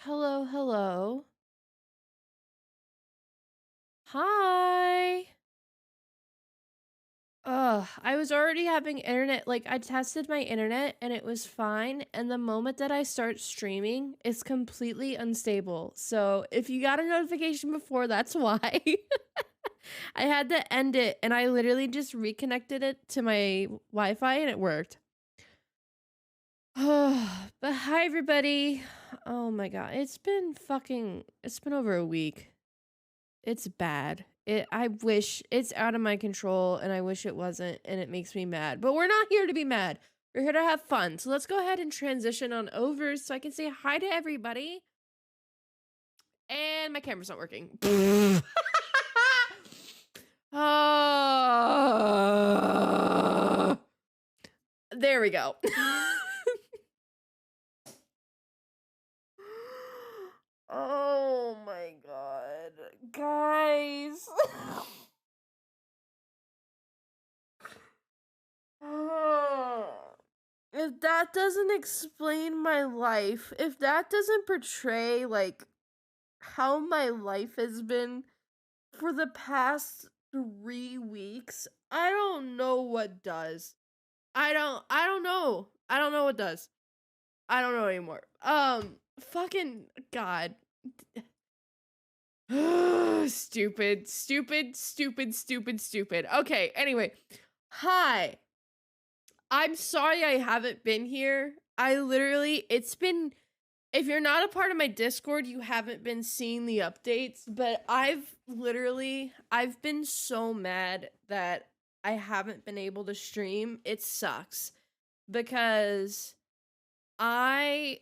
Hello, hello. Hi. Ugh, I was already having internet. Like, I tested my internet and it was fine. And the moment that I start streaming, it's completely unstable. So, if you got a notification before, that's why. I had to end it and I literally just reconnected it to my Wi Fi and it worked. But hi, everybody. Oh my god. It's been over a week. It's bad. I wish it's out of my control and I wish it wasn't and it makes me mad. But we're not here to be mad. We're here to have fun. So let's go ahead and transition on over so I can say hi to everybody. And my camera's not working. Ah, there we go. Oh my god. Guys. If that doesn't explain my life, if that doesn't portray like how my life has been for the past 3 weeks, I don't know what does. I don't know. I don't know what does. I don't know anymore. Fucking god. Stupid, stupid, stupid, stupid, stupid. Okay, anyway. Hi. I'm sorry I haven't been here. It's been, if you're not a part of my Discord, you haven't been seeing the updates, but I've been so mad that I haven't been able to stream. It sucks because I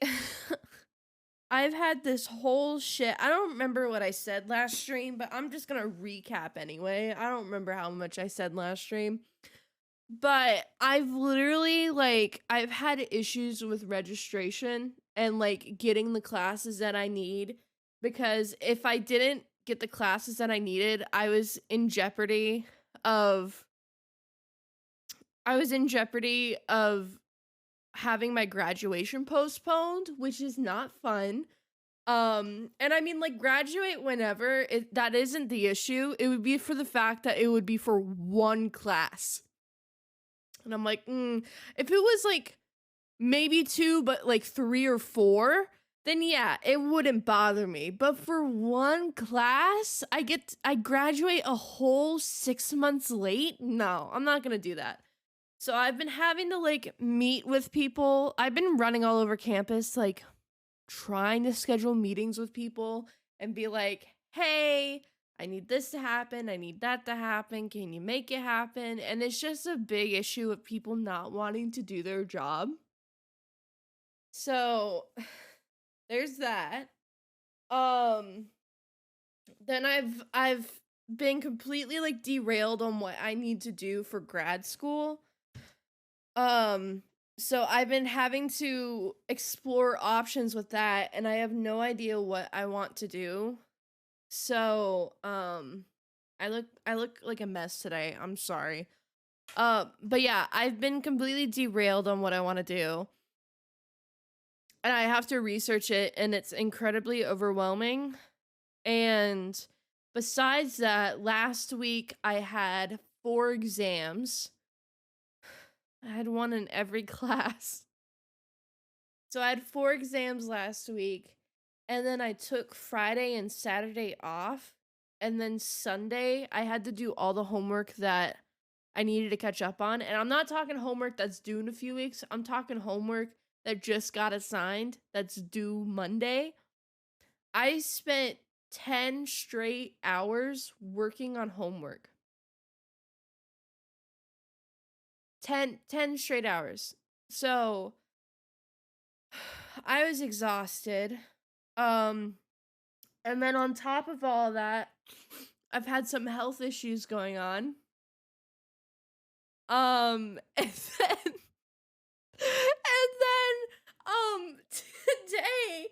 I've had this whole shit. I don't remember what I said last stream, but I'm just gonna recap anyway. I don't remember how much I said last stream. But I've had issues with registration and like getting the classes that I need because if I didn't get the classes that I needed, of I was in jeopardy of having my graduation postponed, which is not fun. And I mean like graduate whenever, that isn't the issue. It would be for the fact that it would be for one class. And I'm like, if it was like maybe two, but like three or four, then yeah, it wouldn't bother me. But for one class, I graduate a whole 6 months late. No, I'm not gonna do that. So I've been having to like meet with people. I've been running all over campus, like trying to schedule meetings with people and be like, hey, I need this to happen. I need that to happen. Can you make it happen? And it's just a big issue of people not wanting to do their job. So there's that. Um then I've been completely like derailed on what I need to do for grad school. Um so I've been having to explore options with that and I have no idea what I want to do. So, I look like a mess today. I'm sorry. But yeah, I've been completely derailed on what I want to do. And I have to research it and it's incredibly overwhelming. And besides that, last week I had 4 exams. I had one in every class. So I had 4 exams last week. And then I took Friday and Saturday off. And then Sunday, I had to do all the homework that I needed to catch up on. And I'm not talking homework that's due in a few weeks. I'm talking homework that just got assigned that's due Monday. I spent 10 straight hours working on homework. 10 straight hours. So I was exhausted. Um and then on top of all that, I've had some health issues going on. And then today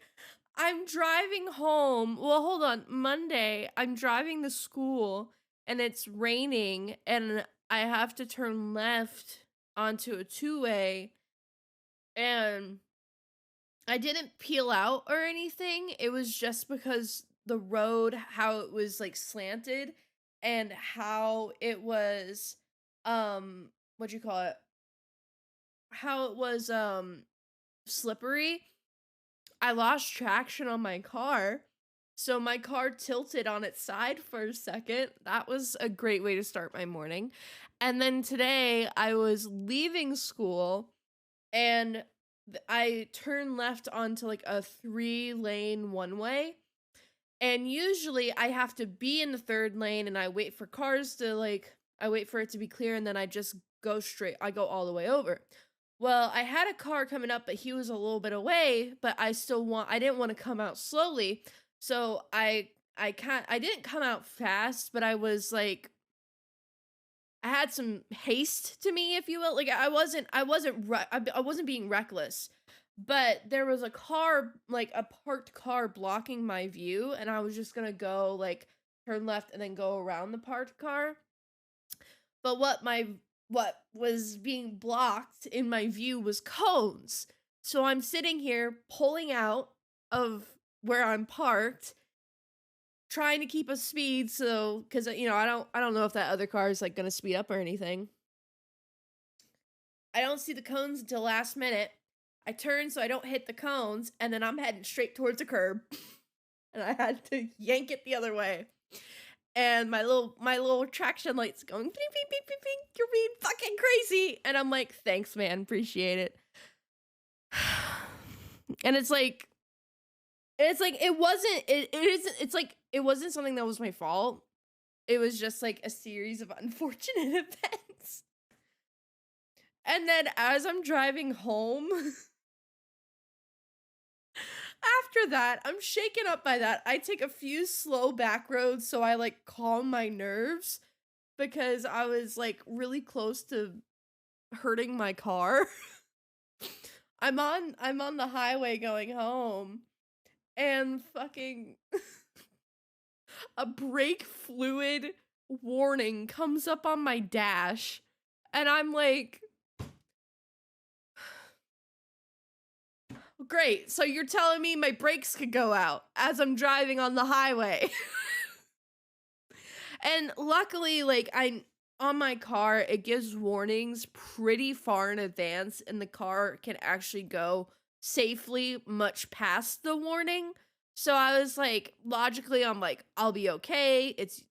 I'm driving home. Well, hold on. Monday, I'm driving to school and it's raining and I have to turn left onto a two-way and I didn't peel out or anything. It was just because the road, how it was like slanted and how it was what do you call it? How it was slippery. I lost traction on my car. So my car tilted on its side for a second. That was a great way to start my morning. And then today I was leaving school and I turned left onto like a 3-lane one way. And usually I have to be in the third lane and I wait for cars to I wait for it to be clear and then I just go straight. I go all the way over. Well, I had a car coming up, but he was a little bit away, but I didn't want to come out slowly. So I didn't come out fast, but I was like I had some haste to me, if you will. Like I wasn't being reckless, but there was a car, like a parked car, blocking my view, and I was just gonna go like turn left and then go around the parked car. But what was being blocked in my view was cones. So I'm sitting here pulling out of where I'm parked trying to keep a speed so cuz I don't know if that other car is like going to speed up or anything. I don't see the cones until last minute. I turn so I don't hit the cones and then I'm heading straight towards a curb. And I had to yank it the other way. And my little traction light's going beep beep beep beep beep. You're being fucking crazy. And I'm like, "Thanks, man. Appreciate it." And it's like it isn't it's like it wasn't something that was my fault. It was just like a series of unfortunate events. And then as I'm driving home, after that, I'm shaken up by that. I take a few slow back roads so I like calm my nerves because I was like really close to hurting my car. I'm on the highway going home and fucking a brake fluid warning comes up on my dash and I'm like, great. So you're telling me my brakes could go out as I'm driving on the highway. And luckily, like I on my car, it gives warnings pretty far in advance, and the car can actually go safely much past the warning. So I was like, logically, I'm like, I'll be okay. It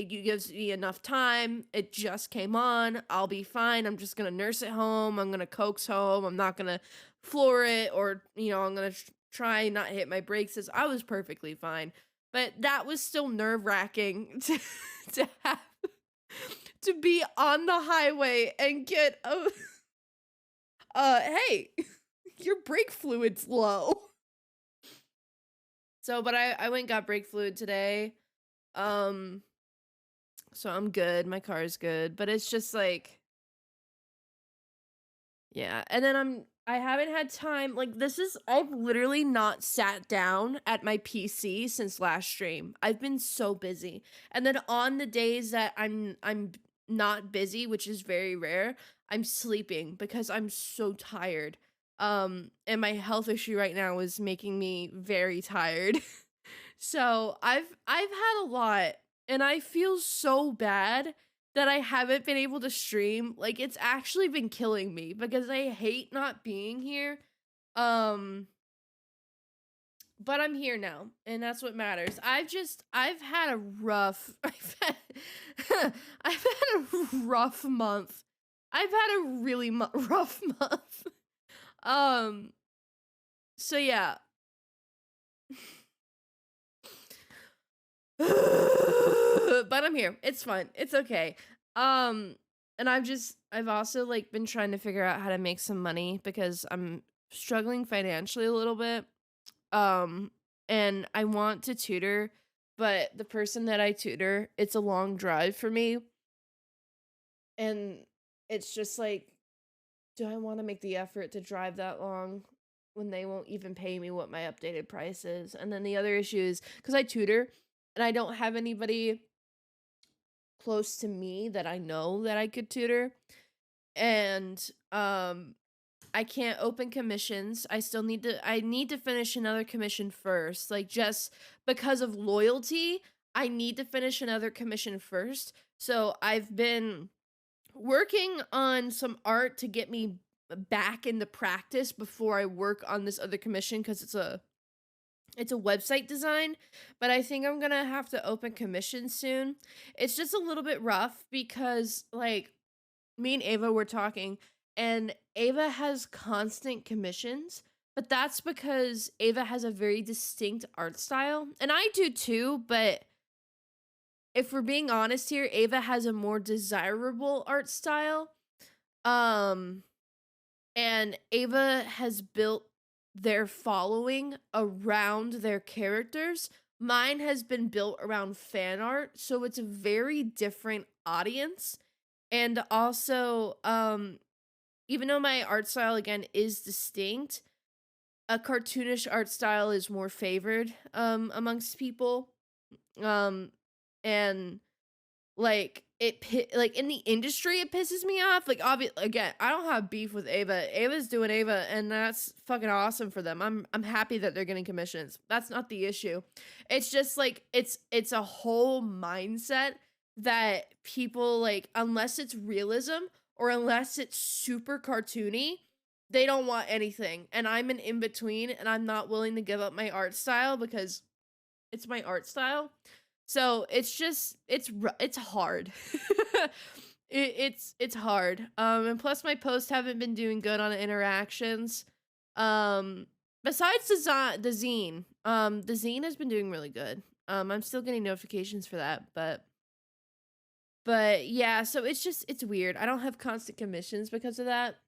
gives me enough time. It just came on. I'll be fine. I'm just gonna nurse it home. I'm gonna coax home. I'm not gonna floor it, or I'm gonna try not hit my brakes. As I was perfectly fine, but that was still nerve wracking to have to be on the highway and get a hey, your brake fluid's low. So, but I went and got brake fluid today. Um, so I'm good. My car is good, but it's just like, yeah. And then I haven't had time. Like I've literally not sat down at my PC since last stream. I've been so busy. And then on the days that I'm not busy, which is very rare, I'm sleeping because I'm so tired. And my health issue right now is making me very tired. So I've had a lot and I feel so bad that I haven't been able to stream. Like it's actually been killing me because I hate not being here. Um but I'm here now and that's what matters. I've had a rough I've had a rough month. I've had a really rough month. Um so yeah. But I'm here. It's fun. It's okay. Um and I've also like been trying to figure out how to make some money because I'm struggling financially a little bit. Um and I want to tutor, but the person that I tutor, it's a long drive for me and it's just like, do I want to make the effort to drive that long when they won't even pay me what my updated price is? And then the other issue is cuz I tutor and I don't have anybody close to me that I know that I could tutor. And I can't open commissions. I need to finish another commission first. Like just because of loyalty, I need to finish another commission first. So I've been working on some art to get me back into practice before I work on this other commission because it's a website design, but I think I'm gonna have to open commissions soon. It's just a little bit rough because like me and Ava were talking, and Ava has constant commissions, but that's because Ava has a very distinct art style, and I do too, but if we're being honest here, Ava has a more desirable art style. Um, and Ava has built their following around their characters. Mine has been built around fan art, so it's a very different audience. And also, even though my art style again is distinct, a cartoonish art style is more favored amongst people. Um and like in the industry it pisses me off. Like again, I don't have beef with Ava. Ava's doing Ava and that's fucking awesome for them. I'm happy that they're getting commissions. That's not the issue. It's just like it's a whole mindset that people like, unless it's realism or unless it's super cartoony, they don't want anything. And I'm an in between and I'm not willing to give up my art style because it's my art style. So it's just it's hard. It's hard. And plus my posts haven't been doing good on interactions. Um Besides the zine has been doing really good. I'm still getting notifications for that, but yeah, so it's weird. I don't have constant commissions because of that.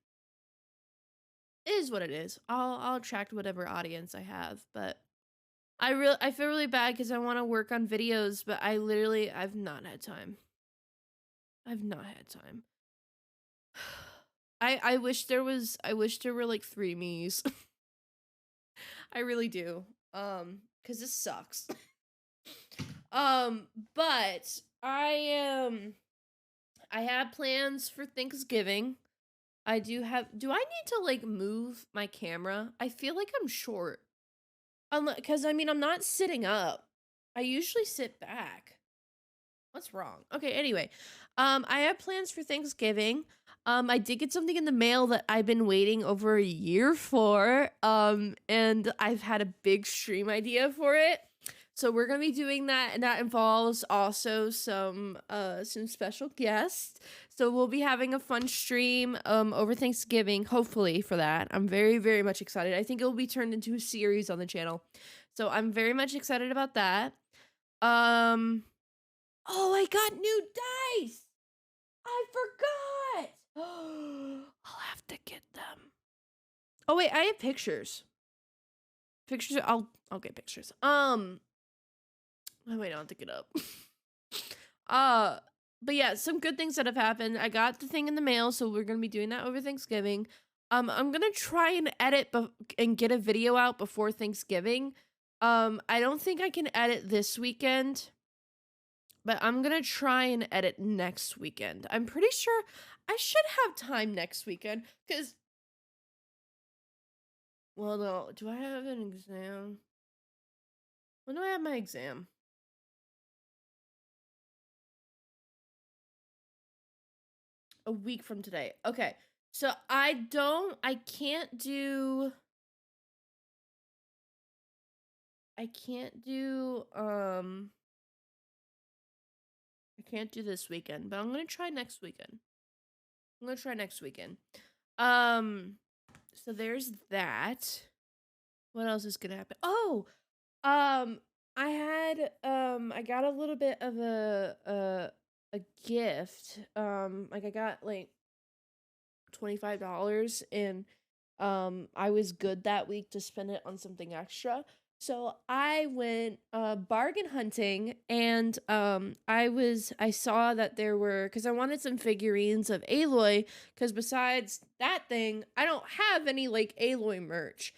It is what it is. I'll attract whatever audience I have, but I feel really bad because I want to work on videos, but I've not had time. I've not had time. I wish there were like three me's. I really do. Cuz this sucks. But I have plans for Thanksgiving. Do I need to like move my camera? I feel like I'm short. Cuz I mean I'm not sitting up. I usually sit back. What's wrong? Okay, anyway. I have plans for Thanksgiving. I did get something in the mail that I've been waiting over a year for. And I've had a big stream idea for it. So we're gonna be doing that, and that involves also some special guests. So we'll be having a fun stream over Thanksgiving, hopefully for that. I'm very, very much excited. I think it will be turned into a series on the channel. So I'm very much excited about that. Oh, I got new dice. I forgot. I'll have to get them. Oh wait, I have pictures. Pictures. I'll get pictures. Oh wait, I don't have to get up. But yeah, some good things that have happened. I got the thing in the mail, so we're gonna be doing that over Thanksgiving. I'm gonna try and edit and get a video out before Thanksgiving. I don't think I can edit this weekend, but I'm gonna try and edit next weekend. I'm pretty sure I should have time next weekend, because well, no, do I have an exam? When do I have my exam? A week from today. Okay. So I can't do this weekend, but I'm going to try next weekend. So there's that. What else is going to happen? Oh, I got a little bit of a gift. Like I got like $25, and I was good that week to spend it on something extra. So I went bargain hunting, and I saw that there were, because I wanted some figurines of Aloy, because besides that thing, I don't have any like Aloy merch.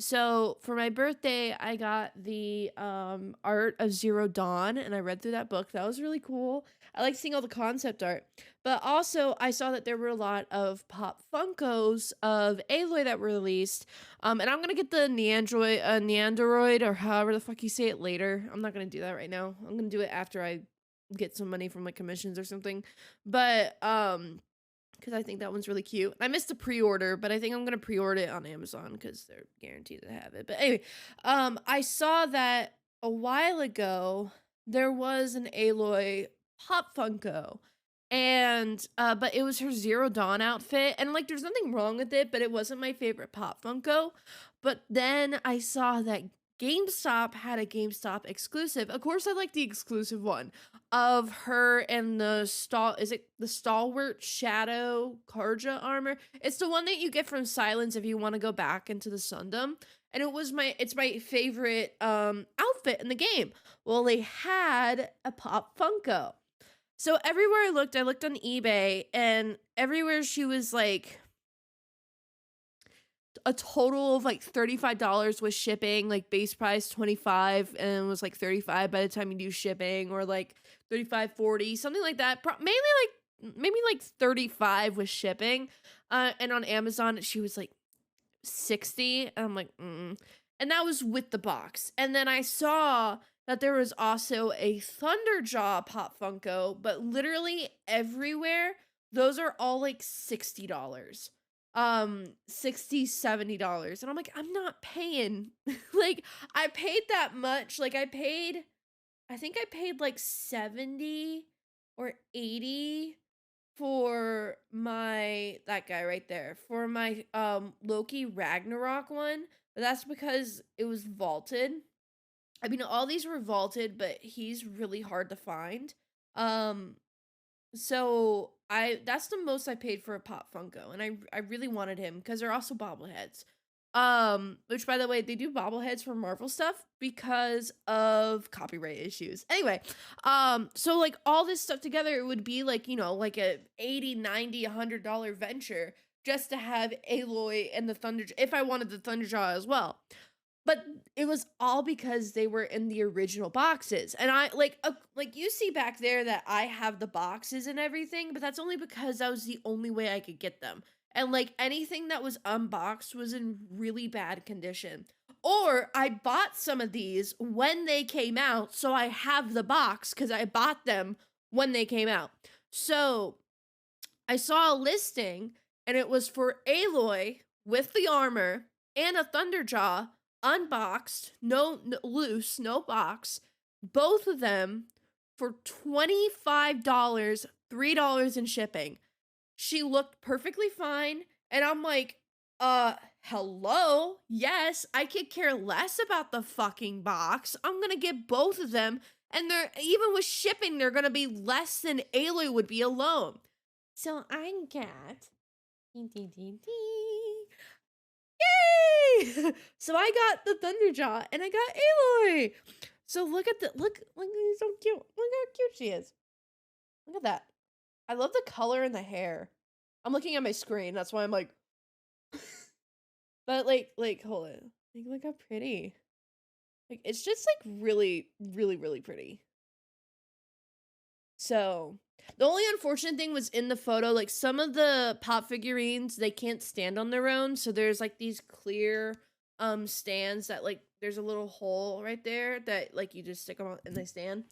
So for my birthday, I got the Art of Zero Dawn, and I read through that book. That was really cool. I like seeing all the concept art. But also I saw that there were a lot of Pop Funkos of Aloy that were released. And I'm gonna get the Neandroid, or however the fuck you say it, later. I'm not gonna do that right now. I'm gonna do it after I get some money from like commissions or something. But because I think that one's really cute. I missed the pre-order, but I think I'm gonna pre-order it on Amazon because they're guaranteed to have it. But anyway, I saw that a while ago there was an Aloy Pop Funko, and but it was her Zero Dawn outfit, and like there's nothing wrong with it, but it wasn't my favorite Pop Funko. But then I saw that GameStop had a GameStop exclusive. Of course, I like the exclusive one of her and the is it the Stalwart Shadow Karja armor? It's the one that you get from Silence if you want to go back into the Sundom. And it's my favorite outfit in the game. Well, they had a Pop Funko. So everywhere I looked on eBay, and everywhere she was like a total of like $35 with shipping, like base price 25 and it was like 35 by the time you do shipping, or like 35, 40, something like that. Mainly like maybe like 35 with shipping. And on Amazon she was like 60, and I'm like, and that was with the box. And then I saw that there was also a Thunderjaw Pop Funko, but literally everywhere those are all like $60. 60, $70. And I'm like, I'm not paying. Like, I paid that much. Like, I think I paid like 70 or 80 for that guy right there, for my Loki Ragnarok one. But that's because it was vaulted. I mean, all these were vaulted, but he's really hard to find. Um so that's the most I paid for a Pop Funko, and I really wanted him because they're also bobbleheads. Which, by the way, they do bobbleheads for Marvel stuff because of copyright issues. Anyway, so like all this stuff together, it would be like, like a 80, 90, $100 venture just to have Aloy and the Thunderjaw, if I wanted the Thunderjaw as well. But it was all because they were in the original boxes. And I like you see back there that I have the boxes and everything, but that's only because that was the only way I could get them. And like anything that was unboxed was in really bad condition. Or I bought some of these when they came out, so I have the box cuz I bought them when they came out. So I saw a listing, and it was for Aloy with the armor and a Thunderjaw, unboxed, no loose, no box, both of them for $25, $3 in shipping. She looked perfectly fine, and I'm like, hello? Yes, I could care less about the fucking box. I'm gonna get both of them, and they're, even with shipping, they're gonna be less than Aloy would be alone. So I got yay! So I got the Thunderjaw, and I got Aloy. So look, he's so cute. Look how cute she is. Look at that. I love the color and the hair. I'm looking at my screen, that's why I'm like but like hold on. Like, look how pretty. Like, it's just like really, really, really pretty. So the only unfortunate thing was in the photo, like some of the pop figurines, they can't stand on their own. So there's like these clear stands that like there's a little hole right there that like you just stick them on and they stand.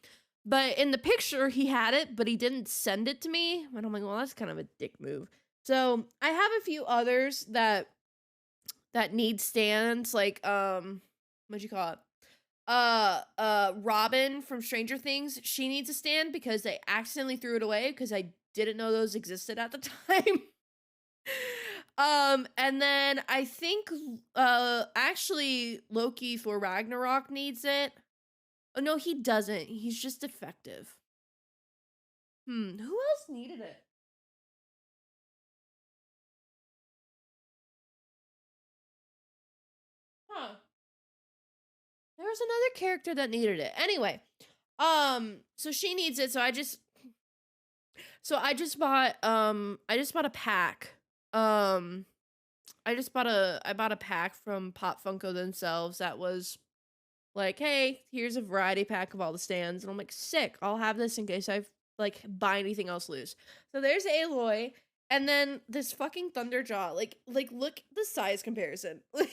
But in the picture he had it, but he didn't send it to me. And I'm like, well, that's kind of a dick move. So I have a few others that need stands, like what'd you call it? Robin from Stranger Things, she needs a stand because they accidentally threw it away because I didn't know those existed at the time. And then I think actually Loki Thor Ragnarok needs it. Oh no, he doesn't. He's just defective. Who else needed it? Huh. There was another character that needed it. Anyway, so she needs it, so I just bought a pack. I bought a pack from Pop Funko themselves that was like, "Hey, here's a variety pack of all the stands." And I'm like, "Sick. I'll have this in case I like buy anything else loose." So there's Aloy, and then this fucking Thunderjaw. Like look the size comparison. It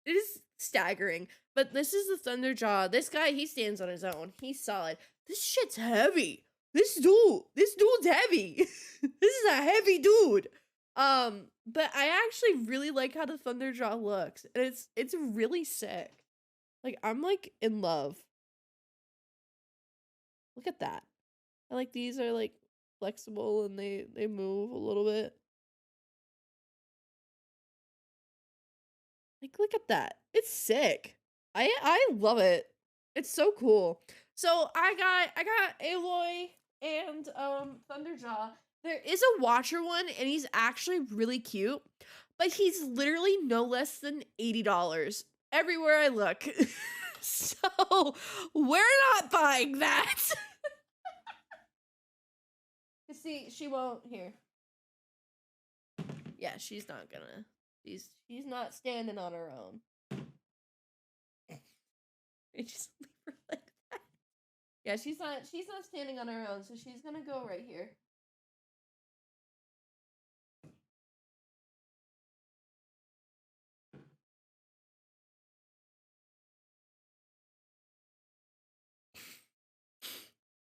is staggering. But this is the Thunderjaw. This guy, he stands on his own. He's solid. This shit's heavy. This dude's heavy. This is a heavy dude. But I actually really like how the Thunderjaw looks. And it's really sick. Like, I'm like in love. Look at that. I like these are like flexible and they move a little bit. Like, look at that. It's sick. I love it. It's so cool. So I got Aloy and Thunderjaw. There is a Watcher one, and he's actually really cute, but he's literally no less than $80 everywhere I look. So we're not buying that. See, she won't here. Yeah, she's not gonna. She's not standing on her own. I just leave her like that. Yeah, she's not standing on her own, so she's gonna go right here.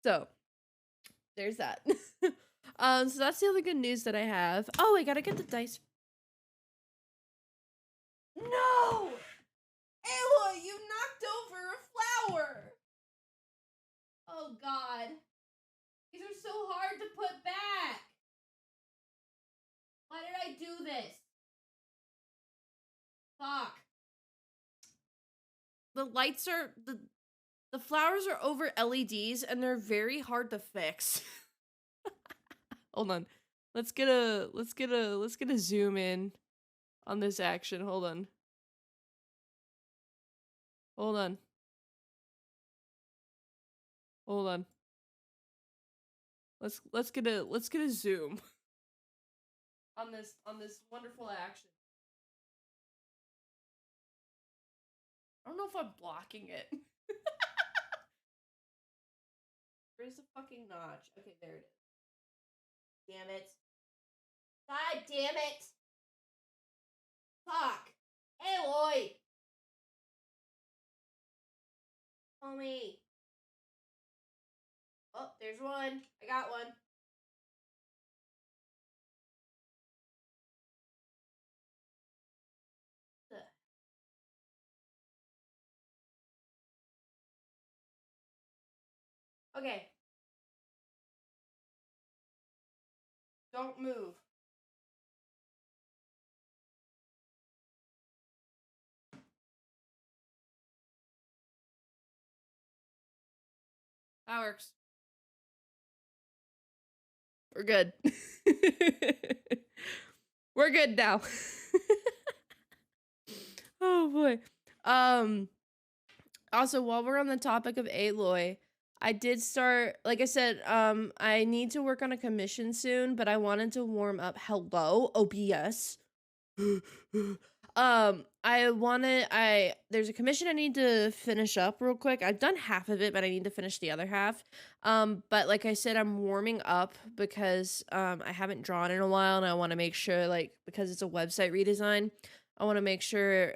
So there's that. So that's the other good news that I have. Oh, I gotta get the dice. No! Aloy, you knocked over a flower! Oh god. These are so hard to put back! Why did I do this? Fuck. The lights are the flowers are over LEDs and they're very hard to fix. Hold on. Let's get a zoom in on this action. Hold on. Hold on. Hold on. Let's get a zoom on this wonderful action. I don't know if I'm blocking it. Where's the fucking notch? Okay, there it is. Damn it. God damn it. Fuck. Aloy. Homie. Oh, there's one. I got one. Okay. Don't move. That works. We're good. We're good now. Oh boy. Also, while we're on the topic of Aloy, I did start, like I said, I need to work on a commission soon, but I wanted to warm up. Hello, OBS. There's a commission I need to finish up real quick. I've done half of it, but I need to finish the other half. But like I said, I'm warming up because I haven't drawn in a while, and I want to make sure, like, because it's a website redesign, I want to make sure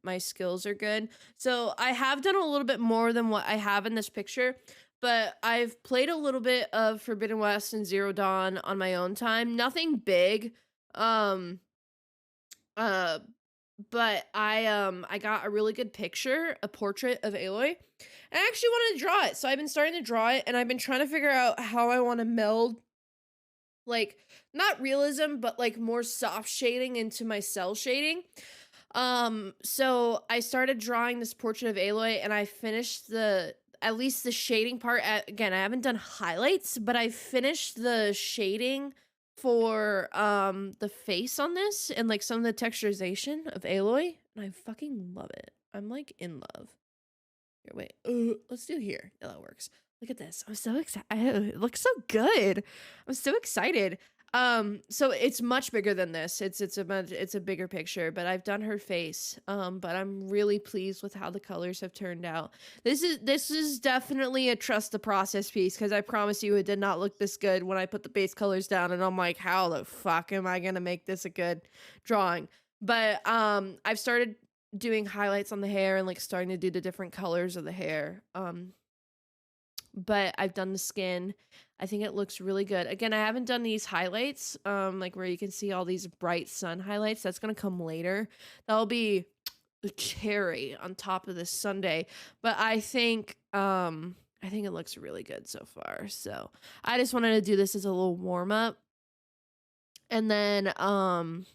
my skills are good. So I have done a little bit more than what I have in this picture, but I've played a little bit of Forbidden West and Zero Dawn on my own time. Nothing big. Um uh but I got a really good picture, a portrait of Aloy. And I actually wanted to draw it. So I've been starting to draw it, and I've been trying to figure out how I want to meld, like, not realism, but like more soft shading into my cell shading. So I started drawing this portrait of Aloy, and I finished at least the shading part. Again, I haven't done highlights, but I finished the shading for the face on this and like some of the texturization of Aloy, and I fucking love it. I'm like in love. Here, wait. Let's do here. Yeah, that works. Look at this. I'm so excited. It looks so good. I'm so excited. So it's much bigger than this. It's a bigger picture, but I've done her face. But I'm really pleased with how the colors have turned out. This is definitely a trust the process piece because I promise you it did not look this good when I put the base colors down and I'm like, how the fuck am I gonna make this a good drawing? But I've started doing highlights on the hair and like starting to do the different colors of the hair. But I've done the skin. I think it looks really good. Again, I haven't done these highlights, like where you can see all these bright sun highlights. That's gonna come later. That'll be a cherry on top of this sundae. But I think it looks really good so far. So I just wanted to do this as a little warm up. And then I'm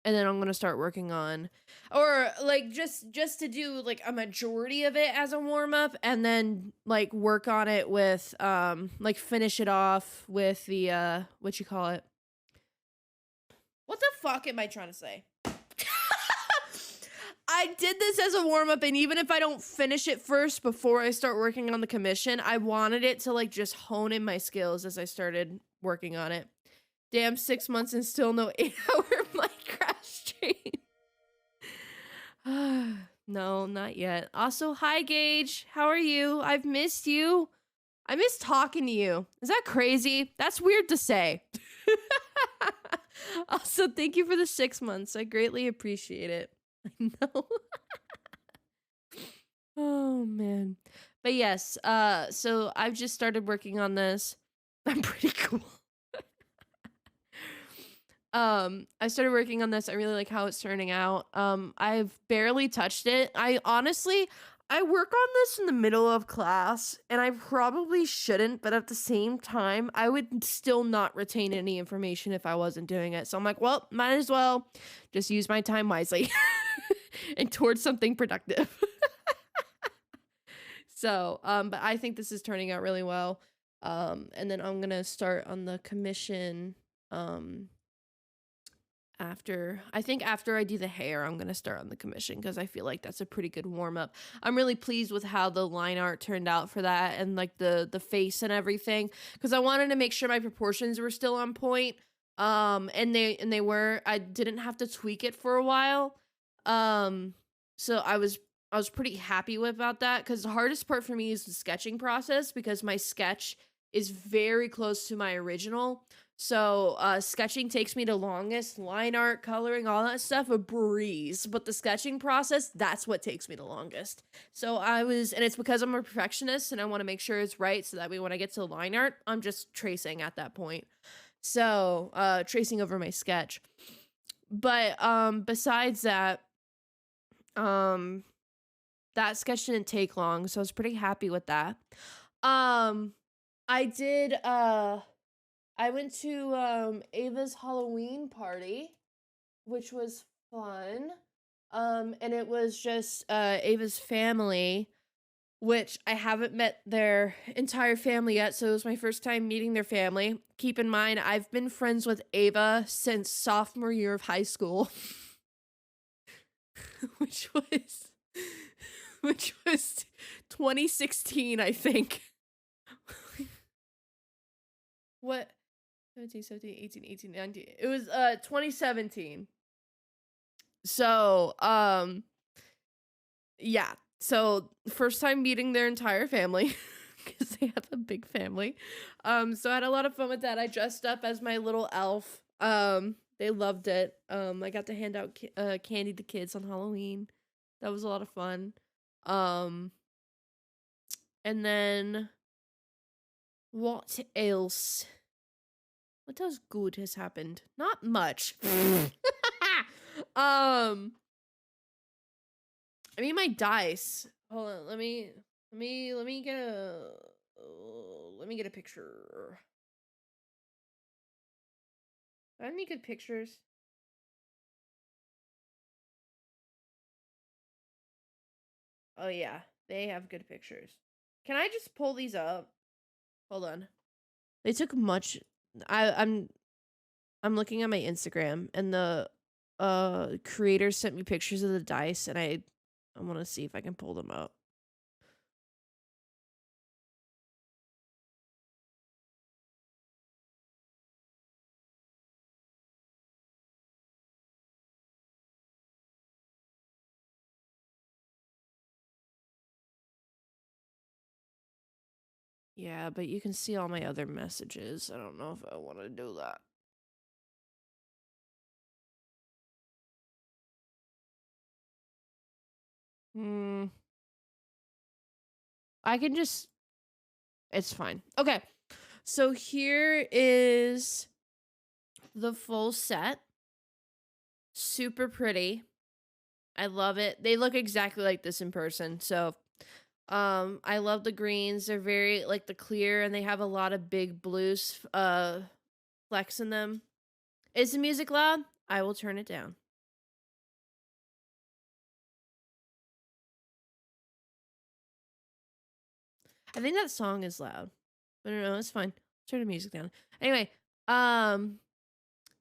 gonna start working on, or like just to do like a majority of it as a warm up, and then like work on it with like finish it off with the what you call it? What the fuck am I trying to say? I did this as a warm up, and even if I don't finish it first before I start working on the commission, I wanted it to like just hone in my skills as I started working on it. Damn, 6 months and still no 8-hour Minecraft stream. No, not yet. Also, hi Gage. How are you? I've missed you. I miss talking to you. Is that crazy? That's weird to say. Also, thank you for the 6 months. I greatly appreciate it. I know. Oh man. But yes, so I've just started working on this. I'm pretty cool. I started working on this. I really like how it's turning out. I've barely touched it. I work on this in the middle of class, and I probably shouldn't, but at the same time, I would still not retain any information if I wasn't doing it. So I'm like, well, might as well just use my time wisely and towards something productive. So, but I think this is turning out really well. And then I'm gonna start on the commission. After I do the hair, I'm gonna start on the commission because I feel like that's a pretty good warm up. I'm really pleased with how the line art turned out for that and like the face and everything because I wanted to make sure my proportions were still on point. And they were. I didn't have to tweak it for a while. So I was pretty happy with about that because the hardest part for me is the sketching process because my sketch is very close to my original. So, sketching takes me the longest. Line art, coloring, all that stuff, a breeze. But the sketching process, that's what takes me the longest. So and it's because I'm a perfectionist and I want to make sure it's right so that way when I get to line art, I'm just tracing at that point. So, tracing over my sketch. But, besides that, um, that sketch didn't take long, so I was pretty happy with that. Um, I did, I went to Ava's Halloween party, which was fun. And it was just Ava's family, which I haven't met their entire family yet, so it was my first time meeting their family. Keep in mind, I've been friends with Ava since sophomore year of high school, which was which was 2016, I think. What? 17, 17, 18, 18, 19. It was 2017. So, yeah. So, first time meeting their entire family because they have a big family. So I had a lot of fun with that. I dressed up as my little elf. They loved it. I got to hand out candy to kids on Halloween. That was a lot of fun. Um, and then what else? What else good has happened? Not much. I mean my dice. Hold on, let me get a picture. Do I have any good pictures? Oh yeah, they have good pictures. Can I just pull these up? Hold on. They took much. I'm looking at my Instagram and the creator sent me pictures of the dice and I want to see if I can pull them up. Yeah, but you can see all my other messages. I don't know if I want to do that. Hmm. I can just, it's fine. Okay. So here is the full set. Super pretty. I love it. They look exactly like this in person. So, I love the greens. They're very like the clear and they have a lot of big blues flecks in them. Is the music loud? I will turn it down. I think that song is loud. I don't know, it's fine. Turn the music down. Anyway, um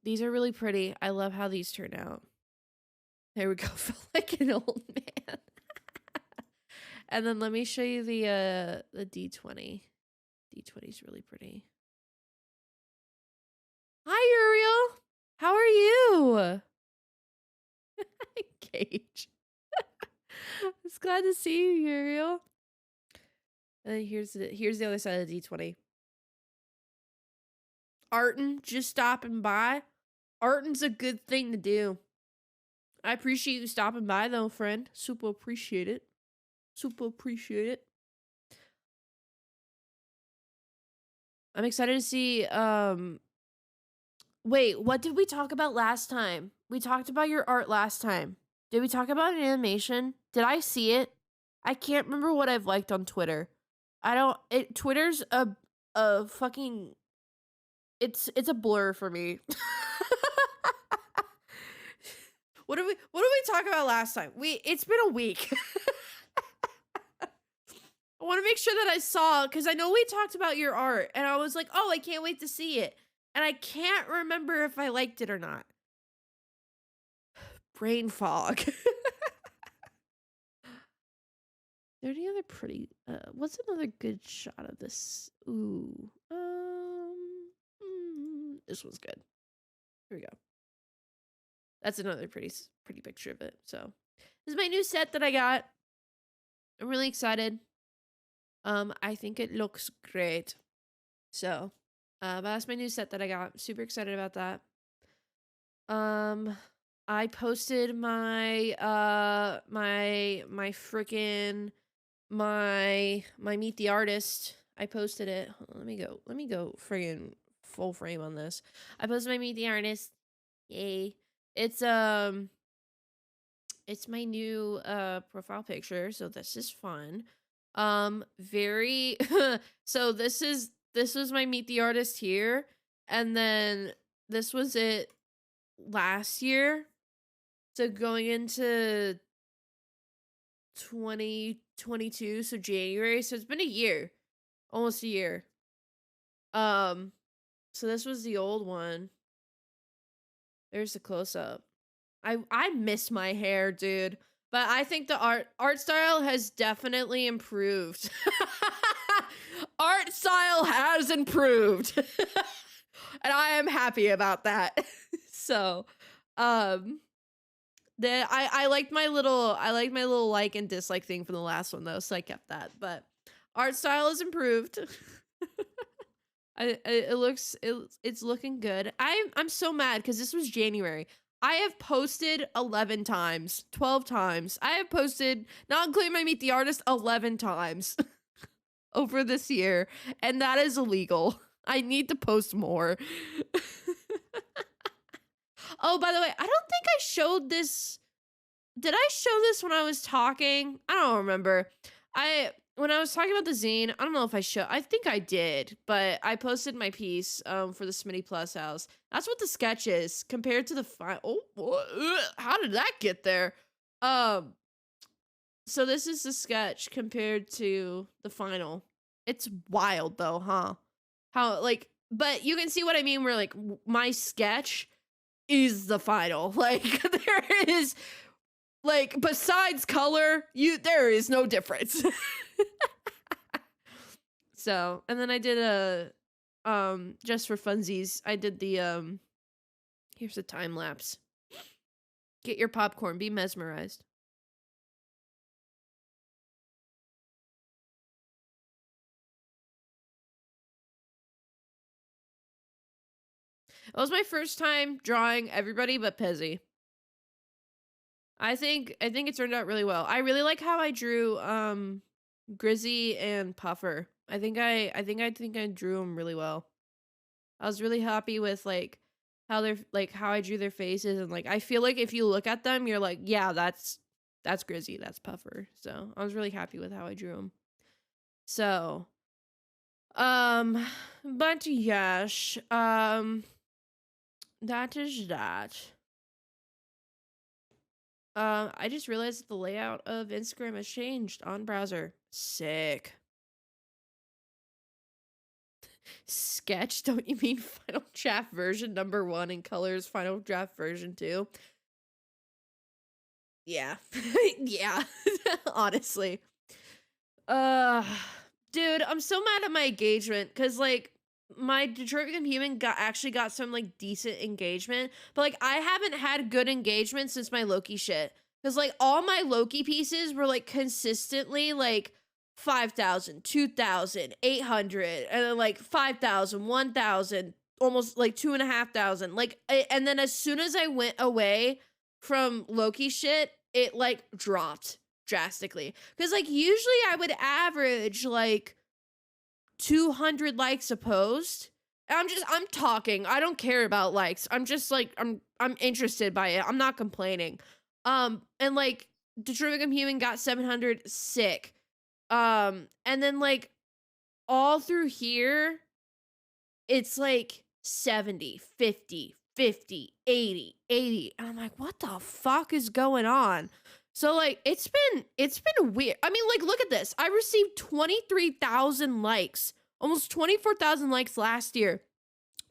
these are really pretty. I love how these turn out. There we go. Feel like an old man. And then let me show you the D20. D20 is really pretty. Hi Uriel. How are you? Cage. It's glad to see you, Uriel. And then here's the other side of the D20. Arton just stopping by. Arton's a good thing to do. I appreciate you stopping by though, friend. Super appreciate it. Super appreciate it. I'm excited to see wait, what did we talk about last time? We talked about your art last time. Did we talk about an animation? Did I see it? I can't remember what I've liked on Twitter. I don't Twitter's a fucking it's a blur for me. What did we talk about last time? It's been a week. I want to make sure that I saw because I know we talked about your art and I was like, oh, I can't wait to see it. And I can't remember if I liked it or not. Brain fog. There any other pretty what's another good shot of this? Ooh. This one's good. Here we go. That's another pretty picture of it. So, this is my new set that I got. I'm really excited. I think it looks great. So, but that's my new set that I got. Super excited about that. I posted my my freaking my Meet the Artist. I posted it. Hold on, let me go friggin' full frame on this. I posted my Meet the Artist. Yay. It's my new profile picture, so this is fun. Very so this was my Meet the Artist here, and then this was it last year. So going into 2022, so January, so it's been a year. Almost a year. So this was the old one. There's the close up. I miss my hair, dude. But I think the art style has definitely improved. Art style has improved. And I am happy about that. So, I liked my little like and dislike thing from the last one though, so I kept that. But art style has improved. It's looking good. I'm so mad because this was January. I have posted 11 times, 12 times. I have posted, not including my Meet the Artist, 11 times over this year, and that is illegal. I need to post more. Oh, by the way, I don't think I showed this. Did I show this when I was talking? I don't remember. When I was talking about the zine, I don't know if I think I did, but I posted my piece for the Smitty Plus house. That's what the sketch is compared to the how did that get there? So this is the sketch compared to the final. It's wild though, huh? How like but you can see what I mean where like my sketch is the final. Like there is like besides color, there is no difference. So, and then I did a just for funsies, I did the here's a time lapse. Get your popcorn, be mesmerized. That was my first time drawing everybody but Pezzy. I think it turned out really well. I really like how I drew Grizzy and Puffer. I think I drew them really well. I was really happy with like how they're like how I drew their faces, and like I feel like if you look at them, you're like, yeah, that's Grizzy, that's Puffer. So I was really happy with how I drew them. So, um, but yes, that is that. I just realized that the layout of Instagram has changed on browser. Sick. Sketch? Don't you mean Final Draft version number 1 and Colors Final Draft version 2? Yeah. Yeah. Honestly. Uh dude, I'm so mad at my engagement cuz like my Detroit Become Human got some like decent engagement, but like I haven't had good engagement since my Loki shit. Cuz like all my Loki pieces were like consistently like 5,000, 2,000, 800, and then like 5,000, 1,000, almost like 2,500. Like and then as soon as I went away from Loki shit, it like dropped drastically. Cuz like usually I would average like 200 likes a post. And I'm talking. I don't care about likes. I'm just like I'm interested by it. I'm not complaining. And like Detroit Become Human got 700, sick. And then like all through here it's like 70, 50, 50, 80, 80. And I'm like, what the fuck is going on? So like it's been weird. I mean, like look at this. I received 23,000 likes, almost 24,000 likes last year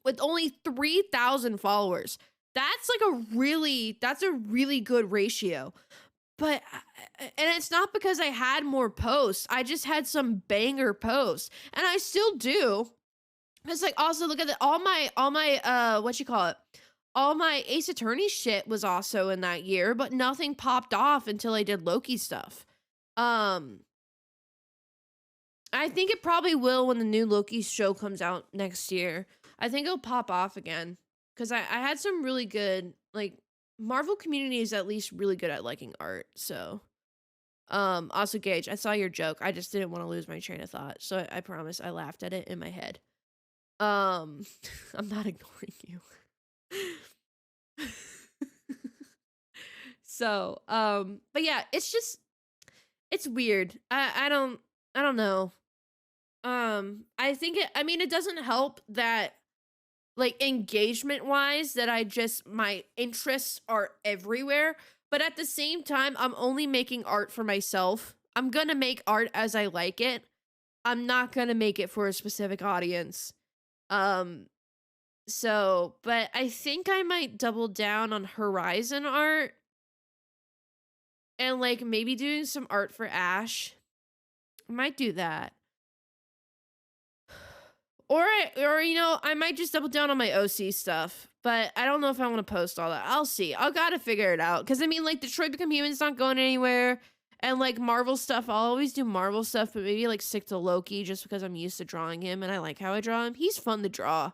with only 3,000 followers. That's a really good ratio. But and it's not because I had more posts. I just had some banger posts. And I still do. It's like also look at all my what you call it? All my Ace Attorney shit was also in that year, but nothing popped off until I did Loki stuff. Um I think it probably will when the new Loki show comes out next year. I think it'll pop off again. Cause I had some really good like Marvel community is at least really good at liking art. So also Gage, I saw your joke. I just didn't want to lose my train of thought. So I promise I laughed at it in my head. Um, I'm not ignoring you. So, but yeah, it's weird. I don't know. I think I mean, it doesn't help that like engagement wise that my interests are everywhere, but at the same time, I'm only making art for myself. I'm gonna make art as I like it. I'm not gonna make it for a specific audience. Um, So, but I think I might double down on Horizon art and like maybe doing some art for Ash. I might do that. Or you know, I might just double down on my OC stuff. But I don't know if I want to post all that. I'll see. I'll gotta figure it out. Cause I mean like Detroit Become Human's not going anywhere. And like Marvel stuff, I'll always do Marvel stuff, but maybe like stick to Loki just because I'm used to drawing him and I like how I draw him. He's fun to draw.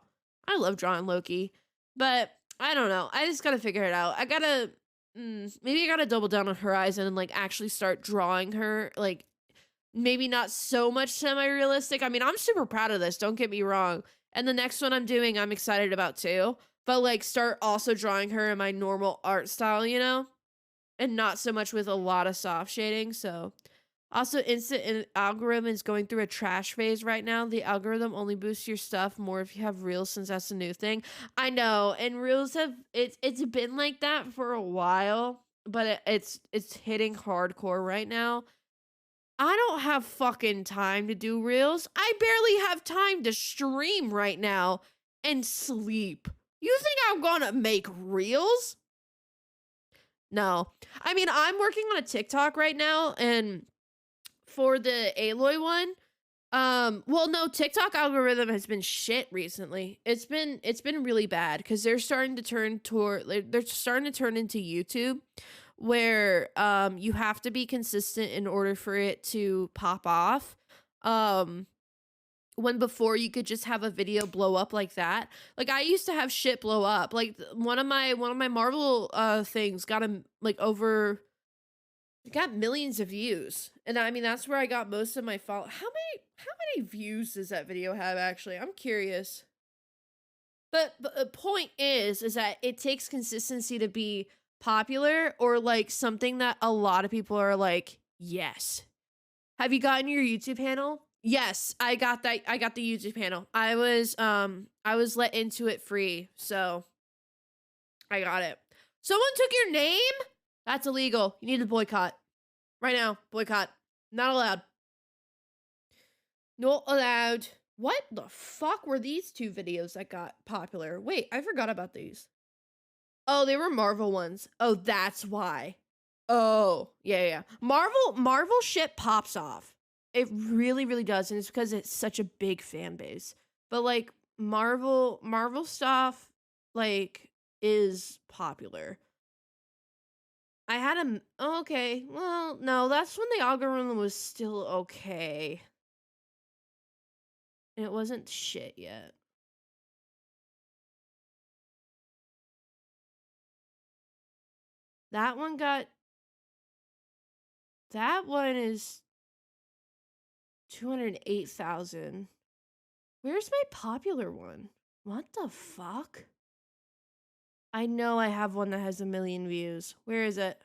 I love drawing Loki. But I don't know. I just gotta figure it out. Maybe I gotta double down on Horizon and like actually start drawing her. Like maybe not so much semi-realistic. I mean, I'm super proud of this, don't get me wrong. And the next one I'm doing, I'm excited about too. But like start also drawing her in my normal art style, you know? And not so much with a lot of soft shading. So also algorithm is going through a trash phase right now. The algorithm only boosts your stuff more if you have reels, since that's a new thing. I know, and reels have it's been like that for a while, but it's hitting hardcore right now. I don't have fucking time to do reels. I barely have time to stream right now and sleep. You think I'm gonna make reels? No. I mean, I'm working on a TikTok right now, and for the Aloy one, well, no, TikTok algorithm has been shit recently. It's been really bad because they're starting to turn into YouTube, where you have to be consistent in order for it to pop off. Um when before you could just have a video blow up like that. Like I used to have shit blow up. Like one of my Marvel things got like over, it got millions of views. And I mean that's where I got most of my follow. How many views does that video have actually? I'm curious. But the point is that it takes consistency to be popular, or like something that a lot of people are like, yes. Have you gotten your YouTube panel? Yes, I got that. I got the YouTube panel. I was let into it free, so I got it. Someone took your name? That's illegal. You need to boycott. Right now. Boycott. Not allowed. Not allowed. What the fuck were these two videos that got popular? Wait, I forgot about these. Oh, they were Marvel ones. Oh, that's why. Oh, yeah. Marvel shit pops off. It really, really does, and it's because it's such a big fan base. But like Marvel stuff, like, is popular. I had a oh, okay. Well, no, that's when the algorithm was still okay. It wasn't shit yet. That one got. That one is 208,000. Where's my popular one? What the fuck? I know I have one that has 1,000,000 views. Where is it?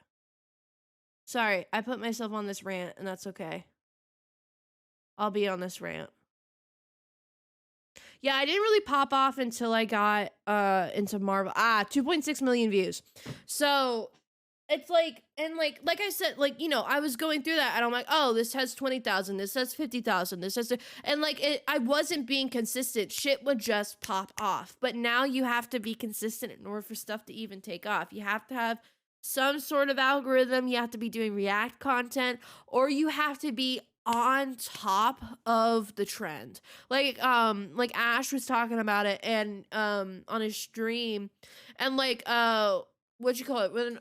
Sorry, I put myself on this rant, and that's okay. I'll be on this rant. Yeah, I didn't really pop off until I got into Marvel. 2.6 million views. So it's like, and like I said, like, you know, I was going through that and I'm like, oh, this has 20,000, this has 50,000, this has, and like I wasn't being consistent. Shit would just pop off. But now you have to be consistent in order for stuff to even take off. You have to have some sort of algorithm. You have to be doing React content, or you have to be on top of the trend. Like Ash was talking about it and on his stream, and like what you call it, when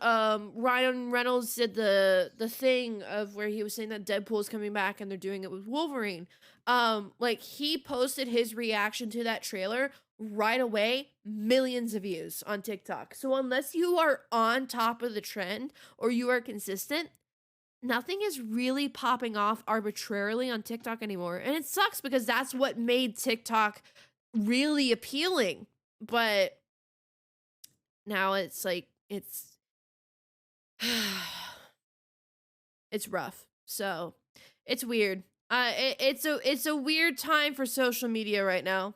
Ryan Reynolds did the thing of where he was saying that Deadpool's coming back and they're doing it with Wolverine. Like he posted his reaction to that trailer right away, millions of views on TikTok. So unless you are on top of the trend or you are consistent, nothing is really popping off arbitrarily on TikTok anymore. And it sucks because that's what made TikTok really appealing. But now it's like it's rough. So, it's weird. It's a weird time for social media right now.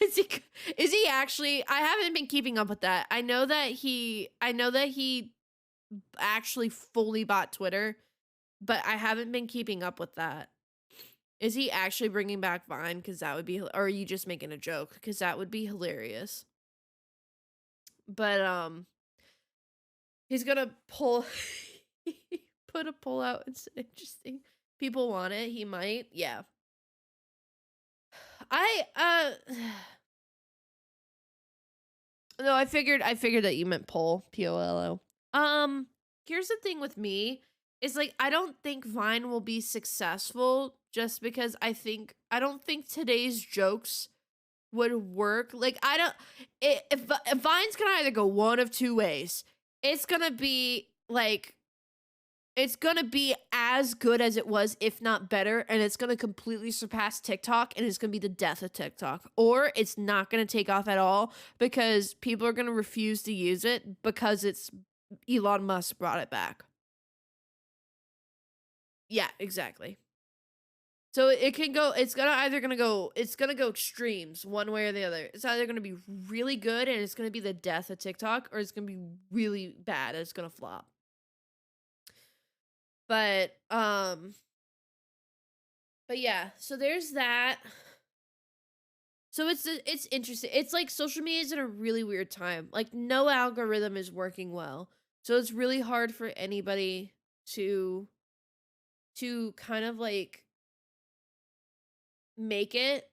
Is he actually, I haven't been keeping up with that. I know that he actually fully bought Twitter, but I haven't been keeping up with that. Is he actually bringing back Vine? Because that would be, or are you just making a joke? Because that would be hilarious. But he's gonna pull, put a pull out. It's interesting. People want it. He might. Yeah. I no, I figured that you meant poll, POLO. Here's the thing with me is like I don't think Vine will be successful just because I don't think today's jokes would work. Like I don't, if Vine's gonna either go one of two ways. It's gonna be like, it's gonna be as good as it was, if not better, and it's gonna completely surpass TikTok, and it's gonna be the death of TikTok. Or it's not gonna take off at all because people are gonna refuse to use it because it's Elon Musk brought it back. Yeah, exactly. So it can go, it's gonna go extremes one way or the other. It's either gonna be really good and it's gonna be the death of TikTok, or it's gonna be really bad and it's gonna flop. But but yeah, so there's that. So it's interesting. It's like social media is in a really weird time. Like no algorithm is working well. So it's really hard for anybody to kind of like make it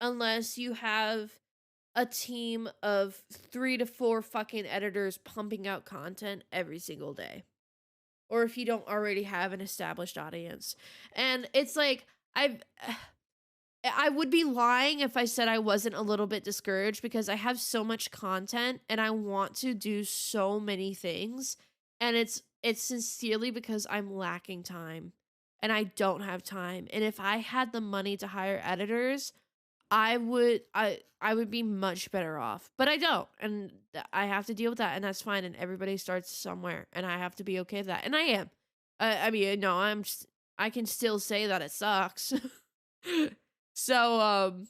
unless you have a team of 3 to 4 fucking editors pumping out content every single day. Or if you don't already have an established audience. And it's like I've I would be lying if I said I wasn't a little bit discouraged because I have so much content and I want to do so many things, and it's sincerely because I'm lacking time and I don't have time. And if I had the money to hire editors, I would be much better off. But I don't, and I have to deal with that, and that's fine, and everybody starts somewhere, and I have to be okay with that. And I am. I mean, no, I can still say that it sucks. So,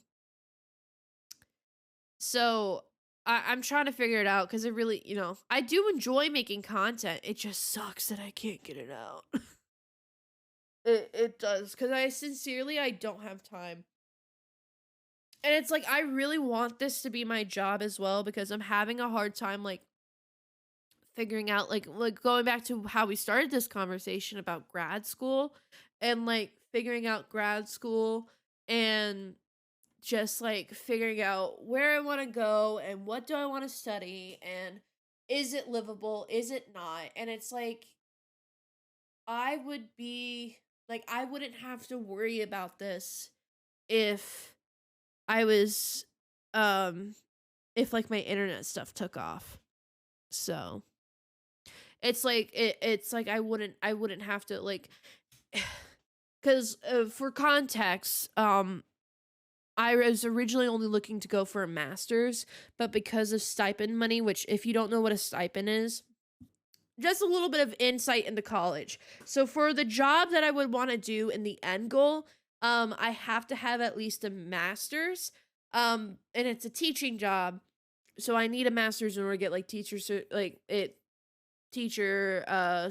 so I'm trying to figure it out because it really, I do enjoy making content. It just sucks that I can't get it out. It does because I don't have time. And it's like I really want this to be my job as well because I'm having a hard time like figuring out like going back to how we started this conversation about grad school and like figuring out grad school and just like figuring out where I want to go and what do I want to study and is it livable, is it not? And it's like I would be like I wouldn't have to worry about this if I was um if like my internet stuff took off. So, it's like I wouldn't have to like cuz for context, I was originally only looking to go for a master's, but because of stipend money, which if you don't know what a stipend is, just a little bit of insight into college. So for the job that I would want to do in the end goal, I have to have at least a master's. And it's a teaching job. So I need a master's in order to get like teacher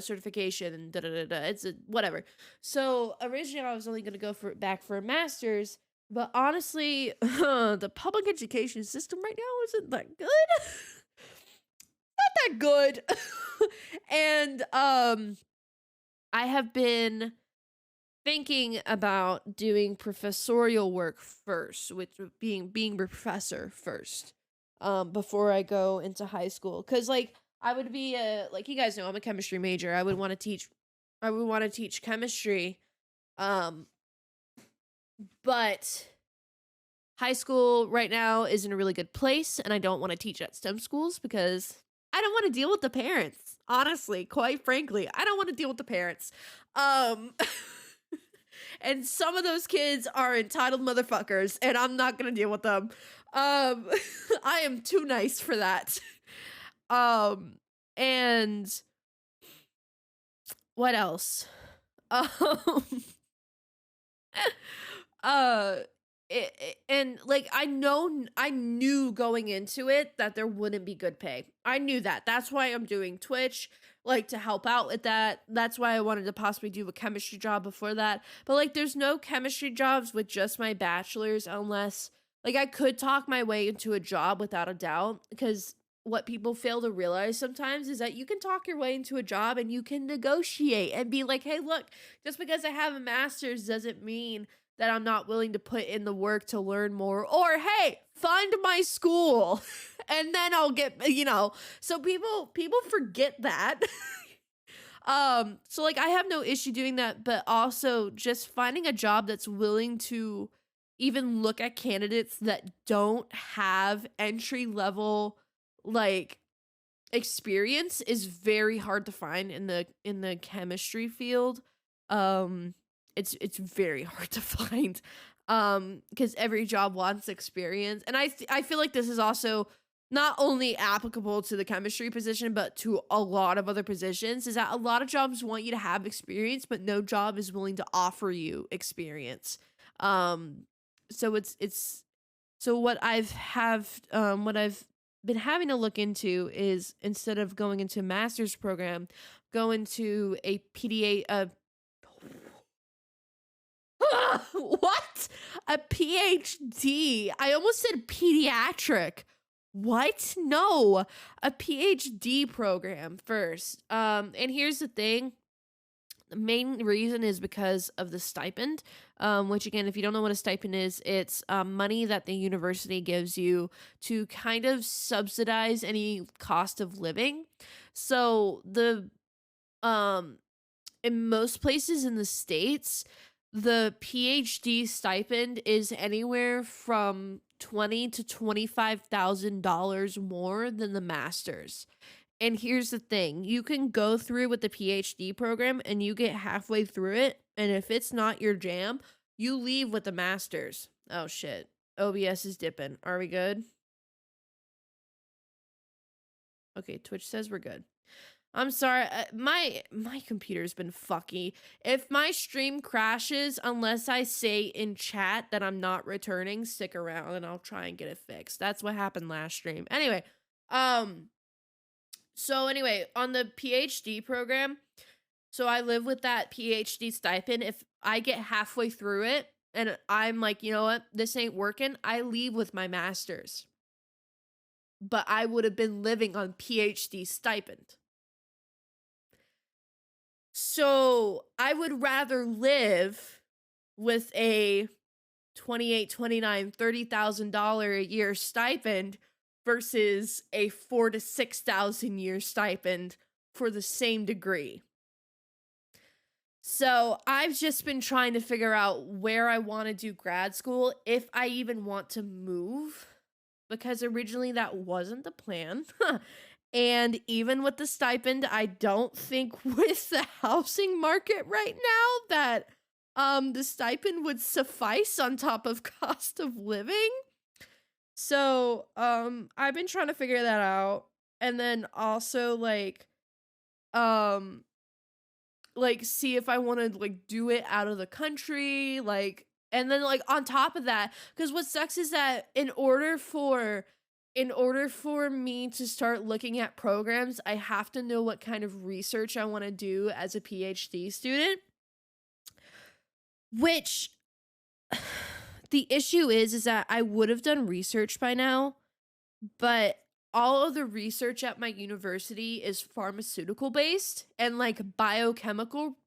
certification and da da da da. It's a whatever. So originally I was only gonna go for back for a master's, but honestly, the public education system right now isn't that good. Not that good. And I have been thinking about doing professorial work first, which would being a professor first, before I go into high school. Cause like I would be a like you guys know I'm a chemistry major. I would want to teach chemistry. Um, but high school right now is in a really good place, and I don't want to teach at STEM schools because I don't want to deal with the parents. Honestly, quite frankly, I don't want to deal with the parents. Um and some of those kids are entitled motherfuckers and I'm not going to deal with them. I am too nice for that. Um and what else? Um uh and like I knew going into it that there wouldn't be good pay. I knew that. That's why I'm doing Twitch, like to help out with that. That's why I wanted to possibly do a chemistry job before that. But like there's no chemistry jobs with just my bachelor's unless like I could talk my way into a job without a doubt because what people fail to realize sometimes is that you can talk your way into a job and you can negotiate and be like, "Hey, look, just because I have a master's doesn't mean that I'm not willing to put in the work to learn more." Or, "Hey, fund my school and then I'll get, So people forget that. So like I have no issue doing that, but also just finding a job that's willing to even look at candidates that don't have entry level like experience is very hard to find in the chemistry field. Um it's very hard to find because every job wants experience. And I feel like this is also not only applicable to the chemistry position but to a lot of other positions is that a lot of jobs want you to have experience but no job is willing to offer you experience. Um so it's so what I've been having to look into is instead of going into a master's program, go into a PDA what? A PhD. I almost said pediatric. What? No. A PhD program first. And here's the thing. The main reason is because of the stipend, which again, if you don't know what a stipend is, it's money that the university gives you to kind of subsidize any cost of living. So the um in most places in the states, the PhD stipend is anywhere from 20 to $25,000 more than the master's. And here's the thing, you can go through with the PhD program and you get halfway through it, and if it's not your jam, you leave with the master's. Oh shit. OBS is dipping. Are we good? Okay, Twitch says we're good. I'm sorry, my computer's been fucky. If my stream crashes, unless I say in chat that I'm not returning, stick around and I'll try and get it fixed. That's what happened last stream. Anyway, um, on the PhD program, so I live with that PhD stipend. If I get halfway through it and I'm like, you know what, this ain't working, I leave with my master's. But I would have been living on PhD stipend. So I would rather live with a 28, 29, $30,000 a year stipend versus a 4 to 6,000 year stipend for the same degree. So I've just been trying to figure out where I want to do grad school, if I even want to move, because originally that wasn't the plan. And even with the stipend, I don't think with the housing market right now that the stipend would suffice on top of cost of living. So I've been trying to figure that out. And then also see if I want to do it out of the country, and then on top of that, because what sucks is that in order for me to start looking at programs, I have to know what kind of research I want to do as a PhD student. Which the issue is that I would have done research by now, but all of the research at my university is pharmaceutical based and biochemical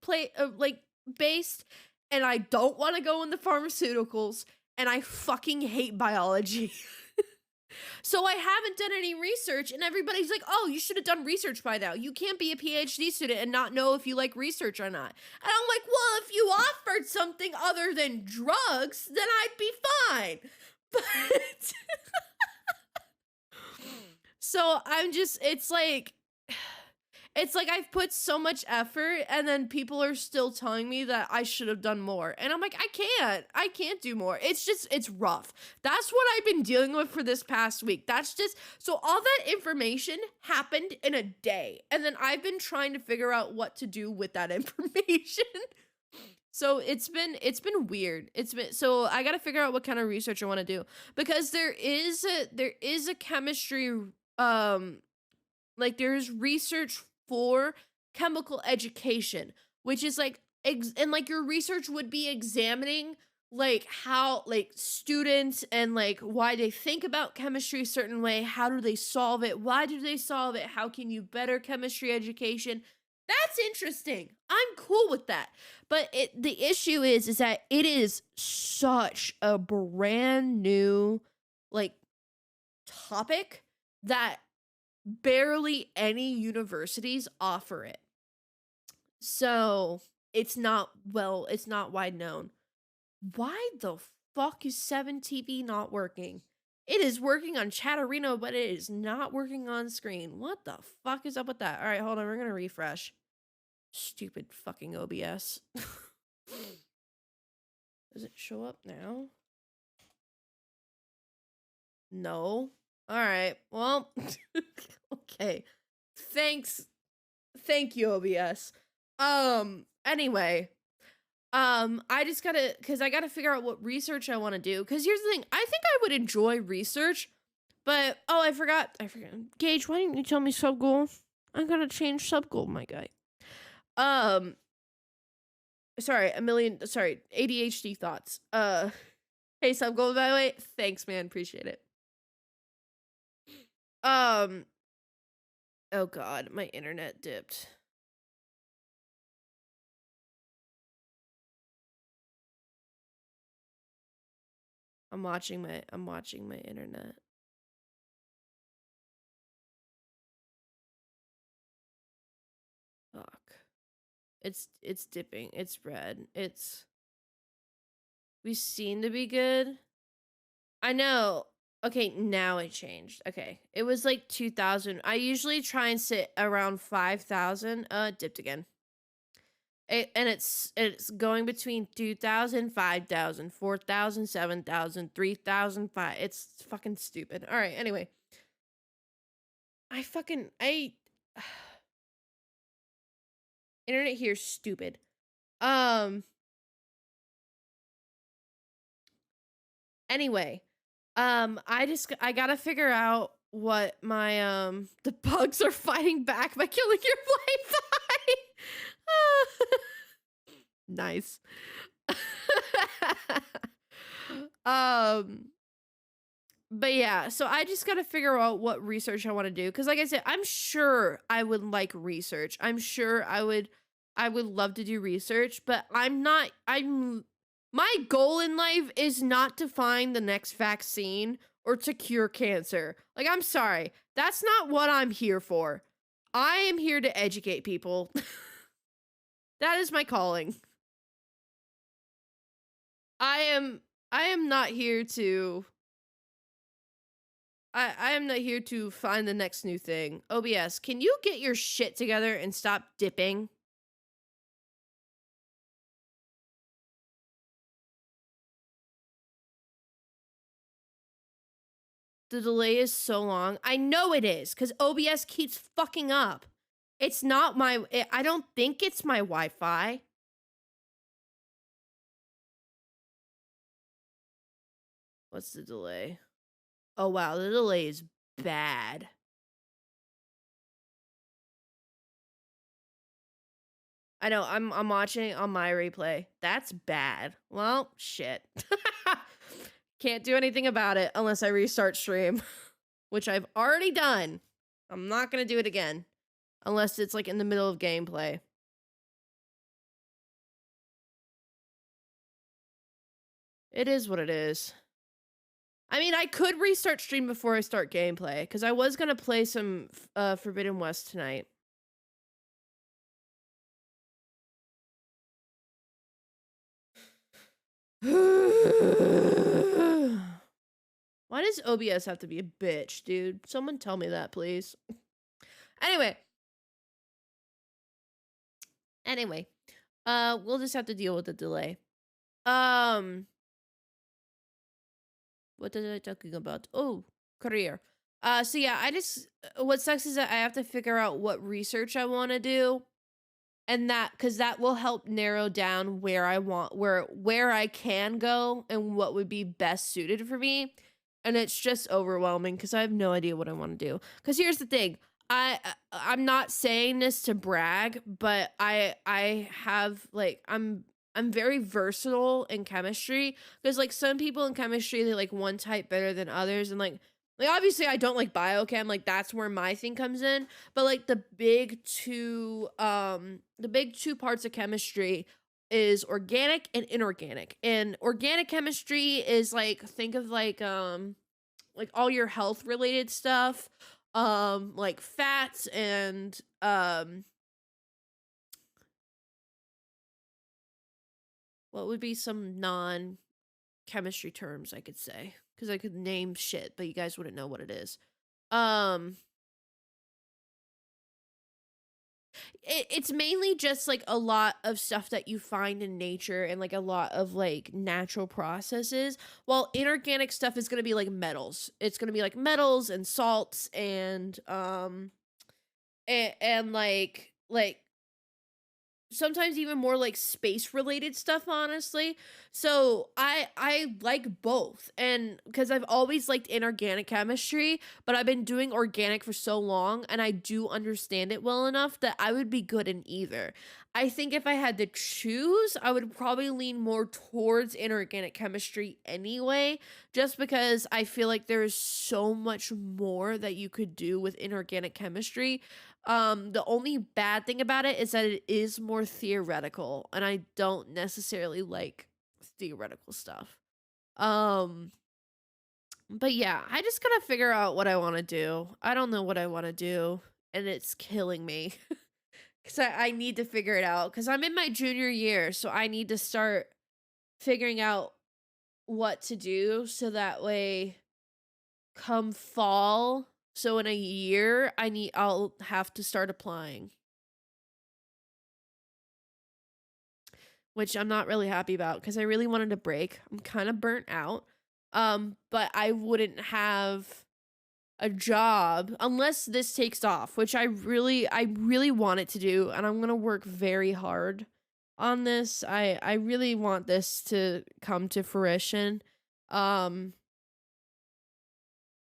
based, and I don't want to go into pharmaceuticals, and I fucking hate biology. So I haven't done any research, and everybody's like, oh, you should have done research by now. You can't be a PhD student and not know if you like research or not. And I'm like, well, if you offered something other than drugs, then I'd be fine. But so it's like I've put so much effort, and then people are still telling me that I should have done more. And I'm like, I can't do more. It's rough. That's what I've been dealing with for this past week. So all that information happened in a day. And then I've been trying to figure out what to do with that information. So it's been weird. So I got to figure out what kind of research I want to do, because there is a chemistry, there's research for chemical education, which is your research would be examining how students and why they think about chemistry a certain way, how do they solve it, why do they solve it, how can you better chemistry education. That's interesting. I'm cool with that. But the issue is that it is such a brand new topic that barely any universities offer it. So it's not wide known. Why the fuck is 7TV not working? It is working on Chatterino, but it is not working on screen. What the fuck is up with that? All right, hold on. We're going to refresh. Stupid fucking OBS. Does it show up now? No. All right. Well, okay. Thanks. Thank you, OBS. Anyway, I just cause I gotta figure out what research I want to do. Cause here's the thing, I think I would enjoy research, but I forgot. Gage, why didn't you tell me sub goal? I'm gonna change sub goal, my guy. Sorry, ADHD thoughts. Hey, sub goal, by the way. Thanks, man. Appreciate it. Oh god, my internet dipped. I'm watching my internet. Fuck. It's dipping. It's red. It's We seem to be good. I know. Okay, now it changed. Okay. It was like 2,000. I usually try and sit around 5,000. Dipped again. And it's going between 2,000, 5,000, 4,000, 7,000, 3,005. It's fucking stupid. All right, anyway. I internet here is stupid. Um anyway, I got to figure out what my the bugs are fighting back by killing your Wi-Fi. Nice. um but yeah, so I just got to figure out what research I want to do cuz like I said, I'm sure I would like research. I'm sure I would love to do research, but I'm my goal in life is not to find the next vaccine or to cure cancer. Like I'm sorry. That's not what I'm here for. I am here to educate people. That is my calling. I am I am not here to I am not here to find the next new thing. OBS, can you get your shit together and stop dipping? The delay is so long. I know it is cuz OBS keeps fucking up. It's not I don't think it's my Wi-Fi. What's the delay? Oh wow, the delay is bad. I know, I'm watching it on my replay. That's bad. Well, shit. Can't do anything about it unless I restart stream, which I've already done. I'm not gonna do it again unless it's like in the middle of gameplay. It is what it is. I mean, I could restart stream before I start gameplay because I was gonna play some Forbidden West tonight. Why does OBS have to be a bitch, dude? Someone tell me that, please. Anyway. We'll just have to deal with the delay. Um, what was I talking about? Oh, career. So yeah, what sucks is that I have to figure out what research I want to do, and because that will help narrow down where I can go and what would be best suited for me. And it's just overwhelming because I have no idea what I want to do. Because here's the thing, I'm not saying this to brag, but I have like I'm very versatile in chemistry because like some people in chemistry they like one type better than others and like obviously I don't like biochem, like that's where my thing comes in, but like the big two parts of chemistry is organic and inorganic. And organic chemistry is think of like all your health related stuff, like fats and what would be some non chemistry terms I could say? Because I could name shit, but you guys wouldn't know what it is. Um, it's mainly just like a lot of stuff that you find in nature and like a lot of like natural processes. While inorganic stuff is gonna be like metals. It's gonna be like metals and salts and like sometimes even more like space related stuff, honestly. So I like both, and because I've always liked inorganic chemistry, but I've been doing organic for so long and I do understand it well enough that I would be good in either. I think if I had to choose, I would probably lean more towards inorganic chemistry anyway, just because I feel like there is so much more that you could do with inorganic chemistry. The only bad thing about it is that it is more theoretical, and I don't necessarily like theoretical stuff. Um, but yeah, I just gotta figure out what I want to do. I don't know what I want to do, and it's killing me because I need to figure it out because I'm in my junior year, so I need to start figuring out what to do so that way come fall, so in a year I'll have to start applying, which I'm not really happy about because I really wanted a break. I'm kind of burnt out. But I wouldn't have a job unless this takes off, which I really want it to do, and I'm gonna work very hard on this. I really want this to come to fruition. Um,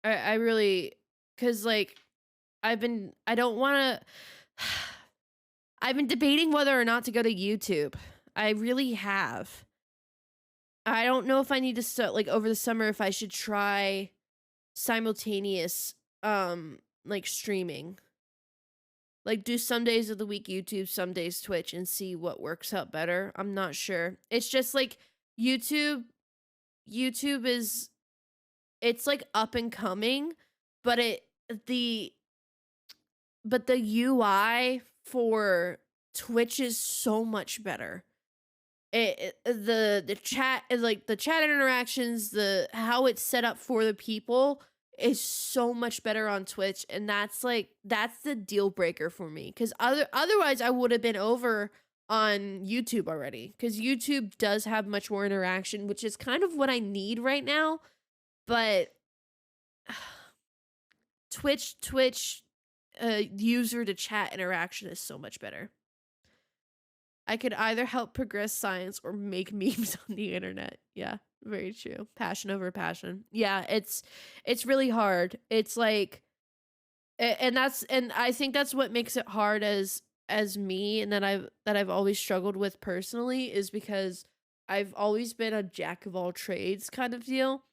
I really, cause like I don't want to. I've been debating whether or not to go to YouTube. I really have. I don't know if I need to start like over the summer if I should try simultaneous like streaming. Like do some days of the week YouTube, some days Twitch and see what works out better. I'm not sure. It's just like YouTube YouTube is it's like up and coming, but the the UI for Twitch is so much better. The chat like the chat interactions, the how it's set up for the people is so much better on Twitch, and that's the deal breaker for me cuz otherwise I would have been over on YouTube already cuz YouTube does have much more interaction, which is kind of what I need right now, but Twitch user to chat interaction is so much better. I could either help progress science or make memes on the internet. Yeah, very true. Passion over passion. Yeah, it's really hard. It's like and I think that's what makes it hard as me and that I've always struggled with personally is because I've always been a jack of all trades kind of deal.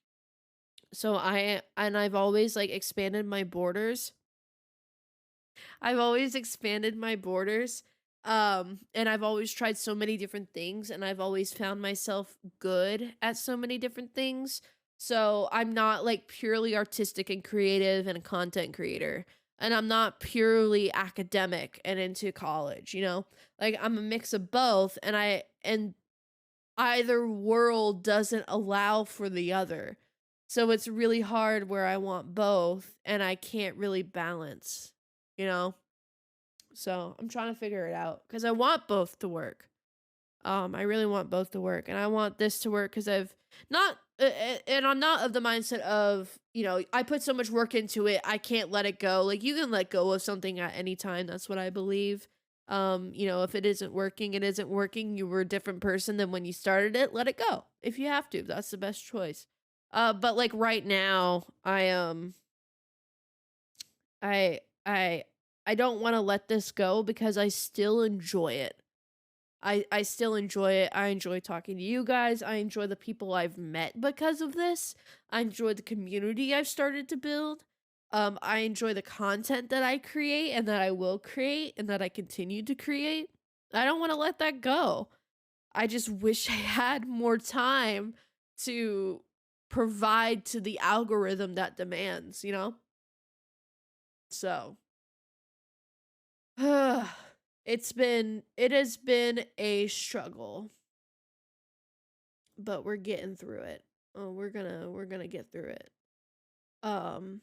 So I've always like expanded my borders. I've always expanded my borders. And I've always tried so many different things and I've always found myself good at so many different things. So I'm not like purely artistic and creative and a content creator. And I'm not purely academic and into college, you know? Like I'm a mix of both and either world doesn't allow for the other. So it's really hard where I want both and I can't really balance, you know? So I'm trying to figure it out because I want both to work. I really want both to work, and I want this to work because I've not, and I'm not of the mindset of I put so much work into it, I can't let it go. Like you can let go of something at any time. That's what I believe. If it isn't working, it isn't working. You were a different person than when you started it. Let it go if you have to. That's the best choice. But like right now, I I I don't wanna let this go because I still enjoy it. I still enjoy it. I enjoy talking to you guys. I enjoy the people I've met because of this. I enjoy the community I've started to build. I enjoy the content that I create and that I will create and that I continue to create. I don't wanna let that go. I just wish I had more time to provide to the algorithm that demands, you know? So it has been a struggle, but we're getting through it. Oh, we're gonna get through it. Um,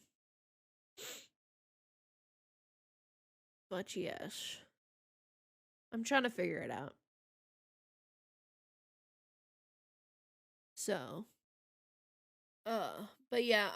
but yes, I'm trying to figure it out. So, but yeah,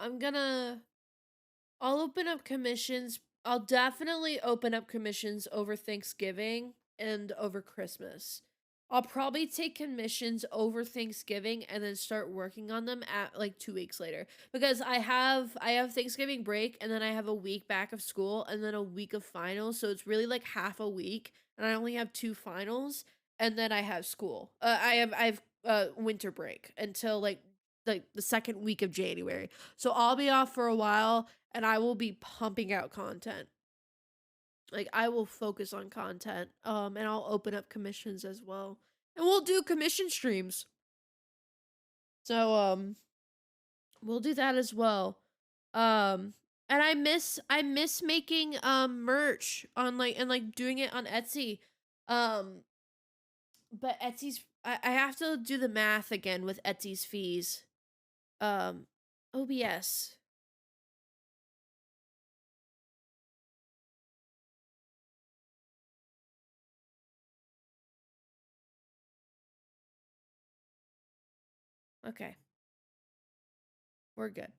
I'll open up commissions. I'll definitely open up commissions over Thanksgiving and over Christmas. I'll probably take commissions over Thanksgiving and then start working on them at like 2 weeks later because I have Thanksgiving break and then I have a week back of school and then a week of finals, so it's really like half a week and I only have 2 finals and then I have school. I have winter break until like the second week of January. So I'll be off for a while and I will be pumping out content. Like I will focus on content. And I'll open up commissions as well. And we'll do commission streams. So we'll do that as well. And I miss making merch on like and like doing it on Etsy. Um but I have to do the math again with Etsy's fees. Um, OBS. Okay, we're good.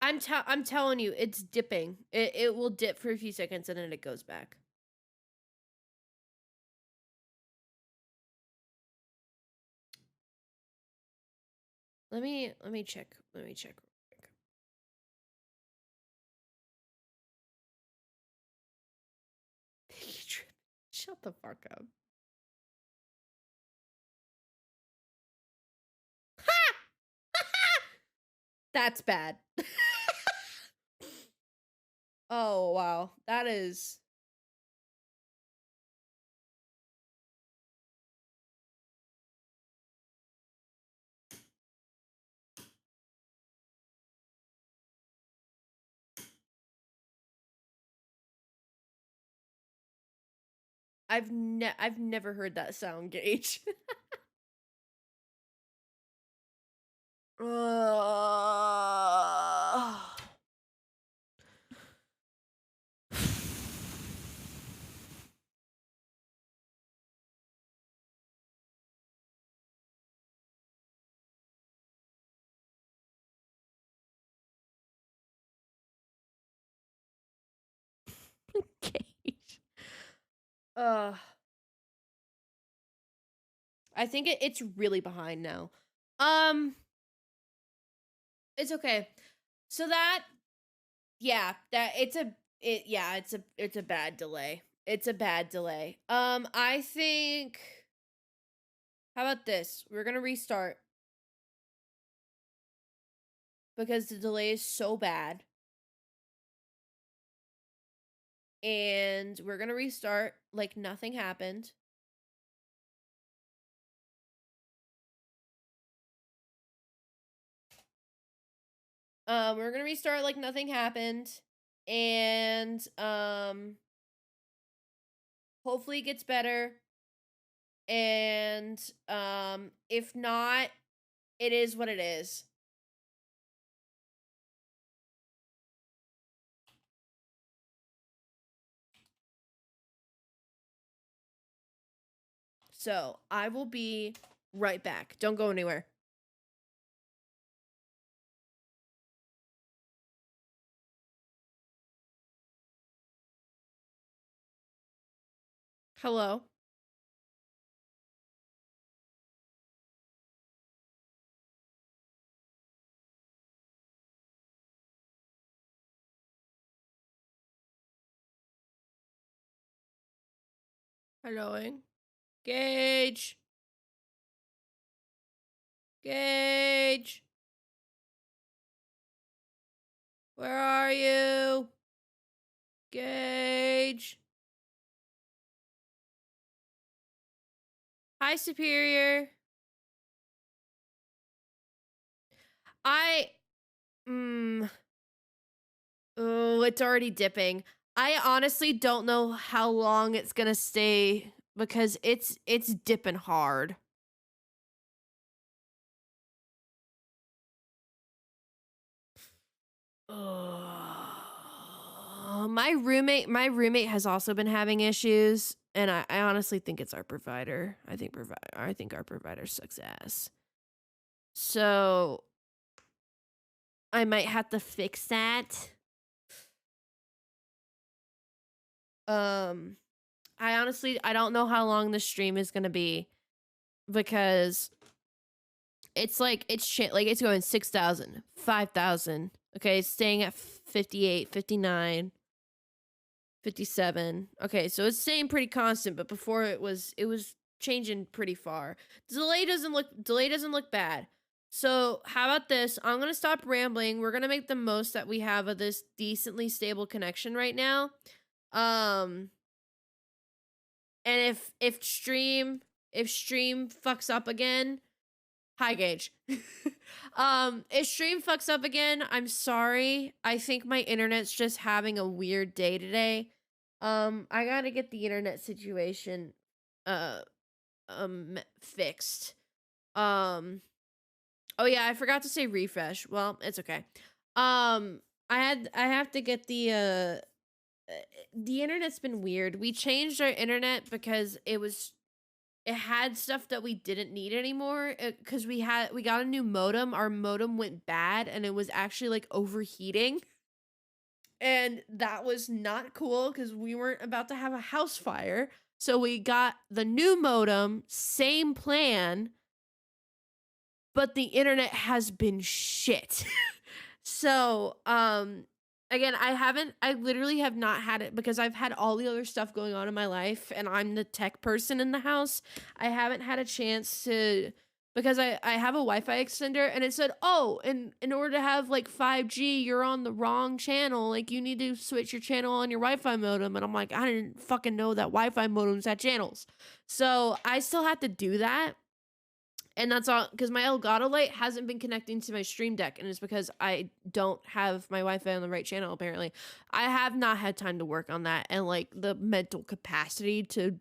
I'm telling you, it's dipping. It will dip for a few seconds and then it goes back. Let me check. Let me check real quick. Shut the fuck up. That's bad. Oh wow, that is I've never heard that sound, Gage. Ugh. Gage. Ugh. I think it's really behind now. Um, it's okay. So that yeah, that it's a bad delay. It's a bad delay. I think how about this? We're gonna restart because the delay is so bad. And we're gonna restart like nothing happened. We're gonna restart like nothing happened. And hopefully it gets better. And if not, it is what it is. So I will be right back. Don't go anywhere. Hello. Helloing. Gage. Gage. Where are you? Gage. Hi, Superior. I oh, it's already dipping. I honestly don't know how long it's gonna stay because it's dipping hard. My roommate has also been having issues, and I honestly think it's our provider. I think our provider sucks ass. So I might have to fix that. Um I don't know how long the stream is gonna be because it's going 6,000, 5,000. Okay, it's staying at 58, 59, 57. Okay, so it's staying pretty constant, but before it was changing pretty far. Delay doesn't look bad. So how about this? I'm gonna stop rambling. We're gonna make the most that we have of this decently stable connection right now. Um and if stream fucks up again, hi Gage. If stream fucks up again, I'm sorry. I think my internet's just having a weird day today. I gotta get the internet situation uh fixed. Um Oh yeah, I forgot to say refresh. Well, it's okay. Um, I have to get the internet's been weird. We changed our internet because it had stuff that we didn't need anymore because we got a new modem. Our modem went bad and it was actually like overheating. And that was not cool because we weren't about to have a house fire. So we got the new modem, same plan, but the internet has been shit. So, again, I literally have not had it because I've had all the other stuff going on in my life and I'm the tech person in the house. I haven't had a chance to, because I have a Wi-Fi extender and it said, "Oh, in order to have like 5G, you're on the wrong channel. Like you need to switch your channel on your Wi-Fi modem." And I'm like, I didn't fucking know that Wi-Fi modems had channels. So, I still have to do that. And that's all because my Elgato Light hasn't been connecting to my Stream Deck, and it's because I don't have my Wi-Fi on the right channel, apparently. I have not had time to work on that and, like, the mental capacity to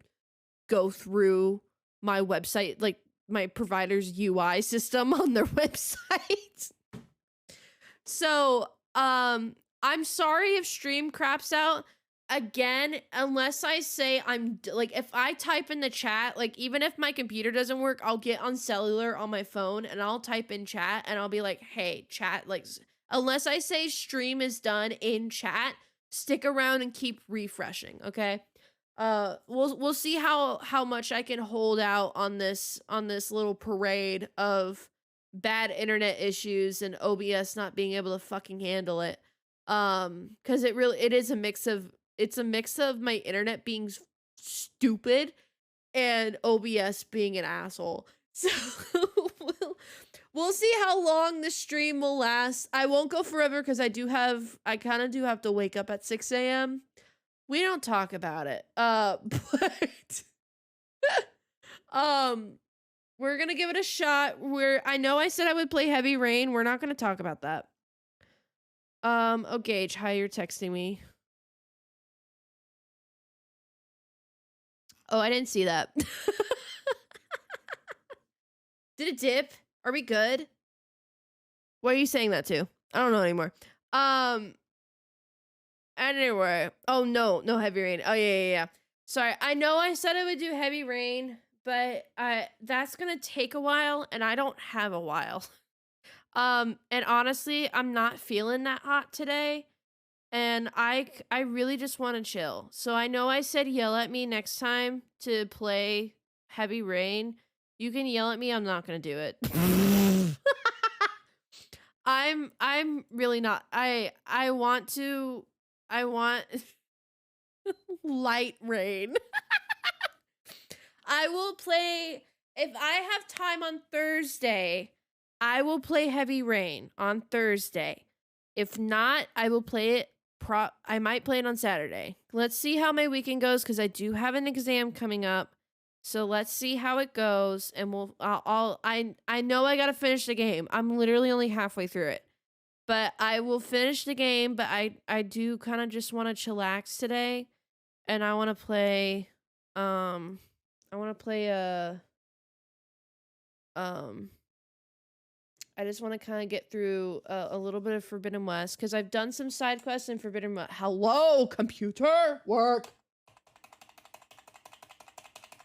go through my website, like, my provider's UI system on their website. So, I'm sorry if stream craps out. Again, unless I say like if I type in the chat, like even if my computer doesn't work, I'll get on cellular on my phone and I'll type in chat and I'll be like, "Hey, chat, like unless I say stream is done in chat, stick around and keep refreshing, okay?" We'll see how much I can hold out on this little parade of bad internet issues and OBS not being able to fucking handle it. Cuz it is a mix of it's a mix of my internet being stupid and OBS being an asshole. So we'll see how long the stream will last. I won't go forever because I kind of do have to wake up at 6 a.m. We don't talk about it. But um we're gonna give it a shot. I know I said I would play Heavy Rain. We're not gonna talk about that. Oh Gage, hi, you're texting me. Oh, I didn't see that. Did it dip? Are we good? What are you saying that to? I don't know anymore. Anyway. Oh no Heavy Rain. Oh yeah. Sorry. I know I said I would do Heavy Rain, but that's gonna take a while, and I don't have a while. And honestly, I'm not feeling that hot today. And I really just want to chill. So I know I said yell at me next time to play Heavy Rain. You can yell at me. I'm not going to do it. I'm really not. I want light rain. I will play if I have time on Thursday. I will play Heavy Rain on Thursday. If not, I will play it I might play it on Saturday. Let's see how my weekend goes because I do have an exam coming up. So let's see how it goes, and I know I gotta finish the game. I'm literally only halfway through it, but I will finish the game. But I do kind of just want to chillax today, and I want to play I just want to kind of get through a little bit of Forbidden West because I've done some side quests in Forbidden West. Hello, computer, work.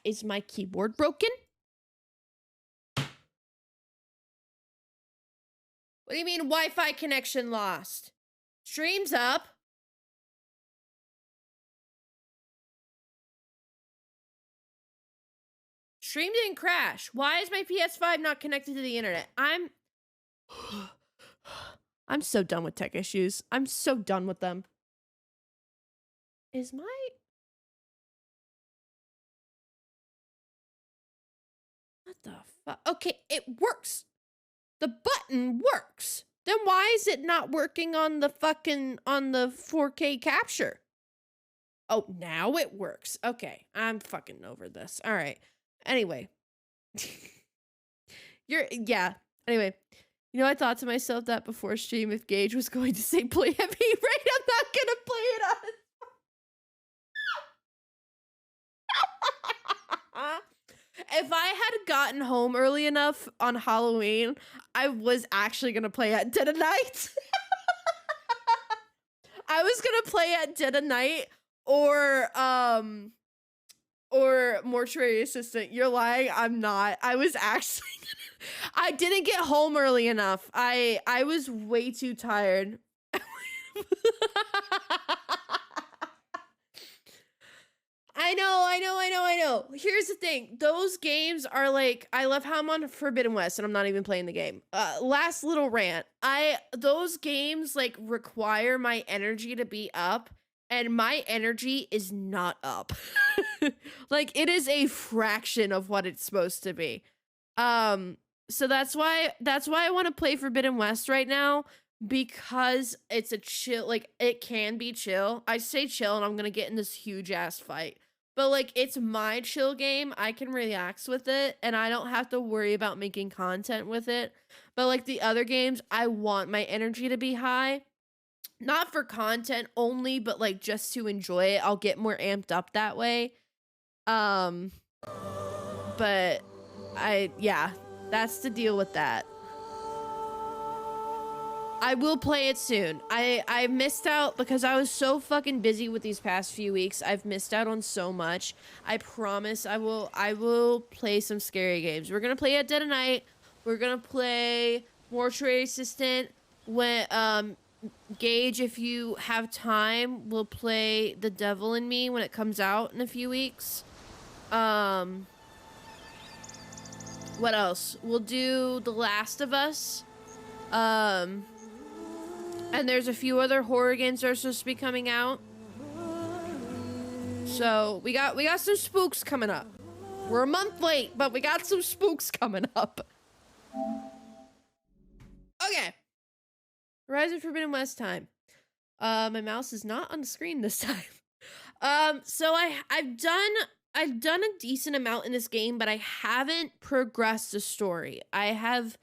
Is my keyboard broken? What do you mean Wi-Fi connection lost? Stream's up. Stream didn't crash. Why is my PS5 not connected to the internet? I'm so done with tech issues. I'm so done with them. Is my... What the fuck? Okay, it works. The button works. Then why is it not working on the 4K capture? Oh, now it works. Okay, I'm fucking over this. All right. Anyway. Anyway. You know, I thought to myself that before stream, if Gage was going to say play Heavy Rain, I'm not gonna play it on. if I had gotten home early enough on Halloween, I was actually gonna play at Dead of Night. I was gonna play at Dead of Night or Mortuary Assistant. You're lying. I'm not. I was actually I didn't get home early enough. I was way too tired. I know. Here's the thing. Those games are like, I love how I'm on Forbidden West and I'm not even playing the game. Last little rant. Those games like require my energy to be up, and my energy is not up. Like it is a fraction of what it's supposed to be. So that's why I want to play Forbidden West right now, because it's a chill, like it can be chill. I say chill and I'm gonna get in this huge ass fight. But like it's my chill game. I can relax with it and I don't have to worry about making content with it. But like the other games, I want my energy to be high. Not for content only, but like just to enjoy it. I'll get more amped up that way. Um but yeah, that's the deal with that. I will play it soon. I missed out because I was so fucking busy with these past few weeks. I've missed out on so much. I promise I will play some scary games. We're gonna play at Dead of Night. We're gonna play Mortuary Assistant. When Gage, if you have time, we'll play The Devil in Me when it comes out in a few weeks. What else? We'll do The Last of Us. And there's a few other horror games that are supposed to be coming out. So we got some spooks coming up. We're a month late, but we got some spooks coming up. Okay. Horizon Forbidden West time. My mouse is not on the screen this time. So I've done a decent amount in this game, but I haven't progressed the story. I have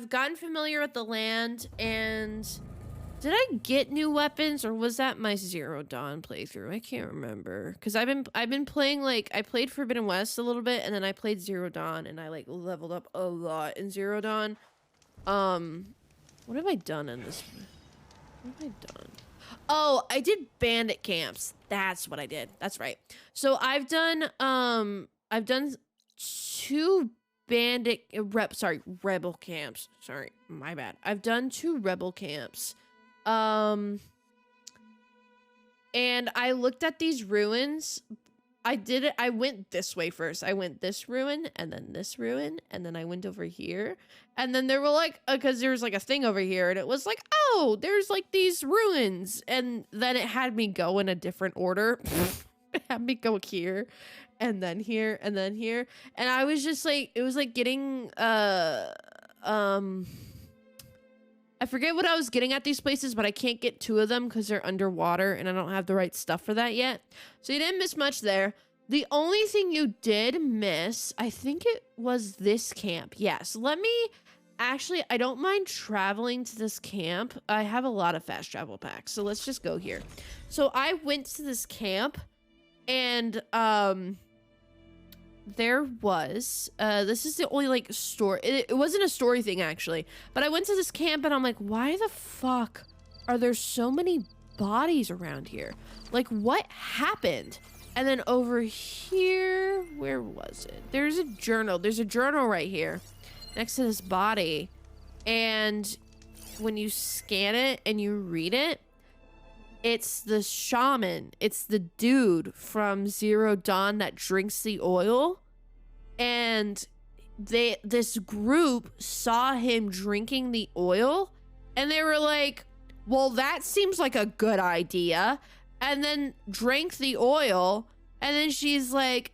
gotten familiar with the land, and did I get new weapons, or was that my Zero Dawn playthrough? I can't remember, because I've been playing, like, I played Forbidden West a little bit, and then I played Zero Dawn, and I like leveled up a lot in Zero Dawn. What have I done in this? What have I done? Oh, I did bandit camps. That's what I did. That's right. So I've done 2 rebel camps. Sorry, my bad. I've done 2 rebel camps. And I looked at these ruins. I went this way first. I went this ruin, and then this ruin, and then I went over here. And then there were like, because there was like a thing over here, and it was like, oh, there's like these ruins. And then it had me go in a different order. It had me go here, and then here, and then here. And I was just like, it was like getting, I forget what I was getting at these places, but I can't get 2 of them because they're underwater and I don't have the right stuff for that yet. So you didn't miss much there. The only thing you did miss, I think it was this camp. Yes, actually, I don't mind traveling to this camp. I have a lot of fast travel packs, so let's just go here. So I went to this camp, and there was this is the only like story, it wasn't a story thing actually, but I went to this camp and I'm like, why the fuck are there so many bodies around here? Like, what happened? And then over here, where was it? There's a journal right here next to this body, and when you scan it and you read it, it's the shaman. It's the dude from Zero Dawn that drinks the oil. And this group saw him drinking the oil, and they were like, well, that seems like a good idea. And then drank the oil. And then she's like,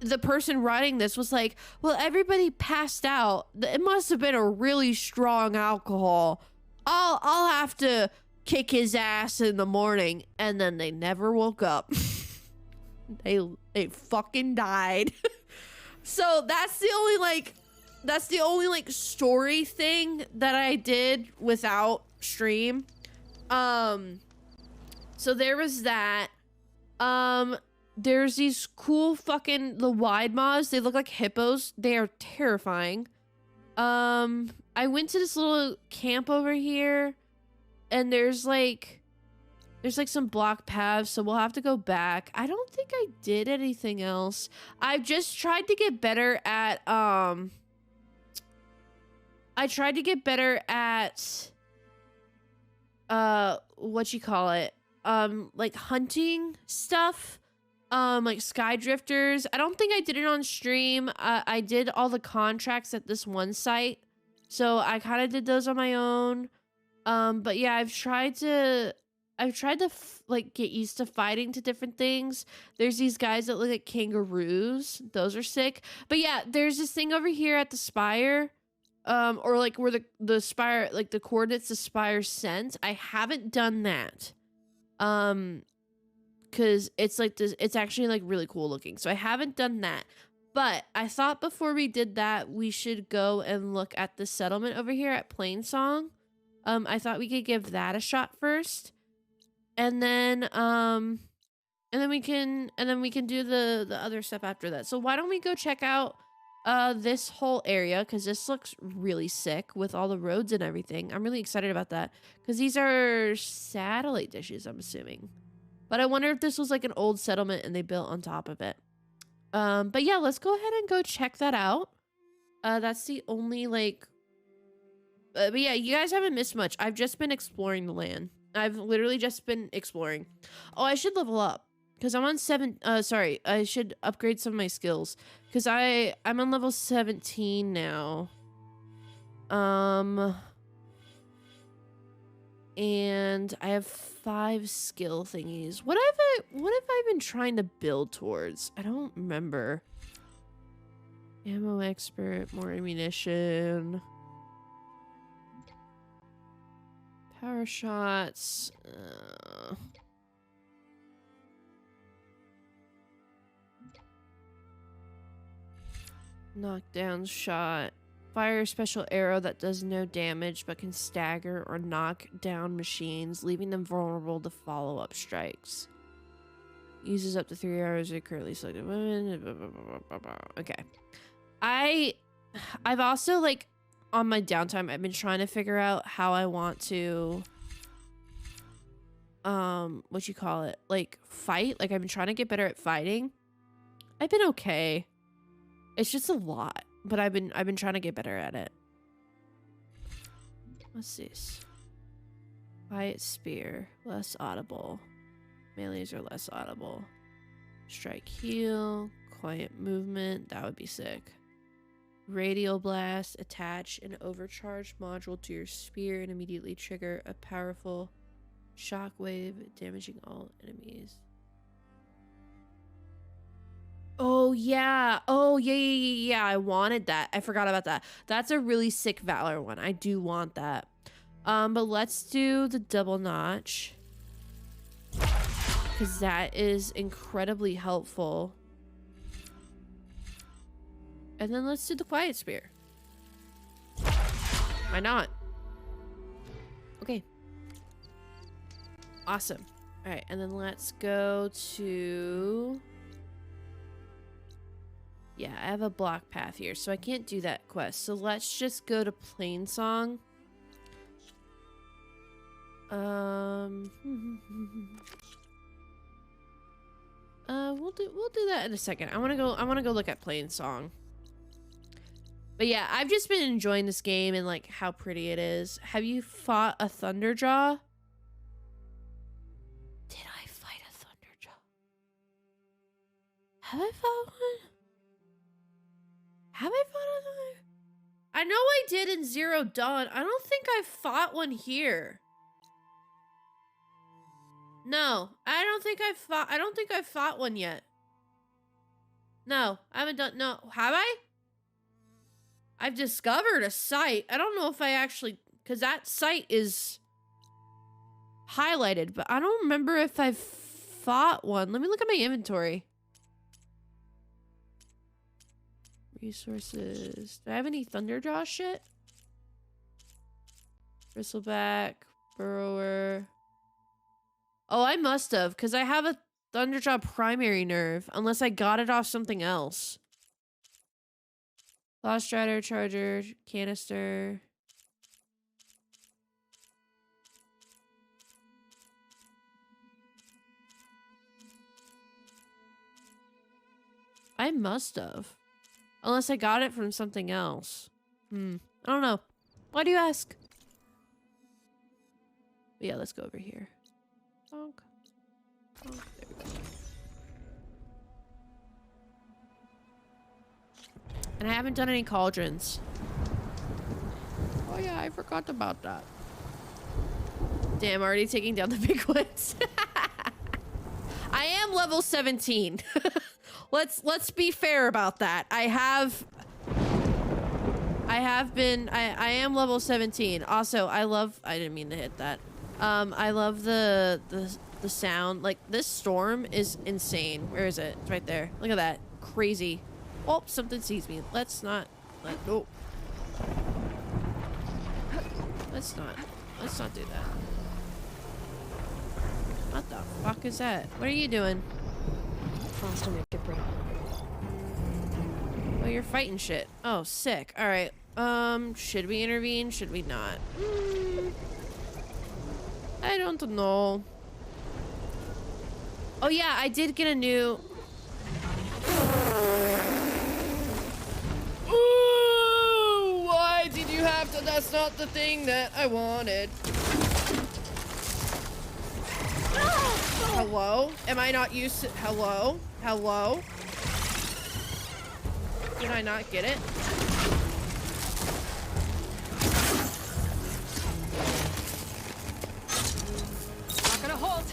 the person writing this was like, well, everybody passed out. It must have been a really strong alcohol. I'll have to kick his ass in the morning. And then they never woke up. they fucking died. So that's the only like story thing that I did without stream. So there was that. there's these cool fucking the wide moths. They look like hippos. They are terrifying. I went to this little camp over here, and there's like some block paths, so we'll have to go back. I don't think I did anything else. I've just tried to get better at what you call it? Like hunting stuff. Like sky drifters. I don't think I did it on stream. I did all the contracts at this one site, so I kind of did those on my own. But yeah, I've tried to like get used to fighting to different things. There's these guys that look like kangaroos. Those are sick. But yeah, there's this thing over here at the spire. Or like where the spire, like the coordinates the spire sent. I haven't done that. Cause it's like this, it's actually like really cool looking. So I haven't done that. But I thought before we did that, we should go and look at the settlement over here at Plainsong. I thought we could give that a shot first. And then we can do the other stuff after that. So why don't we go check out this whole area, because this looks really sick with all the roads and everything. I'm really excited about that, because these are satellite dishes, I'm assuming. But I wonder if this was like an old settlement and they built on top of it. But yeah, let's go ahead and go check that out. That's the only like but yeah, you guys haven't missed much. I've just been exploring the land. I've literally just been exploring. Oh, I should level up, because I'm on 7. Sorry, I should upgrade some of my skills, because I'm on level 17 now. And I have 5 skill thingies. What have I been trying to build towards? I don't remember. Ammo expert, more ammunition. Power shots. Knockdown shot. Fire special arrow that does no damage but can stagger or knock down machines, leaving them vulnerable to follow-up strikes. Uses up to 3 arrows of currently selected women. Okay. I've also, like, on my downtime, I've been trying to figure out how I want to what you call it? Like, fight. Like, I've been trying to get better at fighting. I've been okay. It's just a lot. But I've been trying to get better at it. What's this? Quiet spear, less audible. Melees are less audible. Strike heal, quiet movement, that would be sick. Radial blast, attach an overcharged module to your spear and immediately trigger a powerful shockwave, damaging all enemies. Oh, yeah. Oh, yeah. I wanted that. I forgot about that. That's a really sick Valor one. I do want that. But let's do the double notch, because that is incredibly helpful. And then let's do the quiet spear. Why not? Okay. Awesome. All right, and then let's go to... Yeah, I have a block path here, so I can't do that quest. So let's just go to Plainsong. We'll do that in a second. I want to go look at Plainsong. But yeah, I've just been enjoying this game and like how pretty it is. Have you fought a Thunderjaw? Did I fight a Thunderjaw? Have I fought one? Have I fought another? I know I did in Zero Dawn. I don't think I fought one here. No, I don't think I fought one yet. No, I haven't done. No, have I? I've discovered a site. I don't know if I actually, because that site is highlighted, but I don't remember if I fought one. Let me look at my inventory. Resources. Do I have any Thunderjaw shit? Bristleback, Burrower. Oh, I must have, because I have a Thunderjaw primary nerve, unless I got it off something else. Lost Strider, Charger, Canister. I must have. Unless I got it from something else. I don't know. Why do you ask? But yeah, let's go over here. Bonk. Bonk. There we go. And I haven't done any cauldrons. Oh yeah, I forgot about that. Damn, already taking down the big ones. I am level 17. Let's be fair about that. I am level 17. Also, I didn't mean to hit that. I love the sound. Like, this storm is insane. Where is it? It's right there. Look at that. Crazy. Oh, something sees me. Let's not do that. What the fuck is that? What are you doing? Faster, make it break. Oh, you're fighting shit. Oh, sick. Alright. Should we intervene? Should we not? I don't know. Oh yeah, I did get a new... Ooh, why did you have to? That's not the thing that I wanted. Hello? Am I not used to... Hello? Hello? Did I not get it? Not gonna halt.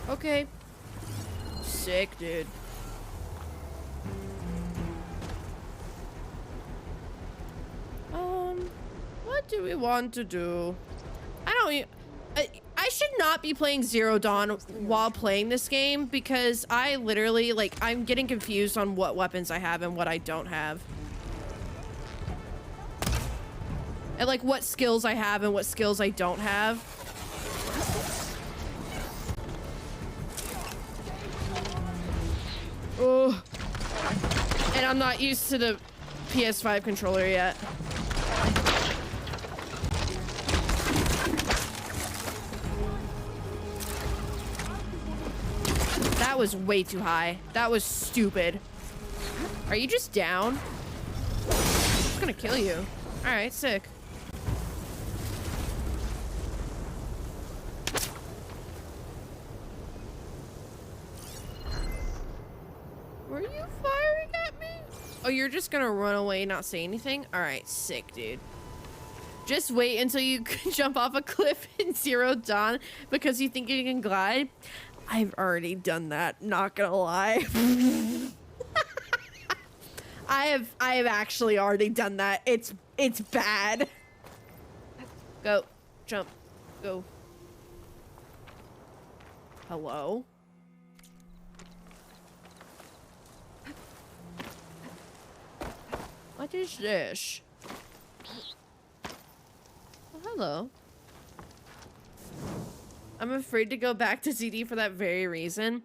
Okay. Sick, dude. What do we want to do? I should not be playing Zero Dawn while playing this game because I literally, like, I'm getting confused on what weapons I have and what I don't have. And, like, what skills I have and what skills I don't have. Oh. And I'm not used to the PS5 controller yet. That was way too high. That was stupid. Are you just down? I'm just gonna kill you. Alright, sick. Were you firing at me? Oh, you're just gonna run away and not say anything? Alright, sick, dude. Just wait until you jump off a cliff in Zero Dawn because you think you can glide. I've already done that, not gonna lie. I have actually already done that. It's bad. Go. Jump. Go. Hello? What is this? Oh, hello. I'm afraid to go back to ZD for that very reason.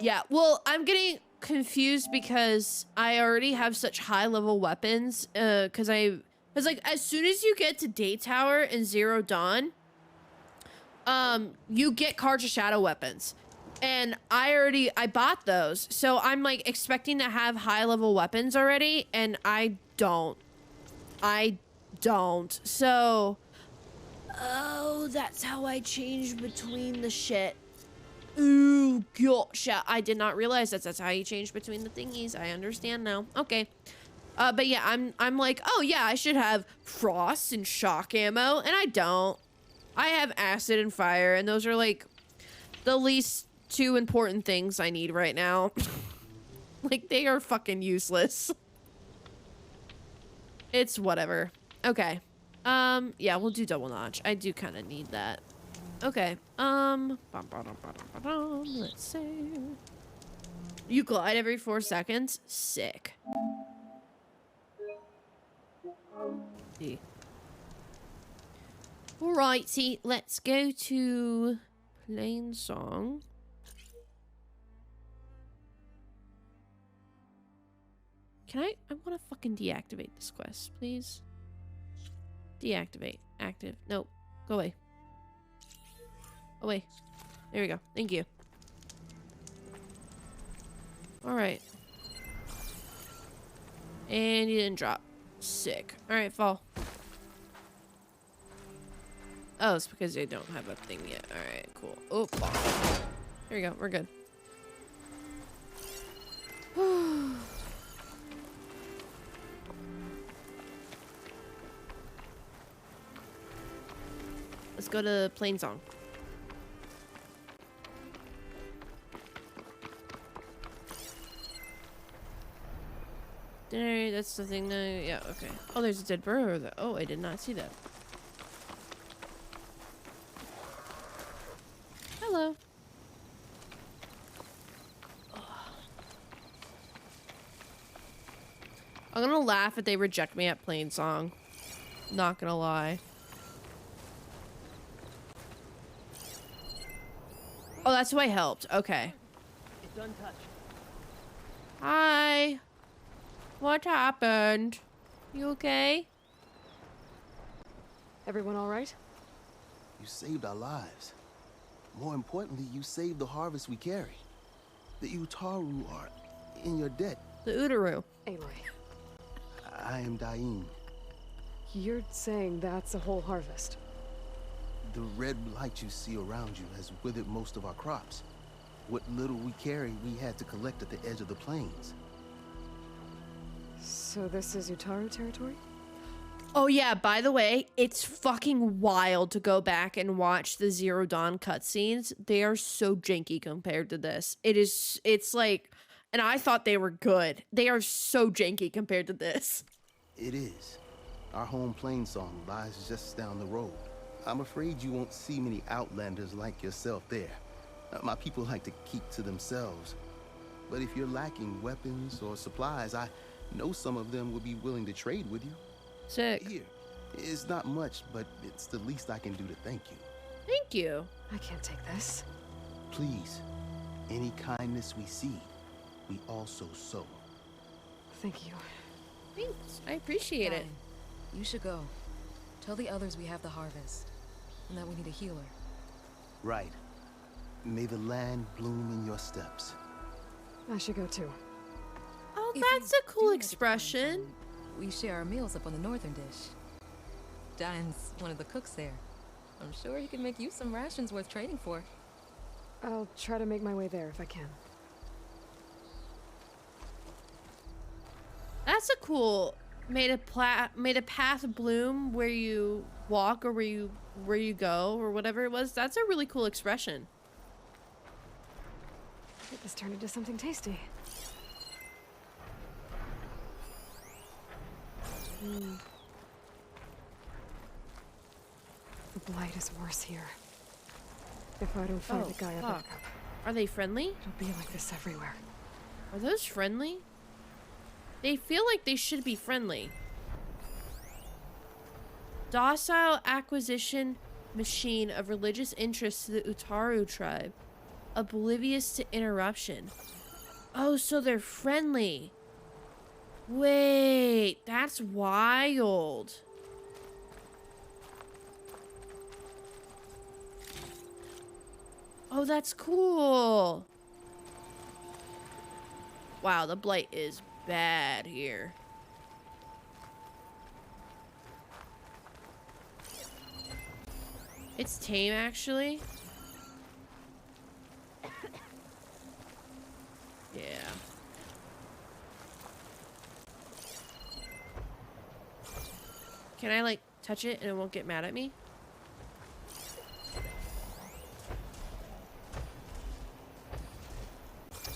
Yeah, well, I'm getting confused because I already have such high level weapons. Cause like as soon as you get to Day Tower in Zero Dawn, you get Carja Shadow weapons. And I bought those. So I'm like expecting to have high level weapons already, and I don't. So oh, that's how I changed between the shit. Ooh, gotcha. I did not realize that's how you change between the thingies. I understand now. Okay. But yeah, I'm like, oh yeah, I should have frost and shock ammo, and I don't. I have acid and fire, and those are like the least two important things I need right now. Like, they are fucking useless. It's whatever. Okay. Yeah, we'll do double notch. I do kind of need that. Okay. Let's see. You glide every 4 seconds? Sick. See. Alrighty, let's go to Plain song. Can I want to fucking deactivate this quest, please. Deactivate. Active. Nope. Go away. Away. There we go. Thank you. Alright. And you didn't drop. Sick. Alright, fall. Oh, it's because they don't have a thing yet. Alright, cool. Oh, fall. There we go. We're good. Let's go to Plain Song. Dinner, that's the thing. Yeah, okay. Oh, there's a dead bird over there. Oh, I did not see that. Hello. I'm gonna laugh if they reject me at Plain Song. Not gonna lie. Oh, that's who I helped. Okay. It's untouched. Hi. What happened? You okay? Everyone all right? You saved our lives. More importantly, you saved the harvest we carry. The Utaru are in your debt. The Utaru. Aloy, I am Dain. you're saying that's a whole harvest. The red light you see around you has withered most of our crops. What little we carry, we had to collect at the edge of the plains. So this is Utaru territory? Oh yeah, by the way, it's fucking wild to go back and watch the Zero Dawn cutscenes. They are so janky compared to this. It's like, and I thought they were good. They are so janky compared to this. It is. Our home plain song lies just down the road. I'm afraid you won't see many outlanders like yourself there. My people like to keep to themselves. But if you're lacking weapons or supplies, I know some of them would be willing to trade with you. Sick. Here, it's not much, but it's the least I can do to thank you. Thank you. I can't take this. Please, any kindness we see, we also sow. Thank you. Thanks. I appreciate it. Fine. You should go. Tell the others we have the harvest, and that we need a healer. Right. May the land bloom in your steps. I should go too. Oh, If that's you a cool do make it to Plain expression. Song, we share our meals up on the northern dish. Diane's one of the cooks there. I'm sure he can make you some rations worth trading for. I'll try to make my way there if I can. That's a cool. Made a path bloom where you walk or where you go or whatever it was. That's a really cool expression. Get this turned into something tasty. The blight is worse here. If I don't find Oh, the guy fuck. up, Are they friendly? it'll be like this everywhere. Are those friendly? They feel like they should be friendly. Docile acquisition machine of religious interest to the Utaru tribe. Oblivious to interruption. Oh, so they're friendly. Wait, that's wild. Oh, that's cool. Wow, the blight is bad here. It's tame, actually. Yeah. Can I, like, touch it and it won't get mad at me?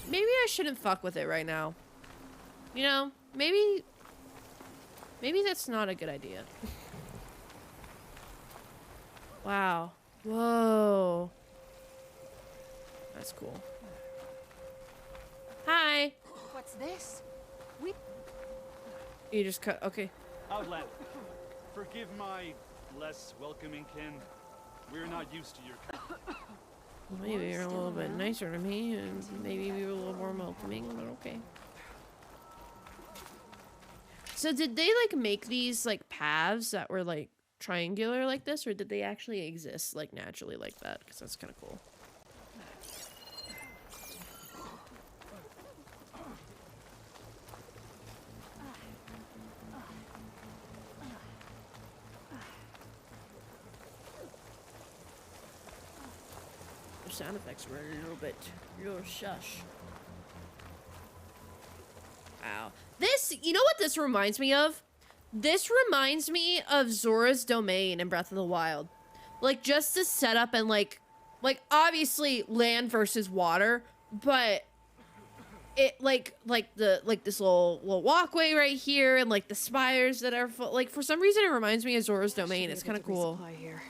Maybe I shouldn't fuck with it right now. You know, maybe that's not a good idea. Wow. Whoa. That's cool. Hi. What's this? You just cut. Okay. Outland, forgive my less welcoming kin. We're not used to your kind. Maybe you're a little bit nicer to me, and maybe you're a little more welcoming, but okay. So did they like make these like paths that were like triangular like this, or did they actually exist like naturally like that? Because that's kind of cool. The sound effects were a little shush. Wow. This, you know what this reminds me of? This reminds me of Zora's Domain in Breath of the Wild. Like, just to set up and, like obviously land versus water, but it, like this little walkway right here and, like, the spires that are, like, for some reason it reminds me of Zora's Domain. It's kind of cool. Here.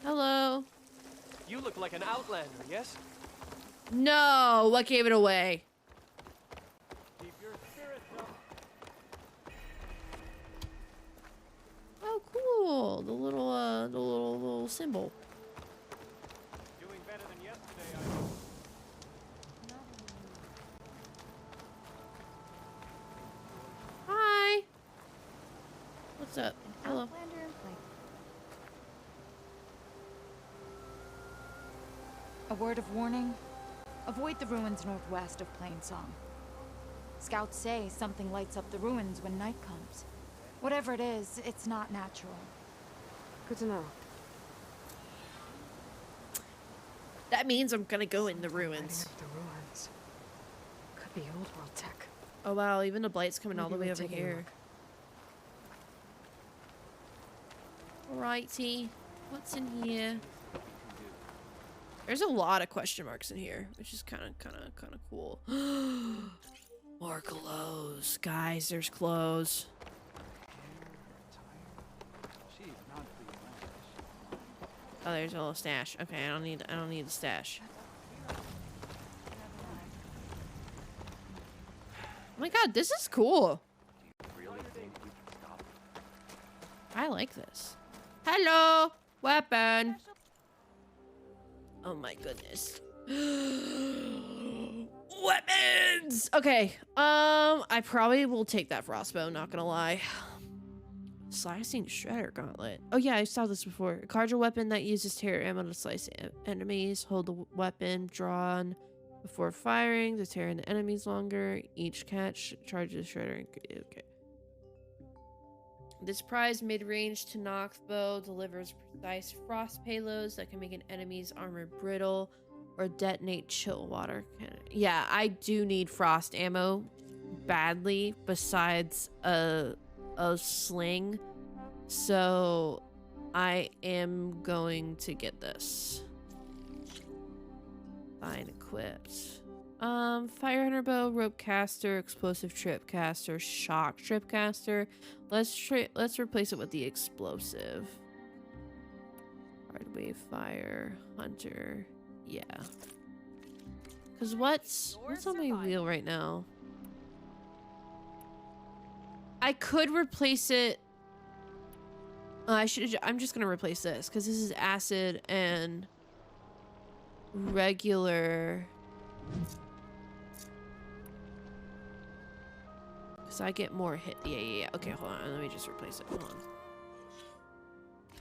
Hello. You look like an outlander, yes? No, what gave it away? Keep your spirits up. Oh, cool. The little symbol. Doing better than yesterday, I hope. Hi. What's up? Hello. Outlander, like... A word of warning. Avoid the ruins northwest of Plainsong. Scouts say something lights up the ruins when night comes. Whatever it is, it's not natural. Good to know. That means I'm gonna go in the ruins. Lighting up the ruins. Could be old world tech. Oh wow, even the blight's coming all the Maybe way we'll over take a here. Alrighty. What's in here? There's a lot of question marks in here, which is kind of cool. More clothes, guys. There's clothes. Oh, there's a little stash. Okay, I don't need the stash. Oh my god, this is cool. I like this. Hello, weapon. Oh my goodness. Weapons! Okay, I probably will take that crossbow, not gonna lie. Slicing Shredder Gauntlet. Oh yeah, I saw this before. A cartridge weapon that uses tear ammo to slice enemies. Hold the weapon drawn before firing to tear into enemies longer. Each catch charges Shredder. Okay. This prized mid-range to knock bow delivers precise frost payloads that can make an enemy's armor brittle or detonate chill water cannon. Yeah, I do need frost ammo badly besides a sling. So I am going to get this. Fine, equipped. Fire hunter bow, rope caster, explosive trip caster, shock trip caster. Let's replace it with the explosive. Hard wave fire, hunter. Yeah. Cause what's on my wheel right now? I could replace it. I'm just gonna replace this because this is acid and regular. So I get more hit. Yeah. Okay, hold on. Let me just replace it. Hold on.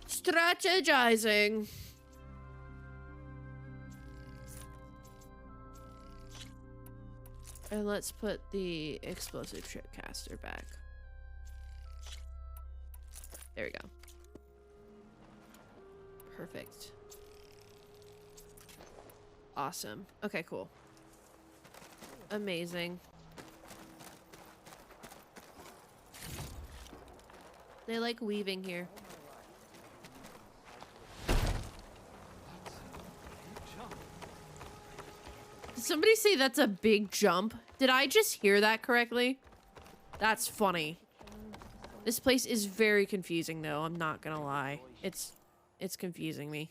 Strategizing. And let's put the explosive trip caster back. There we go. Perfect. Awesome. Okay, cool. Amazing. They like weaving here. Did somebody say that's a big jump? Did I just hear that correctly? That's funny. This place is very confusing though, I'm not gonna lie. It's confusing me.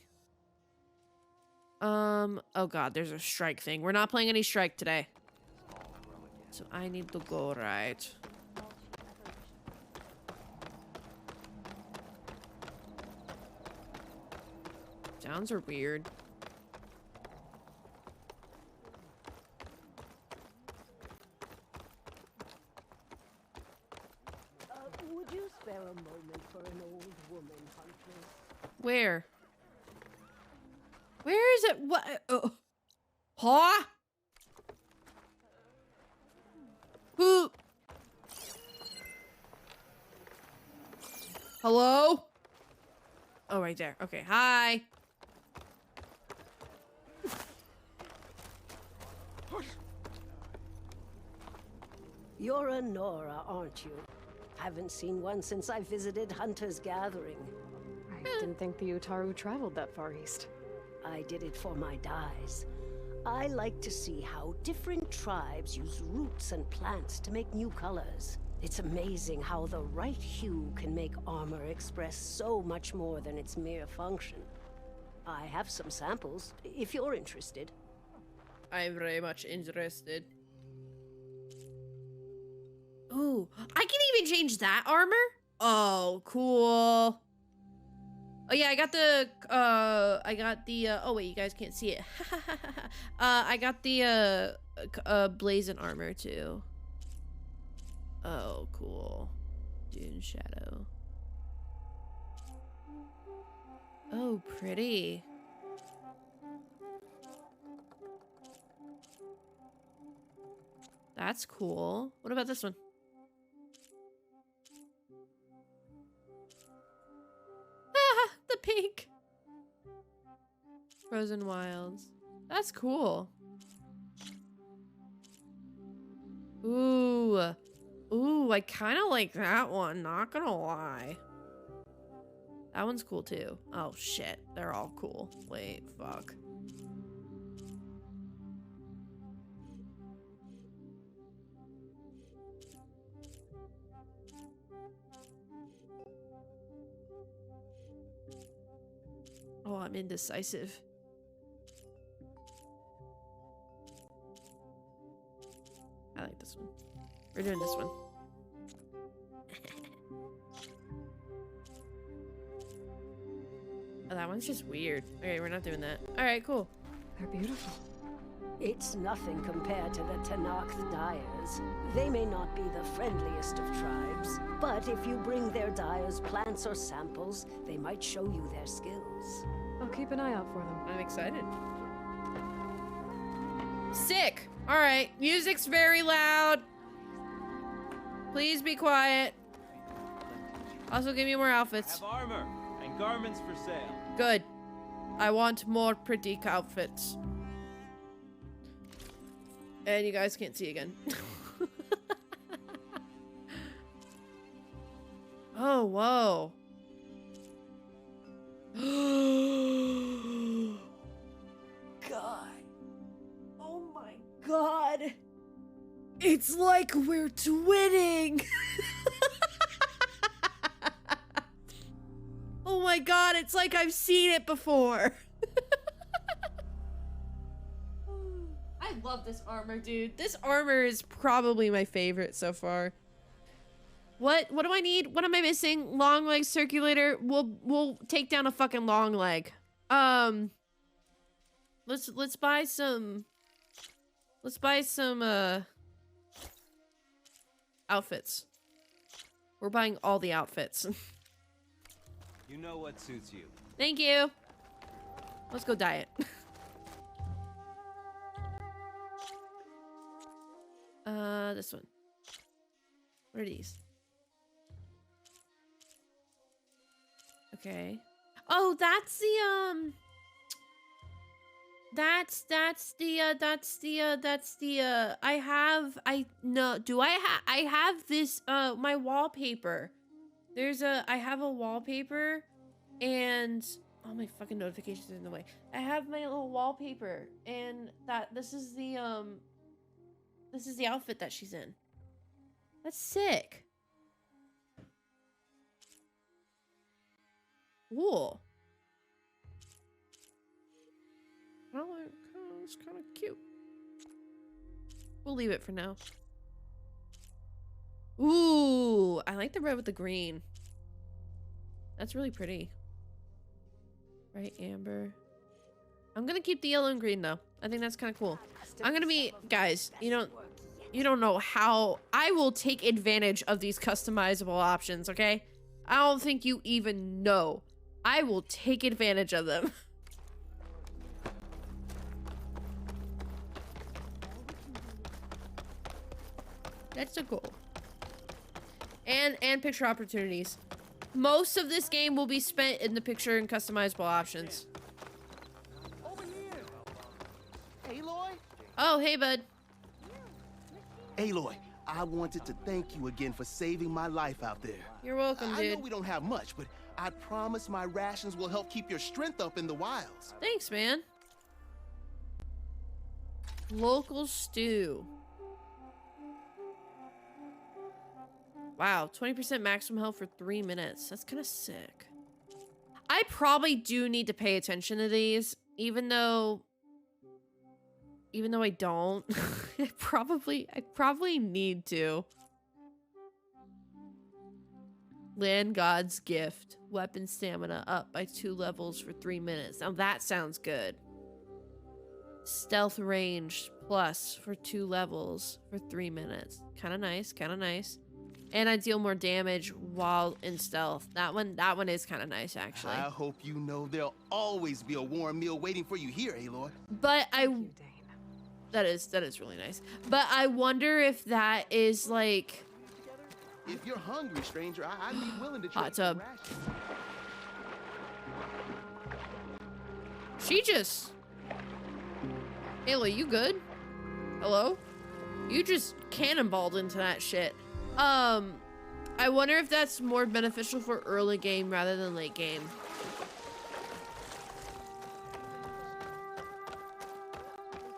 Oh god, there's a strike thing. We're not playing any strike today. So I need to go right. Sounds are weird. moment for an old woman, Huntress. Where? Where is it? What? Huh? Who? Hello? Oh, right there. Okay, hi. You're a Nora, aren't you? Haven't seen one since I visited Hunter's Gathering. I didn't think the Utaru traveled that far east. I did it for my dyes. I like to see how different tribes use roots and plants to make new colors. It's amazing how the right hue can make armor express so much more than its mere function. I have some samples, if you're interested. I'm very much interested. Ooh, I can even change that armor? Oh, cool. Oh yeah, I got the, oh wait, you guys can't see it. I got the, blazing armor too. Oh, cool. Dune Shadow. Oh, pretty. That's cool. What about this one? The pink. Frozen Wilds. That's cool. Ooh. Ooh, I kind of like that one, not gonna lie. That one's cool too. Oh shit, they're all cool. Wait, fuck. Oh, I'm indecisive. I like this one. We're doing this one. Oh, that one's just weird. Okay, we're not doing that. Alright, cool. They're beautiful. It's nothing compared to the Tenakth Dyers. They may not be the friendliest of tribes, but if you bring their dyers plants or samples, they might show you their skills. I'll keep an eye out for them. I'm excited. Sick! Alright, music's very loud. Please be quiet. Also, give me more outfits. Have armor and garments for sale. Good. I want more pretty outfits. And you guys can't see again. Oh, whoa. God. Oh my God. It's like we're twinning. Oh my God, it's like I've seen it before. I love this armor, dude. This armor is probably my favorite so far. What do I need? What am I missing? Long leg circulator. We'll take down a fucking long leg. Let's buy some. Let's buy some outfits. We're buying all the outfits. You know what suits you. Thank you. Let's go diet. This one. What are these? Okay. Oh, that's the I have this my wallpaper. I have a wallpaper and all my fucking notifications are in the way. I have my little wallpaper and this is the outfit that she's in. That's sick. Cool. It's kind of cute. We'll leave it for now. Ooh, I like the red with the green. That's really pretty. Right, amber. I'm gonna keep the yellow and green though. I think that's kind of cool. I'm gonna be, guys, you don't know how I will take advantage of these customizable options, okay? I don't think you even know. I will take advantage of them. That's the goal. And picture opportunities. Most of this game will be spent in the picture and customizable options. Over here. Aloy? Oh, hey, bud. Aloy, I wanted to thank you again for saving my life out there. You're welcome, I know dude. we don't have much, but I promise my rations will help keep your strength up in the wilds. Thanks, man. Local stew. Wow, 20% maximum health for 3 minutes. That's kind of sick. I probably do need to pay attention to these, even though I don't. I probably need to. Land God's Gift. Weapon stamina up by 2 levels for 3 minutes. Now that sounds good. Stealth range plus for 2 levels for 3 minutes. Kind of nice, kind of nice. And I deal more damage while in stealth. That one is kind of nice, actually. I hope you know there'll always be a warm meal waiting for you here, Aloy. But You, Dane. that is really nice. But I wonder if that is like If you're hungry, stranger, I'd be willing to Hot trade some tub. rations. she just. Ayla, you good? Hello? You just cannonballed into that shit. I wonder if that's more beneficial for early game rather than late game.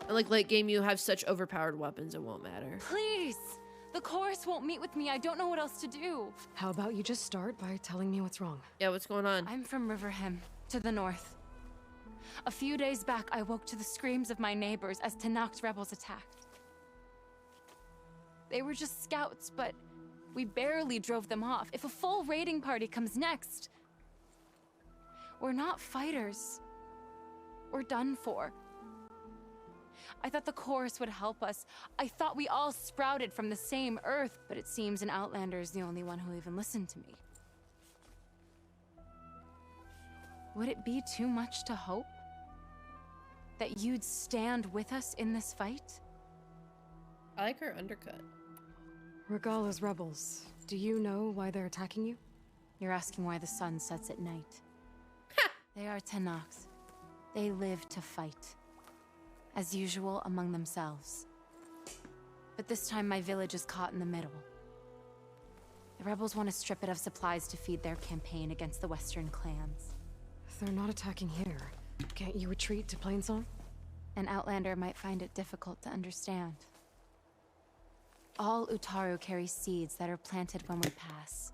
And like late game, you have such overpowered weapons, it won't matter. Please! The chorus won't meet with me. I don't know what else to do. How about you just start by telling me what's wrong? Yeah, what's going on? I'm from Riverhim, to the north. A few days back, I woke to the screams of my neighbors as Tenak's rebels attacked. They were just scouts, but we barely drove them off. If a full raiding party comes next, we're not fighters. We're done for. I thought the chorus would help us. I thought we all sprouted from the same earth, but it seems an Outlander is the only one who'll even listen to me. Would it be too much to hope that you'd stand with us in this fight? I like her undercut. Regala's rebels. Do you know why they're attacking you? You're asking why the sun sets at night. Ha! They are Tenaks. They live to fight. As usual, among themselves. But this time my village is caught in the middle. The rebels want to strip it of supplies to feed their campaign against the western clans. If they're not attacking here, can't you retreat to Plainsong? An Outlander might find it difficult to understand. All Utaru carry seeds that are planted when we pass.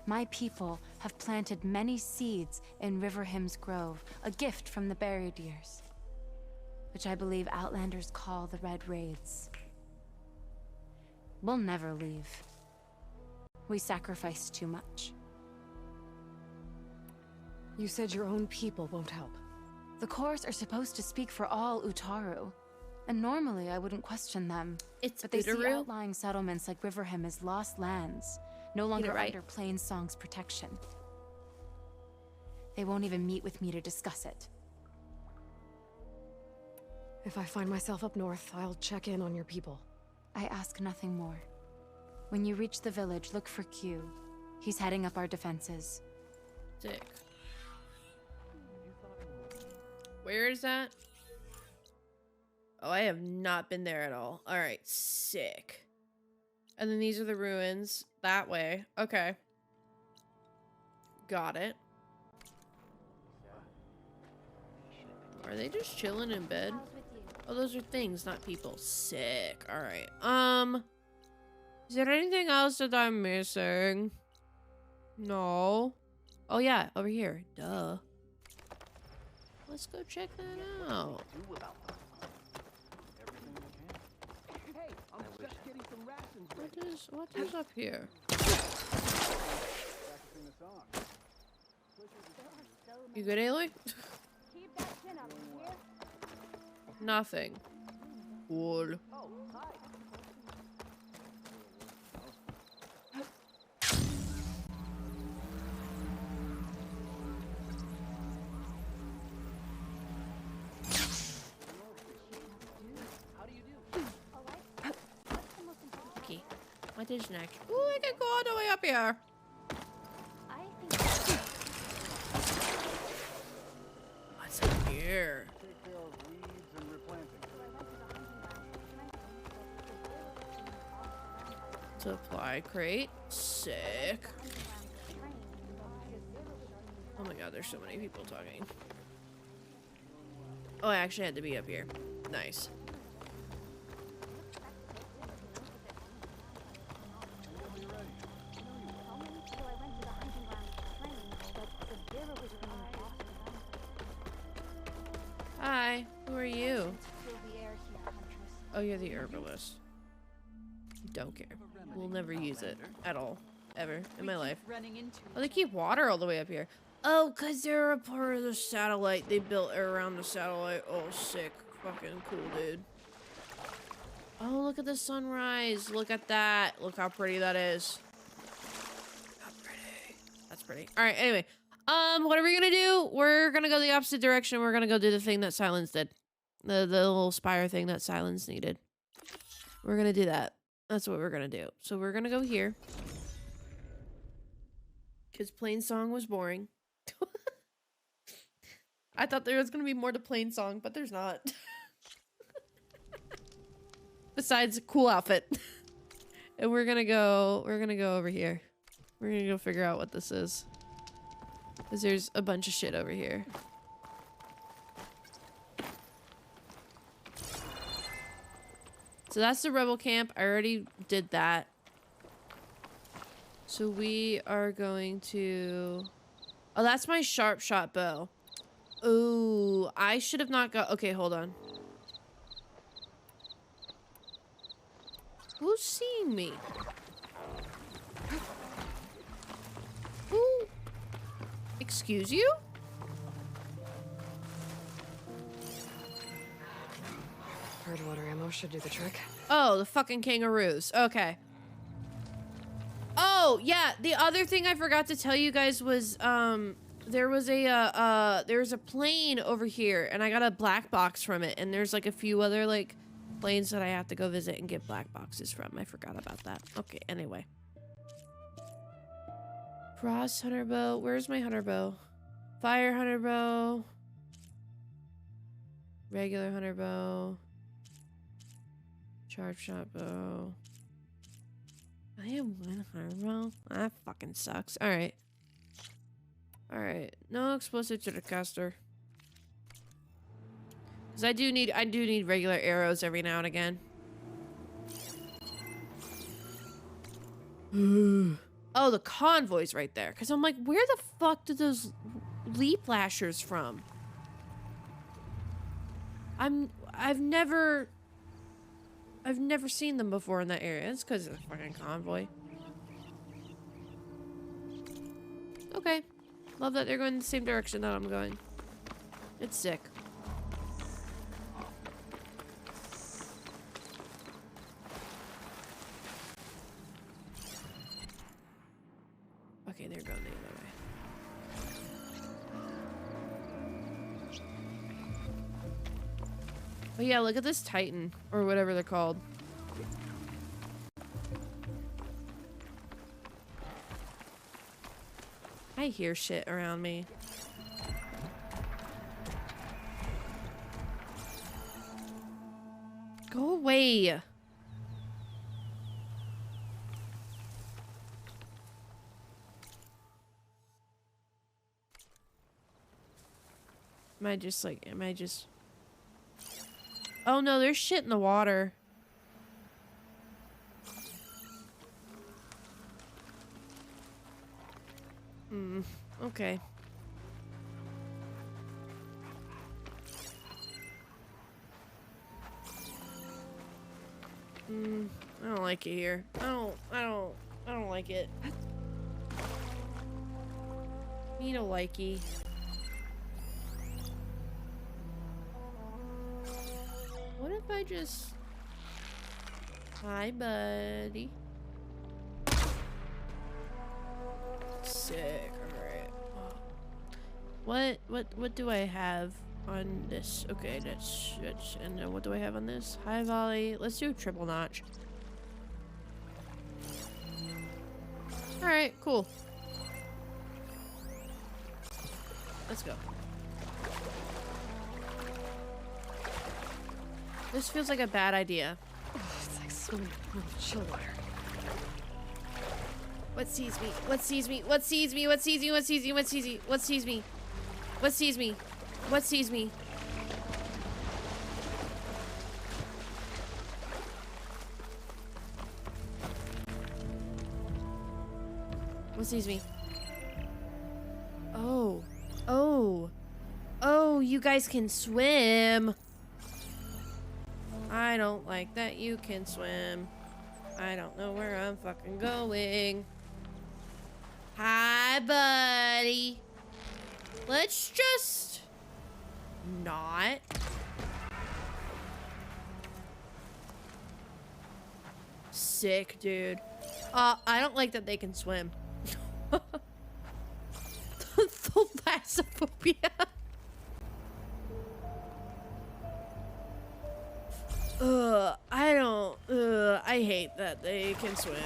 My people have planted many seeds in Riverhim's Grove, a gift from the Buried Years, which I believe Outlanders call the Red Raids. We'll never leave. We sacrificed too much. You said your own people won't help. The chorus are supposed to speak for all Utaru, and normally I wouldn't question them. It's But they see Utaru? outlying settlements like Riverhim as lost lands, no longer right. under Plainsong's protection. They won't even meet with me to discuss it. If I find myself up north, I'll check in on your people. I ask nothing more. When you reach the village, look for Q. He's heading up our defenses. Sick. Where is that? Oh, I have not been there at all. All right, sick. And then these are the ruins that way. Okay. Got it. Are they just chilling in bed? Oh, those are things, not people. Sick. All right. Is there anything else that I'm missing? No. Oh yeah, over here. Duh. Let's go check that out. Hey, I'm just getting some rations ready. What is up here? You good, Aloy? Nothing. Cool. Cottage neck. Ooh, I can go all the way up here. What's up here? Take care of weeds and replanting. Supply crate. Sick. Oh my god, there's so many people talking. Oh, I actually had to be up here. Nice. Hi, who are you? Oh, you're the herbalist. Don't care. We'll never use it at all. Ever in my life. Oh, they keep water all the way up here. Oh, because they're a part of the satellite. They built around the satellite. Oh, sick. Fucking cool, dude. Oh, look at the sunrise. Look at that. Look how pretty that is. How pretty. That's pretty. All right, anyway. What are we gonna do? We're gonna go the opposite direction. We're gonna go do the thing that Silence did. The little spire thing that Silence needed. We're gonna do that. That's what we're gonna do. So we're gonna go here. Because Plain Song was boring. I thought there was gonna be more to Plain Song, but there's not. Besides a cool outfit. And we're gonna go over here. We're gonna go figure out what this is. Because there's a bunch of shit over here. So that's the rebel camp. I already did that. So we are going to... Oh, that's my sharp shot bow. Ooh, I should have not got... Okay, hold on. Who's seeing me? Who? Excuse you? Hard water ammo should do the trick. Oh, the fucking kangaroos. Okay. Oh, yeah, the other thing I forgot to tell you guys was, there was a plane over here, and I got a black box from it, and there's, like, a few other, like, planes that I have to go visit and get black boxes from. I forgot about that. Okay, anyway. Frost hunter bow. Where's my hunter bow? Fire hunter bow. Regular hunter bow. Sharp shot bow. I have one hunter bow? That fucking sucks. Alright. Alright. No explosive to the caster. Because I do need regular arrows every now and again. Oh, the convoy's right there. Because I'm like, where the fuck did those leap lashers from? I've never seen them before in that area. It's because of the fucking convoy. Okay. Love that they're going in the same direction that I'm going. It's sick. Okay, they're going the other way. Oh yeah, look at this Titan, or whatever they're called. I hear shit around me. Go away. Am I just... Oh no, there's shit in the water. Okay. I don't like it here. I don't like it. Me no likey. What if I just... Hi, buddy. Sick. Alright. What do I have on this? Okay, that's and then what do I have on this? High volley. Let's do a triple notch. Alright, cool. Let's go. This feels like a bad idea. It's like swimming in a pool of chill water. What sees me? What sees me? What sees me? What sees me? What sees me? What sees me? What sees me? What sees me? What sees me? What sees me? Oh. Oh. Oh, you guys can swim. I don't like that you can swim. I don't know where I'm fucking going. Hi, buddy. Let's just not. Sick, dude. I don't like that they can swim. Thalassophobia. I hate that they can swim.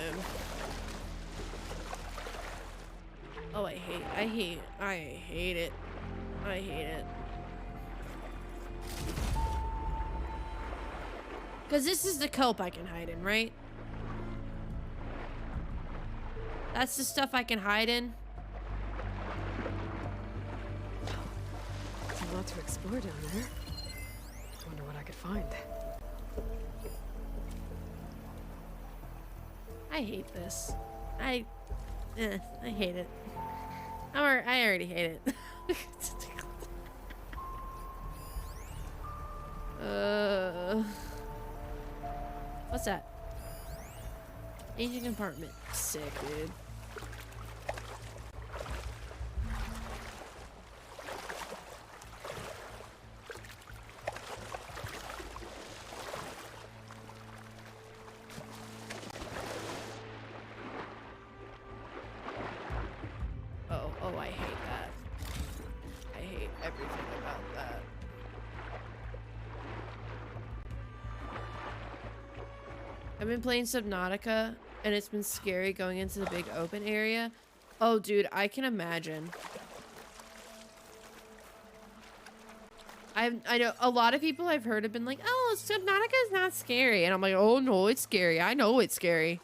Oh, I hate it. I hate it. Because this is the cope I can hide in, right? That's the stuff I can hide in. There's a lot to explore down there. Wonder what I could find. I hate this. I hate it. I already hate it. What's that? Ancient compartment. Sick, dude. Oh, I hate that. I hate everything about that. I've been playing Subnautica, and it's been scary going into the big open area. Oh, dude, I can imagine. I know a lot of people I've heard have been like, oh, Subnautica is not scary. And I'm like, oh, no, it's scary. I know it's scary.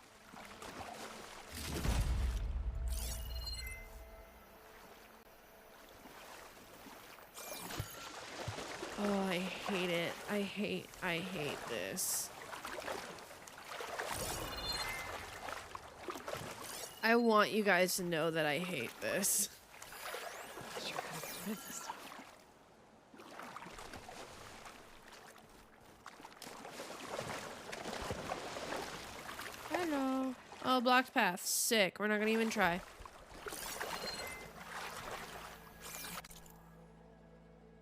Oh, I hate it. I hate this. I want you guys to know that I hate this. Sure gotta get rid of this stuff. Hello. Oh, blocked path. Sick. We're not gonna even try.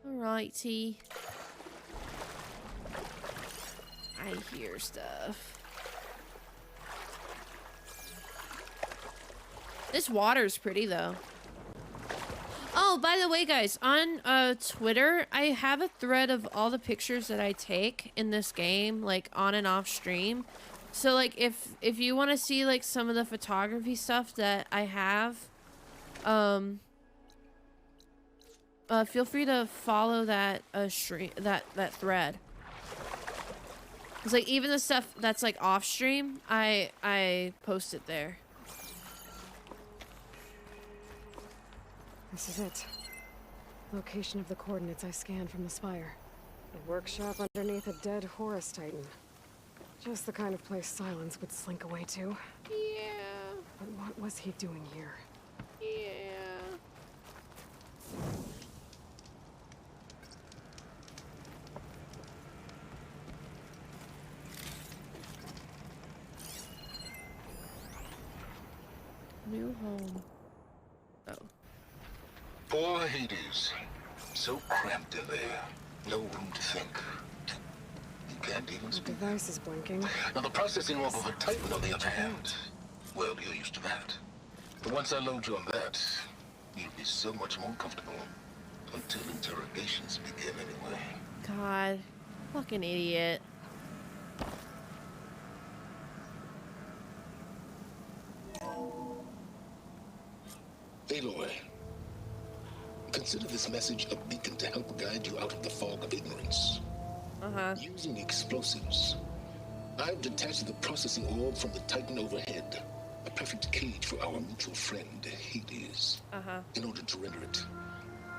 Alrighty. I hear stuff. This water's pretty though. Oh, by the way, guys, on Twitter, I have a thread of all the pictures that I take in this game, like on and off stream. So like if you want to see like some of the photography stuff that I have, feel free to follow that stream that thread. It's like even the stuff that's like off stream, I post it there. This is it. Location of the coordinates I scanned from the spire. A workshop underneath a dead Horus Titan. Just the kind of place Silence would slink away to. Yeah. But what was he doing here? Yeah. New home. Oh. Poor Hades. So cramped in there. No room to think. You can't even The speak. device is blinking. Now the processing orb of a Titan, on the other hand. Well, you're used to that. But once I load you on that, you'll be so much more comfortable. Until interrogations begin anyway. God. Fucking idiot. Aloy, consider this message a beacon to help guide you out of the fog of ignorance. Using explosives, I've detached the processing orb from the Titan overhead. A perfect cage for our mutual friend, Hades. In order to render it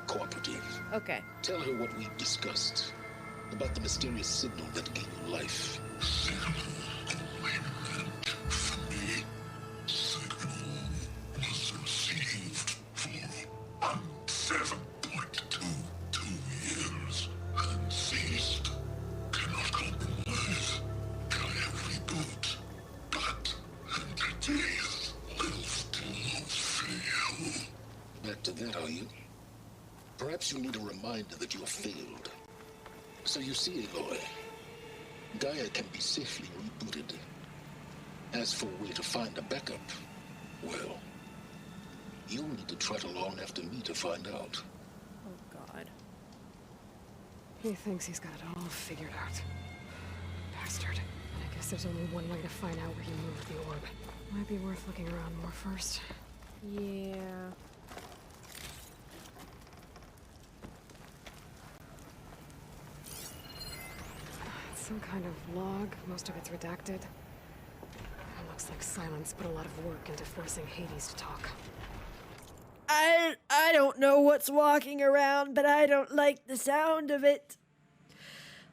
cooperative. Okay. Tell her what we've discussed about the mysterious signal that gave you life. Back to that, are you? Perhaps you need a reminder that you have failed. So you see, Aloy, Gaia can be safely rebooted. As for a way to find a backup, well, you'll need to trot along after me to find out. Oh, God. He thinks he's got it all figured out. Bastard. I guess there's only one way to find out where he moved the orb. Might be worth looking around more first. Yeah. It's some kind of log. Most of it's redacted. It looks like Silence put a lot of work into forcing Hades to talk. I don't know what's walking around, but I don't like the sound of it.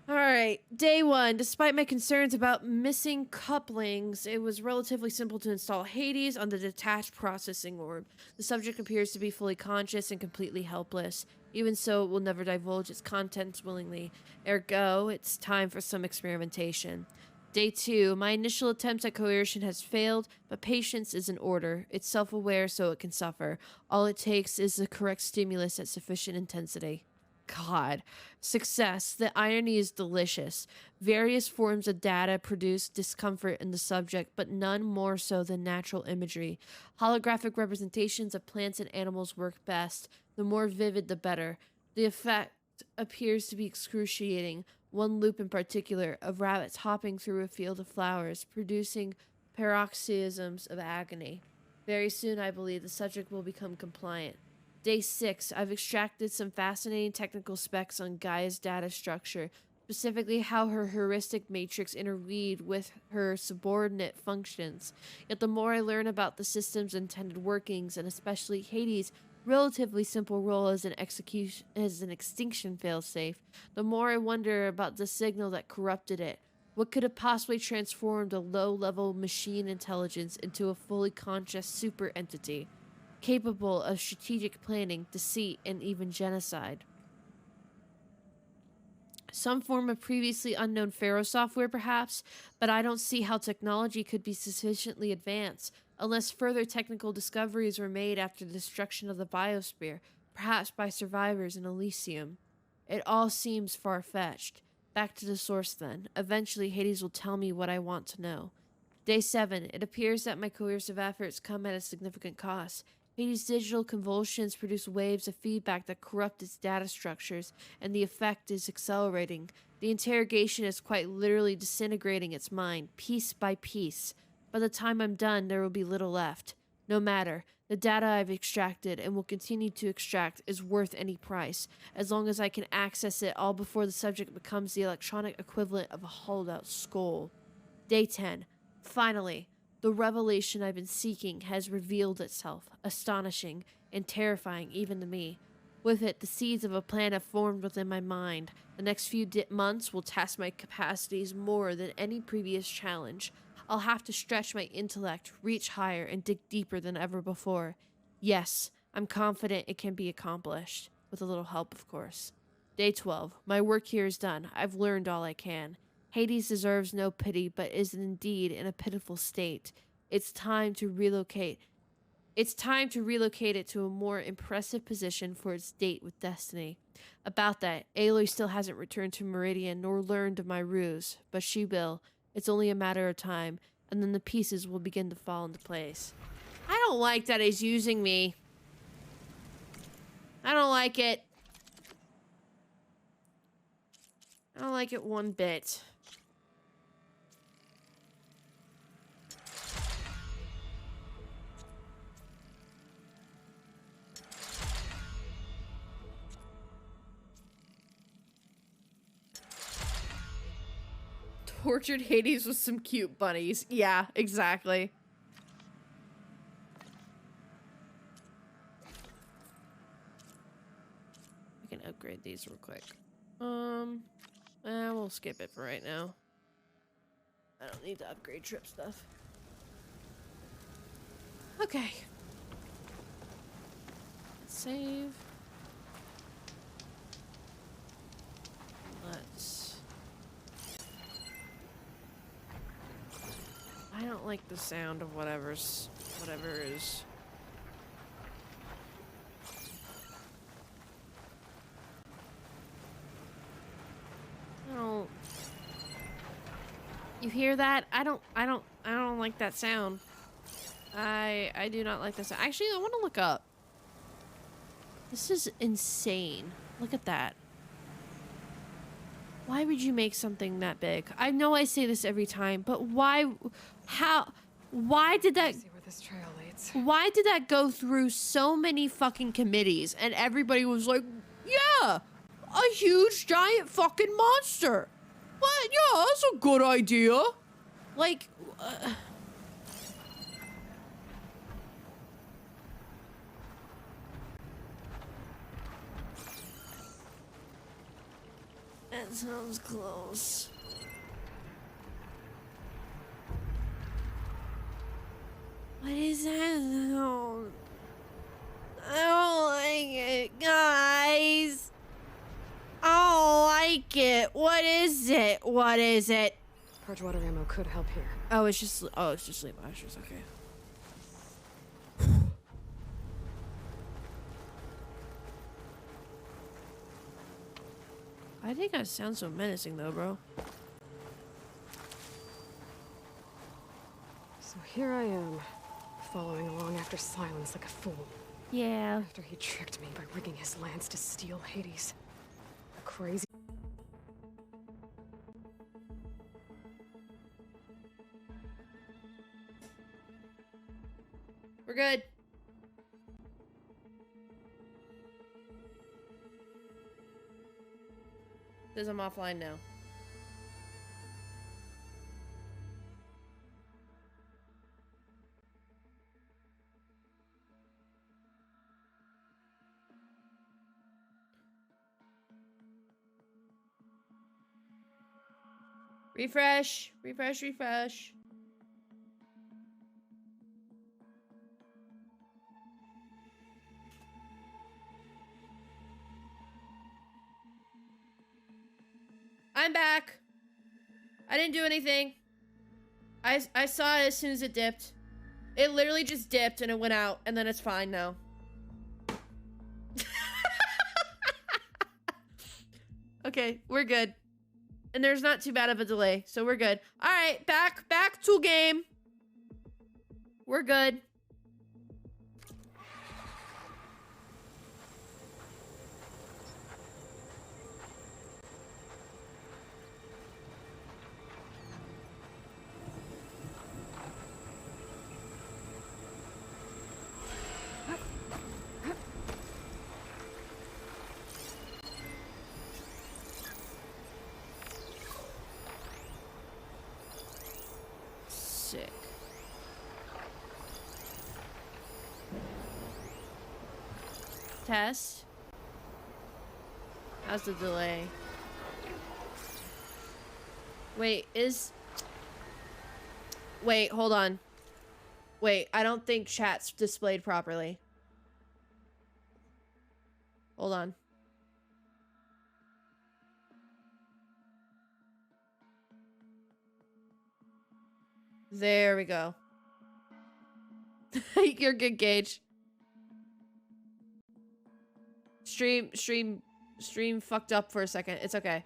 Alright, day 1. Despite my concerns about missing couplings, it was relatively simple to install Hades on the detached processing orb. The subject appears to be fully conscious and completely helpless. Even so, it will never divulge its contents willingly. Ergo, it's time for some experimentation. Day 2. My initial attempt at coercion has failed, but patience is in order. It's self-aware, so it can suffer. All it takes is the correct stimulus at sufficient intensity. God. Success. The irony is delicious. Various forms of data produce discomfort in the subject, but none more so than natural imagery. Holographic representations of plants and animals work best. The more vivid, the better. The effect appears to be excruciating. One loop in particular, of rabbits hopping through a field of flowers, producing paroxysms of agony. Very soon, I believe, the subject will become compliant. Day 6, I've extracted some fascinating technical specs on Gaia's data structure, specifically how her heuristic matrix interweaved with her subordinate functions. Yet the more I learn about the system's intended workings, and especially Hades' relatively simple role as an extinction failsafe, the more I wonder about the signal that corrupted it. What could have possibly transformed a low-level machine intelligence into a fully conscious super entity, capable of strategic planning, deceit, and even genocide? Some form of previously unknown Pharaoh software, perhaps, but I don't see how technology could be sufficiently advanced unless further technical discoveries were made after the destruction of the biosphere, perhaps by survivors in Elysium. It all seems far-fetched. Back to the source, then. Eventually, Hades will tell me what I want to know. Day 7. It appears that my coercive efforts come at a significant cost. Hades' digital convulsions produce waves of feedback that corrupt its data structures, and the effect is accelerating. The interrogation is quite literally disintegrating its mind, piece by piece. By the time I'm done, there will be little left. No matter. The data I've extracted, and will continue to extract, is worth any price, as long as I can access it all before the subject becomes the electronic equivalent of a hollowed-out skull. Day 10. Finally. The revelation I've been seeking has revealed itself, astonishing and terrifying even to me. With it, the seeds of a plan have formed within my mind. The next few months will test my capacities more than any previous challenge. I'll have to stretch my intellect, reach higher, and dig deeper than ever before. Yes, I'm confident it can be accomplished. With a little help, of course. Day 12. My work here is done. I've learned all I can. Hades deserves no pity, but is indeed in a pitiful state. It's time to relocate it to a more impressive position for its date with Destiny. About that, Aloy still hasn't returned to Meridian nor learned of my ruse, but she will. It's only a matter of time, and then the pieces will begin to fall into place. I don't like that he's using me. I don't like it. I don't like it one bit. Tortured Hades with some cute bunnies. Yeah, exactly. I can upgrade these real quick. We'll skip it for right now. I don't need to upgrade trip stuff. Okay. Save. Let's... I don't like the sound of whatever is... I don't... You hear that? I don't like that sound. I do not like this. Actually, I want to look up. This is insane. Look at that. Why would you make something that big? I know I say this every time, but why? Why did that? See where this trail leads. Why did that go through so many fucking committees and everybody was like, yeah, a huge giant fucking monster. What? Yeah, that's a good idea. Like, that sounds close. What is that sound? I don't like it, guys. I don't like it. What is it? What is it? Purge water ammo could help here. Oh, it's just sleep washers. Okay. I think I sound so menacing though, bro. So here I am, following along after Silence like a fool. Yeah. After he tricked me by rigging his lance to steal Hades. A crazy... We're good. Says I'm offline now. Refresh, refresh, refresh. I'm back. I didn't do anything. I saw it as soon as it dipped. It literally just dipped and it went out and then it's fine now. Okay, we're good. And there's not too bad of a delay, so we're good. All right, back to game. We're good. Sick. Test. How's the delay? Wait, Wait, hold on. Wait, I don't think chat's displayed properly. Hold on. There we go. You're good, Gage. Stream fucked up for a second. It's okay.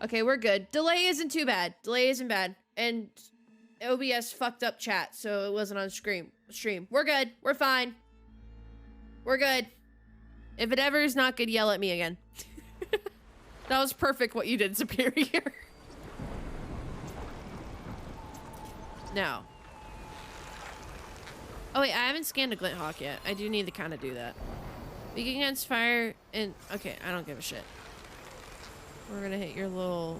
Okay, we're good. Delay isn't too bad. Delay isn't bad. And OBS fucked up chat, so it wasn't on stream. We're good. We're fine. We're good. If it ever is not good, yell at me again. That was perfect what you did, Superior. No. Oh wait, I haven't scanned a Glint Hawk yet. I do need to kind of do that. Weak against fire and... Okay, I don't give a shit. We're gonna hit your little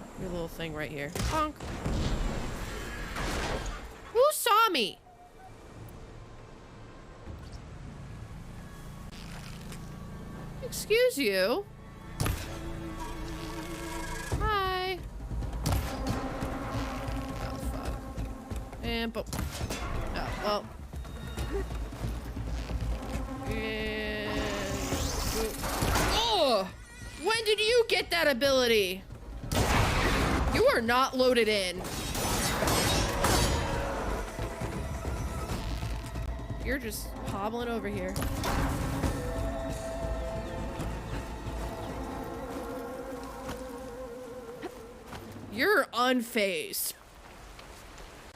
thing right here. Bonk. Who saw me? Excuse you. Hi. Oh fuck. And boom. Oh well. And oh! When did you get that ability? You are not loaded in. You're just hobbling over here. You're unfazed.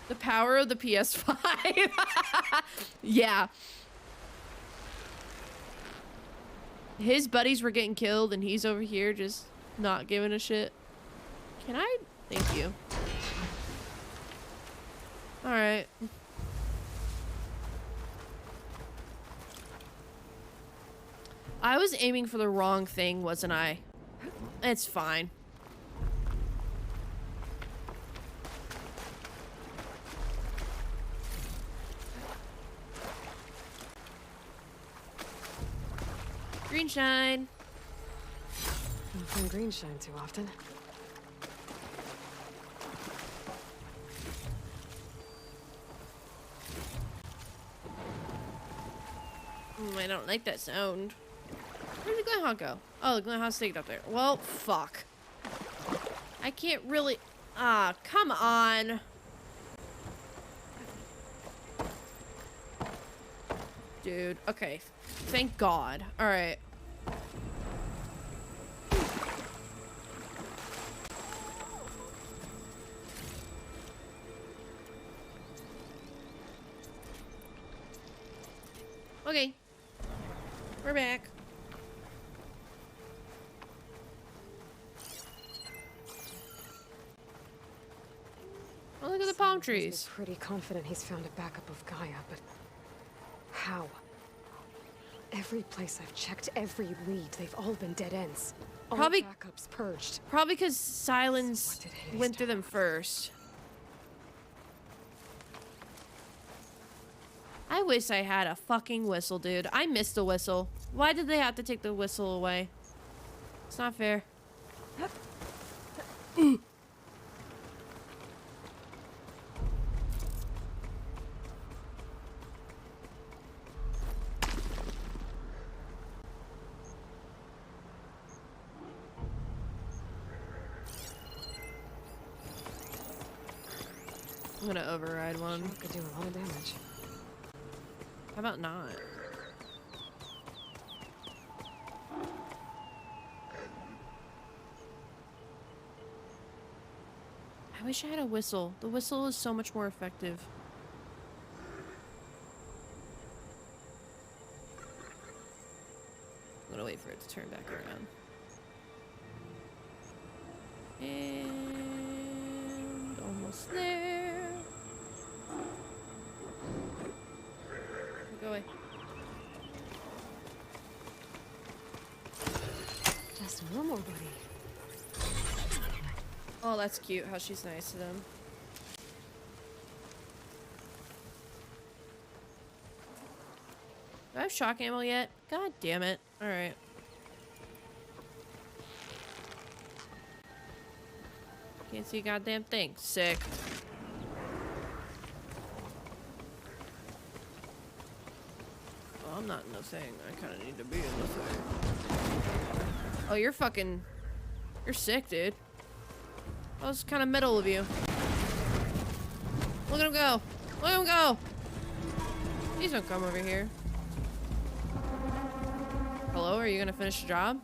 The power of the PS5. Yeah. His buddies were getting killed and he's over here just not giving a shit. Can I? Thank you. Alright. I was aiming for the wrong thing, wasn't I? It's fine. Green shine. Don't find green shine too often. I don't like that sound. Where'd the Glenhawk go? Oh, the Glenhawk's staked up there. Well, fuck. I can't really... Ah, come on. Dude, okay. Thank God. Alright. Okay. We're back. Oh, look at the palm trees. I'm pretty confident he's found a backup of Gaia, but how? Every place I've checked, every lead, they've all been dead ends. All Probably backups purged. Probably because Silence went through them first. I wish I had a fucking whistle, dude. I missed the whistle. Why did they have to take the whistle away? It's not fair. I'm gonna override one. Sure could do a lot of damage. How about not? I wish I had a whistle. The whistle is so much more effective. I'm gonna wait for it to turn back around. And almost there. Go away. Just one more, buddy. Oh, that's cute how she's nice to them. Do I have shock ammo yet? God damn it. Alright. Can't see a goddamn thing. Sick. Oh, I'm not in the thing. I kind of need to be in the thing. Oh, you're fucking... You're sick, dude. That was kind of middle of you. Look at him go. Look at him go. Please don't come over here. Hello, are you gonna finish the job?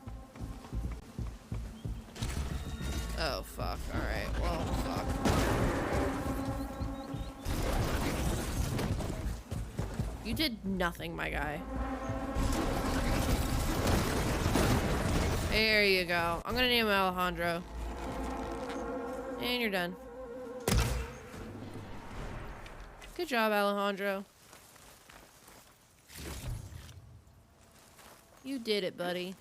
Oh, fuck. Alright, well, fuck. You did nothing, my guy. There you go. I'm gonna name him Alejandro. And you're done. Good job, Alejandro. You did it, buddy.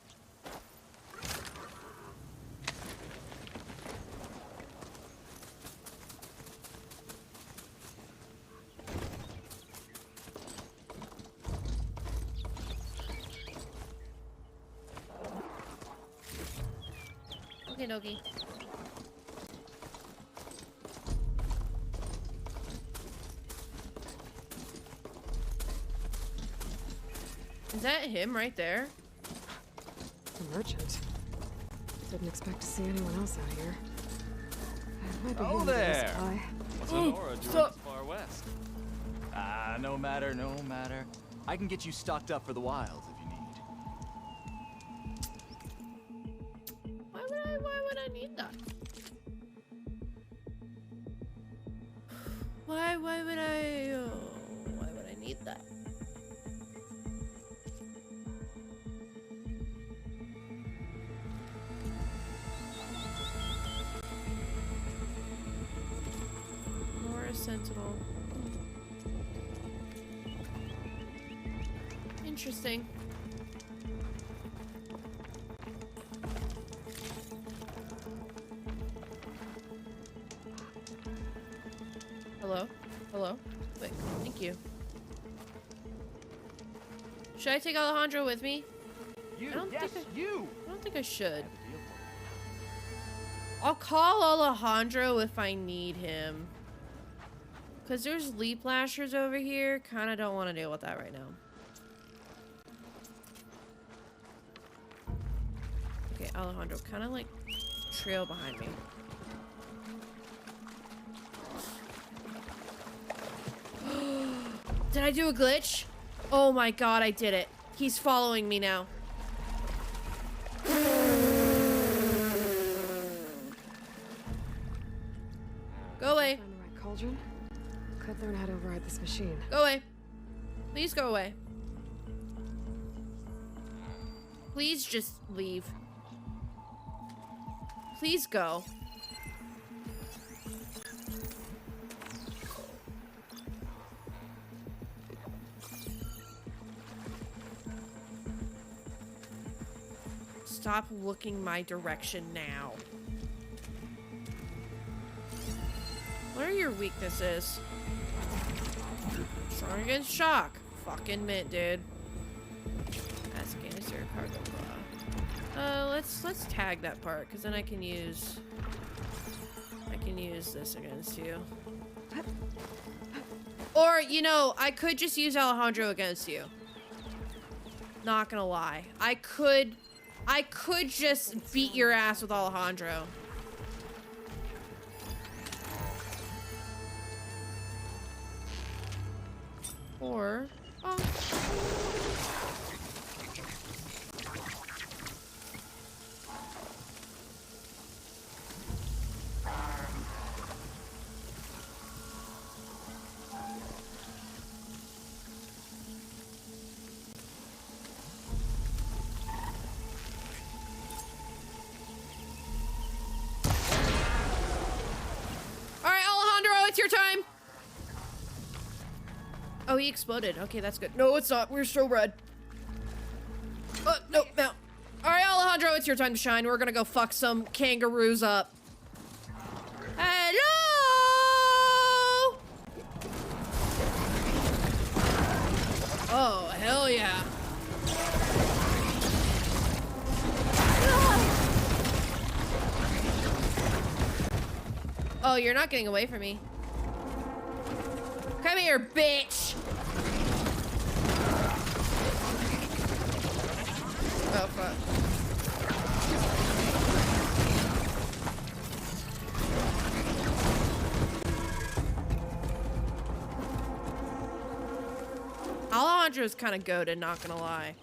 Okay, dokie. Is that him right there? A merchant. Didn't expect to see anyone else out here. Might be Oh handy to there. supply. What's Honora doing stop. this far west? No matter, no matter. I can get you stocked up for the wilds if you need. Why would I need that? Why would I need that? Nora Sentinel. Interesting. Hello? Hello? Wait, thank you. Should I take Alejandro with me? You, I don't yes, think you. I don't think I should. I'll call Alejandro if I need him. Cause there's leap lashers over here. Kinda don't want to deal with that right now. Okay, Alejandro, kinda like trail behind me. Did I do a glitch? Oh my god, I did it. He's following me now. Go away. Find the right cauldron. Could learn how to override this machine. Go away. Please go away. Please just leave. Please go. Stop looking my direction now. What are your weaknesses? Strong against shock. Fucking mint, dude. Ask Ganister cargo claw. Let's tag that part, because then I can use this against you. Or, you know, I could just use Alejandro against you. Not gonna lie. I could just beat your ass with Alejandro. Or, oh. All right, Alejandro, it's your time. Oh, he exploded. Okay, that's good. No, it's not. We're still red. No, no. All right, Alejandro, it's your time to shine. We're gonna go fuck some kangaroos up. Hello! Oh, hell yeah. Oh, you're not getting away from me. Come here, bitch! Oh, fuck. Alejandro's kind of goated, not gonna lie.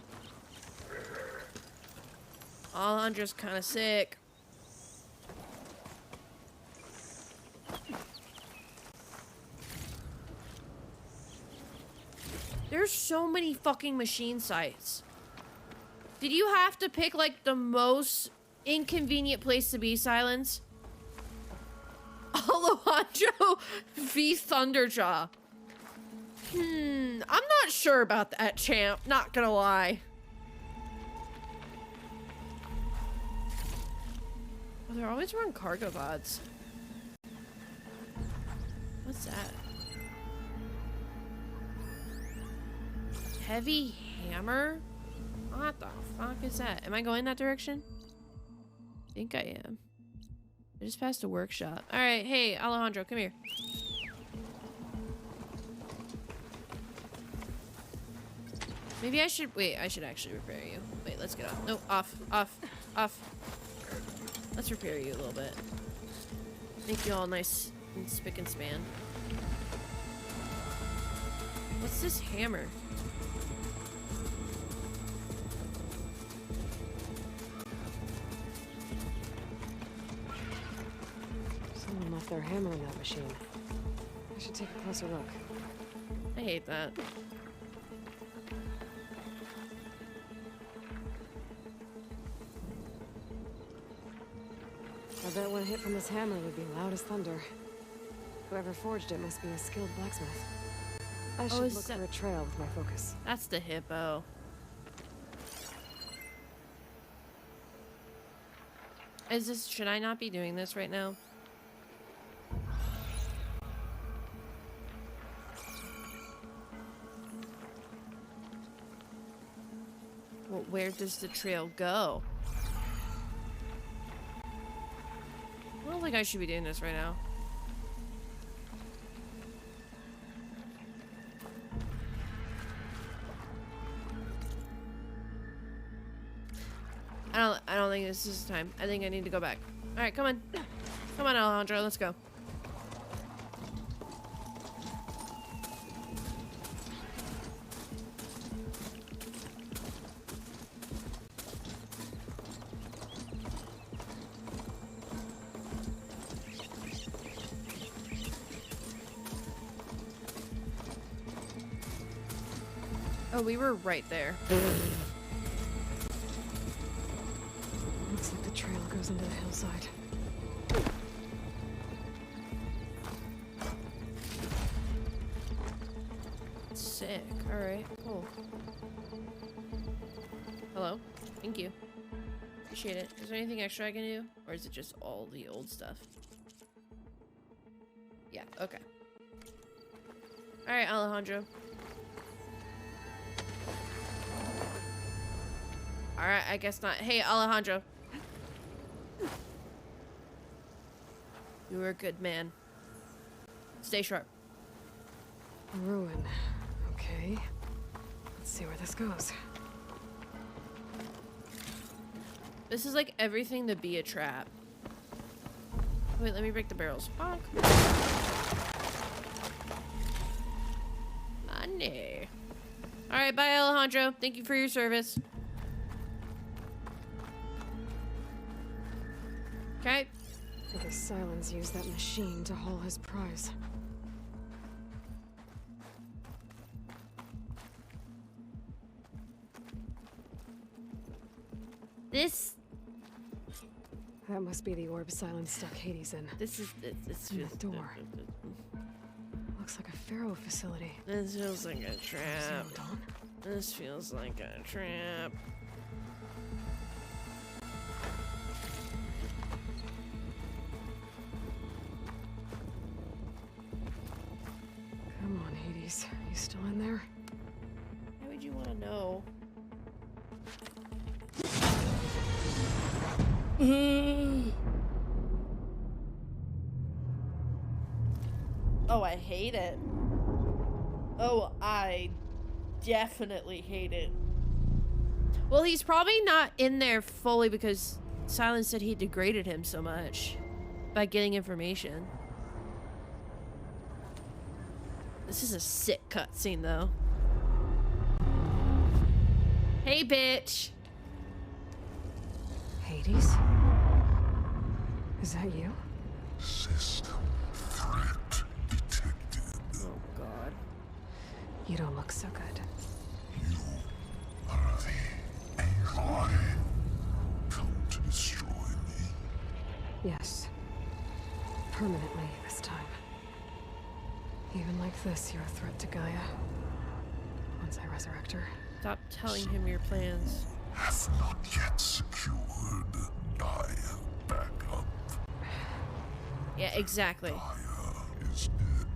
Alejandro's kind of sick. There's so many fucking machine sites. Did you have to pick, like, the most inconvenient place to be, Silence? Alejandro v. Thunderjaw. I'm not sure about that, champ. Not gonna lie. Oh, they're always running cargo VODs. What's that? Heavy hammer? What the fuck is that? Am I going that direction? think I am. I just passed a workshop. All right, hey, Alejandro, come here. Maybe I should, wait, I should actually repair you. Wait, let's get off. No, off, off, off. Let's repair you a little bit. Make you all nice and spick and span. What's this hammer? Someone left their hammer in that machine. I should take a closer look. I hate that. I bet one hit from this hammer would be loud as thunder. Whoever forged it must be a skilled blacksmith. I should is look that- for a trail with my focus. That's the hippo. Is this, should I not be doing this right now? Well, where does the trail go? I don't think I should be doing this right now. I don't think this is the time. I think I need to go back. All right, come on. Come on, Alejandro, let's go. Oh, we were right there. Looks like the trail goes into the hillside. Sick. Alright, cool. Hello? Thank you. Appreciate it. Is there anything extra I can do? Or is it just all the old stuff? Yeah, okay. Alright, Alejandro. Alright, I guess not. Hey, Alejandro. You were a good man. Stay sharp. A ruin. Okay. Let's see where this goes. This is like everything to be a trap. Wait, let me break the barrels. Bonk. Money. Alright, bye, Alejandro. Thank you for your service. Okay. I guess Silence used that machine to haul his prize. This That must be the orb Silence stuck Hades in. is this And feels the door. Looks like a Pharaoh facility. This feels like a trap. Museum, Dawn? This feels like a trap. Come on, Hades. You still in there? Why would you want to know? Oh, I hate it. Oh, I definitely hate it. Well, he's probably not in there fully because Silence said he degraded him so much by getting information. This is a sick cutscene, though. Hey, bitch. Hades? Is that you? System threat detected. Oh, God. You don't look so good. You are the Aloy. Come to destroy me. Yes. Permanently this time. Even like this, you're a threat to Gaia. Once I resurrect her. Stop telling him your plans. Have not yet secured Gaia back up. Yeah, exactly. Gaia is dead.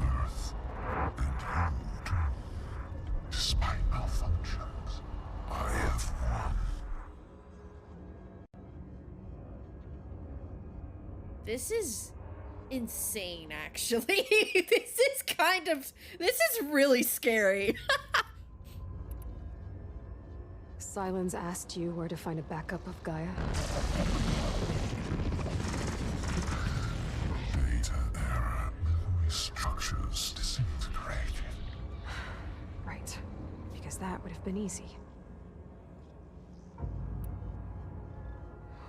Earth and you. Despite malfunctions, I have won. This is insane, actually. This is really scary. Sylens asked you where to find a backup of Gaia. Data error. Memory structures disintegrated. Right. Because that would have been easy.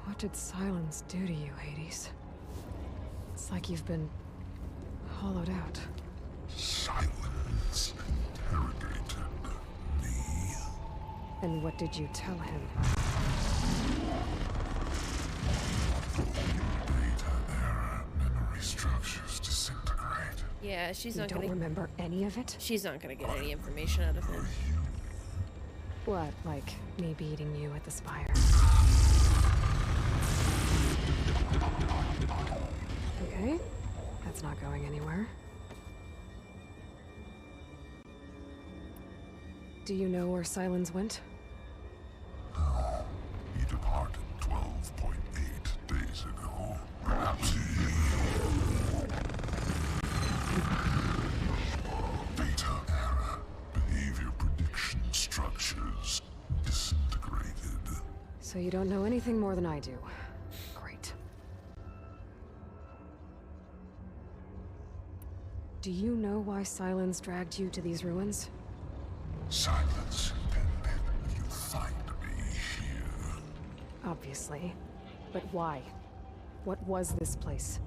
What did Sylens do to you, Hades? It's like you've been hollowed out. Silence interrogated me. And what did you tell him? Data error. Memory structures disintegrate. Yeah, she's You not don't gonna remember any of it? She's not gonna get any information out of him. What, like me beating you at the Spire? Okay, that's not going anywhere. Do you know where Sylens went? No. He departed 12.8 days ago. Perhaps he... Data error. Behavior prediction structures disintegrated. So you don't know anything more than I do. Great. Do you know why Sylens dragged you to these ruins? Silence intended you find me here. Obviously. But why? What was this place?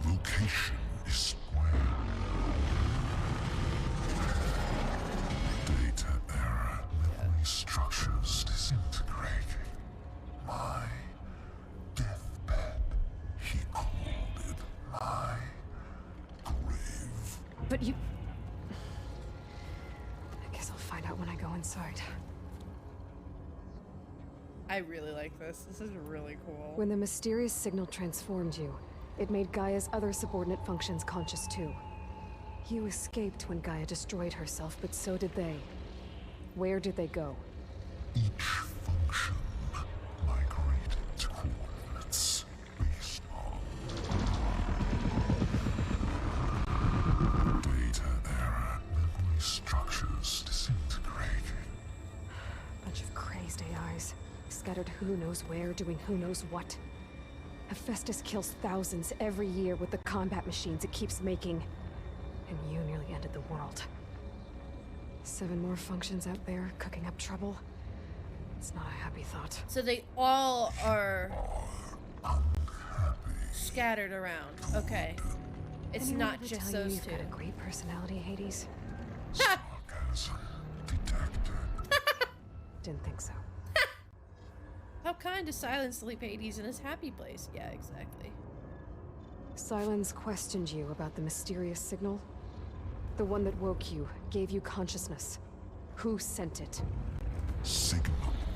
Location is square. Data error. Memory structures disintegrating. My deathbed. He called it my grave. But you... I guess I'll find out when I go inside. I really like this. This is really cool. When the mysterious signal transformed you, it made Gaia's other subordinate functions conscious too. You escaped when Gaia destroyed herself, but so did they. Where did they go? Each function migrated to coordinates based on data error. Memory structures disintegrating. Bunch of crazed AIs, scattered who knows where, doing who knows what. Hephaestus kills thousands every year with the combat machines it keeps making. And you nearly ended the world. 7 more functions out there cooking up trouble. It's not a happy thought. So they all are scattered around. Okay. It's Anyone not ever just tell you those you've two. got a great personality, Hades? Sarcasm detected. Didn't think so. How kind to silence sleep Hades in his happy place. Yeah, exactly. Sylens questioned you about the mysterious signal. The one that woke you, gave you consciousness. Who sent it? Signal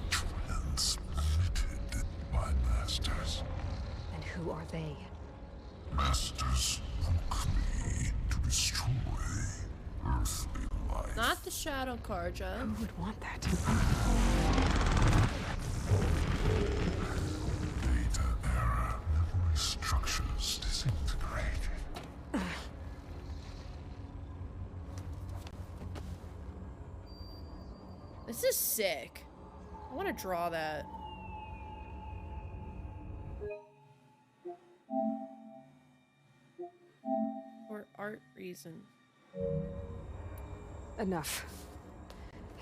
transmitted by masters. And who are they? Masters woke me to destroy earthly life. Not the Shadow Karja. Who would want that? Data error. Memory structures disintegrating. This is sick. I want to draw that. For art reasons. Enough.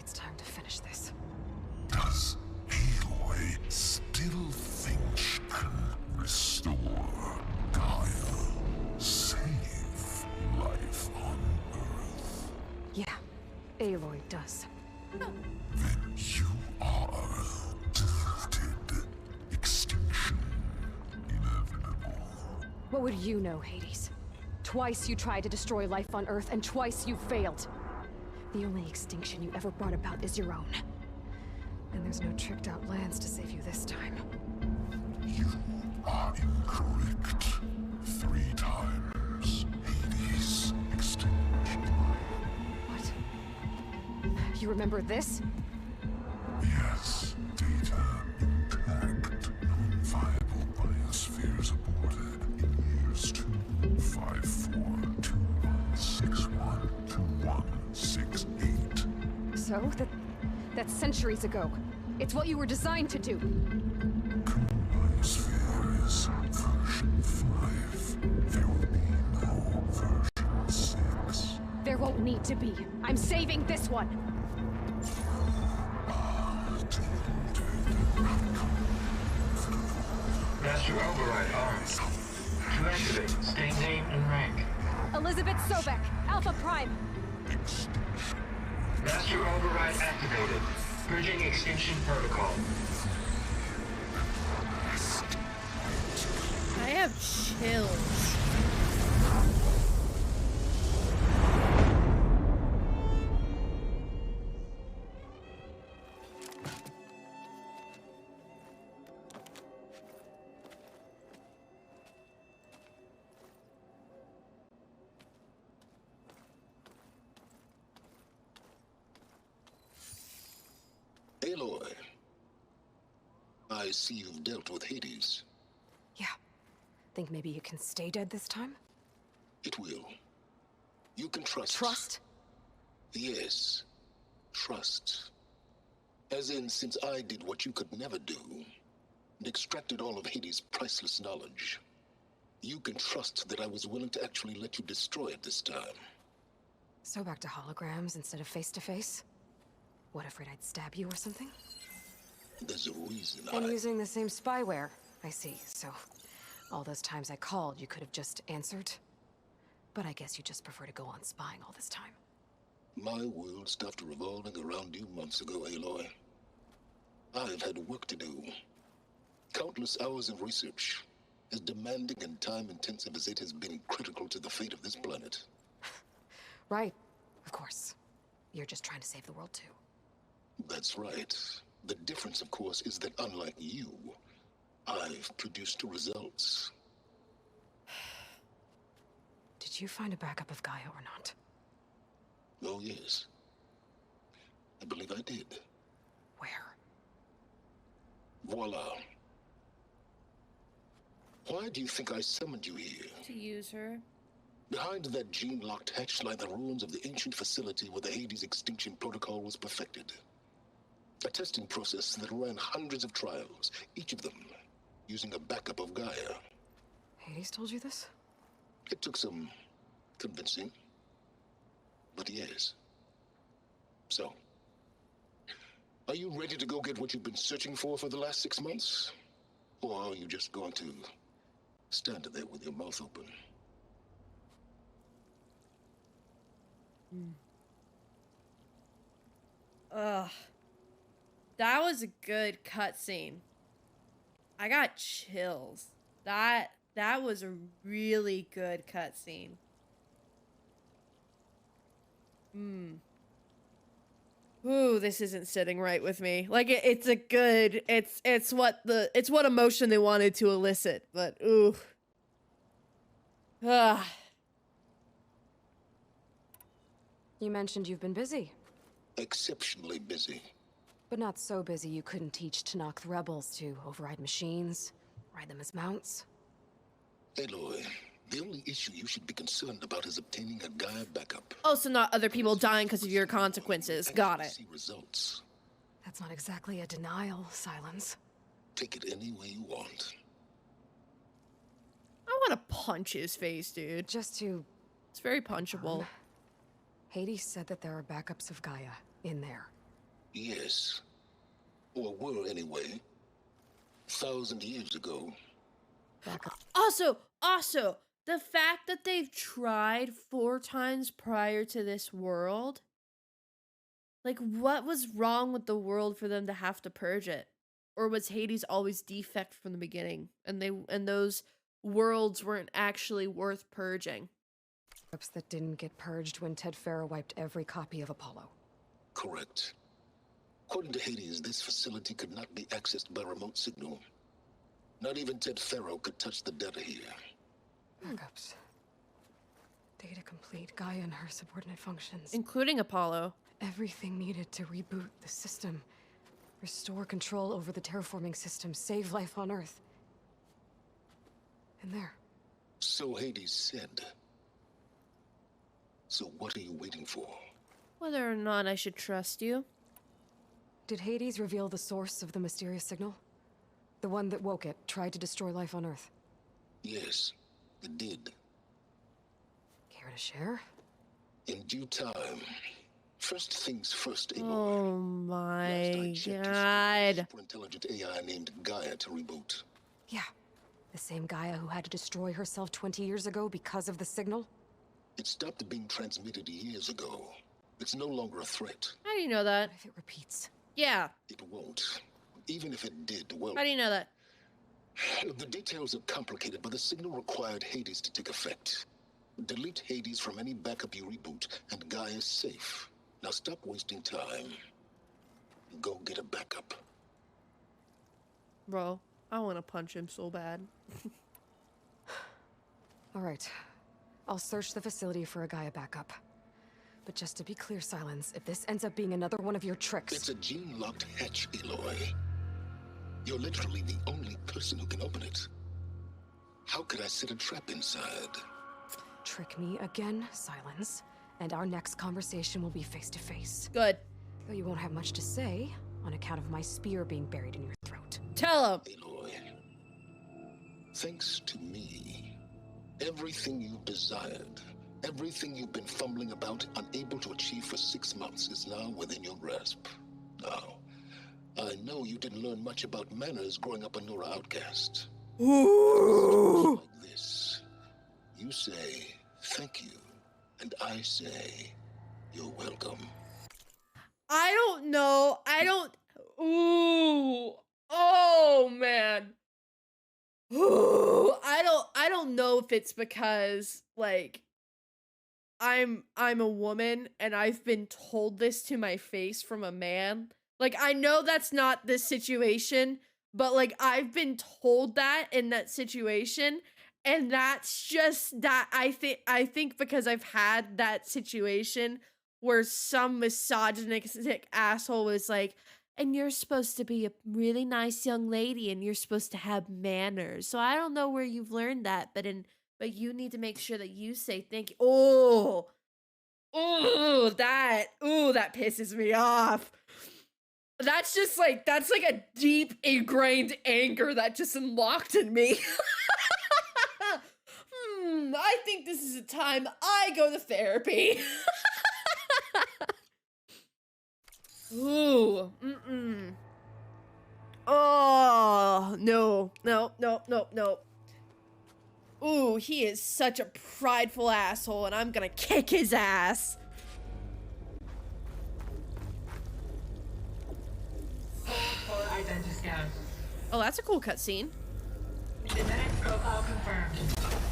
It's time to finish this. Does Aloy still think she can restore Gaia? Save life on Earth? Yeah, Aloy does. Then you are deluded. Extinction inevitable. What would you know, Hades? Twice you tried to destroy life on Earth, and twice you failed. The only extinction you ever brought about is your own. And there's no tricked-out lands to save you this time. You are incorrect. 3 times. Hades extinguished life. What? You remember this? Yes, data intact. Non-viable biospheres aborted. So? That's centuries ago. It's what you were designed to do. Combine sphere is version 5. There will be no version 6. There won't need to be. I'm saving this one. Master Override armed. To activate, state name and rank. Elizabeth Sobek, Alpha Prime. Master Override activated. Purging Extinction Protocol. I have chills. Aloy, I see you've dealt with Hades. Yeah. Think maybe you can stay dead this time? It will. You can trust. Trust? Yes. Trust. As in, since I did what you could never do, and extracted all of Hades' priceless knowledge, you can trust that I was willing to actually let you destroy it this time. So back to holograms instead of face-to-face? What, afraid I'd stab you or something? There's a reason And using the same spyware. I see, so all those times I called, you could have just answered? But I guess you just prefer to go on spying all this time. My world stopped revolving around you months ago, Aloy. I've had work to do. Countless hours of research, as demanding and time-intensive as it has been critical to the fate of this planet. Right, of course. You're just trying to save the world, too. That's right. The difference, of course, is that unlike you, I've produced results. Did you find a backup of Gaia or not? Oh, yes. I believe I did. Where? Voila. Why do you think I summoned you here? To use her. Behind that gene-locked hatch lie the ruins of the ancient facility where the Hades Extinction Protocol was perfected. A testing process that ran hundreds of trials, each of them using a backup of Gaia. Hades told you this? It took some convincing, but yes. So, are you ready to go get what you've been searching for the last 6 months? Or are you just going to stand there with your mouth open? Ugh. That was a good cutscene. I got chills. That was a really good cutscene. Ooh, this isn't sitting right with me. Like it's a good. It's what emotion they wanted to elicit. But ooh. Ugh. You mentioned you've been busy. Exceptionally busy. But not so busy you couldn't teach Tanakh the rebels to override machines, ride them as mounts. Aloy, the only issue you should be concerned about is obtaining a Gaia backup. Also, not other people dying because of your consequences. Got it. See results. That's not exactly a denial, Silence. Take it any way you want. I want to punch his face, dude. Just to... It's very punchable. Hades said that there are backups of Gaia in there. Yes. Or were, anyway. 1,000 years ago. Also, the fact that they've tried 4 times prior to this world. Like, what was wrong with the world for them to have to purge it? Or was Hades always defect from the beginning? And those worlds weren't actually worth purging? That didn't get purged when Ted Faro wiped every copy of Apollo. Correct. According to Hades, this facility could not be accessed by remote signal. Not even Ted Faro could touch the data here. Backups. Data complete, Gaia and her subordinate functions. Including Apollo. Everything needed to reboot the system. Restore control over the terraforming system, save life on Earth. And there. So Hades said. So what are you waiting for? whether or not I should trust you. Did Hades reveal the source of the mysterious signal? The one that woke it, tried to destroy life on Earth? Yes, it did. Care to share? In due time. First things first, Aloy. Oh my God. For intelligent AI named Gaia to reboot. Yeah. The same Gaia who had to destroy herself 20 years ago because of the signal? It stopped being transmitted years ago. It's no longer a threat. How do you know that? What if it repeats? Yeah. It won't. Even if it did, well... How do you know that? The details are complicated, but the signal required Hades to take effect. Delete Hades from any backup you reboot, and Gaia's safe. Now stop wasting time. Go get a backup. Bro, I want to punch him so bad. All right. I'll search the facility for a Gaia backup. But just to be clear, Silence, if this ends up being another one of your tricks... It's a gene-locked hatch, Aloy. You're literally the only person who can open it. How could I set a trap inside? Trick me again, Silence, and our next conversation will be face-to-face. Good. Though you won't have much to say, on account of my spear being buried in your throat. Tell him! Aloy, thanks to me, everything you desired, everything you've been fumbling about, unable to achieve for 6 months, is now within your grasp. Now, I know you didn't learn much about manners growing up a Nora outcast. Ooh. Like this, you say thank you, and I say you're welcome. I don't know. Ooh. Oh man. Ooh. I don't know if it's because like I'm a woman and I've been told this to my face from a man. Like I know that's not the situation, but like I've been told that in that situation, and that's just that I think because I've had that situation where some misogynistic asshole was like, and you're supposed to be a really nice young lady and you're supposed to have manners. So I don't know where you've learned that, but you need to make sure that you say thank you. That pisses me off. That's like a deep ingrained anger that just unlocked in me. I think this is a time I go to therapy. Ooh, Oh, no. Ooh, he is such a prideful asshole, and I'm gonna kick his ass. For Identiscan. Oh, that's a cool cutscene. Genetic profile confirmed.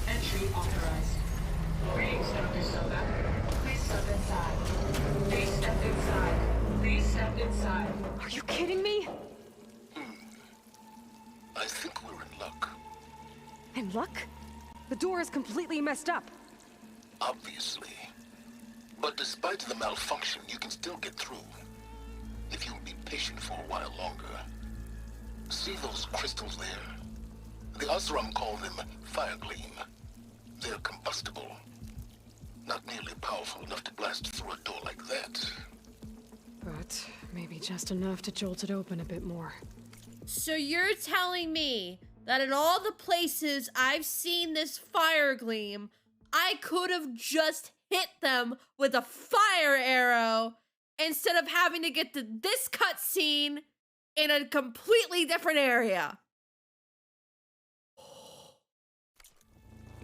Entry authorized. Greetings, Dr. Soda. Please step inside. Please step inside. Please step inside. Are you kidding me? I think we're in luck. In luck? The door is completely messed up. Obviously. But despite the malfunction, you can still get through. If you'll be patient for a while longer. See those crystals there? The Oseram call them Firegleam. They're combustible. Not nearly powerful enough to blast through a door like that. But maybe just enough to jolt it open a bit more. So you're telling me that in all the places I've seen this fire gleam, I could have just hit them with a fire arrow instead of having to get to this cutscene in a completely different area.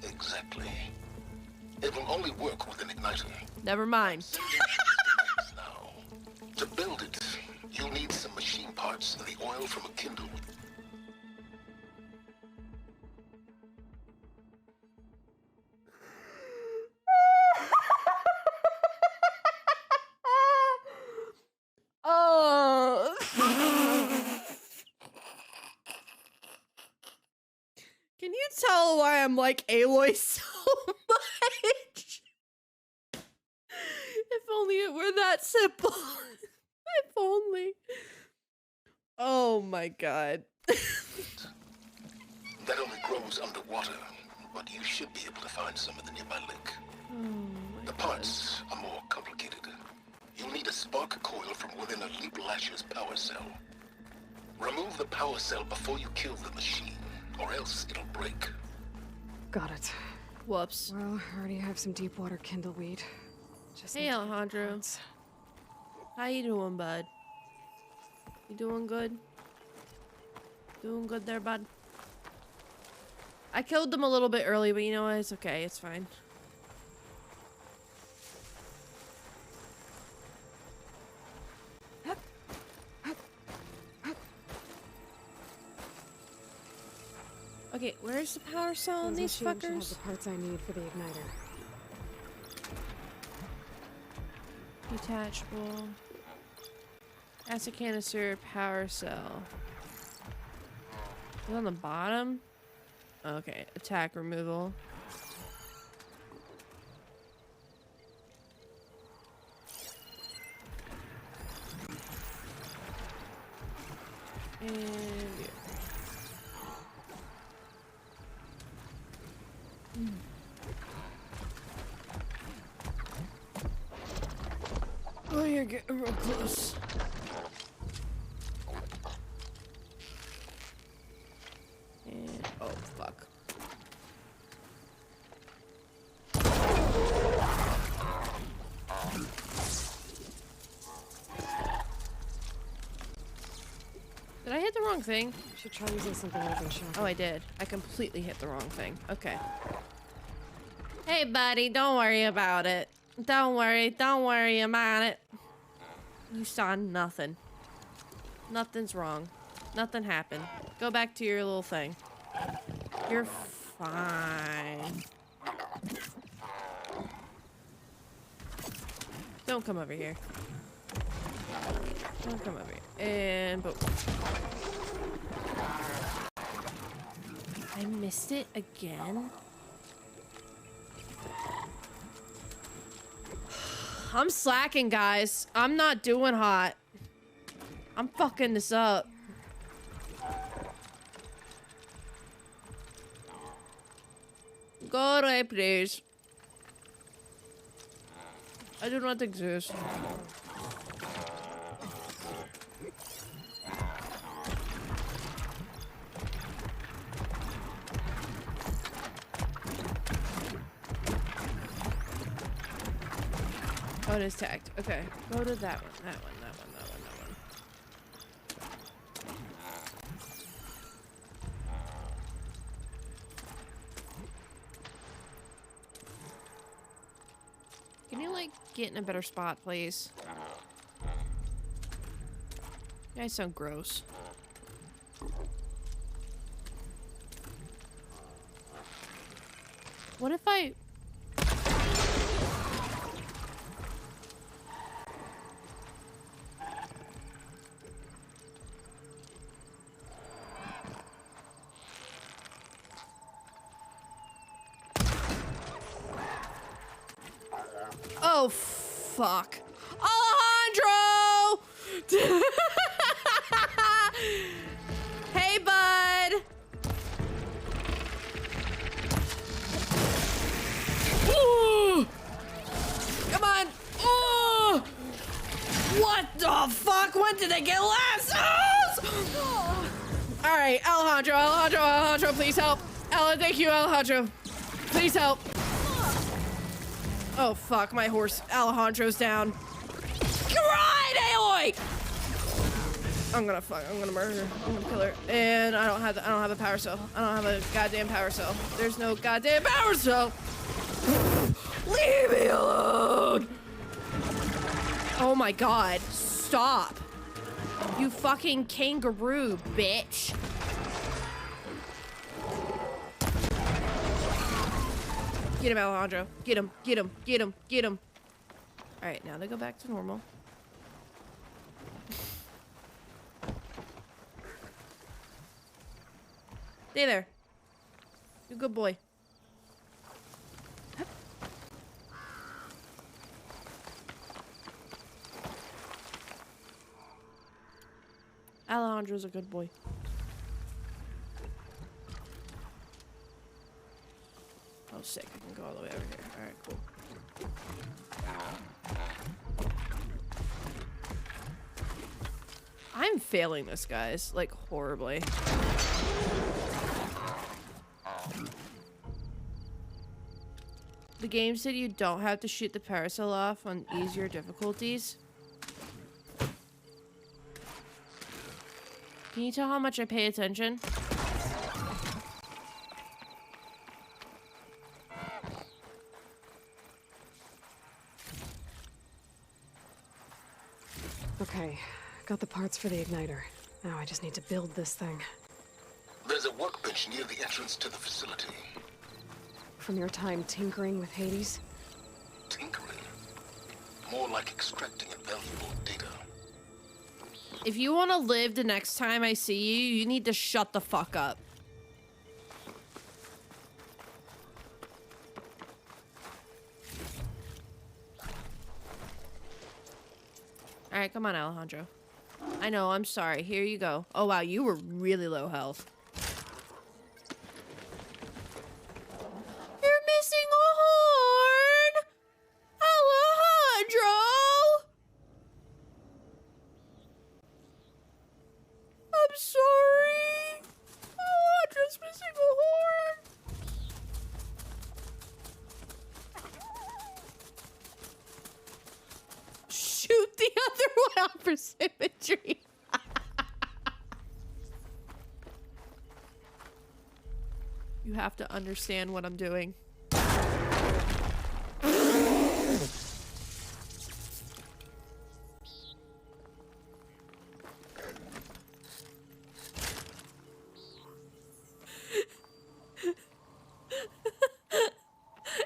Exactly. It will only work with an igniter. Never mind. Now, to build it, you'll need some machine parts and the oil from a Kindle. Oh. Can you tell why I'm like Aloy so much? If only it were that simple. If only. Oh my god. That only grows underwater, but you should be able to find some in the nearby lake. The parts are more complicated. You'll need a spark coil from within a Leap Lasher's power cell. Remove the power cell before you kill the machine, or else it'll break. Got it. Whoops. Well, I already have some deep water kindleweed. Just Hey, need to get the Alejandro. parts. How you doing, bud? You doing good? Doing good there, bud? I killed them a little bit early, but you know what? It's okay. It's fine. Okay, where's the power cell on Those these machines should have fuckers? the parts I need for the igniter. Detachable. Acid canister, power cell. Is it on the bottom? Okay, attack removal. And yeah. Oh, you're getting real close. And oh fuck. Did I hit the wrong thing? Should try using something other than shotgun. Oh, I did. I completely hit the wrong thing. Okay. Hey, buddy, don't worry about it. Don't worry about it. You saw nothing. Nothing's wrong. Nothing happened. Go back to your little thing. You're fine. Don't come over here. Don't come over here. And boom. I missed it again. I'm slacking, guys. I'm not doing hot. I'm fucking this up. Go away, please. I do not exist. Oh, it is tagged. Okay. Go to that one. That one. That one. That one. That one. Can you, like, get in a better spot, please? You guys sound gross. What if I... Oh, fuck. Alejandro! Hey, bud! Ooh! Come on! Oh! What the fuck? When did they get lassos? Alright, Alejandro, please help. Thank you, Alejandro. Please help. Oh fuck, my horse Alejandro's down. Right, Aloy! I'm gonna murder her. I'm gonna kill her. And I don't have a power cell. I don't have a goddamn power cell. There's no goddamn power cell. Leave me alone! Oh my god, stop. You fucking kangaroo, bitch. Get him, Alejandro. Get him, get him, get him, get him. Alright, now they go back to normal. Stay there. You good boy. Alejandro's a good boy. Oh, sick. I can go all the way over here. Alright, cool. I'm failing this, guys, like horribly. The game said you don't have to shoot the parasol off on easier difficulties. Can you tell how much I pay attention? Okay, got the parts for the igniter. Now I just need to build this thing. There's a workbench near the entrance to the facility. From your time tinkering with Hades? Tinkering? More like extracting invaluable data. If you want to live the next time I see you, you need to shut the fuck up. Alright, come on, Alejandro. I know, I'm sorry. Here you go. Oh, wow, you were really low health. You're missing a horn! Alejandro! I'm sorry. Alejandro's missing a horn. Shoot the other one out for symmetry. You have to understand what I'm doing.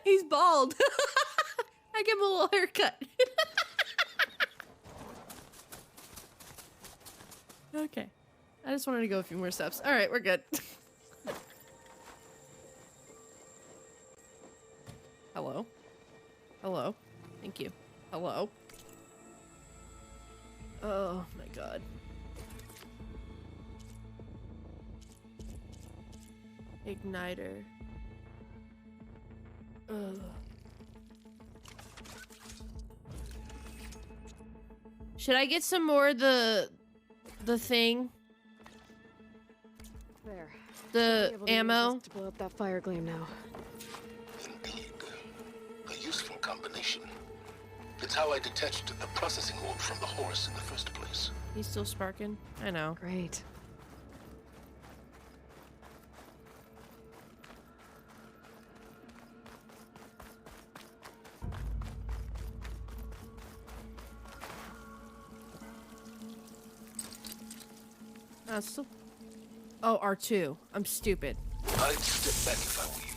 He's bald. I give him a little haircut. Okay. I just wanted to go a few more steps. All right, we're good. Hello? Hello? Thank you. Hello? Oh my god. Igniter. Ugh. Should I get some more of the thing? There. The Able to ammo? use this to blow up that fire gleam now. Indeed. A useful combination. It's how I detached the processing orb from the Horus in the first place. He's still sparking? I know. Great. Still... Oh, R2. I'm stupid. I'd step back if I were you.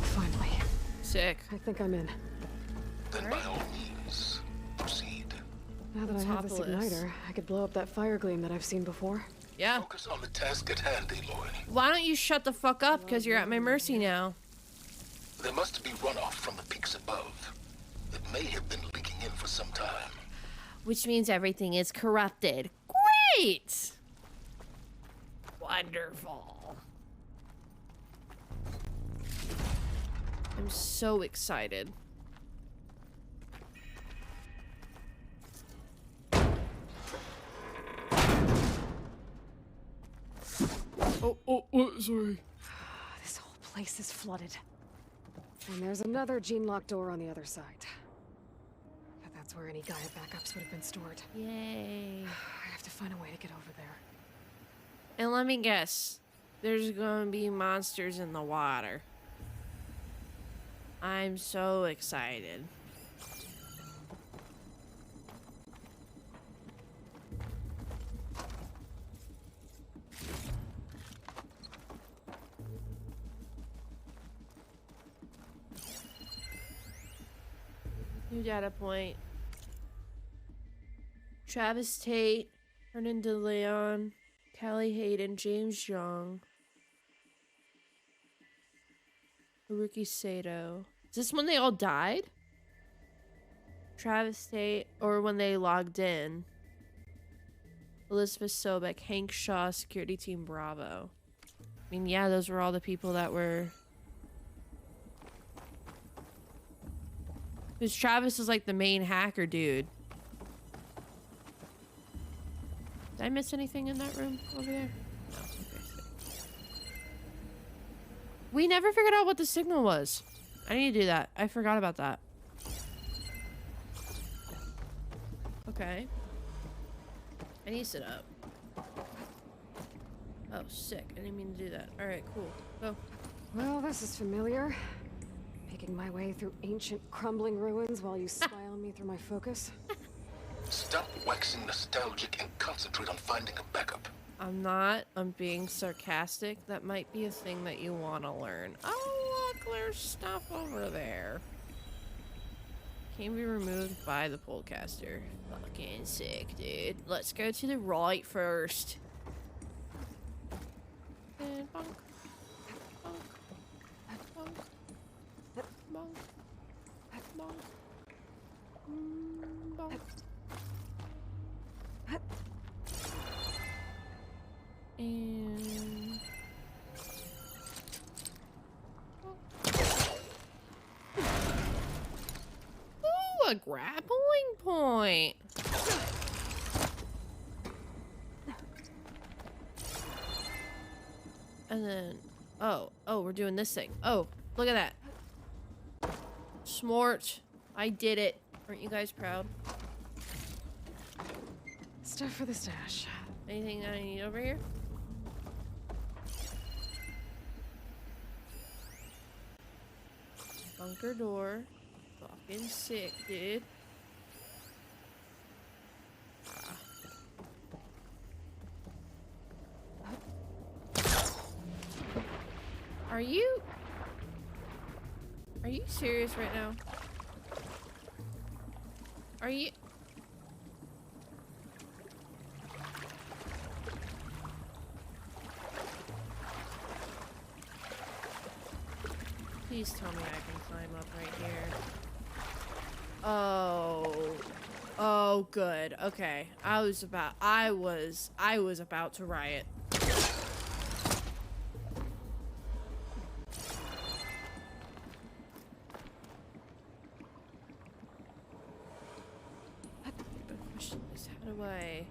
Finally. Sick. I think I'm in. Then by all means, proceed. Now that I have this igniter, I could blow up that fire gleam that I've seen before. Yeah. Focus on the task at hand, Aloy. Why don't you shut the fuck up? Because you're at my mercy now. There must be runoff from the peaks above. It may have been leaking in for some time. Which means everything is corrupted. Great! Wonderful. I'm so excited. Oh, sorry. This whole place is flooded. And there's another gene-locked door on the other side. But that's where any Gaia backups would have been stored. Yay. I have to find a way to get over there. And let me guess. There's gonna be monsters in the water. I'm so excited. New data point. Travis Tate, Hernan De Leon, Callie Hayden, James Young, Haruki Sato. Is this when they all died? Travis Tate, or when they logged in? Elizabeth Sobek, Hank Shaw, Security Team Bravo. I mean, yeah, those were all the people that were Because Travis is like the main hacker dude. Did I miss anything in that room over there? No. Okay. We never figured out what the signal was. I need to do that. I forgot about that. Okay. I need to sit up. Oh, sick. I didn't mean to do that. Alright, cool. Go. Well, this is familiar. Making my way through ancient, crumbling ruins while you spy on me through my focus. Stop waxing nostalgic and concentrate on finding a backup. I'm not. I'm being sarcastic. That might be a thing that you want to learn. Oh, look, there's stuff over there. Can be removed by the polecaster. Fucking sick, dude. Let's go to the right first. And bonk. Bonk. Bonk. Bonk. Bonk. Bonk. And ooh, a grappling point. And then oh, we're doing this thing. Oh, look at that. Smart. I did it. Aren't you guys proud? Stuff for the stash. Anything I need over here? Bunker door. Fucking sick, dude. Are you serious right now? Are you? Please tell me I can climb up right here. Oh, good. Okay. I was about to riot. The question is, how do I?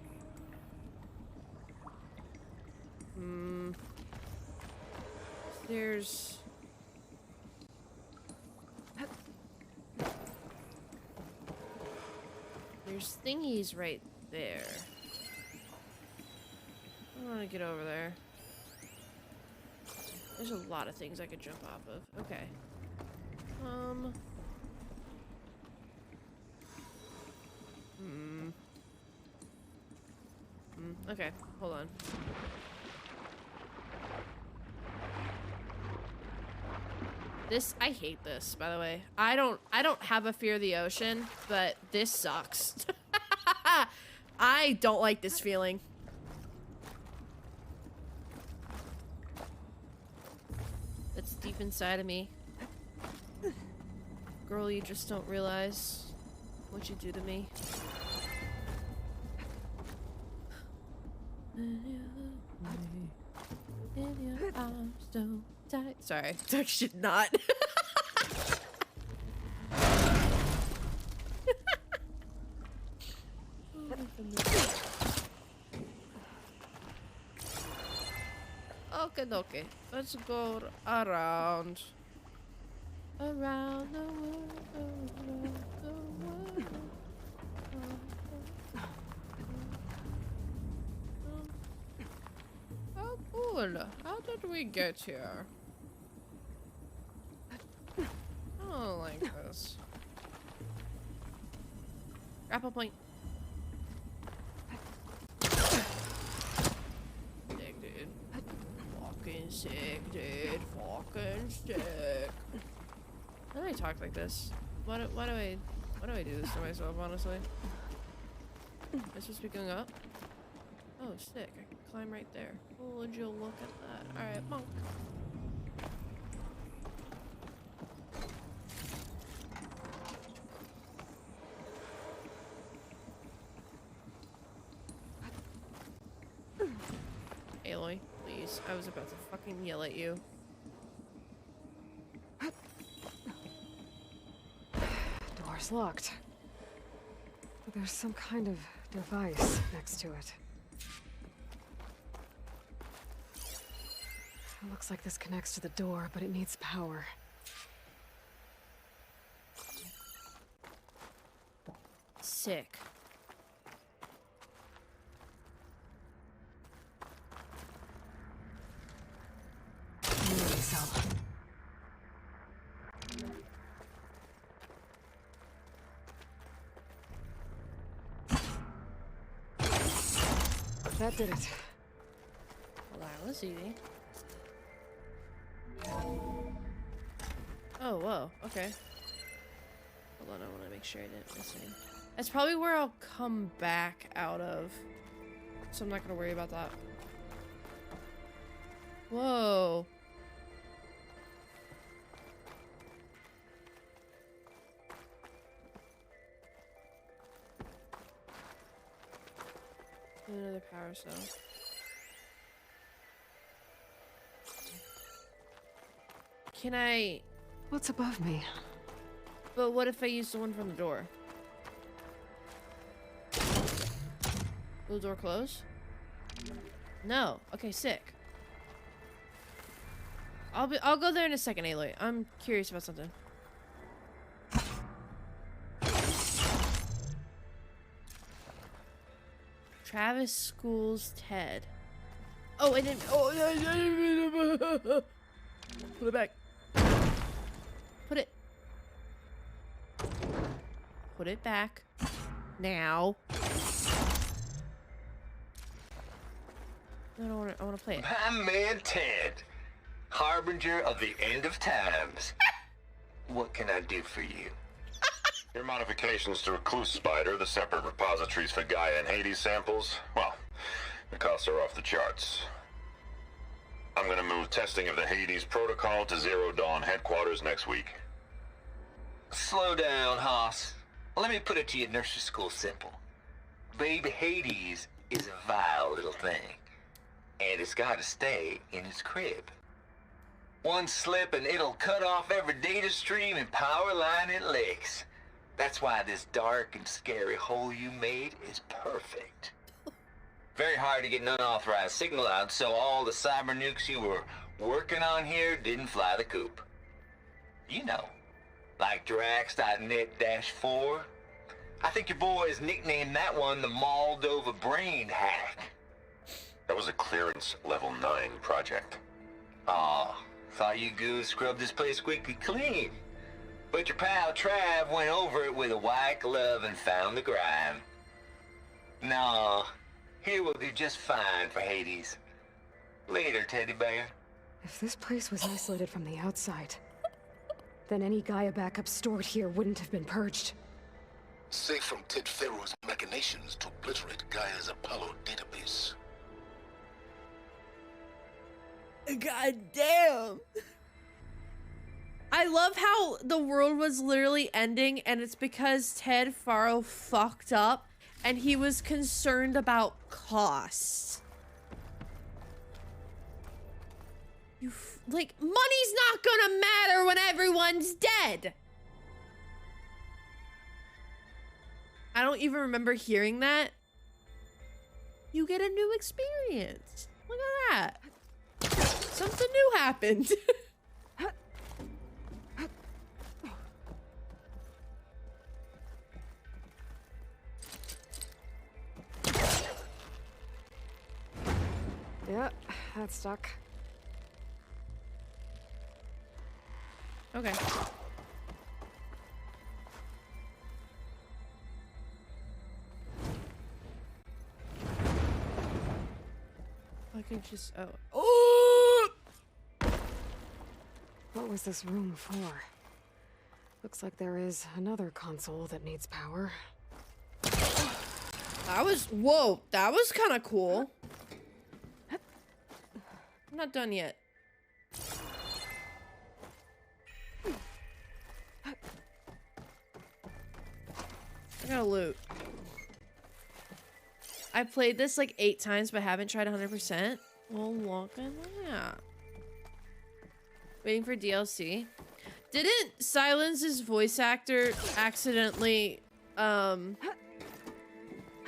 There's. There's thingies right there. I want to get over there. There's a lot of things I could jump off of. Okay. Okay, hold on. I hate this, by the way. I don't have a fear of the ocean, but this sucks. I don't like this feeling. That's deep inside of me. Girl, you just don't realize what you do to me. In your arms so tight. Sorry, I should not. Okay. Let's go around the world, around the world. How cool! How did we get here? I don't like this. Grapple point. Sick, dude. Fucking sick, dude. Fucking sick. Why do I talk like this? Why do I do this to myself, honestly? Am I supposed to be going up? Oh, sick. I can climb right there. Oh, would you look at that? Alright, bonk. Aloy, please. I was about to fucking yell at you. Door. Door's locked. But there's some kind of device next to it. It looks like this connects to the door, but it needs power. Sick. That did it. Well, that was easy. Oh, whoa. Okay. Hold on, I want to make sure I didn't miss anything. That's probably where I'll come back out of. So I'm not going to worry about that. Whoa. Another power cell. Can I... What's above me? But what if I use the one from the door? Will the door close? No. Okay, sick. I'll go there in a second, Aloy. I'm curious about something. Travis schools Ted. Oh, and then put it back. Put it back. Now. No, I wanna play it. My man Ted, harbinger of the end of times. What can I do for you? Your modifications to Recluse Spider, the separate repositories for Gaia and Hades samples, well, the costs are off the charts. I'm gonna move testing of the Hades protocol to Zero Dawn headquarters next week. Slow down, Haas. Let me put it to you nursery school simple. Baby Hades is a vile little thing, and it's gotta stay in its crib. One slip and it'll cut off every data stream and power line it licks. That's why this dark and scary hole you made is perfect. Very hard to get an unauthorized signal out, so all the cyber nukes you were working on here didn't fly the coop. You know, like Drax.net-4. I think your boys nicknamed that one the Moldova Brain Hack. That was a clearance level 9 project. Aw, thought you goons scrubbed this place squeaky clean. But your pal Trav went over it with a white glove and found the grime. No, here will do just fine for Hades. Later, teddy bear. If this place was isolated from the outside, then any Gaia backup stored here wouldn't have been purged. Safe from Ted Pharaoh's machinations to obliterate Gaia's Apollo database. God damn. I love how the world was literally ending, and it's because Ted Faro fucked up and he was concerned about costs. Like, money's not gonna matter when everyone's dead. I don't even remember hearing that. You get a new experience. Look at that. Something new happened. Yep, that's stuck. Okay. I can just oh. What was this room for? Looks like there is another console that needs power. That was whoa, that was kind of cool. I'm not done yet. I gotta loot. I played this like 8 times, but haven't tried 100%. Well, look at that. Waiting for DLC. Didn't Silence's voice actor accidentally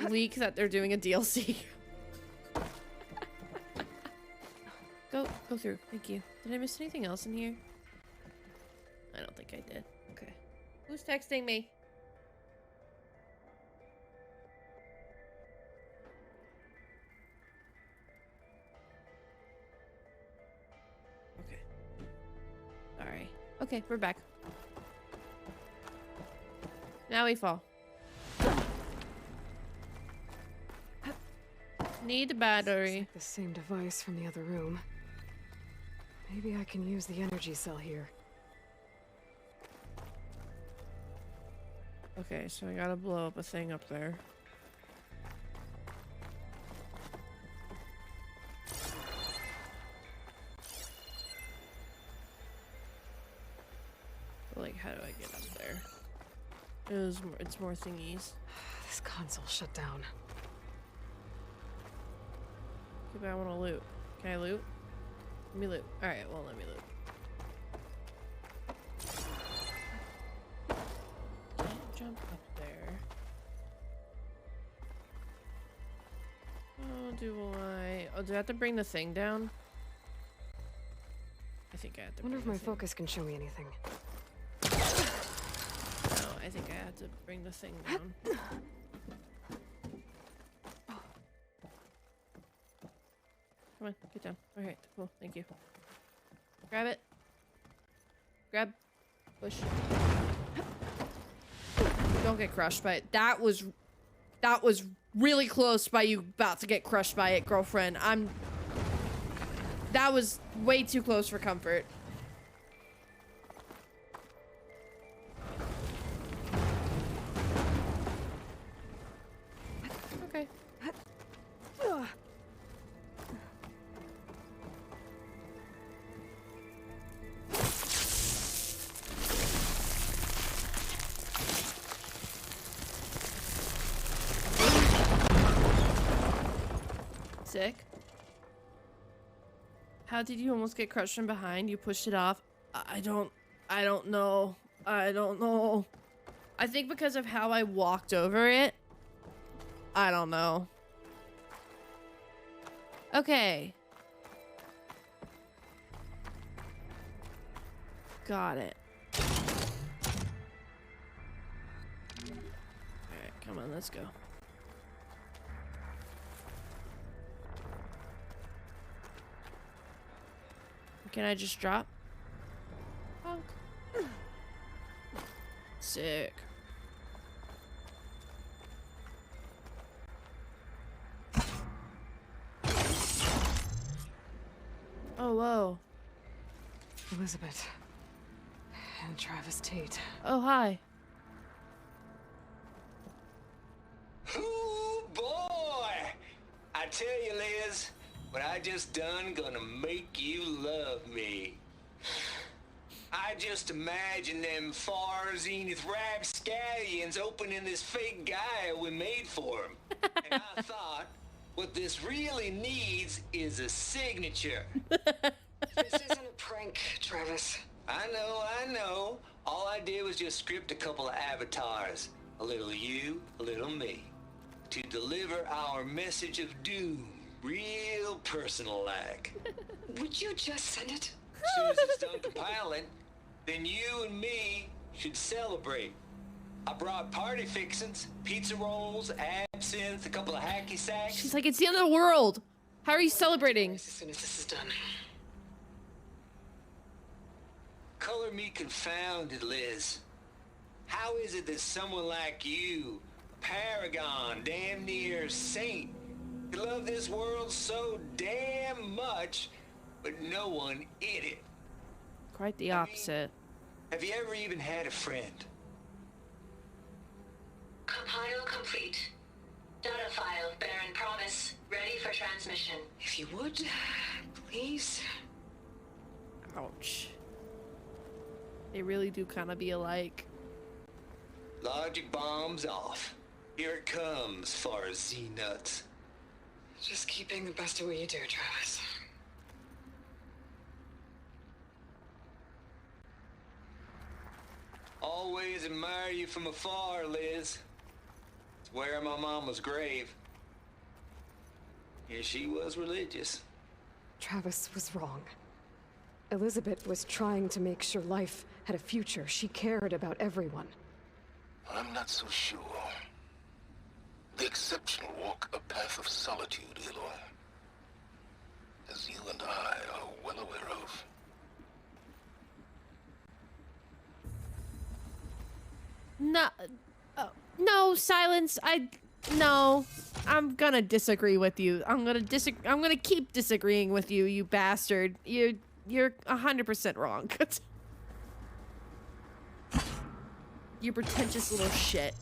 leak that they're doing a DLC? Go through. Thank you. Did I miss anything else in here? I don't think I did. Okay. Who's texting me? Okay. Sorry. Okay, we're back. Now we fall. Need a battery. Like the same device from the other room. Maybe I can use the energy cell here. Okay, so I gotta blow up a thing up there. But, like, how do I get up there? It's more thingies. This console shut down. Okay, but I want to loot. Can I loot? Let me loot. Alright, well, let me loot. Can't jump up there. Oh, do I? Oh, do I have to bring the thing down? I think I have to. Wonder if my thing. focus can show me anything. No, I think I have to bring the thing down. Come on, get down. Alright, cool, thank you. Grab it. Grab. Push. Don't get crushed by it. That was really close by you about to get crushed by it, girlfriend. That was way too close for comfort. Okay. Sick. How did you almost get crushed from behind? You pushed it off. I don't know. I don't know. I think because of how I walked over it. I don't know. Okay. Got it. Alright, come on, let's go. Can I just drop? Bonk. Sick. Oh, whoa. Elizabeth. And Travis Tate. Oh, hi. Ooh, boy! I tell you, Liz, what I just done gonna make you love me. I just imagine them far zenith rapscallions opening this fake guy we made for him. And I thought, what this really needs is a signature. This isn't a prank, Travis. I know. All I did was just script a couple of avatars. A little you, a little me. To deliver our message of doom. Real personal-like. Would you just send it? As soon as it's done compiling, then you and me should celebrate. I brought party fixins, pizza rolls, absinthe, a couple of hacky sacks. She's like, it's the end of the world. How are you celebrating? As soon as this is done. Color me confounded, Liz. How is it that someone like you, paragon, damn near saint, could love this world so damn much, but no one in it? Quite the opposite. Have you ever even had a friend? Compile complete. Data file, Baron Promise, ready for transmission. If you would, please. Ouch. They really do kind of be alike. Logic bombs off. Here it comes, far as Z-nuts. Just keep being the best at what you do, Travis. admire you from afar, Liz. It's where my mama's grave. Yeah, she was religious. Travis was wrong. Elizabeth was trying to make sure life had a future. She cared about everyone. I'm not so sure. The exceptional walk a path of solitude, Aloy. As you and I are well aware of. No, no, Silence. No. I'm gonna disagree with you. I'm gonna keep disagreeing with you, you bastard. You're 100% wrong. You pretentious little shit.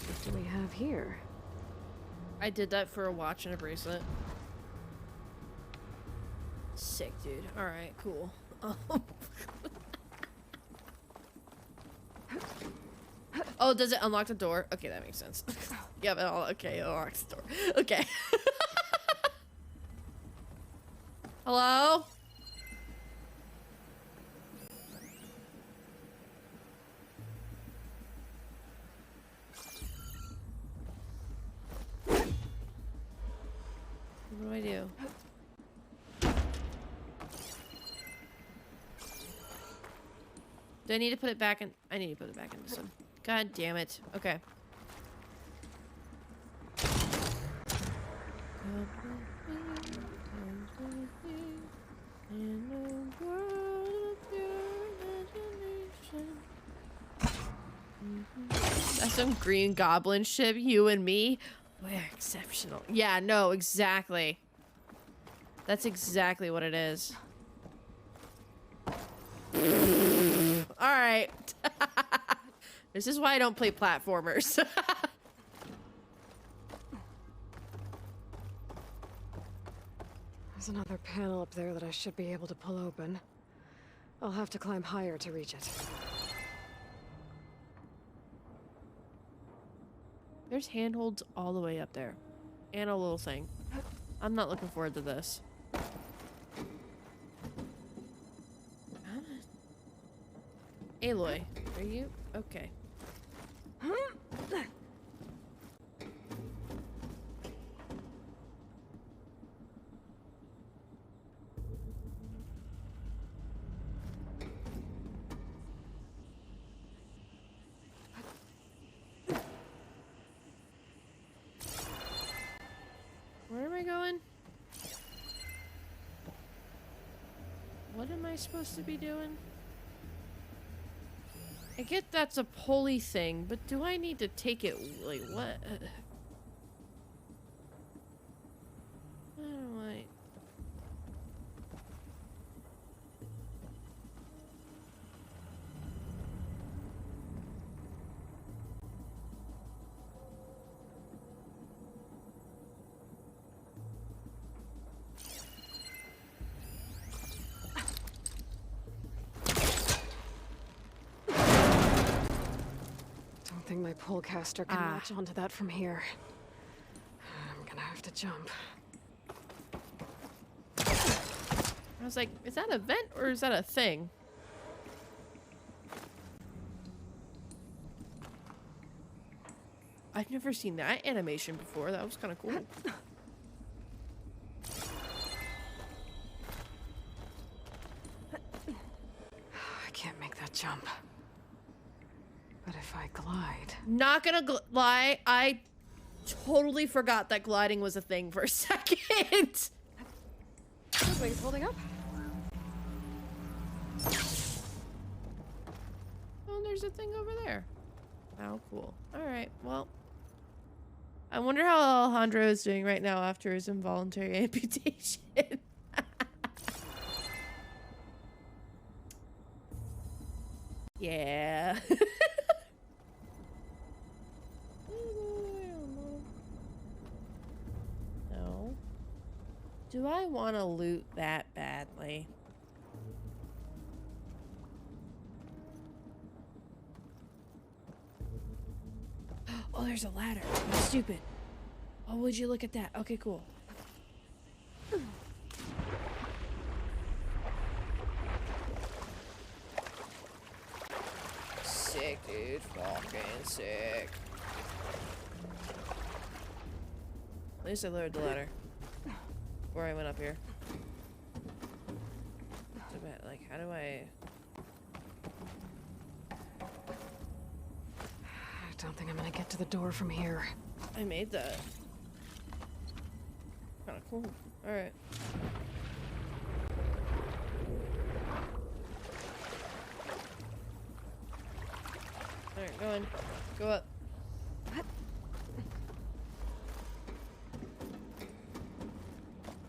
What do we have here? I did that for a watch and a bracelet. Sick, dude. Alright, cool. Oh, does it unlock the door? Okay, that makes sense. Yeah, but okay, it unlocks the door. Okay. Hello? What do I do? Do I need to put it back in? I need to put it back in this one. God damn it. Okay. That's some Green Goblin ship, you and me. We're exceptional. Yeah, no, exactly. That's exactly what it is. Alright. This is why I don't play platformers. There's another panel up there that I should be able to pull open. I'll have to climb higher to reach it. There's handholds all the way up there. And a little thing. I'm not looking forward to this. Aloy, are you? Okay. Where am I going? What am I supposed to be doing? I get that's a pulley thing, but do I need to take it, like, what? How do I... I think my pullcaster can latch onto that from here. I'm gonna have to jump. I was like, is that a vent or is that a thing? I've never seen that animation before. That was kind of cool. I can't make that jump. But if I glide... Not gonna lie, I totally forgot that gliding was a thing for a second. Those wings holding up? Oh, there's a thing over there. How cool. Alright, well. I wonder how Alejandro is doing right now after his involuntary amputation. Yeah. No. Do I want to loot that badly? there's a ladder. I'm stupid. Oh, would you look at that? Okay, cool. Sick, dude. Fucking sick. At least I lowered the ladder before I went up here. So bad. Like, how do I... I don't think I'm gonna get to the door from here. I made that. Kinda cool. Alright. Alright, go in. Go up.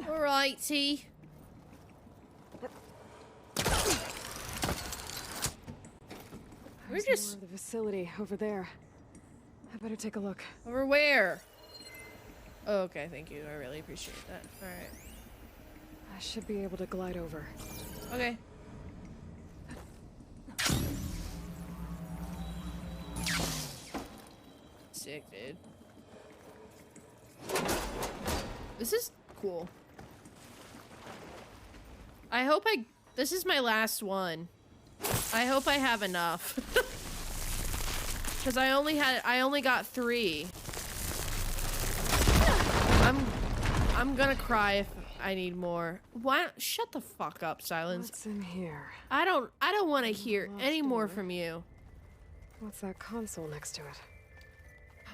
Alrighty. We're just more of the facility over there. I better take a look. over where? Oh, okay, thank you. I really appreciate that. Alright. I should be able to glide over. Okay. Sick, dude. This is cool. I hope this is my last one. I hope I have enough. Cause I only got 3. I'm gonna cry if I need more. Why? Shut the fuck up, Silence. What's in here? I don't want to hear any more from you. What's that console next to it?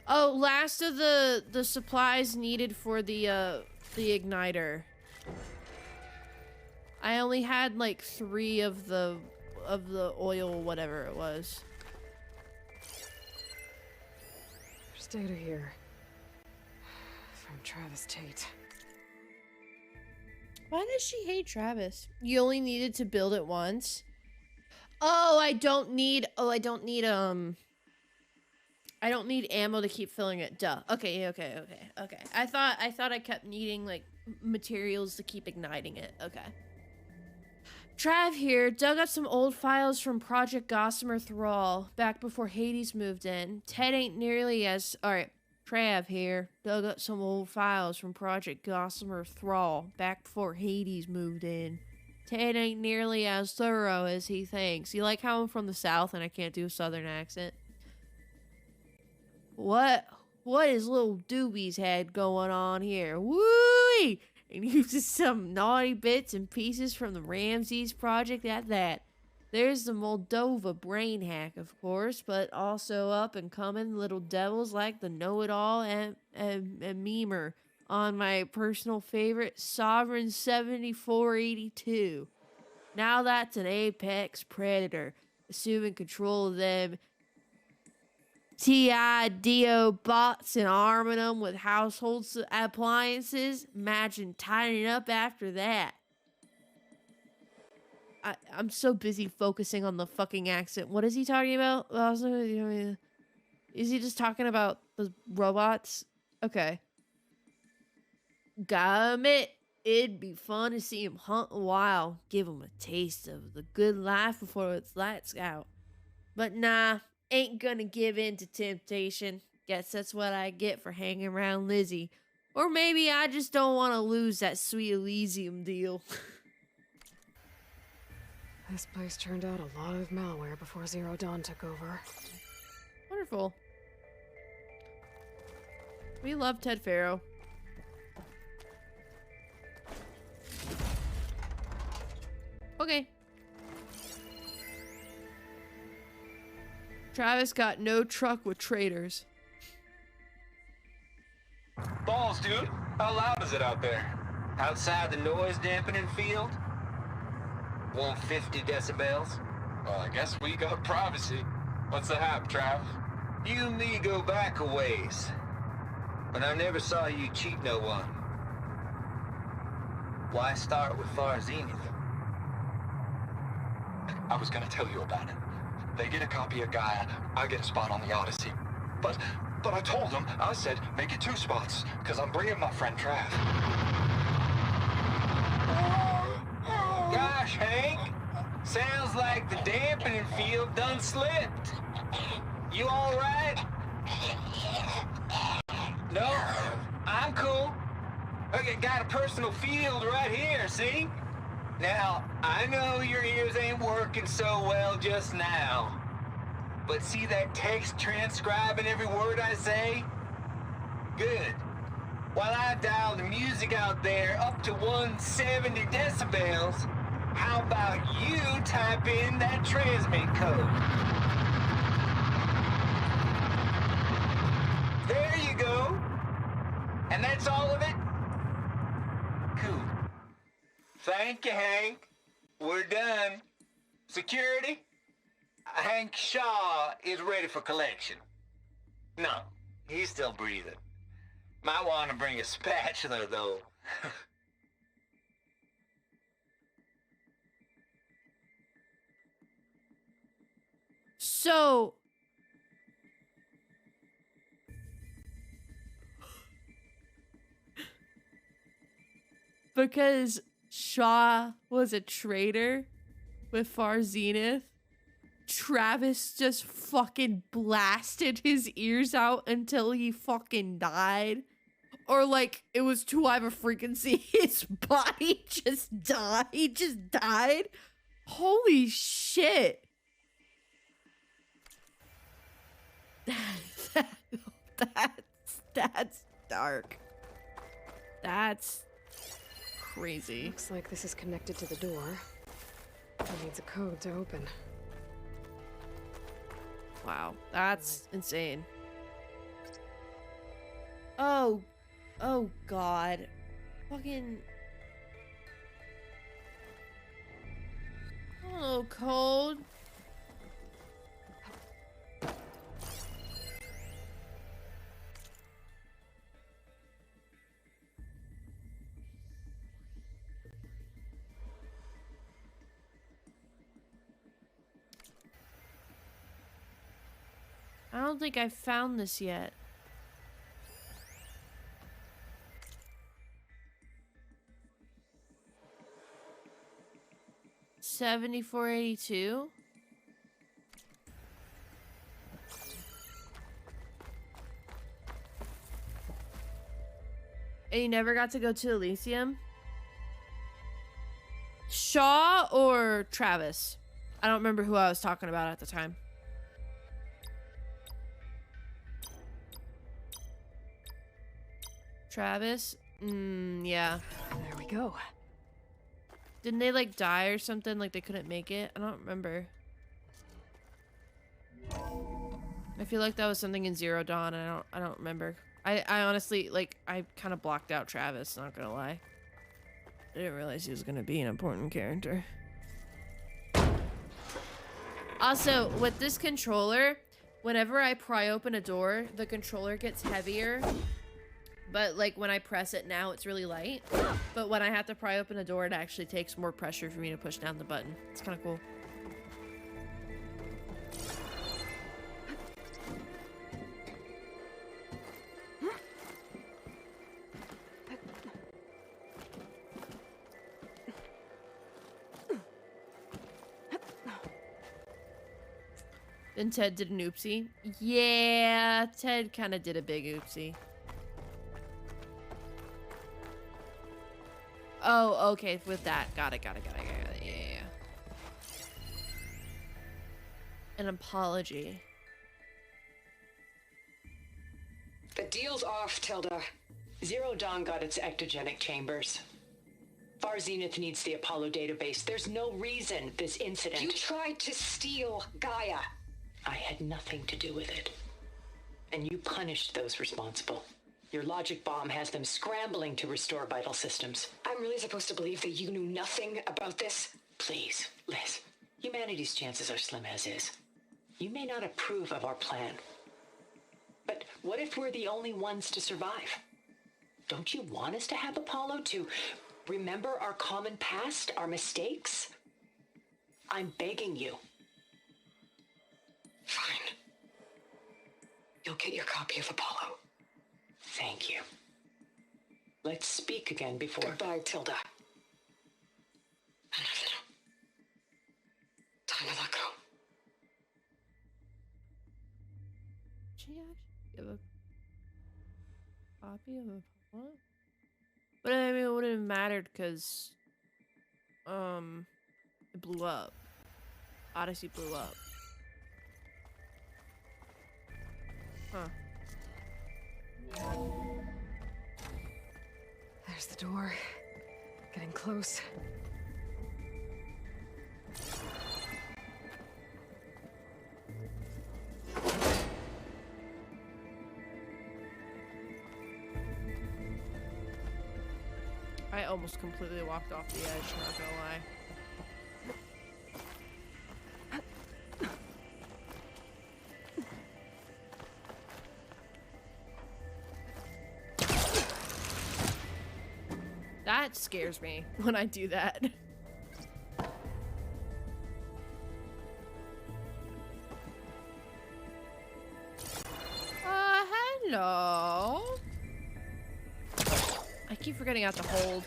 Oh, last of the supplies needed for the igniter. I only had like 3 of the oil, whatever it was. There's data here. From Travis Tate. Why does she hate Travis? You only needed to build it once. Oh, I don't need ammo to keep filling it. Duh. Okay. I thought I kept needing like materials to keep igniting it. Okay. Trav here dug up some old files from Project Gossamer Thrall back before Hades moved in. Ted ain't nearly as... Alright, Trav here dug up some old files from Project Gossamer Thrall back before Hades moved in. Ted ain't nearly as thorough as he thinks. You like how I'm from the South and I can't do a Southern accent? What is little Doobie's head going on here? Woo! And uses some naughty bits and pieces from the Ramses project at that. There's the Moldova brain hack, of course, but also up and coming little devils like the know-it-all and memer on my personal favorite Sovereign 7482. Now that's an apex predator, assuming control of them TIDO bots and arming them with household appliances. Imagine tidying up after that. I'm so busy focusing on the fucking accent. What is he talking about? Is he just talking about the robots? Okay. Gotta admit, it'd be fun to see him hunt a while. Give him a taste of the good life before it's lights out. But nah. Ain't gonna give in to temptation. Guess that's what I get for hanging around Lizzie. Or maybe I just don't want to lose that sweet Elysium deal. This place turned out a lot of malware before Zero Dawn took over. Wonderful. We love Ted Faro. Okay. Travis got no truck with traitors. Balls, dude. How loud is it out there? Outside the noise dampening field? 150 decibels? Well, I guess we got privacy. What's the hap, Trav? You and me go back a ways. But I never saw you cheat no one. Why start with Far Zenith? I was gonna tell you about it. They get a copy of Gaia, I get a spot on the Odyssey. But I told them, I said, make it 2 spots, because I'm bringing my friend Trav. Gosh, Hank. Sounds like the dampening field done slipped. You all right? No, I'm cool. I got a personal field right here, see? Now, I know your ears ain't working so well just now. But see that text transcribing every word I say? Good. While I dial the music out there up to 170 decibels, how about you type in that transmit code? There you go. And that's all of it? Cool. Thank you, Hank. We're done. Security? Hank Shaw is ready for collection. No, he's still breathing. Might want to bring a spatula, though. So because Shaw was a traitor with Far Zenith, Travis just fucking blasted his ears out until he fucking died. Or like it was too high of a frequency. His body just died. He just died. Holy shit. That's dark. That's crazy. Looks like this is connected to the door. It needs a code to open. Wow, that's insane. Oh God. Fucking. Oh, code. I don't think I found this yet. $74.82. And you never got to go to Elysium? Shaw or Travis? I don't remember who I was talking about at the time. Travis? Yeah. There we go. Didn't they like die or something? Like they couldn't make it? I don't remember. I feel like that was something in Zero Dawn. I don't remember. I honestly like I kind of blocked out Travis, not gonna lie. I didn't realize he was gonna be an important character. Also, with this controller, whenever I pry open a door, the controller gets heavier. But like when I press it now, it's really light. But when I have to pry open a door, it actually takes more pressure for me to push down the button. It's kind of cool. Then Ted did an oopsie. Yeah, Ted kind of did a big oopsie. Oh, okay, with that. Got it. Yeah. An apology. The deal's off, Tilda. Zero Dawn got its ectogenic chambers. Far Zenith needs the Apollo database. There's no reason this incident... You tried to steal Gaia. I had nothing to do with it. And you punished those responsible. Your logic bomb has them scrambling to restore vital systems. I'm really supposed to believe that you knew nothing about this? Please, Liz. Humanity's chances are slim as is. You may not approve of our plan. But what if we're the only ones to survive? Don't you want us to have Apollo to remember our common past, our mistakes? I'm begging you. Fine. You'll get your copy of Apollo. Thank you. Let's speak again before... Goodbye, Tilda. Enough. Time to let go. She actually give a... copy of Apollo? But I mean, it wouldn't have mattered because, it blew up. Odyssey blew up. Huh. There's the door. Getting close. I almost completely walked off the edge, not gonna lie. That scares me when I do that. Hello? I keep forgetting I have to hold.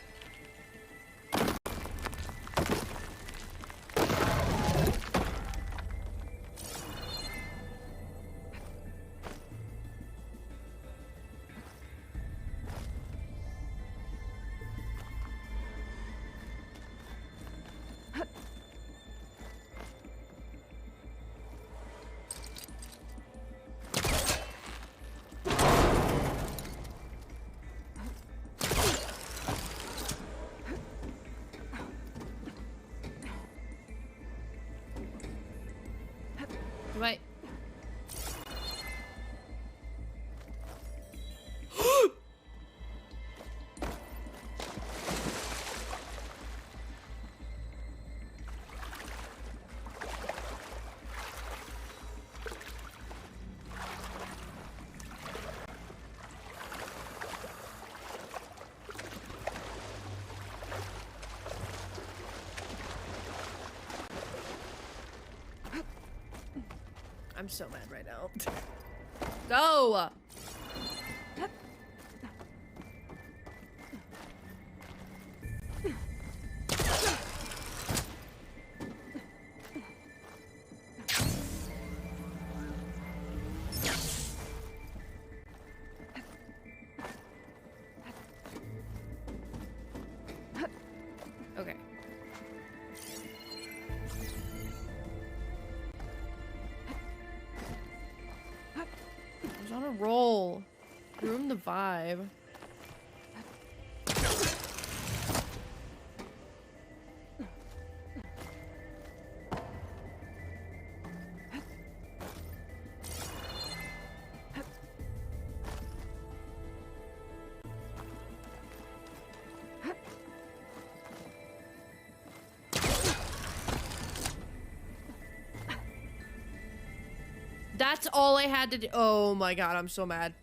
Wait. I'm so mad right now. Go! Okay. On a roll. Ruin the vibe. That's all I had to do. Oh my god, I'm so mad.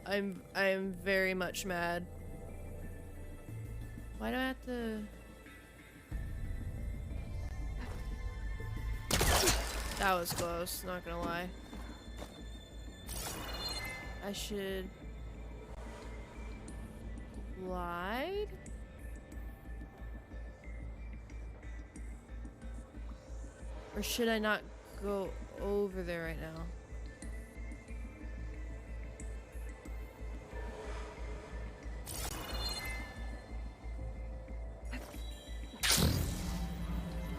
I'm very much mad. Why do I have to... That was close, not gonna lie. I should... Glide? Or should I not go over there right now?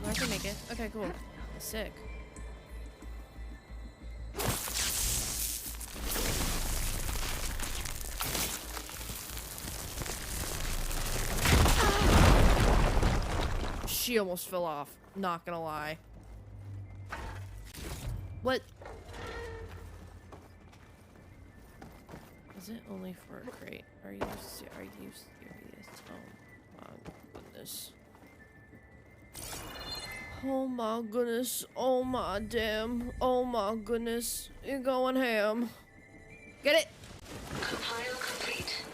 Oh, I can make it. Okay, cool. Sick. She almost fell off. Not gonna lie. What? Is it only for a crate? Are you serious? Oh my goodness. Oh my goodness. Oh my damn. Oh my goodness. You're going ham. Get it! Compile complete.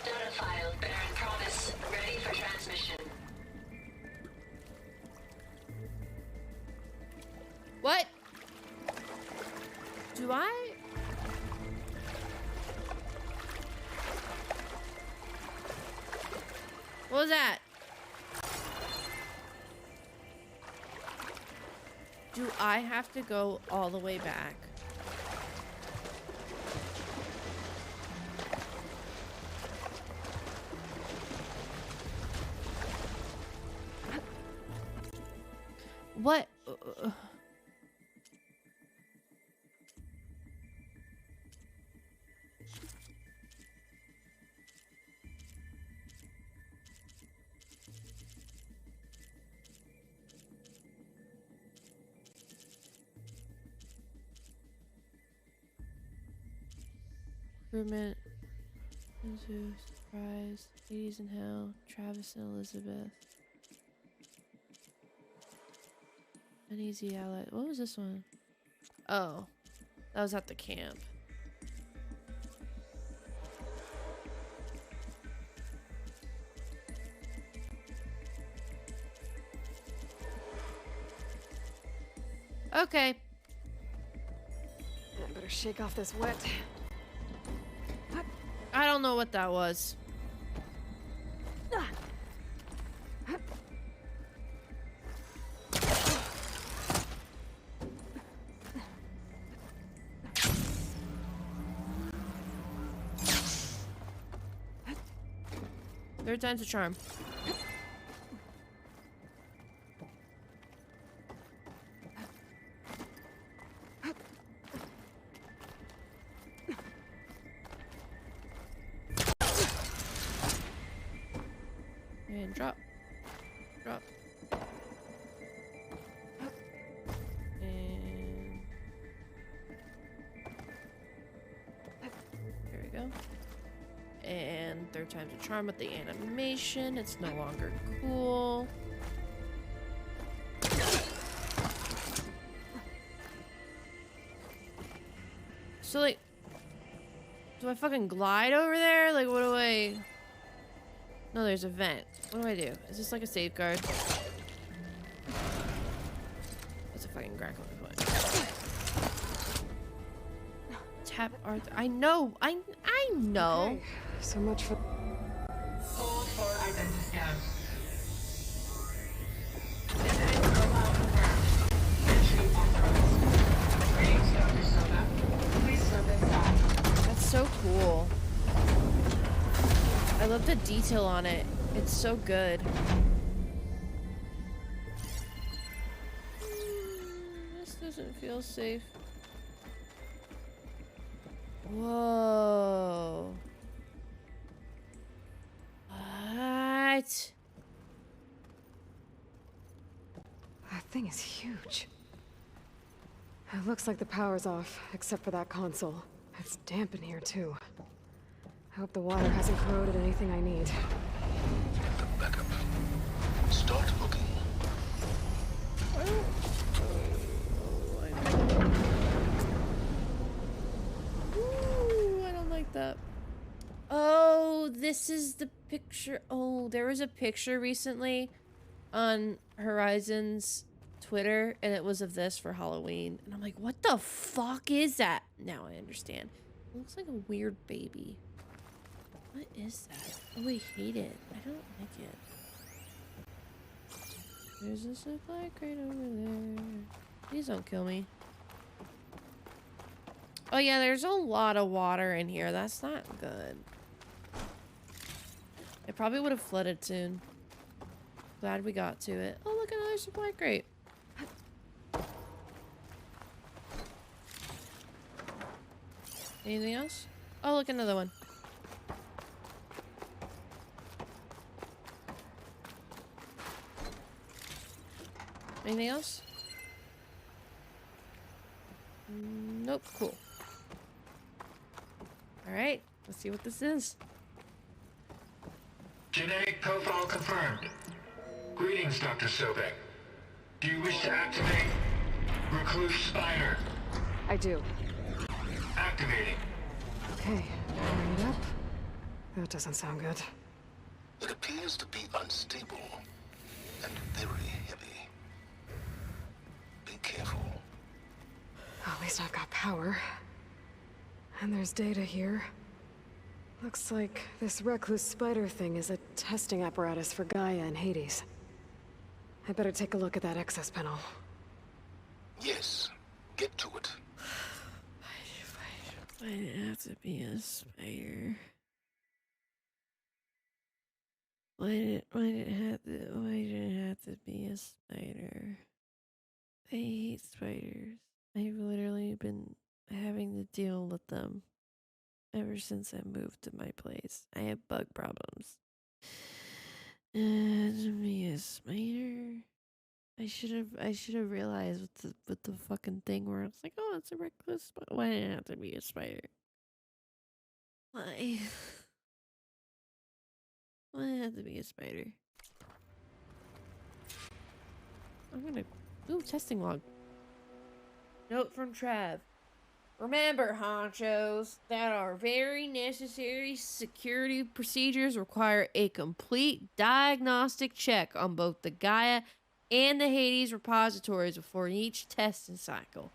Data file, Baron Promise, ready for transmission. What? Do I? What was that? Do I have to go all the way back? Recruitment. Into surprise. Hades in hell. Travis and Elizabeth. An easy ally. What was this one? Oh, that was at the camp. Okay. I better shake off this wet. I don't know what that was. Third time's a charm. And drop. Drop. And there we go. And third time's a charm with the animation. It's no longer cool. So like, do I fucking glide over there? Like, what do I... No, there's a vent. What do I do? Is this like a safeguard? That's a fucking grappling point. Tap Arthur. I know. I know. Okay. So much for... Hold for identity scan. Identity profile confirmed. Entry authorized. Greetings, Dr. Soda. Please step inside. That's so cool. I love the detail on it. It's so good. This doesn't feel safe. Whoa. What? That thing is huge. It looks like the power's off, except for that console. It's damp in here, too. I hope the water hasn't corroded anything I need. The backup. Start looking. Ooh, I don't like that. Oh, this is the picture. Oh, there was a picture recently on Horizon's Twitter, and it was of this for Halloween. And I'm like, what the fuck is that? Now I understand. It looks like a weird baby. What is that? Oh, I hate it. I don't like it. There's a supply crate over there. Please don't kill me. Oh yeah, there's a lot of water in here. That's not good. It probably would have flooded soon. Glad we got to it. Oh, look, another supply crate. Anything else? Oh, look, another one. Anything else? Nope. Cool. Alright, let's see what this is. Genetic profile confirmed. Greetings, Dr. Sobek. Do you wish to activate Recluse Spider? I do. Activating. Okay, powering it up. That doesn't sound good. It appears to be unstable and very heavy. Be careful. At least I've got power. And there's data here. Looks like this Recluse Spider thing is a testing apparatus for Gaia and Hades. I better take a look at that access panel. Yes, get to it. Why did it have to be a spider? Why did it have to be a spider? I hate spiders. I've literally been having to deal with them Ever since I moved to my place, I have bug problems. And me a spider. I should have realized with the fucking thing where it's like, oh, it's a reckless spider. Why did it have to be a spider? Why? Why did it have to be a spider? I'm gonna testing log. Note from Trav. Remember, honchos, that our very necessary security procedures require a complete diagnostic check on both the Gaia and the Hades repositories before each testing cycle.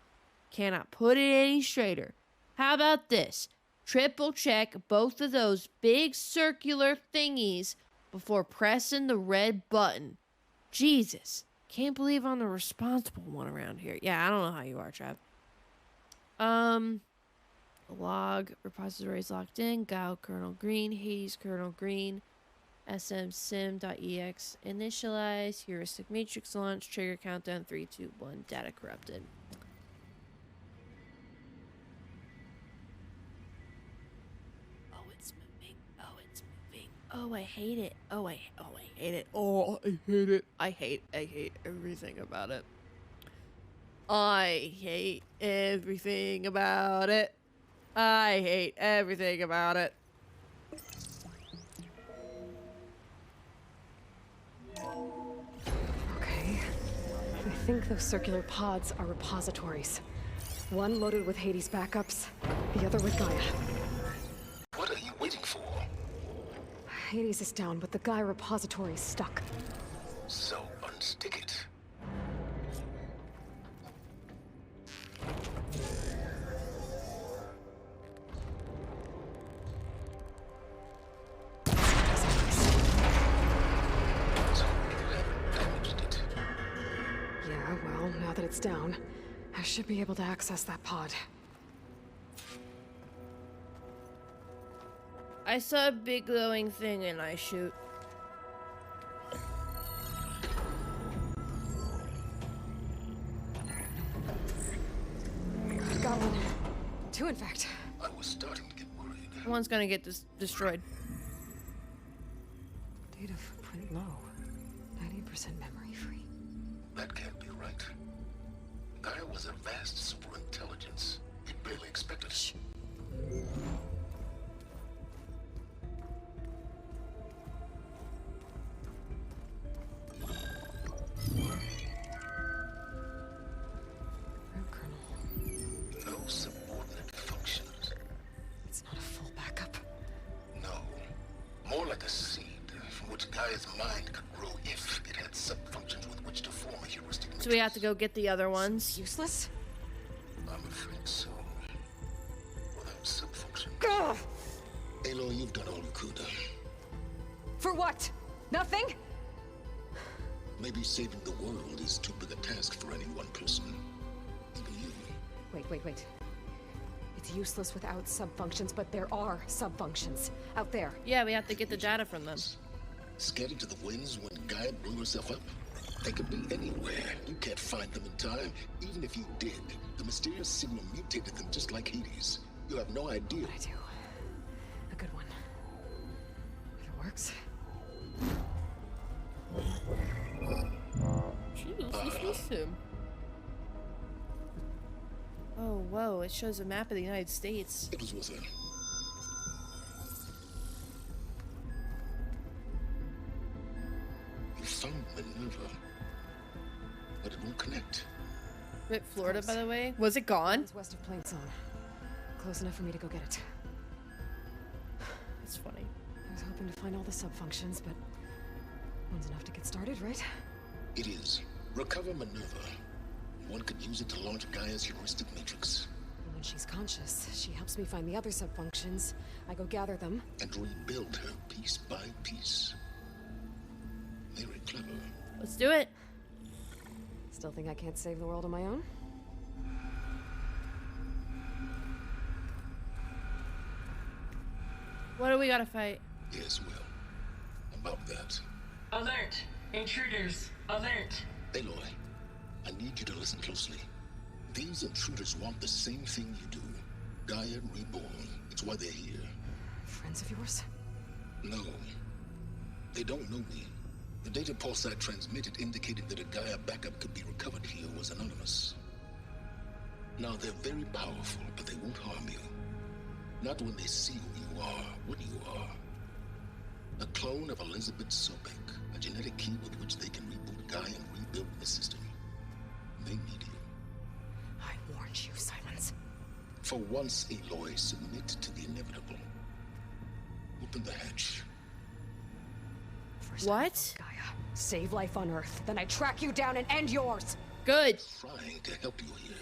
Cannot put it any straighter. How about this? Triple check both of those big circular thingies before pressing the red button. Jesus. Can't believe I'm the responsible one around here. Yeah, I don't know how you are, Trav. Log, repositories locked in, Gao kernel green, Hades kernel green, smsim.ex, initialize, heuristic matrix launch, trigger countdown, 3, 2, 1, data corrupted. Oh, it's moving. Oh, it's moving. Oh, I hate it. Oh, I hate it. Oh, I hate it. I hate everything about it. I hate everything about it. I hate everything about it. Okay. I think those circular pods are repositories. One loaded with Hades backups, the other with Gaia. What are you waiting for? Hades is down, but the Gaia repository is stuck. So unstick it. Yeah, well, now that it's down, I should be able to access that pod. I saw a big glowing thing and I shoot. Got one. Two, in fact. I was starting to get worried. One's gonna get destroyed. Data footprint low. 90% memory free. That can't be right. Gaia was a vast superintelligence. It barely expected it. No subordinate functions. It's not a full backup. No. More like a seed from which Gaia's mind could grow if it had sub-functions with which to form a heuristic. So we have to go get the other ones. Useless? I'm afraid so. Without sub-functions. Ugh! Aloy, you've done all you could. For what? Nothing? Maybe saving the world is too big a task for any one person. Even you. Wait. It's useless without sub-functions, but there are sub-functions out there. Yeah, we have to get the data from them. Scattered to the winds when Gaia blew herself up? They could be anywhere. You can't find them in time. Even if you did, the mysterious signal mutated them just like Hades. You have no idea. But I do. A good one. If it works. Jeez, listen. Oh, whoa, it shows a map of the United States. It was worth it. You found Minerva, but it won't connect. Wait, Florida, by the way? Was it gone? It's west of Plainzone. Close enough for me to go get it. That's funny. I was hoping to find all the sub-functions, but one's enough to get started, right? It is. Recover Minerva. One could use it to launch Gaia's heuristic matrix. And when she's conscious, she helps me find the other sub-functions. I go gather them. And rebuild her piece by piece. Very clever. Let's do it. Still think I can't save the world on my own? What do we gotta fight? Yes, well. About that. Alert! Intruders! Alert! Aloy, I need you to listen closely. These intruders want the same thing you do. Gaia reborn. It's That's why they're here. Friends of yours? No. They don't know me. The data Pulsar transmitted indicated that a Gaia backup could be recovered here was anonymous. Now, they're very powerful, but they won't harm you. Not when they see who you are, what you are. A clone of Elizabeth Sobek, a genetic key with which they can reboot Gaia and rebuild the system. They need you. I warned you, Simons. For once, Aloy, submit to the inevitable. Open the hatch. First what? Gaia. Save life on Earth, then I track you down and end yours. Good. Trying to help you here.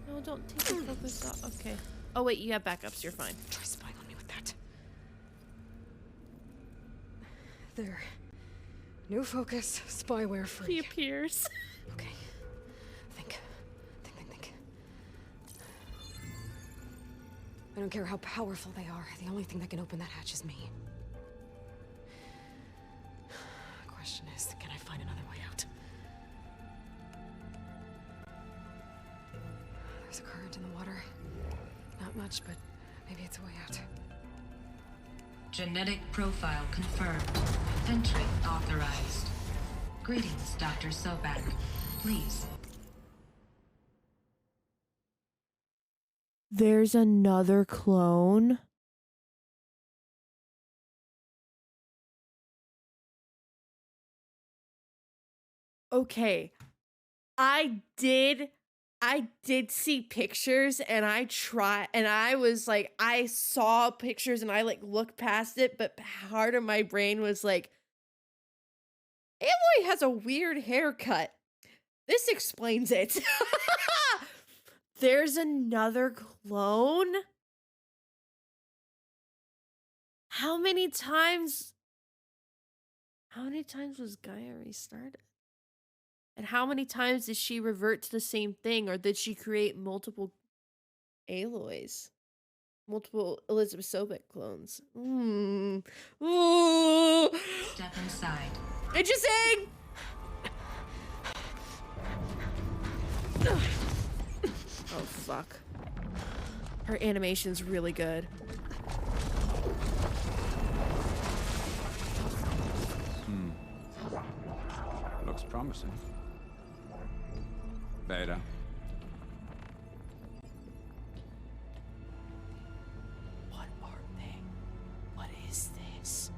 No, don't take the focus off. Okay. Oh wait, you have backups. You're fine. Try spying on me with that. There. New focus. Spyware free. He appears. Okay. Think. I don't care how powerful they are. The only thing that can open that hatch is me. Question is, can I find another way out? There's a current in the water. Not much, but maybe it's a way out. Genetic profile confirmed. Entry authorized. Greetings, Dr. Sobek. Please. There's another clone. Okay. I did see pictures and I was like, I saw pictures and I like looked past it, but part of my brain was like, Aloy has a weird haircut. This explains it. There's another clone? How many times was Gaia restarted? And how many times did she revert to the same thing, or did she create multiple Aloys? Multiple Elizabeth Sobek clones? Ooh. Step inside. Interesting! Oh, fuck. Her animation's really good. Looks promising. Beta. What are they? What is this?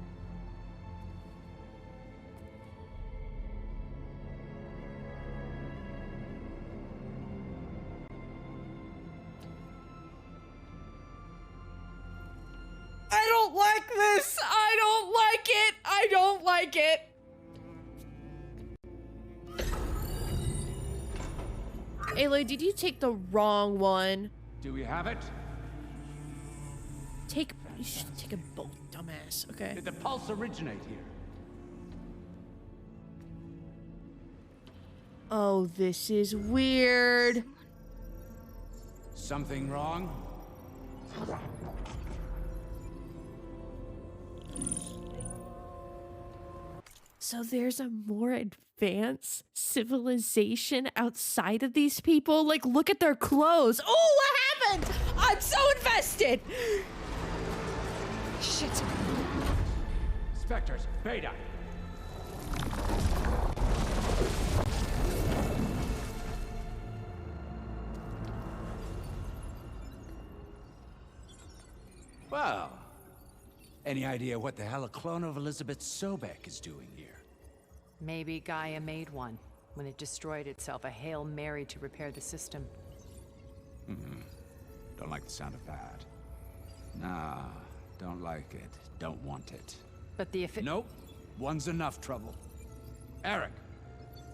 I don't like this! I don't like it! I don't like it! Aloy, did you take the wrong one? Do we have it? You should take a boat, dumbass. Okay. Did the pulse originate here? Oh, this is weird. Something wrong? So there's a more advanced civilization outside of these people? Like, look at their clothes. Oh, what happened? I'm so invested. Shit. Spectres, Beta. Well, any idea what the hell a clone of Elizabeth Sobek is doing here? Maybe Gaia made one. When it destroyed itself, a Hail Mary to repair the system. Don't like the sound of that. Nah, don't like it. Don't want it. But the Nope. One's enough trouble. Eric.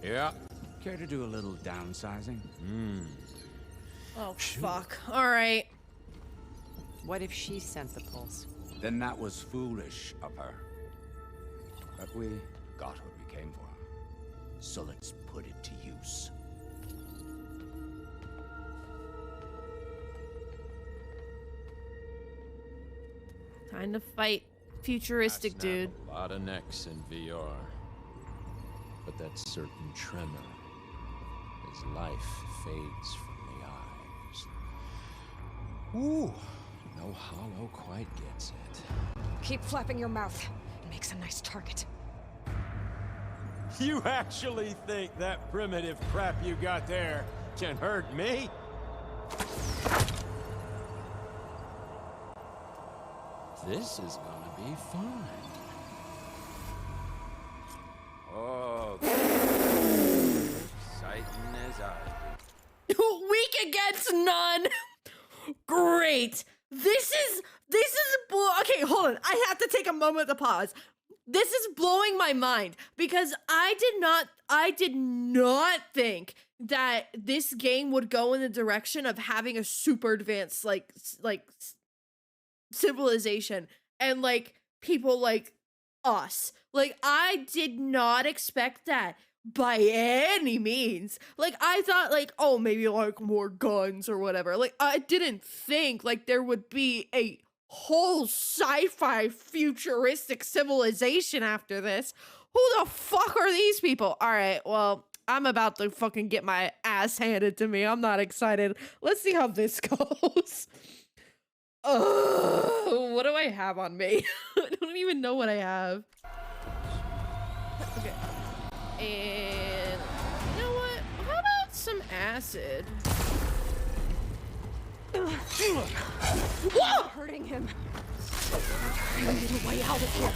Yeah? Care to do a little downsizing? Oh, fuck. All right. What if she sent the pulse? Then that was foolish of her. But we got what we came for. So let's put it to use. Time to fight futuristic dude. A lot of necks in VR. But that certain tremor as life fades from the eyes. Ooh, no hollow quite gets it. Keep flapping your mouth. It makes a nice target. You actually think that primitive crap you got there can hurt me? This is gonna be fun. Oh, exciting as I. Weak against none. Great. This is okay, hold on. I have to take a moment to pause. This is blowing my mind because I did not think that this game would go in the direction of having a super advanced like civilization and like people like us. Like I did not expect that by any means. Like I thought like, oh, maybe like more guns or whatever. Like I didn't think like there would be a whole sci-fi futuristic civilization after this. Who the fuck are these people? All right, well, I'm about to fucking get my ass handed to me. I'm not excited. Let's see how this goes. What do I have on me? I don't even know what I have. Okay. And you know what? How about some acid? Whoa! Hurting him. I need a way out of here.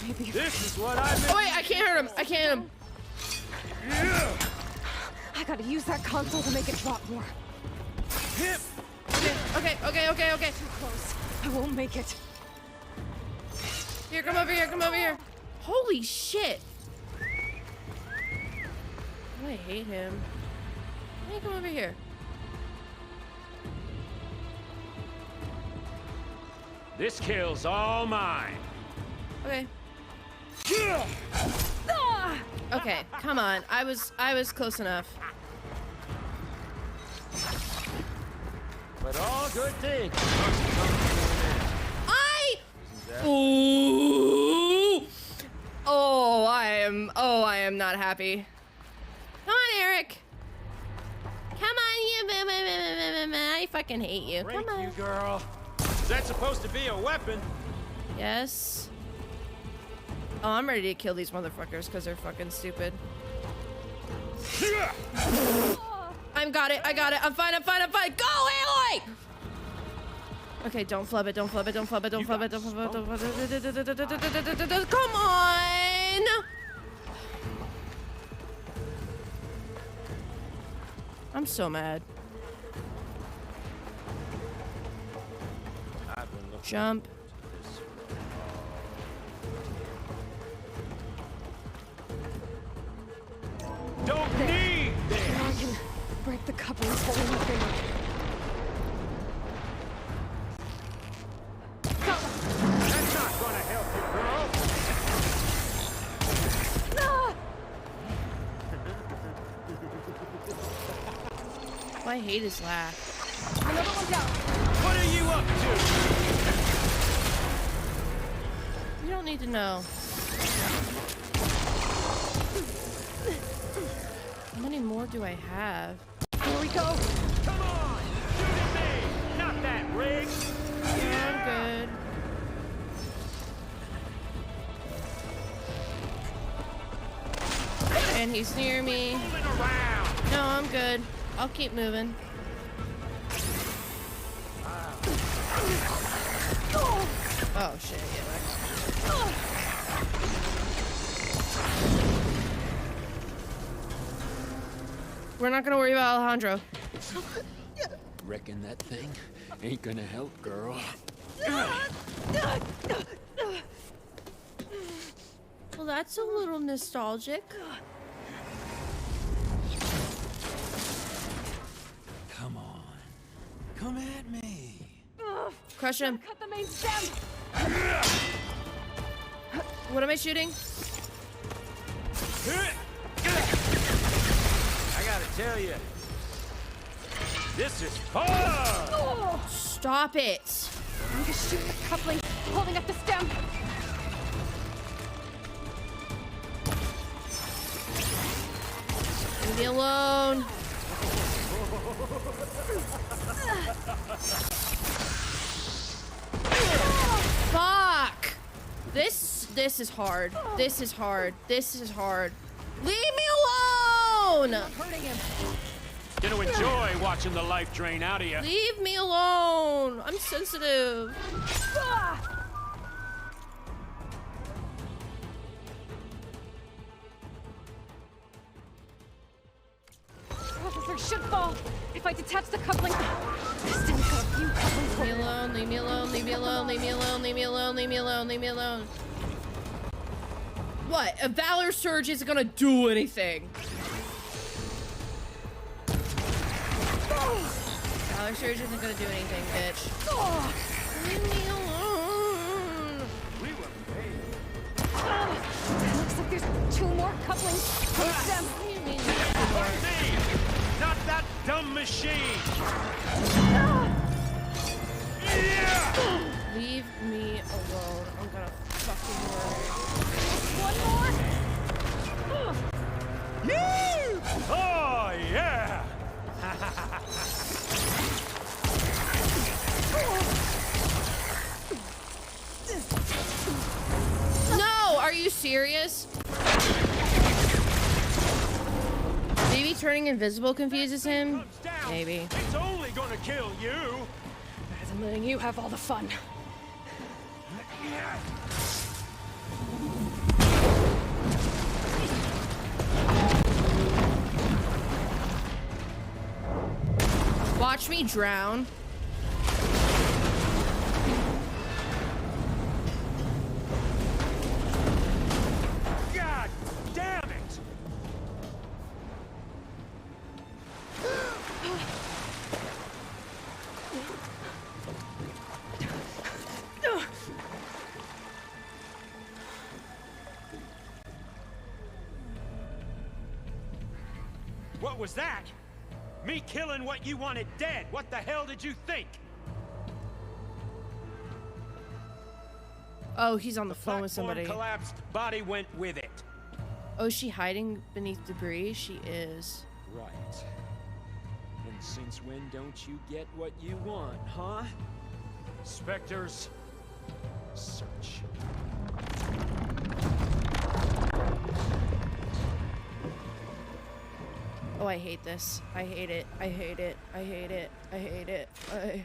Maybe this is what I meant. Oh wait, I can't hurt him. I can't hit him. I gotta use that console to make it drop more. Okay. Too close. I won't make it. Here, come over here. Holy shit. Oh, I hate him. Hey, come over here. This kill's all mine. Okay. Okay, come on. I was close enough. But all good things. Ooh. Oh, I am not happy. Come on, Eric. Come on, you. I fucking hate you. Break Come on. you, girl. Is that supposed to be a weapon? Yes. Oh, I'm ready to kill these motherfuckers because they're fucking stupid. I got it. I'm fine. Go, Aloy! Okay, don't flub it. Come on! I'm so mad. Jump. Don't need this! Now I can break the couplings holding my finger. That's not gonna help you, Oh, I hate his laugh. Another one down. What are you up to? You don't need to know. How many more do I have? Here we go. Come on! Shoot at me! Not that rig! Yeah, I'm good. And he's near me. Moving around! No, I'm good. I'll keep moving. Oh shit, yeah. We're not gonna worry about Alejandro. Reckon that thing ain't gonna help, girl. Well, that's a little nostalgic. Come on. Come at me. Crush him. Cut the main stem. What am I shooting? I gotta tell you, this is fun! Stop it. I need to shoot the coupling holding up the stem. Leave me alone. This is hard. This is hard. This is hard. Leave me alone! I'm hurting him. Gonna enjoy watching the life drain out of you. Leave me alone. I'm sensitive. Processor should fall if I detach the coupling. Still got a few couplings. Leave me alone, leave me alone, leave me alone, leave me alone, leave me alone, leave me alone, leave me alone. What? A Valor Surge isn't gonna do anything. Valor Surge isn't gonna do anything, bitch. Leave me alone. Looks like there's 2 more couplings. Take them. Not that dumb machine! Leave me alone. I'm gonna fucking worry. One more. Oh, yeah! No! Are you serious? Maybe turning invisible confuses him? Maybe. It's only gonna kill you! Better than letting you have all the fun. Watch me drown. God damn it! What was that? Me killing what you wanted dead. What the hell did you think? Oh, he's on the phone with somebody. Collapsed, body went with it. Oh, is she hiding beneath debris? She is. Right. And since when don't you get what you want, huh? Spectres, search. Oh, I hate this. I hate it. I hate it. I hate it. I hate it. Okay,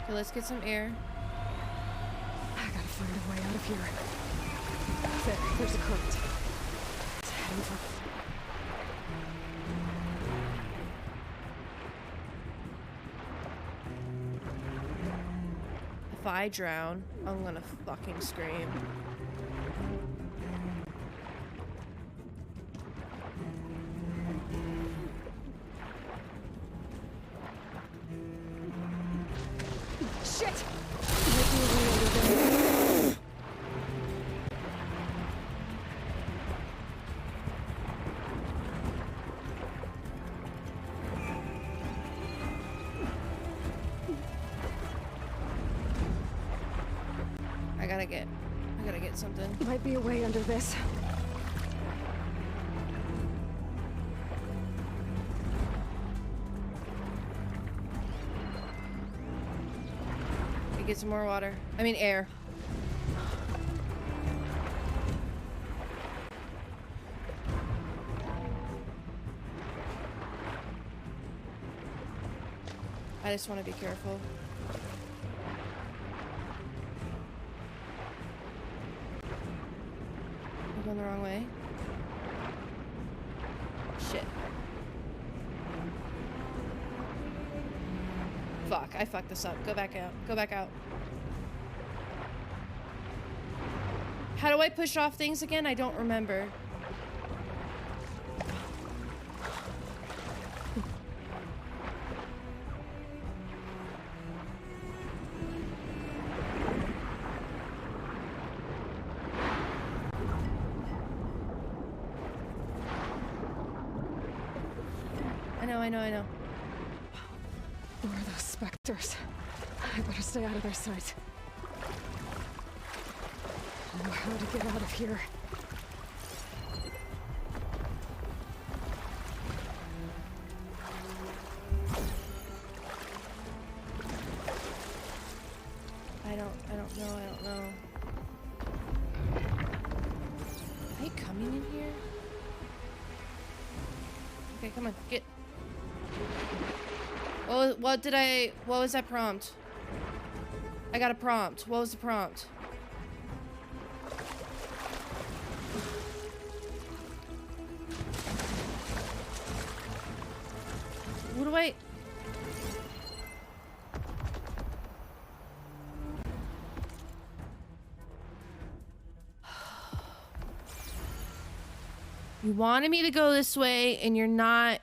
let's get some air. I gotta find a way out of here. There's a current. It's heading for... If I drown, I'm gonna fucking scream. Shit! I gotta get something. Might be a way under this. Get some more water. I mean air. I just want to be careful. I'm going the wrong way. Shit. Fuck, I fucked this up. Go back out. Go back out. How do I push off things again? I don't remember. I know. Who are those specters? I better stay out of their sight. I know how to get out of here. I don't don't know, I don't know. Are they coming in here? Okay, come on, get. Oh, what was that prompt? I got a prompt. What was the prompt? What do I... You wanted me to go this way, and you're not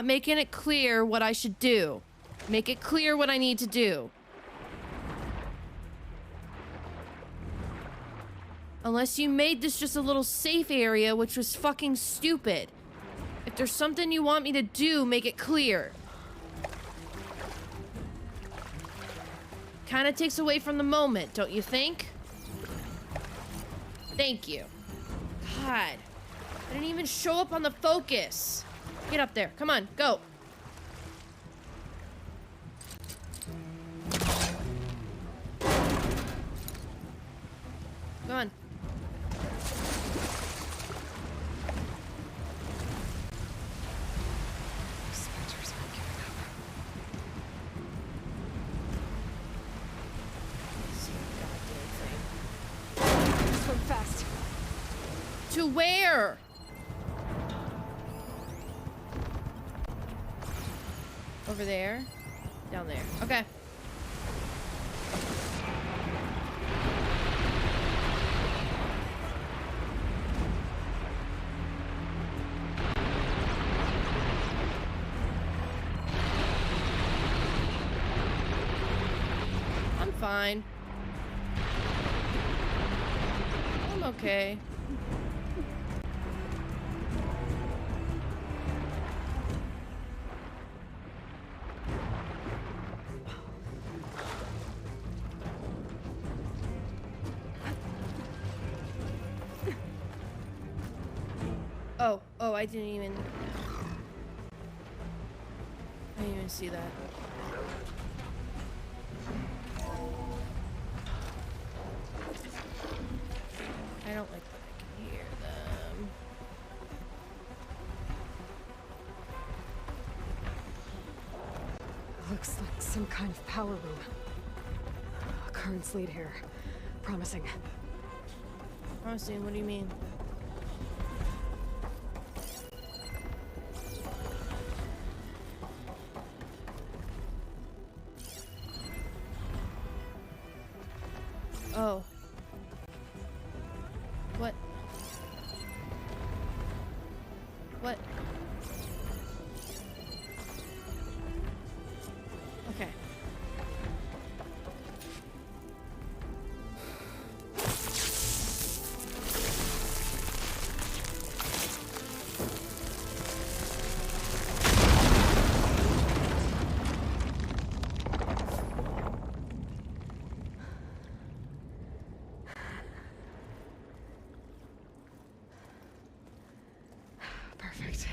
making it clear what I should do. Make it clear what I need to do. Unless you made this just a little safe area, which was fucking stupid. If there's something you want me to do, make it clear. Kind of takes away from the moment, don't you think? Thank you. God. I didn't even show up on the focus. Get up there. Come on, go. Come on. Spectre's not giving up. Swim fast. To where? Over there? Down there. Okay. I'm fine. I'm okay. Oh, I didn't even see that. I don't like that I can hear them. Looks like some kind of power room. A currents lead here. Promising. Promising? What do you mean? Oh. What? What? Okay. Perfect.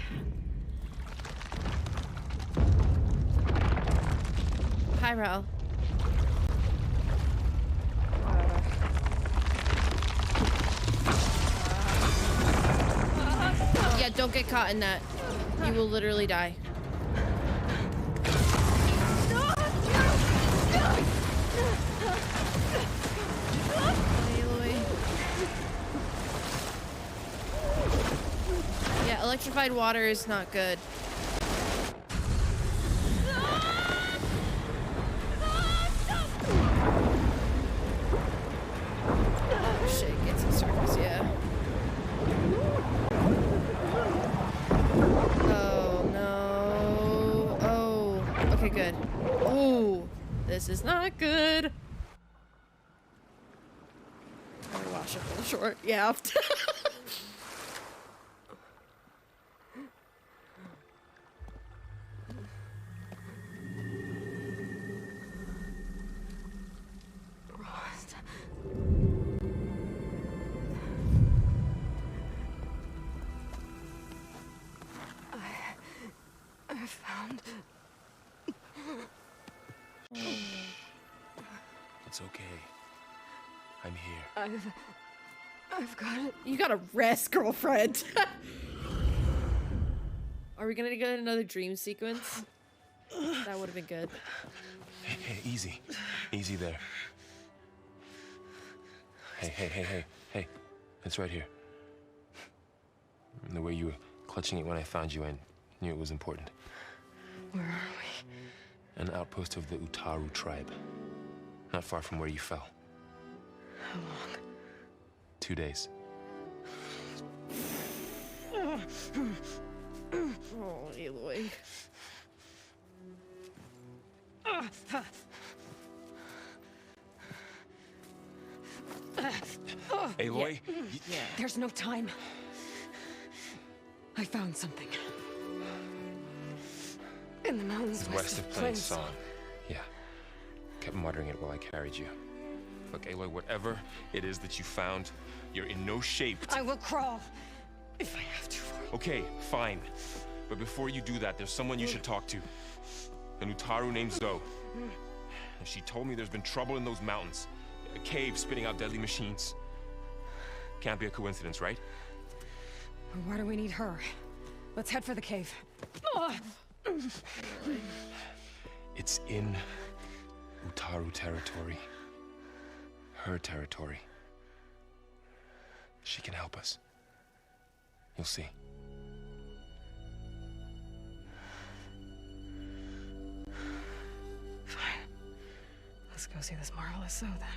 Hi, Rel. Yeah, don't get caught in that. You will literally die. Yeah, electrified water is not good. Oh shit, get some surface, yeah. Oh no. Oh, okay, good. Ooh, this is not good. I'm gonna wash up on the shore. Yeah. I found... It's okay. I'm here. I've got it. You gotta rest, girlfriend. Are we gonna get another dream sequence? That would have been good. Hey, easy. Easy there. Hey. It's right here. The way you were clutching it when I found you, I knew it was important. Where are we? An outpost of the Utaru tribe. Not far from where you fell. How long? 2 days. Oh, Aloy. Aloy? Yeah. There's no time. I found something. In the mountains West of Plainsong. Yeah. Kept muttering it while I carried you. Look, Aloy, whatever it is that you found, you're in no shape to... I will crawl. If I have to. Okay, fine. But before you do that, there's someone you should talk to. An Utaru named Zoe. And she told me there's been trouble in those mountains. A cave spitting out deadly machines. Can't be a coincidence, right? Why do we need her? Let's head for the cave. It's in Utaru territory. Her territory. She can help us. You'll see. Fine. Let's go see this marvelous Zoe then.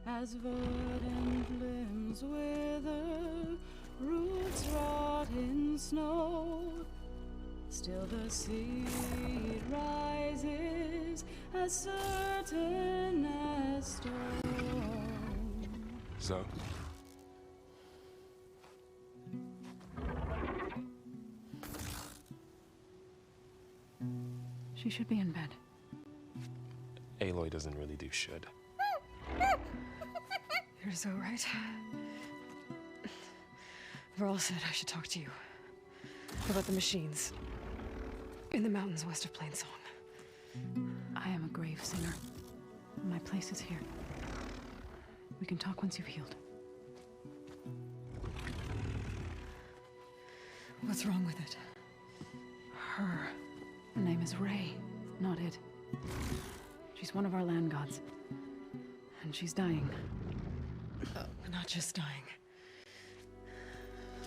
As verdant limbs wither, roots rot in snow, still the seed rises as certain as stone. Zoe? She should be in bed. Aloy doesn't really do should. You're so right. Varl said I should talk to you about the machines in the mountains west of Plainsong. I am a grave singer. My place is here. We can talk once you've healed. What's wrong with it? Her name is Ray, not it. She's one of our land gods. And she's dying. Oh, not just dying.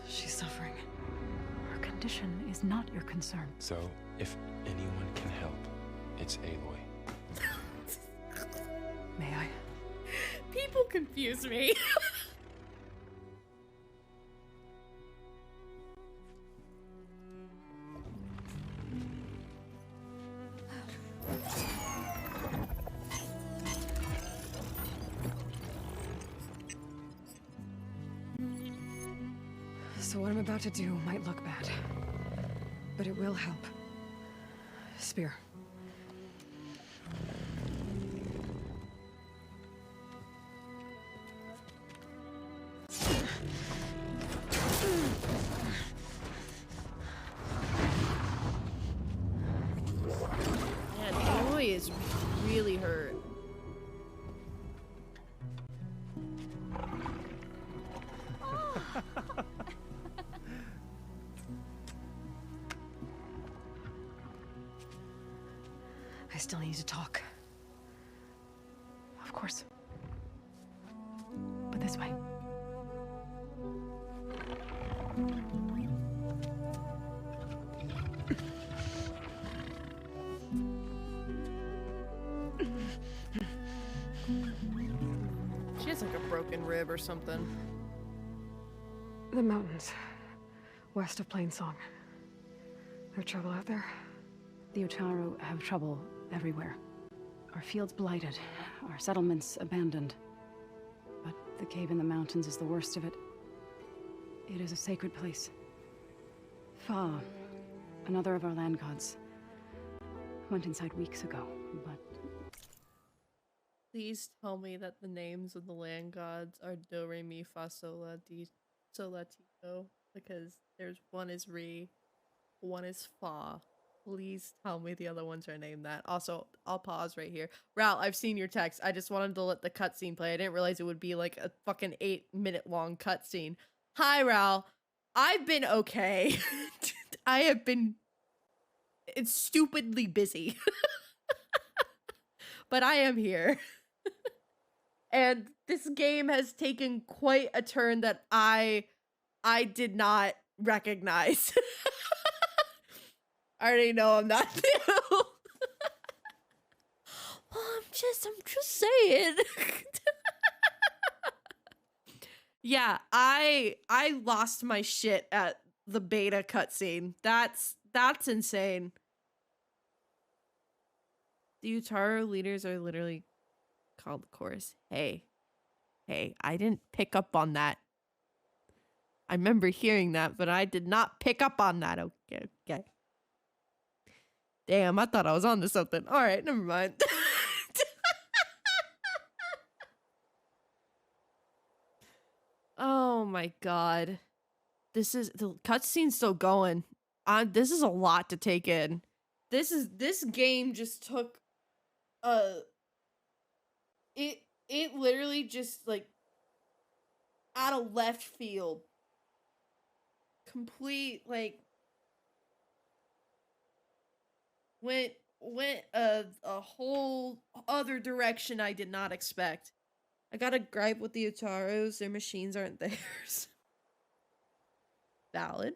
She's suffering. Her condition is not your concern. So, if anyone can help, it's Aloy. May I? People confuse me. So what I'm about to do might look bad, but it will help. Spear. Man, Aloy is really hurt. I still need to talk. Of course. But this way. She has like a broken rib or something. The mountains west of Plainsong. There's trouble out there? The Utaru have trouble everywhere. Our fields blighted, our settlements abandoned. But the cave in the mountains is the worst of it. It is a sacred place. Fa, another of our land gods, went inside weeks ago, but... Please tell me that the names of the land gods are Do, Re, Mi, Fa, Sol, La, Ti, Sol, La, Ti, Do, because there's one is Re, one is Fa, Please tell me the other ones are named that. Also, I'll pause right here. Ral, I've seen your text. I just wanted to let the cutscene play. I didn't realize it would be like a fucking 8-minute long cutscene. Hi, Ral. I've been okay. I have been stupidly busy. But I am here. And this game has taken quite a turn that I did not recognize. I already know I'm not new. Well, I'm just saying. Yeah, I lost my shit at the beta cutscene. That's insane. The Utaru leaders are literally called the chorus. Hey, I didn't pick up on that. I remember hearing that, but I did not pick up on that. Okay. Damn, I thought I was on to something. All right, never mind. Oh my god. The cutscene's still going. This is a lot to take in. This game just took it literally just like out of left field. Complete like went a whole other direction I did not expect. I gotta gripe with the Utarus. Their machines aren't theirs. Valid.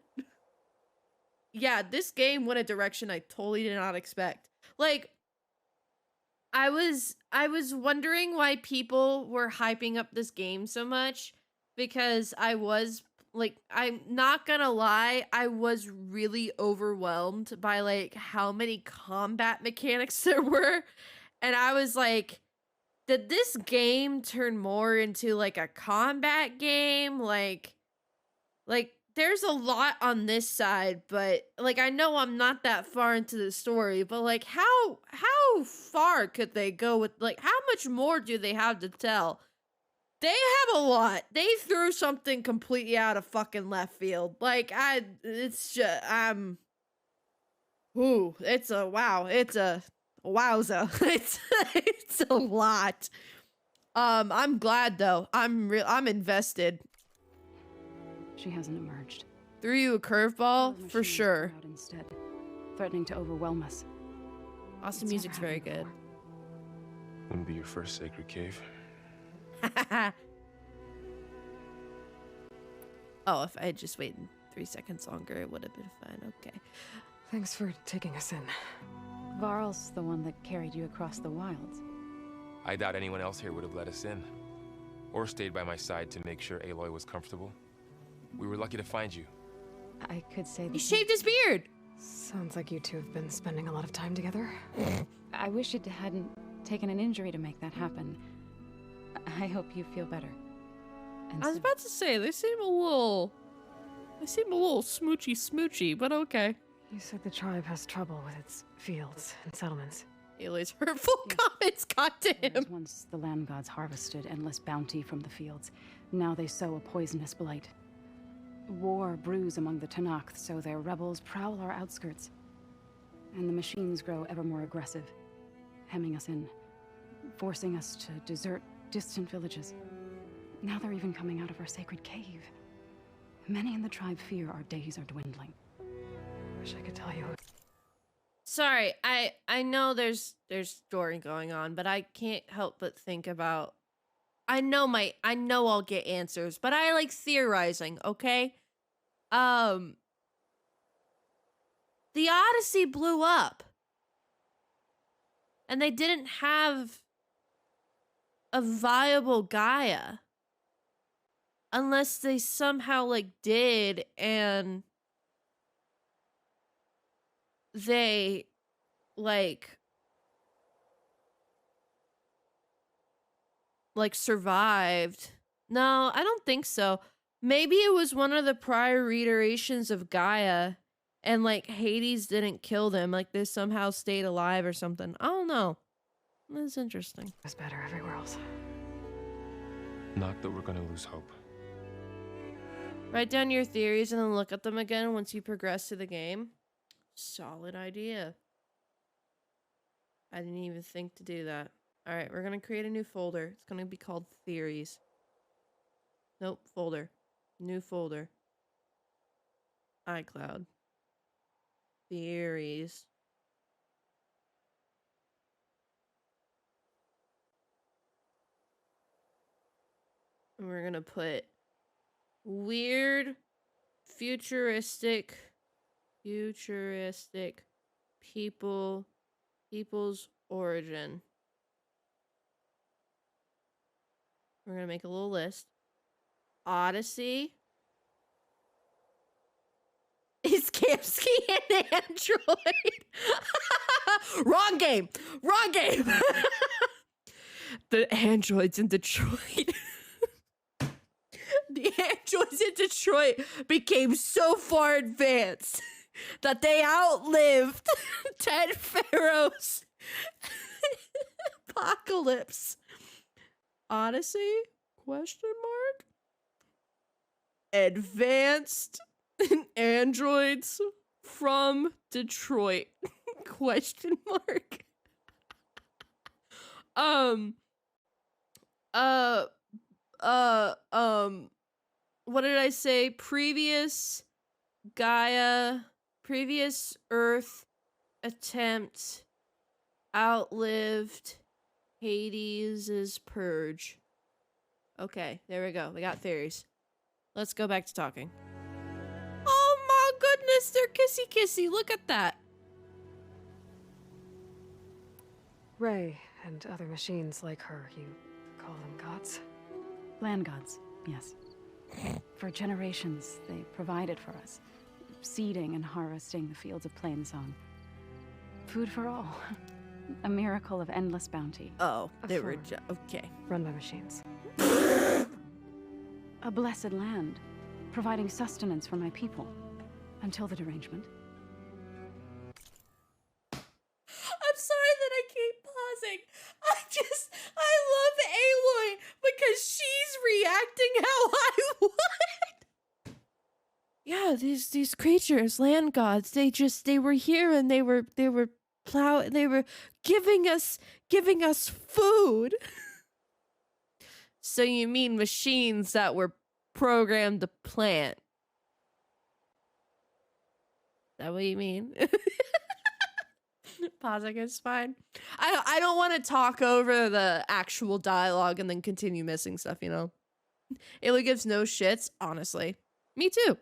Yeah, this game went a direction I totally did not expect. Like, I was wondering why people were hyping up this game so much, because I was like, I'm not gonna lie, I was really overwhelmed by like how many combat mechanics there were, and I was like, did this game turn more into like a combat game? Like there's a lot on this side, but like I know I'm not that far into the story, but like how far could they go with, like, how much more do they have to tell? They have a lot. They threw something completely out of fucking left field. Like it's just it's a wow. It's a wowza. It's a lot. I'm glad though. I'm invested. She hasn't emerged. Threw you a curveball for sure. Out instead, threatening to overwhelm us. Awesome, music's very good. Wouldn't be your first sacred cave. Oh, if I had just waited 3 seconds longer, it would have been fine. Okay. Thanks for taking us in. Varl's the one that carried you across the wilds. I doubt anyone else here would have let us in. Or stayed by my side to make sure Aloy was comfortable. We were lucky to find you. I could say he shaved his beard! Sounds like you two have been spending a lot of time together. I wish it hadn't taken an injury to make that happen. I hope you feel better. And I was about to say, they seem a little smoochy, but okay. You said the tribe has trouble with its fields and settlements. Aloy's hurtful comments got to him. Once the land gods harvested endless bounty from the fields, now they sow a poisonous blight. War brews among the Tenakth, so their rebels prowl our outskirts. And the machines grow ever more aggressive, hemming us in, forcing us to desert distant villages. Now they're even coming out of our sacred cave. Many in the tribe fear our days are dwindling. Wish I could tell you. Sorry, I know there's story going on, but I can't help but think about. I know I'll get answers, but I like theorizing, okay? The Odyssey blew up. And they didn't have a viable Gaia. Unless they somehow like did, and they like survived. No, I don't think so. Maybe it was one of the prior reiterations of Gaia, and like Hades didn't kill them, like they somehow stayed alive or something. I don't know. That's interesting. It's better everywhere else. Not that we're gonna lose hope. Write down your theories and then look at them again once you progress to the game. Solid idea. I didn't even think to do that. All right, we're going to create a new folder. It's going to be called Theories. Nope, folder. New folder. iCloud. Theories. And we're going to put weird, futuristic people's origin. We're going to make a little list. Odyssey. Is Kamsky an android? Wrong game. Wrong game. The androids in Detroit. The androids in Detroit became so far advanced that they outlived Ted Pharaoh's apocalypse. Odyssey? Question mark? Advanced androids from Detroit? Question mark. What did I say? Previous Earth attempt outlived Hades' purge. Okay, there we go. We got theories. Let's go back to talking. Oh my goodness, they're kissy kissy. Look at that. Ray and other machines like her, you call them gods? Land gods, yes. For generations, they provided for us, seeding and harvesting the fields of Plainsong. Food for all. A miracle of endless bounty. Oh, they were okay. Run by machines. A blessed land, providing sustenance for my people. Until the derangement. I'm sorry that I keep pausing. I love Aloy because she's reacting how I would. Yeah, these creatures, land gods, they were here and they were giving us food. So you mean machines that were programmed to plant? Is that what you mean? Pausing is fine. I don't want to talk over the actual dialogue and then continue missing stuff, you know? Aloy gives no shits, honestly. Me too.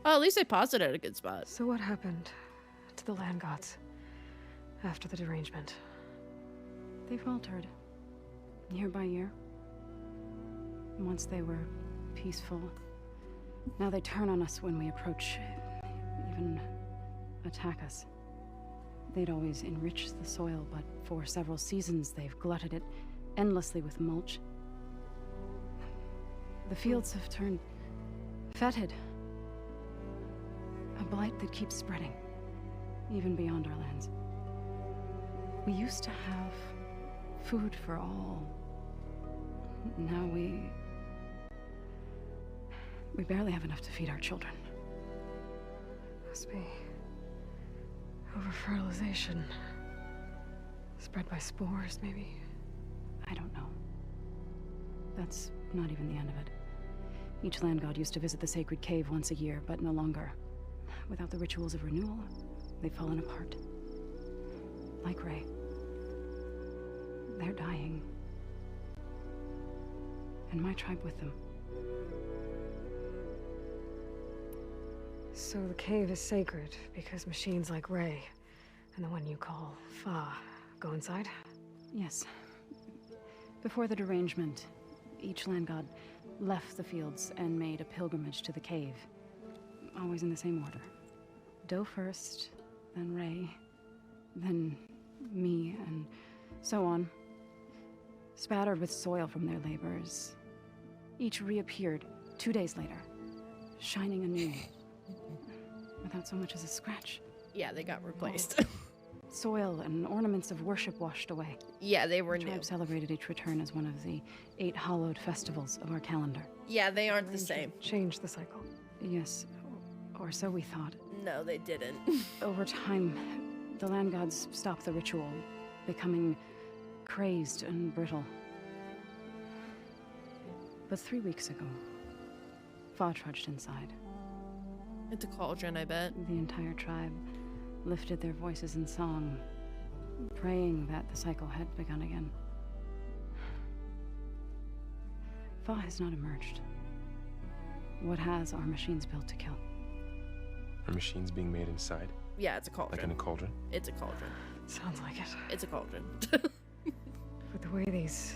Oh, at least I paused it at a good spot. So what happened to the land gods after the derangement? They faltered, year by year. Once they were peaceful. Now they turn on us when we approach, even attack us. They'd always enriched the soil, but for several seasons they've glutted it endlessly with mulch. The fields have turned fetid. A blight that keeps spreading, even beyond our lands. We used to have food for all. Now we barely have enough to feed our children. Must be over-fertilization. Spread by spores, maybe? I don't know. That's not even the end of it. Each land god used to visit the sacred cave once a year, but no longer. Without the rituals of renewal, they've fallen apart. Like Ray. They're dying. And my tribe with them. So the cave is sacred because machines like Ray and the one you call Fa go inside? Yes. Before the derangement, each land god left the fields and made a pilgrimage to the cave. Always in the same order. Doe first, then Ray, then me, and so on. Spattered with soil from their labors. Each reappeared 2 days later, shining anew. Without so much as a scratch. Yeah, they got replaced. Soil and ornaments of worship washed away. Yeah, they were The new. tribe celebrated each return as one of the 8 hallowed festivals of our calendar. Yeah, they aren't the same. Change the cycle. Yes, or so we thought. No, they didn't. Over time, the land gods stopped the ritual, becoming crazed and brittle. But 3 weeks ago, Fa trudged inside. It's a cauldron, I bet. The entire tribe lifted their voices in song, praying that the cycle had begun again. Fa has not emerged. What has are machines built to kill. Are machines being made inside? Yeah, it's a cauldron. Like in a cauldron? It's a cauldron. Sounds like it. It's a cauldron. With the way these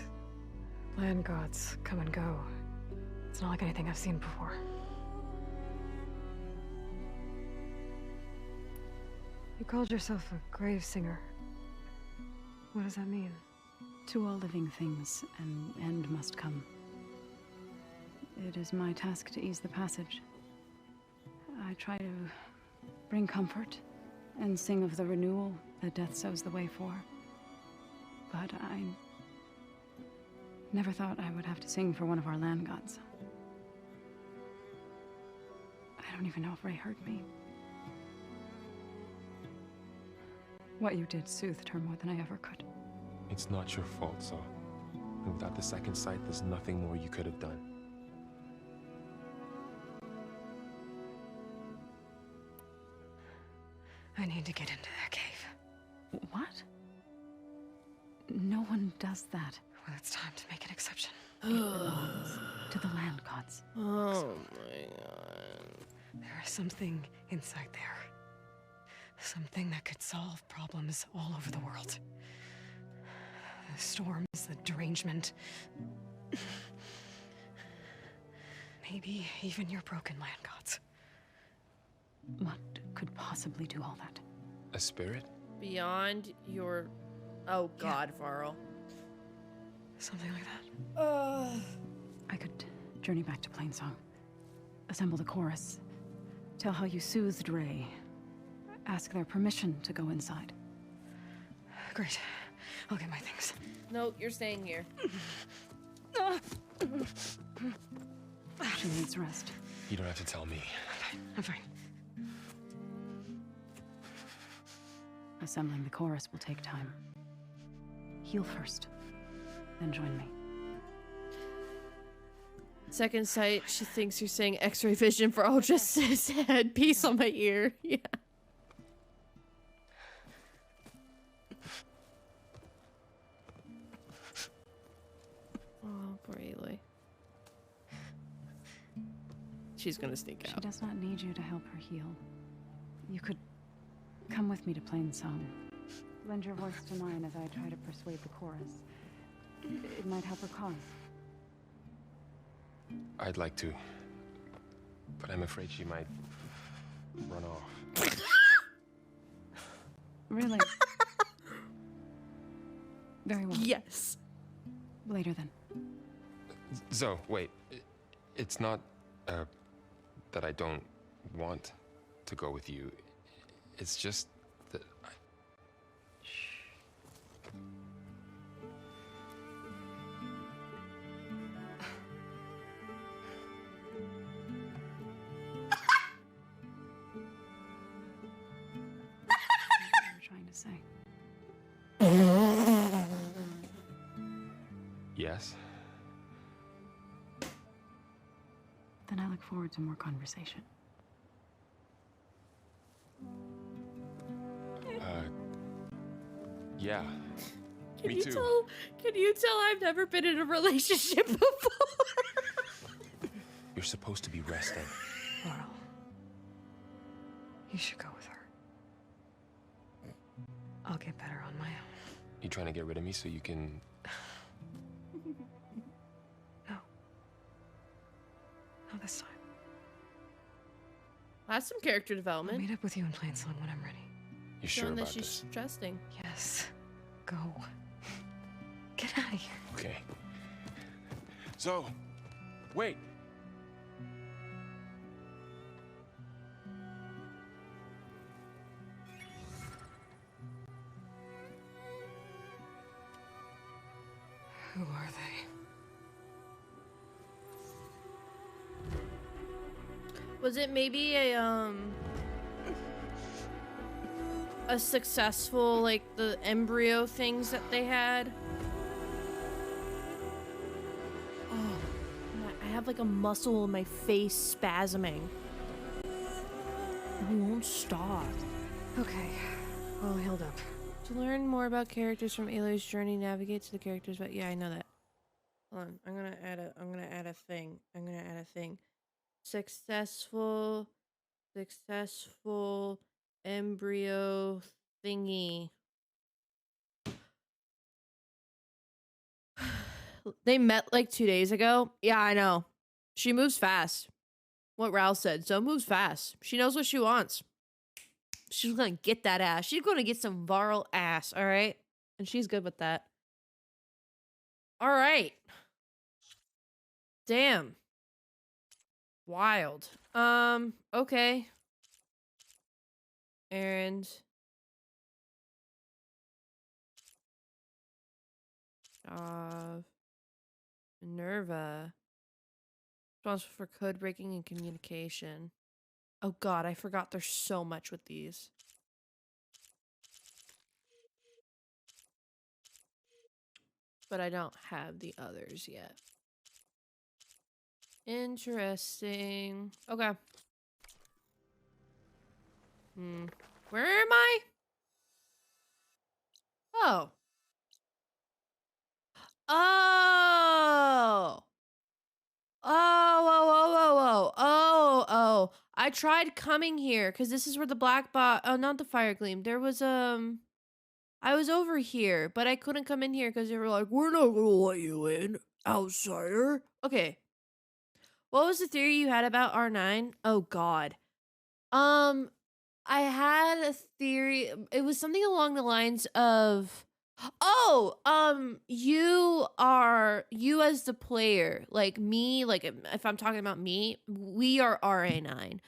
land gods come and go, it's not like anything I've seen before. You called yourself a grave singer. What does that mean? To all living things, an end must come. It is my task to ease the passage. I try to bring comfort and sing of the renewal that death sows the way for. But I never thought I would have to sing for one of our land gods. I don't even know if Ray heard me. What you did soothed her more than I ever could. It's not your fault, Saw. And without the second sight, there's nothing more you could have done. I need to get into that cave. What? No one does that. Well, it's time to make an exception. It belongs to the land gods. Oh my god. There is something inside there. Something that could solve problems all over the world. The storms, the derangement. Maybe even your broken land gods. What could possibly do all that? A spirit? Beyond your... Oh god, Varl. Something like that. I could journey back to Plainsong, assemble the chorus, tell how you soothed Ray, ask their permission to go inside. Great. I'll get my things. No, you're staying here. She needs rest. You don't have to tell me. I'm fine. Assembling the chorus will take time. Heal first, then join me. Second sight, she thinks you're saying X-ray vision for Ultra head piece on my ear. Yeah. Oh, poor Aloy. She's gonna sneak She out. does not need you to help her heal. You could come with me to Plainsong. Lend your voice to mine as I try to persuade the chorus. It might help her cause. I'd like to. But I'm afraid she might run off. Really? Very well. Yes. Later then. Zoe, wait. It's not, that I don't want to go with you. It's just that I... What you were trying to say. Yes? Then I look forward to more conversation. Yeah. Can Me you too. Can you tell I've never been in a relationship before? You're supposed to be resting. Laurel. You should go with her. I'll get better on my own. You trying to get rid of me so you can... No. Not this time. That's some character I'll development. meet up with you in Plainsong when I'm ready. You sure Showing that about she's this? trusting. Yes. Go. Get out of here. Okay. Zoe, wait. Who are they? Was it maybe a successful, like, the embryo things that they had? Oh, I have like a muscle in my face spasming. It won't stop. Okay, all held up. To learn more about characters from Aloy's journey, navigate to the characters, but yeah, I know that. Hold on, I'm gonna add a thing. Successful embryo thingy. They met like 2 days ago. Yeah, I know. She moves fast. What Ralph said. Zoe moves fast. She knows what she wants. She's gonna get that ass. She's gonna get some Varl ass, all right? And she's good with that. All right. Damn. Wild. Okay. Errand. Minerva. Responsible for code breaking and communication. Oh god, I forgot there's so much with these. But I don't have the others yet. Interesting. Okay. Where am I? Oh. Oh. Oh. I tried coming here because this is where the black bot. Oh, not the fire gleam. There was I was over here, but I couldn't come in here because they were like, "We're not gonna let you in, outsider." Okay. What was the theory you had about R9? Oh God. I had a theory. It was something along the lines of, you as the player, like me, like if I'm talking about me, we are RA9.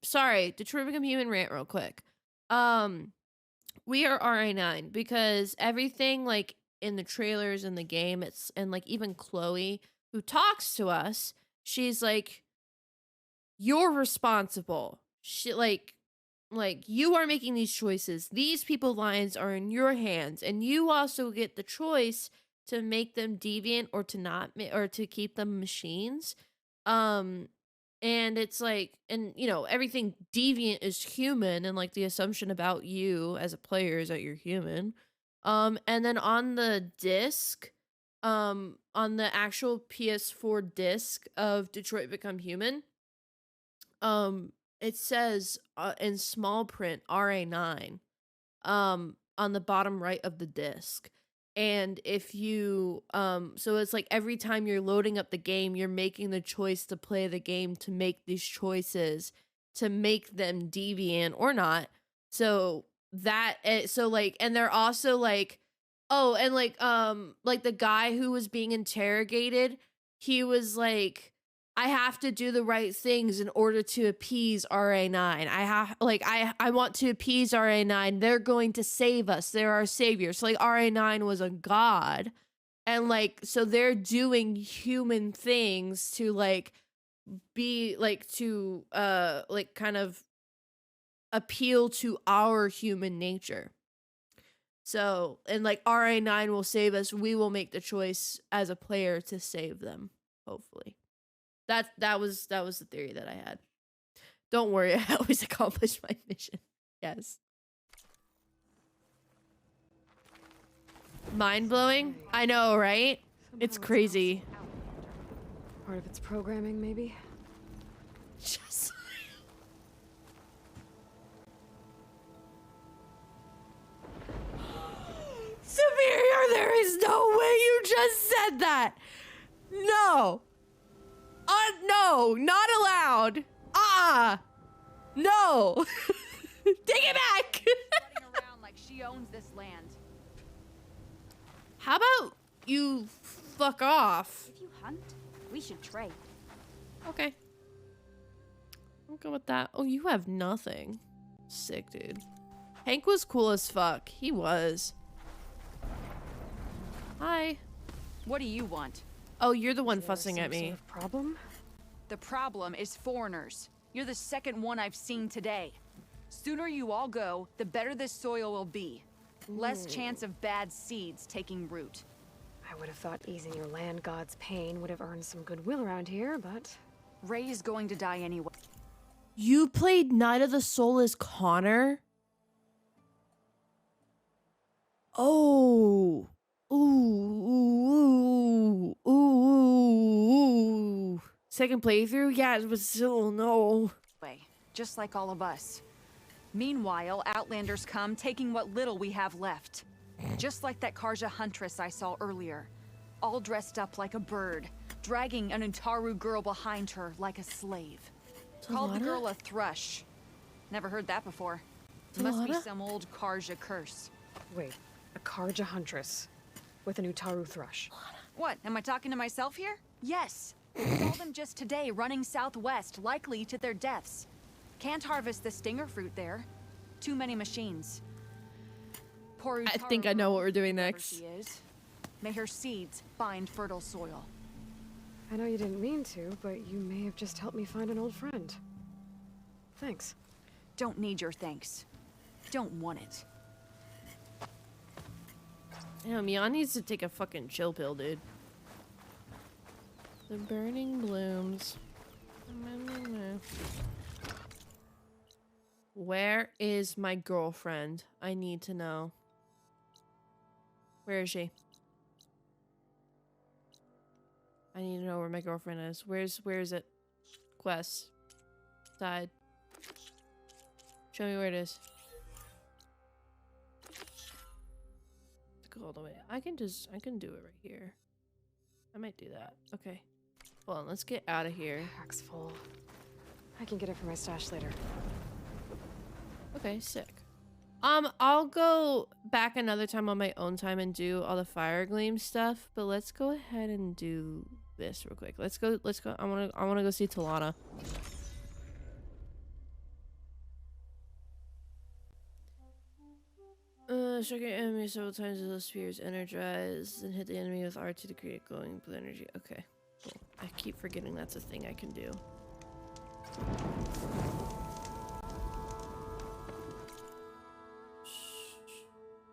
Sorry, Detroit Become Human rant real quick. We are RA9 because everything like in the trailers in the game, and like even Chloe who talks to us, she's like, you're responsible. She like you are making these choices. These people's lives are in your hands, and you also get the choice to make them deviant or to not, or to keep them machines. And it's like, and you know, everything deviant is human, and like the assumption about you as a player is that you're human. And then on the disc, on the actual PS4 disc of Detroit Become Human, it says in small print RA9 on the bottom right of the disc. And if you so it's like every time you're loading up the game, you're making the choice to play the game, to make these choices to make them deviant or not. So that so like, and they're also like, oh, and like the guy who was being interrogated, he was like, I have to do the right things in order to appease RA9. I want to appease RA9. They're going to save us. They're our savior. So like RA9 was a god. And like, so they're doing human things to like be like, to like kind of appeal to our human nature. So, and like RA9 will save us. We will make the choice as a player to save them, hopefully. That was the theory that I had. Don't worry, I always accomplish my mission. Yes. Mind-blowing? I know, right? It's crazy. Part of its programming, maybe? Just Superior, there is no way you just said that. No. No, not allowed. No. Take it back. Around like she owns this land. How about you fuck off? If you hunt, we should trade. Okay. I'll go with that. Oh, you have nothing. Sick, dude. Hank was cool as fuck. He was. Hi. What do you want? Oh, you're the one fussing at me. Sort of problem? The problem is foreigners. You're the second one I've seen today. Sooner you all go, the better this soil will be. Less chance of bad seeds taking root. I would have thought easing your land god's pain would have earned some goodwill around here, but... Ray is going to die anyway. You played Knight of the Soul as Connor? Oh. Ooh. Ooh. Second playthrough? Yeah, it was still no. Just like all of us. Meanwhile, Outlanders come, taking what little we have left. Just like that Karja huntress I saw earlier. All dressed up like a bird, dragging an Utaru girl behind her like a slave. Called the girl a thrush. Never heard that before. Must be some old Karja curse. Wait, a Karja huntress with an Utaru thrush. What, am I talking to myself here? Yes. We saw them just today running southwest, likely to their deaths. Can't harvest the stinger fruit there. Too many machines. Poor I think I know what we're doing next. She is. May her seeds find fertile soil. I know you didn't mean to, but you may have just helped me find an old friend. Thanks. Don't need your thanks. Don't want it. Damn, Mian needs to take a fucking chill pill, dude. The burning blooms. Where is my girlfriend? I need to know. Where is she? I need to know where my girlfriend is. Where is it? Quest. Side. Show me where it is. Let's go all the way. I can do it right here. I might do that. Okay. Hold on, let's get out of here. Pack's full. I can get it from my stash later. Okay, sick. I'll go back another time on my own time and do all the Fire Gleam stuff, but let's go ahead and do this real quick. Let's go. I wanna go see Talana. Strike an enemy several times until the sphere is energized, and hit the enemy with R2 to create glowing blue energy. Okay, cool. I keep forgetting that's a thing I can do.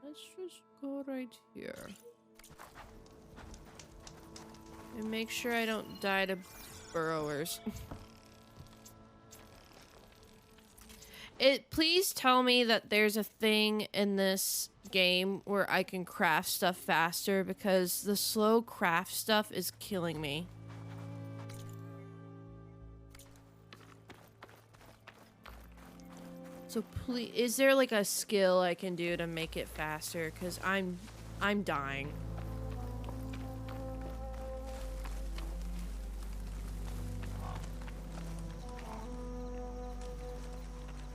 Let's just go right here. And make sure I don't die to burrowers. Please tell me that there's a thing in this game where I can craft stuff faster, because the slow craft stuff is killing me. So please, is there like a skill I can do to make it faster? Because I'm dying.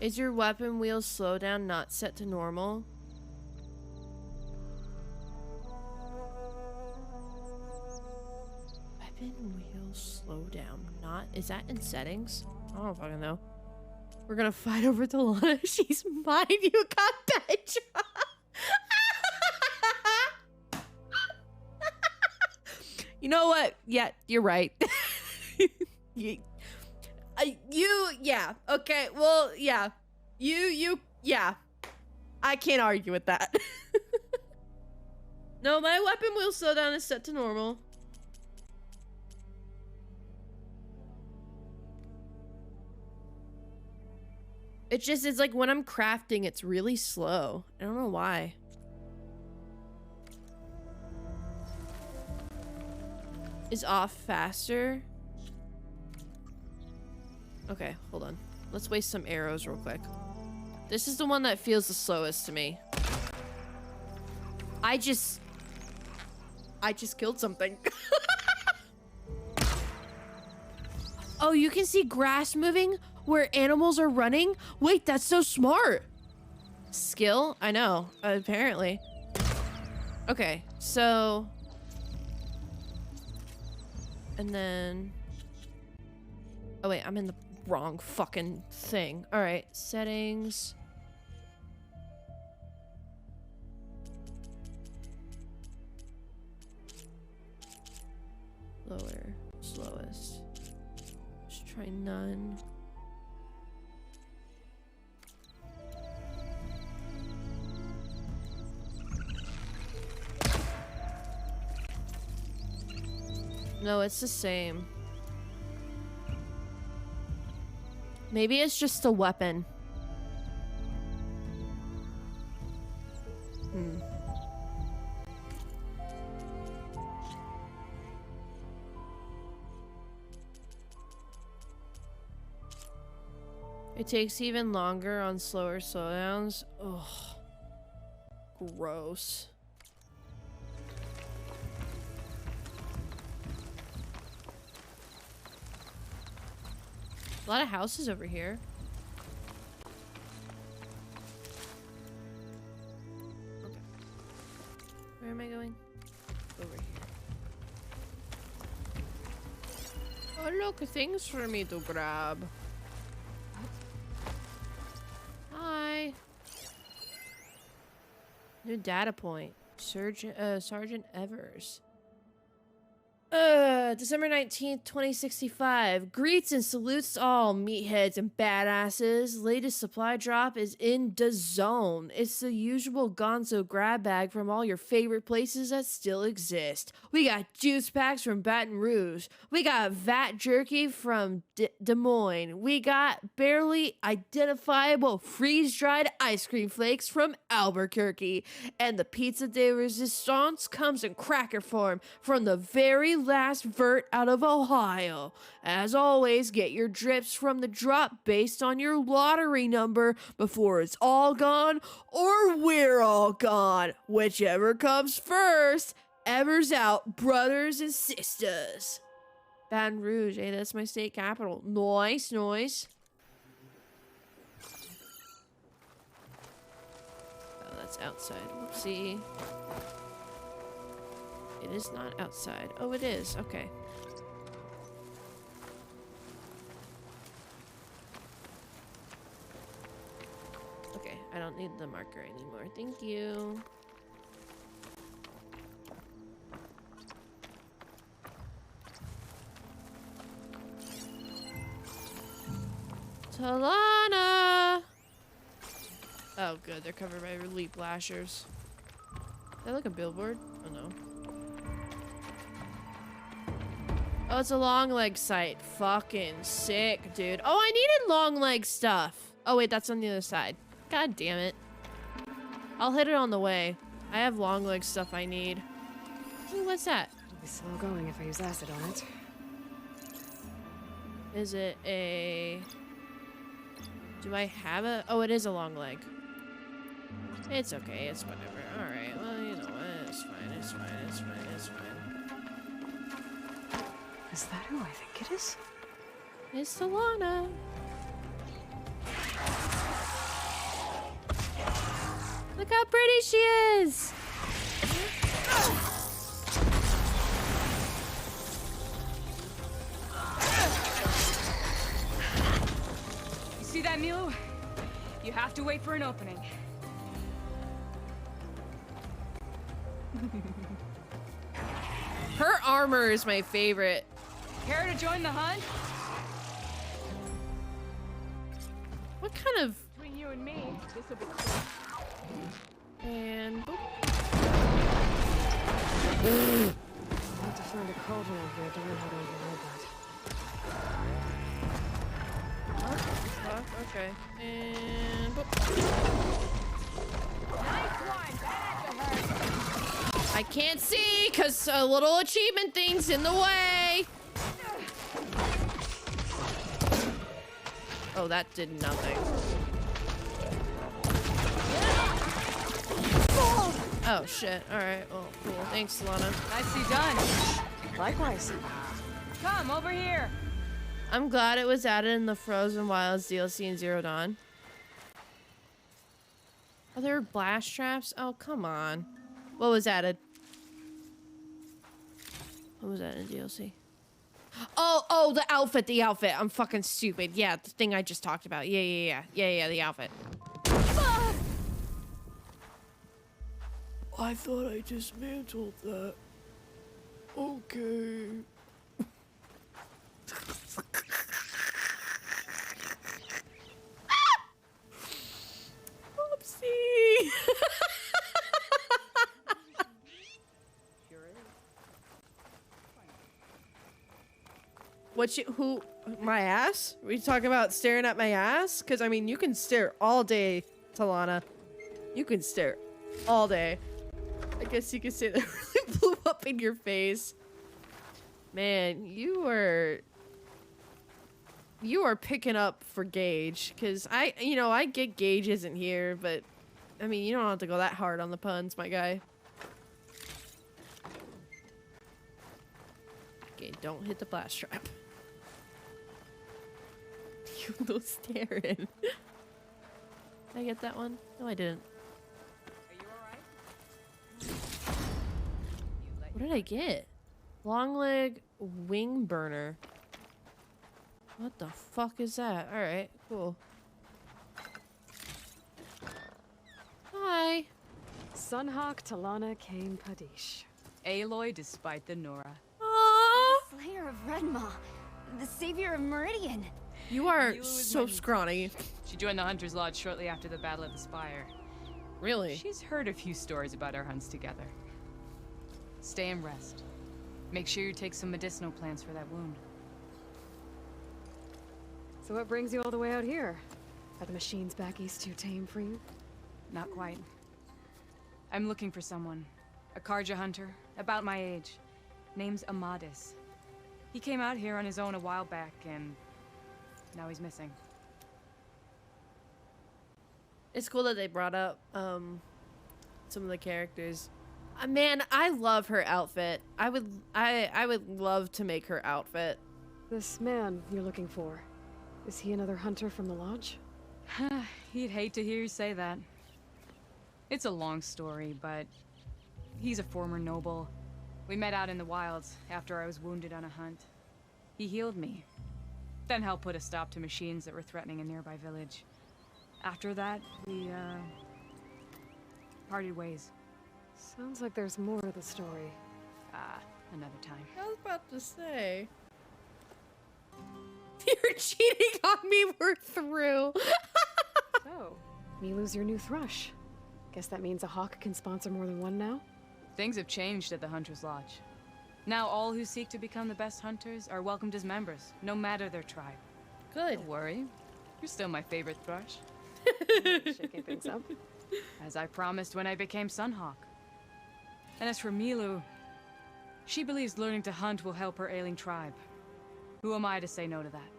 Is your weapon wheel slowdown not set to normal? Weapon wheel slowdown not... Is that in settings? I don't fucking know. We're gonna fight over Talana. She's mine. You got Petra. You know what? Yeah, you're right. Yeah. Okay. Well, yeah. Yeah. I can't argue with that. No, my weapon wheel slowdown is set to normal. It's like when I'm crafting, it's really slow. I don't know why. Is off faster? Okay, hold on. Let's waste some arrows real quick. This is the one that feels the slowest to me. I just killed something. Oh, you can see grass moving where animals are running? Wait, that's so smart. Skill? I know, apparently. Okay, so... And then... Oh wait, I'm in the wrong fucking thing. Alright, settings. Lower, slowest. Try none. No, it's the same. Maybe it's just a weapon. It takes even longer on slower slowdowns. Ugh. Gross. A lot of houses over here. Okay. Where am I going? Over here. Oh look, things for me to grab. Hi. New data point. Sergeant Evers. December 19th, 2065. Greets and salutes all meatheads and badasses. Latest supply drop is in the zone. It's the usual gonzo grab bag from all your favorite places that still exist. We got juice packs from Baton Rouge. We got vat jerky from Des Moines. We got barely identifiable freeze-dried ice cream flakes from Albuquerque. And the pizza de resistance comes in cracker form from the very last vert out of Ohio. As always, get your drips from the drop based on your lottery number before it's all gone or we're all gone. Whichever comes first. Evers out, brothers and sisters. Baton Rouge, hey, that's my state capital. Nice, nice. Oh, that's outside. Whoopsie. It is not outside. Oh, it is. Okay. Okay, I don't need the marker anymore. Thank you. Talana! Oh, good. They're covered by relief blashers. Is that like a billboard? Oh, no. Oh, it's a long leg site. Fucking sick, dude. Oh, I needed long leg stuff. Oh, wait, that's on the other side. God damn it. I'll hit it on the way. I have long leg stuff I need. Ooh, what's that? It'll be slow going if I use acid on it. Is it a... Do I have a... Oh, it is a long leg. It's okay. It's whatever. Alright. Well, you know what? It's fine. It's fine. It's fine. It's fine. Is that who I think it is? It's Talana. Look how pretty she is! You see that, Milu? You have to wait for an opening. Her armor is my favorite. Care to join the hunt? What kind of... Between you and me, this will be And boop. I'll have to find a cauldron out here to learn how to override that. Fuck, okay. And boop. Nice one! I can't see because a little achievement thing's in the way. Oh, that did nothing. Oh shit. Alright, well, cool. Thanks, Lana. Nicely done. Likewise. Come over here. I'm glad it was added in the Frozen Wilds DLC in Zero Dawn. Oh, there were blast traps? Oh, come on. What was added? What was that in DLC? Oh, the outfit, I'm fucking stupid. Yeah, the thing I just talked about. Yeah, the outfit. I thought I dismantled that. Okay. My ass? Are we talking about staring at my ass? Because, I mean, you can stare all day, Talana. You can stare all day. I guess you could say that really blew up in your face. Man, you are picking up for Gage. Because I get Gage isn't here, but, I mean, you don't have to go that hard on the puns, my guy. Okay, don't hit the blast trap. You little staring. Did I get that one? No, I didn't. Are you alright? What did I get? Long leg wing burner. What the fuck is that? Alright, cool. Hi. Sunhawk Talana Kane Padish. Aloy despite the Nora. Slayer of Redmaw, the savior of Meridian. You are so scrawny. She joined the Hunter's Lodge shortly after the Battle of the Spire. Really? She's heard a few stories about our hunts together. Stay and rest. Make sure you take some medicinal plants for that wound. So what brings you all the way out here? Are the machines back east too tame for you? Not quite. I'm looking for someone. A Karja hunter, about my age. Name's Amadis. He came out here on his own a while back, and now he's missing. It's cool that they brought up some of the characters. Man, I love her outfit. I would love to make her outfit. This man you're looking for, is he another hunter from the lodge? He'd hate to hear you say that. It's a long story, but he's a former noble. We met out in the wilds after I was wounded on a hunt. He healed me, then helped put a stop to machines that were threatening a nearby village. After that, we, parted ways. Sounds like there's more to the story. Another time. I was about to say. You're cheating on me, we're through. So, Milu's your new thrush. Guess that means a hawk can sponsor more than one now? Things have changed at the Hunter's Lodge. Now all who seek to become the best hunters are welcomed as members, no matter their tribe. Good. Don't worry. You're still my favorite thrush. Shaking things up. As I promised when I became Sunhawk. And as for Milu, she believes learning to hunt will help her ailing tribe. Who am I to say no to that?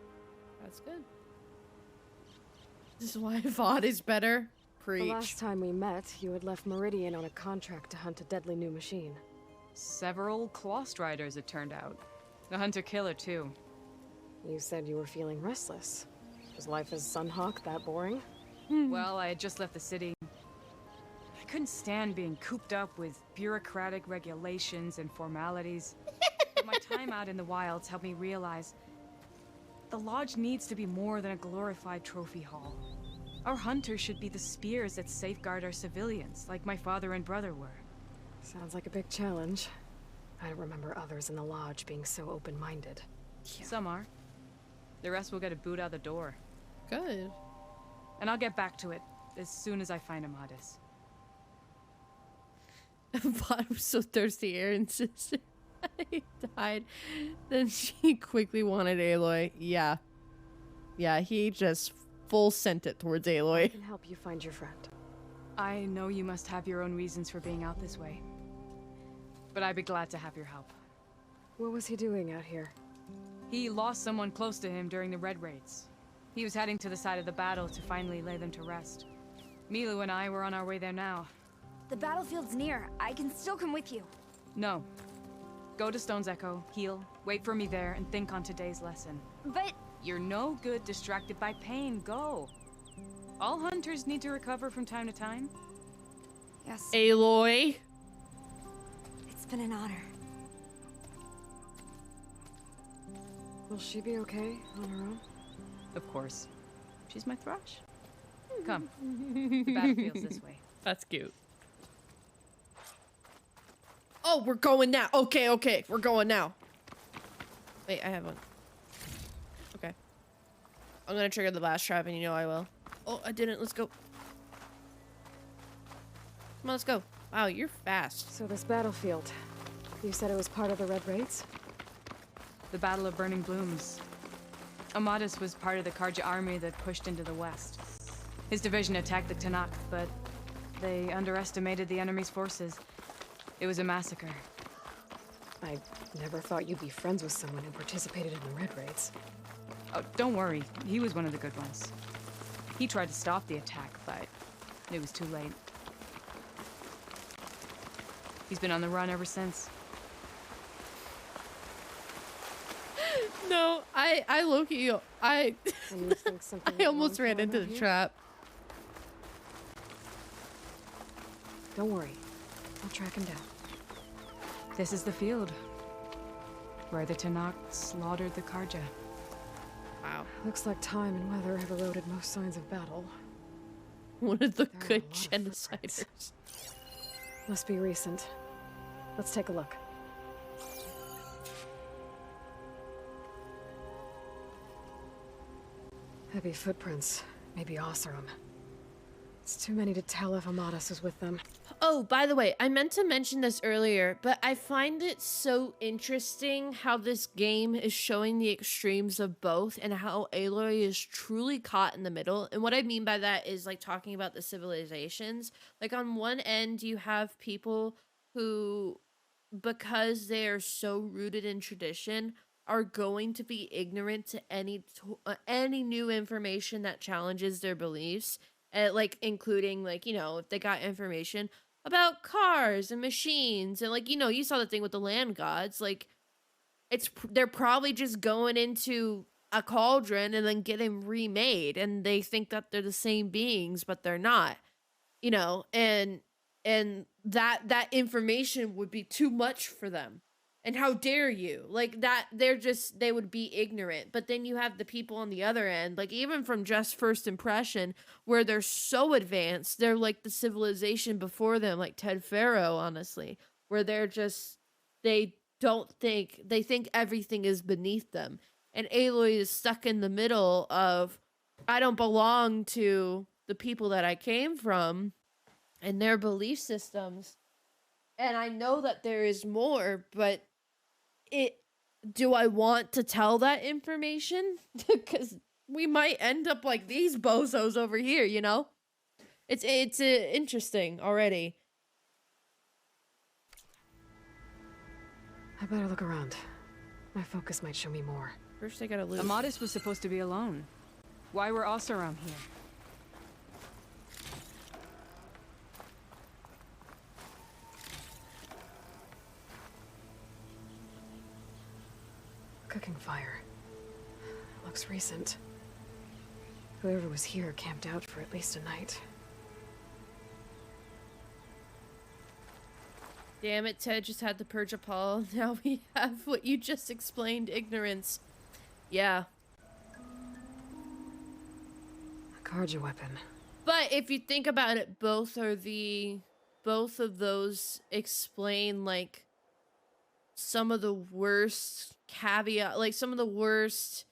That's good. This is why VOD is better. Preach. The last time we met, you had left Meridian on a contract to hunt a deadly new machine. Several Clost Riders, it turned out. A hunter-killer, too. You said you were feeling restless. Was life as Sunhawk that boring? Well, I had just left the city. I couldn't stand being cooped up with bureaucratic regulations and formalities. But my time out in the wilds helped me realize the lodge needs to be more than a glorified trophy hall. Our hunters should be the spears that safeguard our civilians, like my father and brother were. Sounds like a big challenge. I don't remember others in the lodge being so open-minded. Yeah. Some are. The rest will get a boot out the door. Good. And I'll get back to it as soon as I find Amadis. VOD was so thirsty, Aaron's sister. He died. Then she quickly wanted Aloy. Yeah. Yeah, he just full sent it towards Aloy. I can help you find your friend. I know you must have your own reasons for being out this way. But I'd be glad to have your help. What was he doing out here? He lost someone close to him during the Red Raids. He was heading to the side of the battle to finally lay them to rest. Milu and I were on our way there now. The battlefield's near. I can still come with you. No. Go to Stone's Echo, heal, wait for me there, and think on today's lesson. But... You're no good distracted by pain. Go. All hunters need to recover from time to time. Yes. Aloy. It's been an honor. Will she be okay on her own? Of course. She's my thrush. Come. The battlefield's this way. That's cute. Oh, we're going now. Okay, okay. We're going now. Wait, I have one. Okay. I'm gonna trigger the blast trap and you know I will. Oh, I didn't. Let's go. Come on, let's go. Wow, you're fast. So this battlefield, you said it was part of the Red Raids? The Battle of Burning Blooms. Amatis was part of the Karja army that pushed into the west. His division attacked the Tanakh, but they underestimated the enemy's forces. It was a massacre. I never thought you'd be friends with someone who participated in the Red Raids. Oh, don't worry. He was one of the good ones. He tried to stop the attack, but it was too late. He's been on the run ever since. No, I low-key, I almost ran into the trap. Don't worry. I'll track him down. This is the field where the Tanakh slaughtered the Karja. Wow. Looks like time and weather have eroded most signs of battle. One of the good genociders. Must be recent. Let's take a look. Heavy footprints. Maybe Oseram. It's too many to tell if Amatis is with them. Oh, by the way, I meant to mention this earlier, but I find it so interesting how this game is showing the extremes of both and how Aloy is truly caught in the middle. And what I mean by that is like talking about the civilizations. Like on one end, you have people who, because they are so rooted in tradition, are going to be ignorant to any new information that challenges their beliefs. Like including like, you know, if they got information about cars and machines and like, you know, you saw the thing with the land gods, like they're probably just going into a cauldron and then getting remade and they think that they're the same beings, but they're not, you know, and that information would be too much for them. And how dare you? Like that, they would be ignorant. But then you have the people on the other end, like even from just first impression, where they're so advanced, they're like the civilization before them, like Ted Faro, honestly, where they think everything is beneath them. And Aloy is stuck in the middle of, I don't belong to the people that I came from and their belief systems. And I know that there is more, but do I want to tell that information? Because we might end up like these bozos over here, you know? It's interesting already. I better look around. My focus might show me more. First I gotta loot. Amatis was supposed to be alone. Why were Oseram here? Cooking fire. Looks recent. Whoever was here camped out for at least a night. Damn it, Ted just had to purge a Paul. Now we have what you just explained, ignorance. Yeah. A Karja weapon. But if you think about it, both of those explain like some of the worst caveat, like some of the worst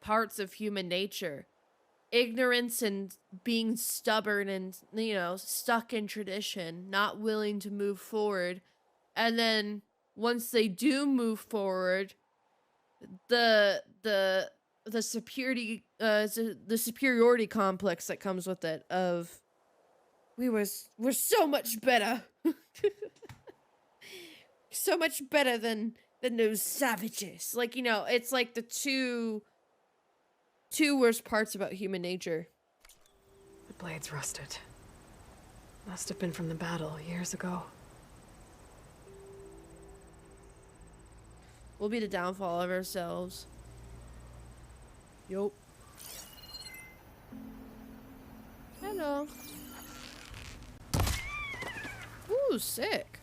parts of human nature. Ignorance and being stubborn and, you know, stuck in tradition, not willing to move forward. And then once they do move forward, the superiority complex that comes with it of we're so much better. So much better than those savages. Like, you know, it's like the two worst parts about human nature. The blade's rusted. Must have been from the battle years ago. We'll be the downfall of ourselves. Yup. Hello. Ooh, sick.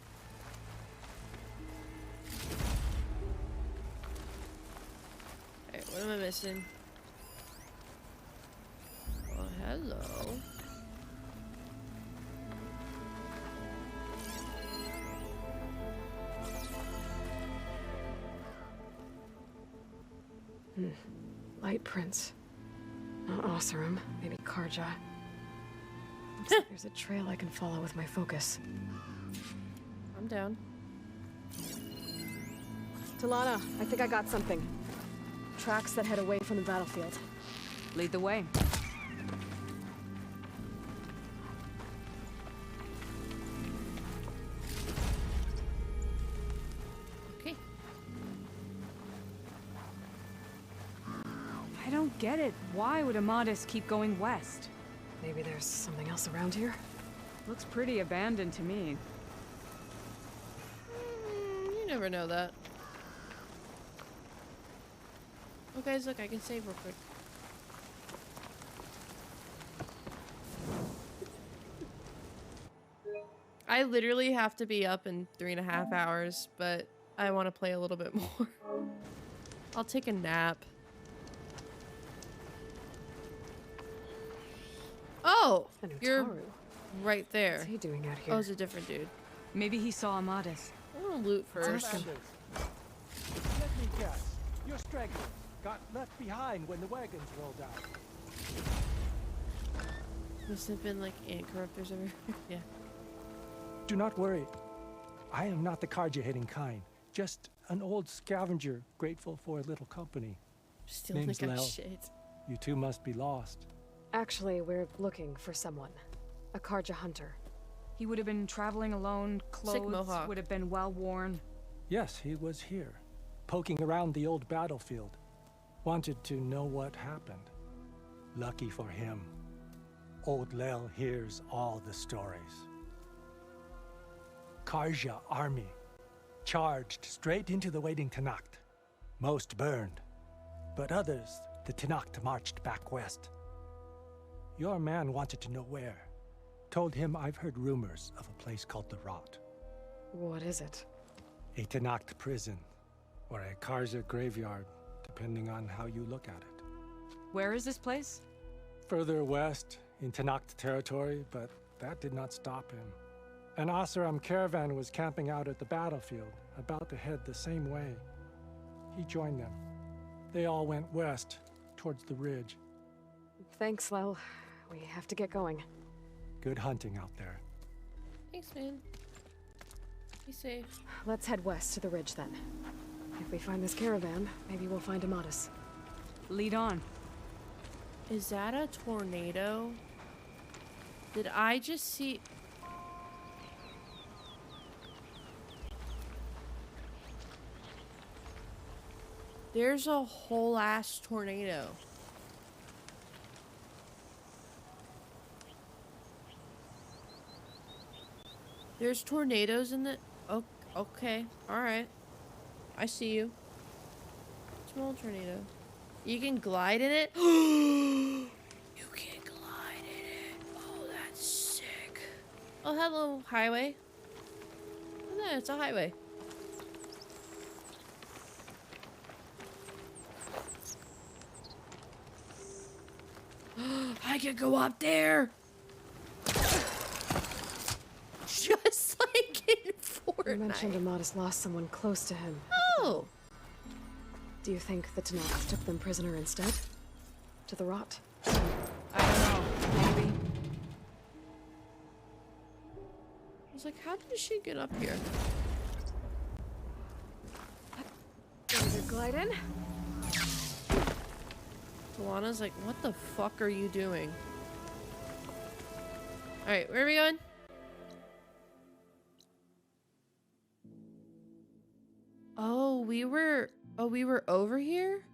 Alright, what am I missing? Oh, hello. Light prints. Not Oseram, maybe Karja. Looks like there's a trail I can follow with my focus. I'm down. Talana, I think I got something. Tracks that head away from the battlefield. Lead the way. Okay. I don't get it. Why would Amadis keep going west? Maybe there's something else around here? Looks pretty abandoned to me. You never know that. Oh guys, look, I can save real quick. I literally have to be up in 3.5 hours, but I want to play a little bit more. I'll take a nap. Oh! You're right there. What's he doing out here? Oh, it's a different dude. Maybe he saw Amadis. I want to loot first. Let me guess. You're stragglers. Got left behind when the wagons rolled out. Must have been like ant corruptors over here. Yeah. Do not worry. I am not the Karja-hating kind. Just an old scavenger grateful for a little company. Still Name's think I'm Lel. shit. You two must be lost. Actually, we're looking for someone. A Karja hunter. He would have been traveling alone, clothes mohawk. would have been well worn. Yes, he was here, poking around the old battlefield. Wanted to know what happened. Lucky for him, old Lel hears all the stories. Karja army charged straight into the waiting Tenakth. Most burned, but others, the Tenakth marched back west. Your man wanted to know where. Told him I've heard rumors of a place called the Rot. What is it? A Tenakth prison, or a Karja graveyard, depending on how you look at it. Where is this place? Further west, in Tenakth territory, but that did not stop him. An Oseram caravan was camping out at the battlefield, about to head the same way. He joined them. They all went west, towards the ridge. Thanks, Lel. We have to get going. Good hunting out there. Thanks, man. Be safe. Let's head west to the ridge then. If we find this caravan, maybe we'll find Amadis. Lead on. Is that a tornado? Did I just see... There's a whole ass tornado. There's tornadoes in the... Oh, okay. Alright. I see you. Small tornado. You can glide in it? You can glide in it. Oh, that's sick. Oh, hello, highway. Oh, no, it's a highway. I could go up there. Just like in Fortnite. You mentioned Amadis lost someone close to him. Oh. Do you think the Tenakth took them prisoner instead? To the Rot? I don't know. Maybe. I was like, how did she get up here? There's your glide in. Talana's like, what the fuck are you doing? Alright, where are we going? Oh, we were over here?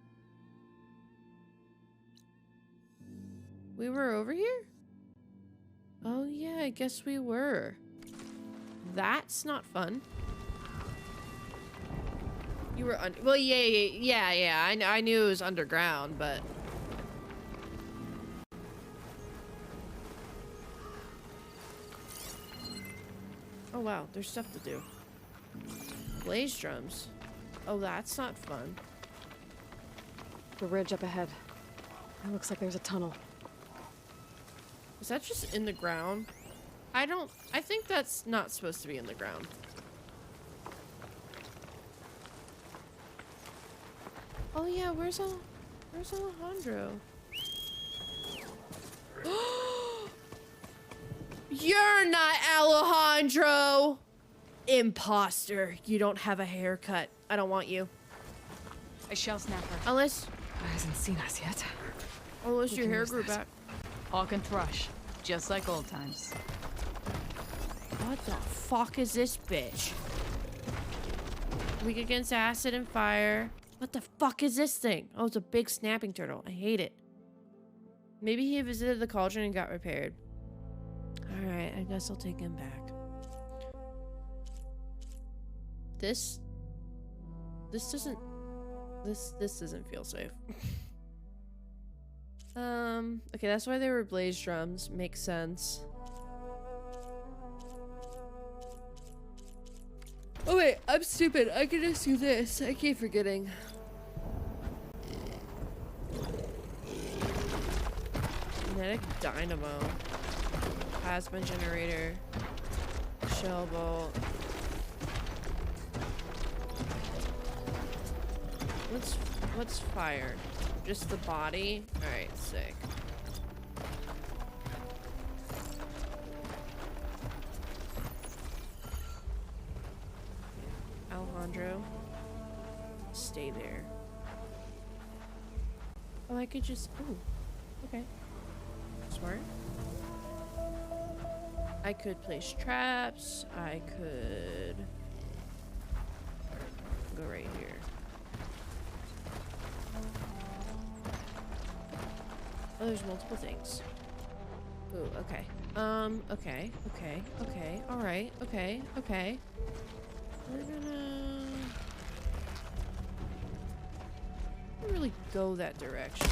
We were over here? Oh yeah, I guess we were. That's not fun. You were under. Well, yeah. I knew it was underground, but. Oh wow, there's stuff to do. Blaze drums. Oh, that's not fun. The ridge up ahead. It looks like there's a tunnel. Is that just in the ground? I think that's not supposed to be in the ground. Oh yeah, where's Alejandro? You're not Alejandro! Imposter. You don't have a haircut. I don't want you. A shell snapper. Unless hasn't seen us yet. Unless We your can hair use grew this. back. Hawk and Thrush, just like old times. What the fuck is this bitch? Weak against acid and fire. What the fuck is this thing? Oh, it's a big snapping turtle. I hate it. Maybe he visited the cauldron and got repaired. Alright, I guess I'll take him back. This doesn't feel safe. Okay, that's why they were blaze drums. Makes sense. Oh wait, I'm stupid. I can just do this. I keep forgetting. Kinetic dynamo. Plasma generator. Shell bolt. What's fire? Just the body? Alright, sick. Alejandro, stay there. Oh, I could just... Ooh. Okay. Smart. I could place traps. I could... go right here. Oh, there's multiple things. Ooh, okay. Okay. Alright. Okay. We're gonna... don't really go that direction.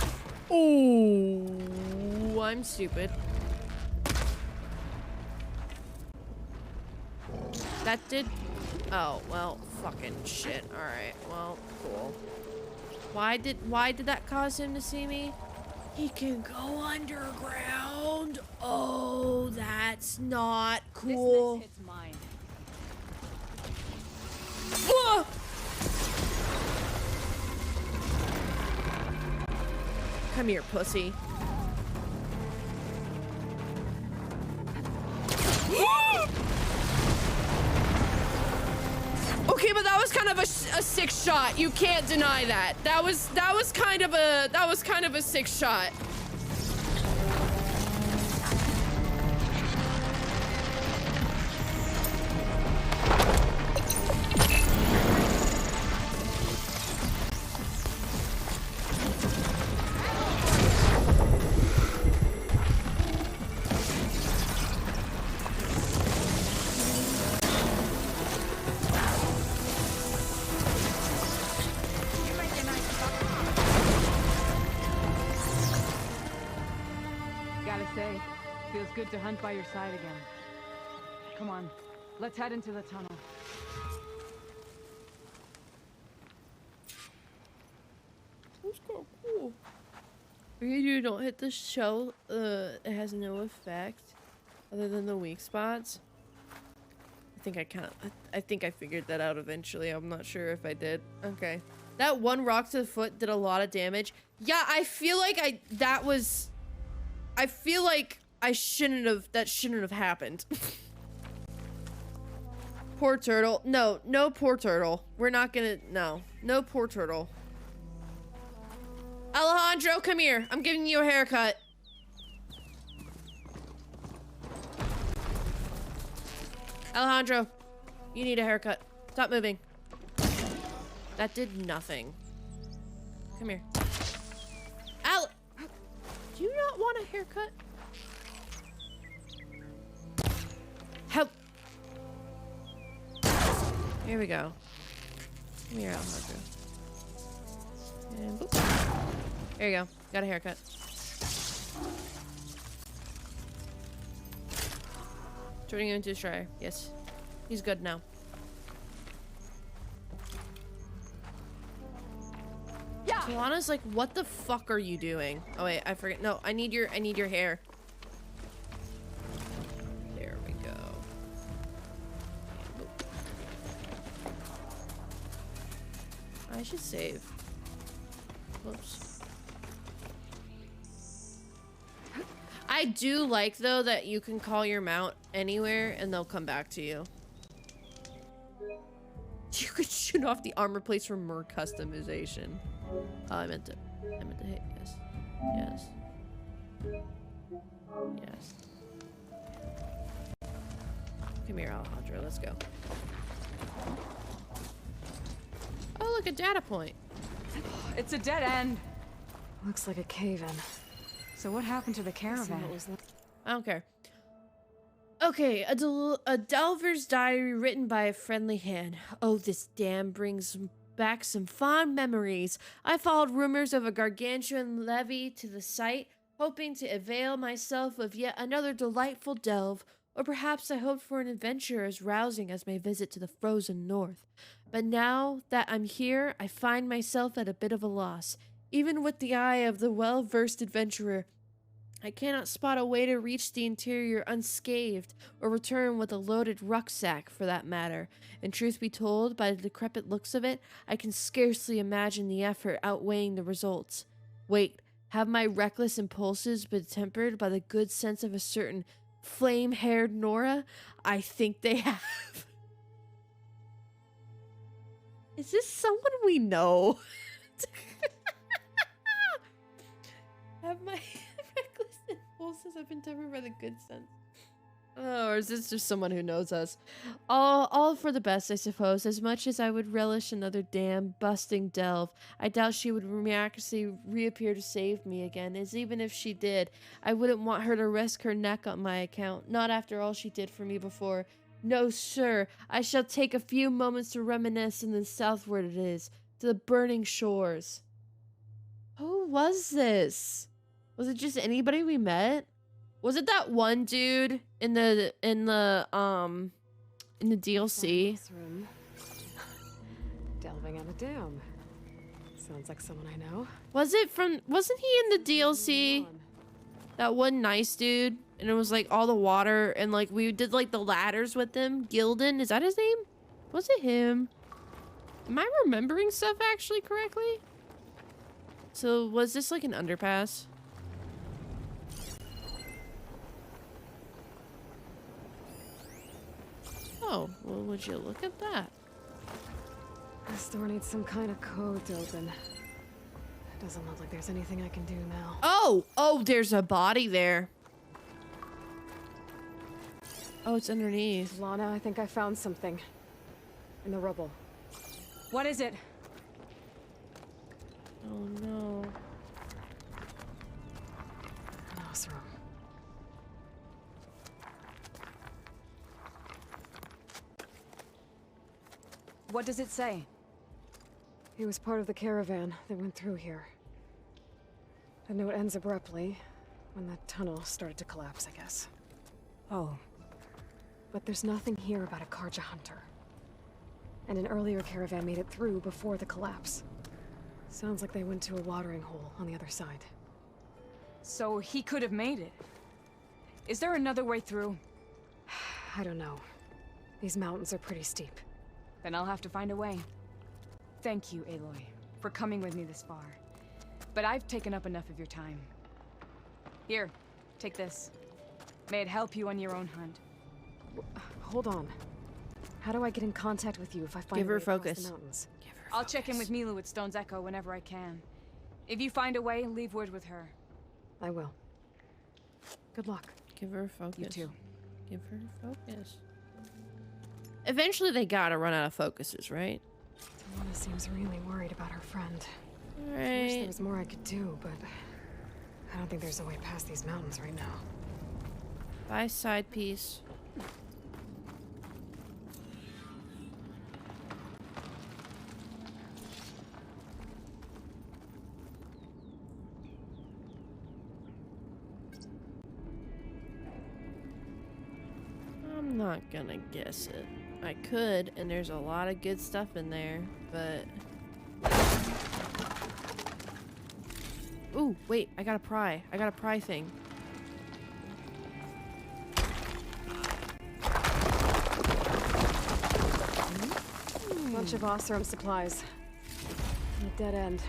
Oh, I'm stupid. That did... Oh, well, fucking shit. Alright, well, cool. Why did that cause him to see me? He can go underground. Oh, that's not cool. This hits mine. Ah! Come here, pussy. Okay, but that was kind of a sick shot. You can't deny that. That was kind of a sick shot. Gotta say, feels good to hunt by your side again. Come on, let's head into the tunnel. That's kind of cool. If you don't hit the shell, it has no effect other than the weak spots. I think I figured that out eventually. I'm not sure if I did. Okay. That one rock to the foot did a lot of damage. Yeah, I feel like that shouldn't have happened. Poor turtle. No poor turtle. We're not gonna, no poor turtle. Alejandro, come here. I'm giving you a haircut. Alejandro, you need a haircut. Stop moving. That did nothing. Come here. Do you not want a haircut? Help. Here we go. Come here, Alejandro. And boop. There you go. Got a haircut. Turning him into a Strider. Yes. He's good now. Yeah. Solana's like, what the fuck are you doing? Oh wait, I forget. No, I need your hair. There we go. I should save. Whoops. I do like, though, that you can call your mount anywhere and they'll come back to you. You could shoot off the armor plates for more customization. I meant to hit yes. Yes. Yes. Come here, Alejandro. Let's go. Oh, look, a data point. It's a dead end. Looks like a cave-in. So what happened to the caravan? I don't care. Okay, a Delver's diary written by a friendly hand. Oh, this dam brings back some fond memories. I followed rumors of a gargantuan levy to the site, hoping to avail myself of yet another delightful delve, or perhaps I hoped for an adventure as rousing as my visit to the frozen north. But now that I'm here, I find myself at a bit of a loss. Even with the eye of the well-versed adventurer, I cannot spot a way to reach the interior unscathed, or return with a loaded rucksack, for that matter. And truth be told, by the decrepit looks of it, I can scarcely imagine the effort outweighing the results. Wait, have my reckless impulses been tempered by the good sense of a certain flame-haired Nora? I think they have. Is this someone we know? Have my reckless impulses have been tempered by the good sense? Oh, or is this just someone who knows us? All for the best, I suppose. As much as I would relish another damn busting delve, I doubt she would miraculously reappear to save me again, as even if she did, I wouldn't want her to risk her neck on my account, not after all she did for me before. No, sir, I shall take a few moments to reminisce, and then southward it is, to the burning shores. Who was this? Was it just anybody we met? Was it that one dude in the DLC? Room. Delving at a dam. Sounds like someone I know. Wasn't he in the DLC? That one nice dude, and it was like all the water, and like we did like the ladders with him. Gildan, is that his name? Was it him? Am I remembering stuff actually correctly? So was this like an underpass? Oh, well, would you look at that? This door needs some kind of code to open. Doesn't look like there's anything I can do now. Oh, there's a body there. Oh, it's underneath. Lana, I think I found something. In the rubble. What is it? Oh no. Nostrum. What does it say? He was part of the caravan that went through here. The note ends abruptly when the tunnel started to collapse, I guess. Oh. But there's nothing here about a Karja hunter. And an earlier caravan made it through before the collapse. Sounds like they went to a watering hole on the other side. So he could have made it. Is there another way through? I don't know. These mountains are pretty steep. Then I'll have to find a way. Thank you, Aloy, for coming with me this far. But I've taken up enough of your time. Here, take this. May it help you on your own hunt. Hold on. How do I get in contact with you if I find Give a her way across focus. the mountains? I'll check in with Milu at Stone's Echo whenever I can. If you find a way, leave word with her. I will. Good luck. Give her focus. You too. Give her focus. Eventually they gotta run out of focuses, right? Lana seems really worried about her friend. I wish Alright. there was more I could do, but I don't think there's a way past these mountains right now. Bye, side piece. I'm not gonna guess it. I could, and there's a lot of good stuff in there, but... Ooh, wait, I got a pry. I got a pry thing. Bunch of Oseram supplies. And a dead end.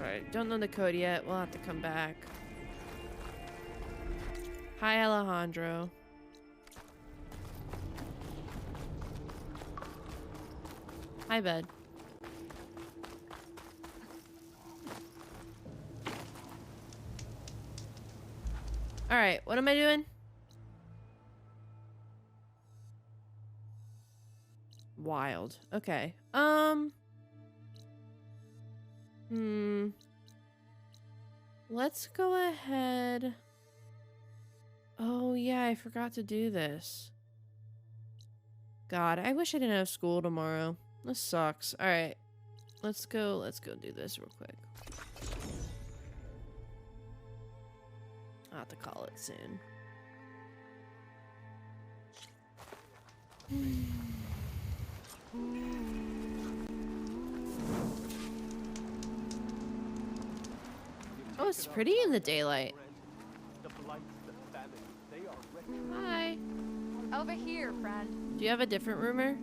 Alright, don't know the code yet. We'll have to come back. Hi, Alejandro. Hi, bud. Alright, what am I doing? Wild. Okay. Let's go ahead. Oh, yeah, I forgot to do this. God, I wish I didn't have school tomorrow. This sucks. Alright. Let's go do this real quick. I'll have to call it soon. Oh, it's pretty in the daylight. Hi. Over here, friend. Do you have a different rumor?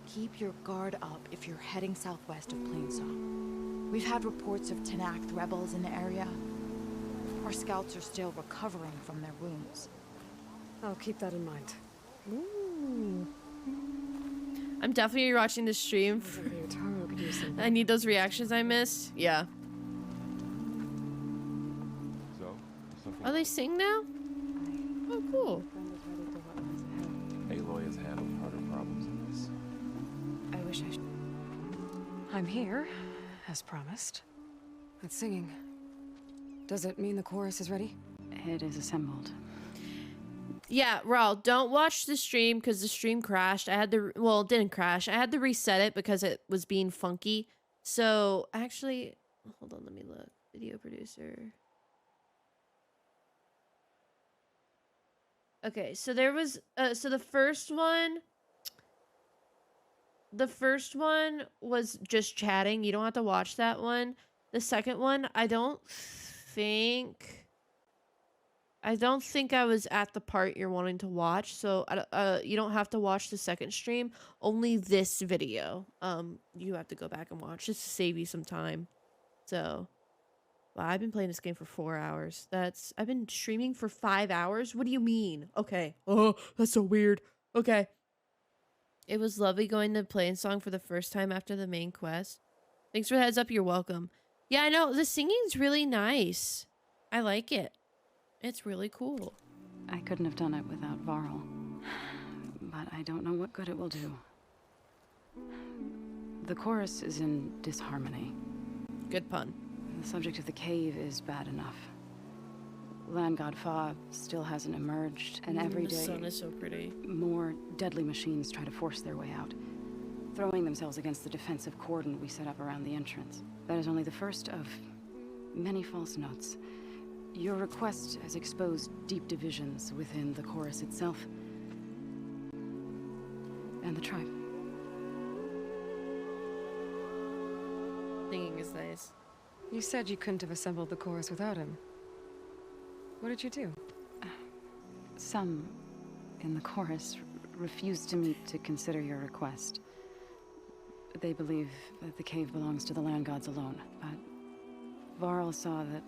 Keep your guard up if you're heading southwest of Plainsong. We've had reports of Tenakth rebels in the area. Our scouts are still recovering from their wounds. I'll keep that in mind. Ooh. I'm definitely watching the stream. I need those reactions I missed. Yeah. Oh, they sing now? Oh, cool. Aloy has handled harder problems than this. I wish I should. I'm here, as promised. It's singing. Does it mean the chorus is ready? It is assembled. Yeah, Raul, don't watch the stream because the stream crashed. I had to, well, it didn't crash. I had to reset it because it was being funky. So, actually, hold on, let me look. Video producer. Okay, so there was, so the first one was just chatting. You don't have to watch that one. The second one, I don't think I was at the part you're wanting to watch, so you don't have to watch the second stream. Only this video. You have to go back and watch just to save you some time. So, wow, I've been playing this game for 4 hours. I've been streaming for 5 hours. What do you mean? Okay. Oh, that's so weird. Okay. It was lovely going to Plainsong for the first time after the main quest. Thanks for the heads up. You're welcome. Yeah, I know the singing's really nice. I like it. It's really cool. I couldn't have done it without Varl. But I don't know what good it will do. The chorus is in disharmony. Good pun. The subject of the cave is bad enough. Land God Fa still hasn't emerged, and every day the sun is so pretty. More deadly machines try to force their way out, throwing themselves against the defensive cordon we set up around the entrance. That is only the first of many false notes. Your request has exposed deep divisions within the chorus itself and the tribe. Singing is nice. You said you couldn't have assembled the chorus without him. What did you do? Some in the chorus refused to meet to consider your request. They believe that the cave belongs to the land gods alone, but Varl saw that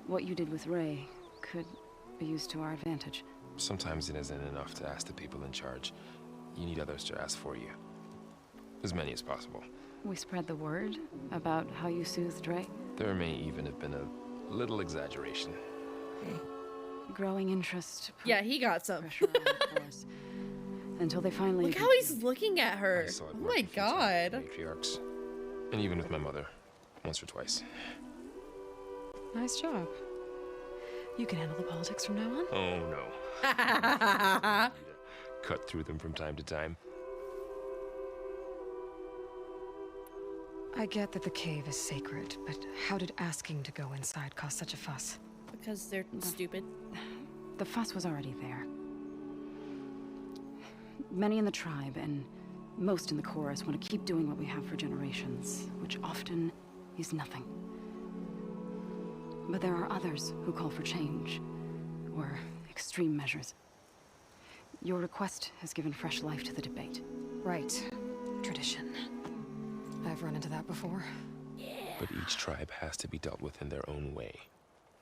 what you did with Ray could be used to our advantage. Sometimes it isn't enough to ask the people in charge. You need others to ask for you. As many as possible. We spread the word about how you soothed Ray. There may even have been a little exaggeration. Growing interest. Yeah, he got some. Until they finally... Look how he's looking at her. Oh my god. Matriarchs. And even with my mother. Once or twice. Nice job. You can handle the politics from now on? Oh no. Cut through them from time to time. I get that the cave is sacred, but how did asking to go inside cause such a fuss? Because they're stupid. The fuss was already there. Many in the tribe and most in the chorus want to keep doing what we have for generations, which often is nothing. But there are others who call for change, or extreme measures. Your request has given fresh life to the debate. Right. Tradition. I've run into that before. But each tribe has to be dealt with in their own way.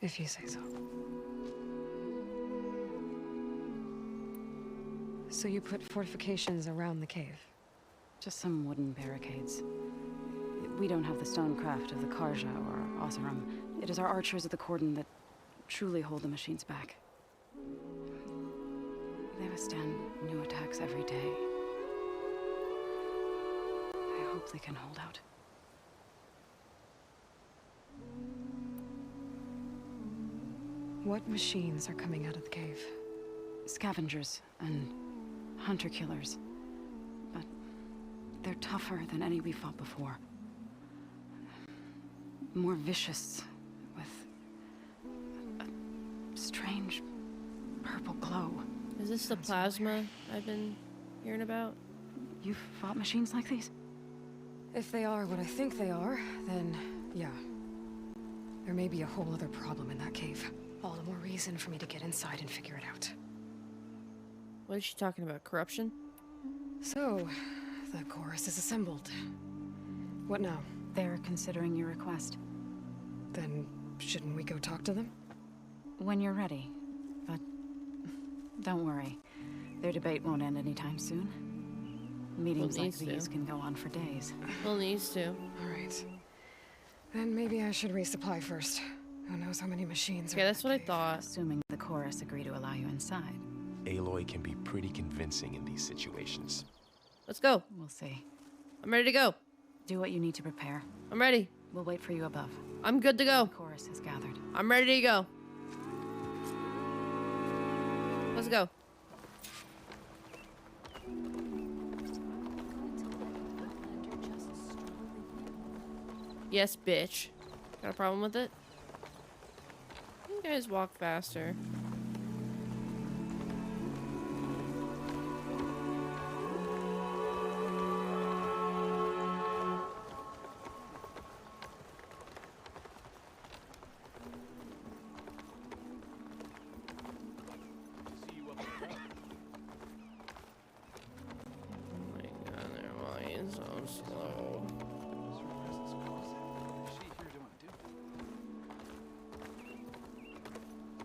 If you say so. So you put fortifications around the cave? Just some wooden barricades. We don't have the stonecraft of the Karja or Oseram. It is our archers of the Cordon that truly hold the machines back. They withstand new attacks every day. I hope they can hold out. What machines are coming out of the cave? Scavengers and hunter-killers. But they're tougher than any we fought before. More vicious, with a strange purple glow. Is this the plasma I've been hearing about? You've fought machines like these? If they are what I think they are, then yeah. There may be a whole other problem in that cave. All the more reason for me to get inside and figure it out. What is she talking about? Corruption? So, the chorus is assembled. What now? They're considering your request. Then, shouldn't we go talk to them? When you're ready. But don't worry. Their debate won't end anytime soon. Meetings like these can go on for days. Well, needs to. Alright. Then maybe I should resupply first. Who knows how many machines are Yeah, that's what I thought. Assuming the chorus agree to allow you inside. Aloy can be pretty convincing in these situations. Let's go. We'll see. I'm ready to go. Do what you need to prepare. I'm ready. We'll wait for you above. I'm good to go. The chorus has gathered. I'm ready to go. Let's go. Yes, bitch. Got a problem with it? You guys walk faster.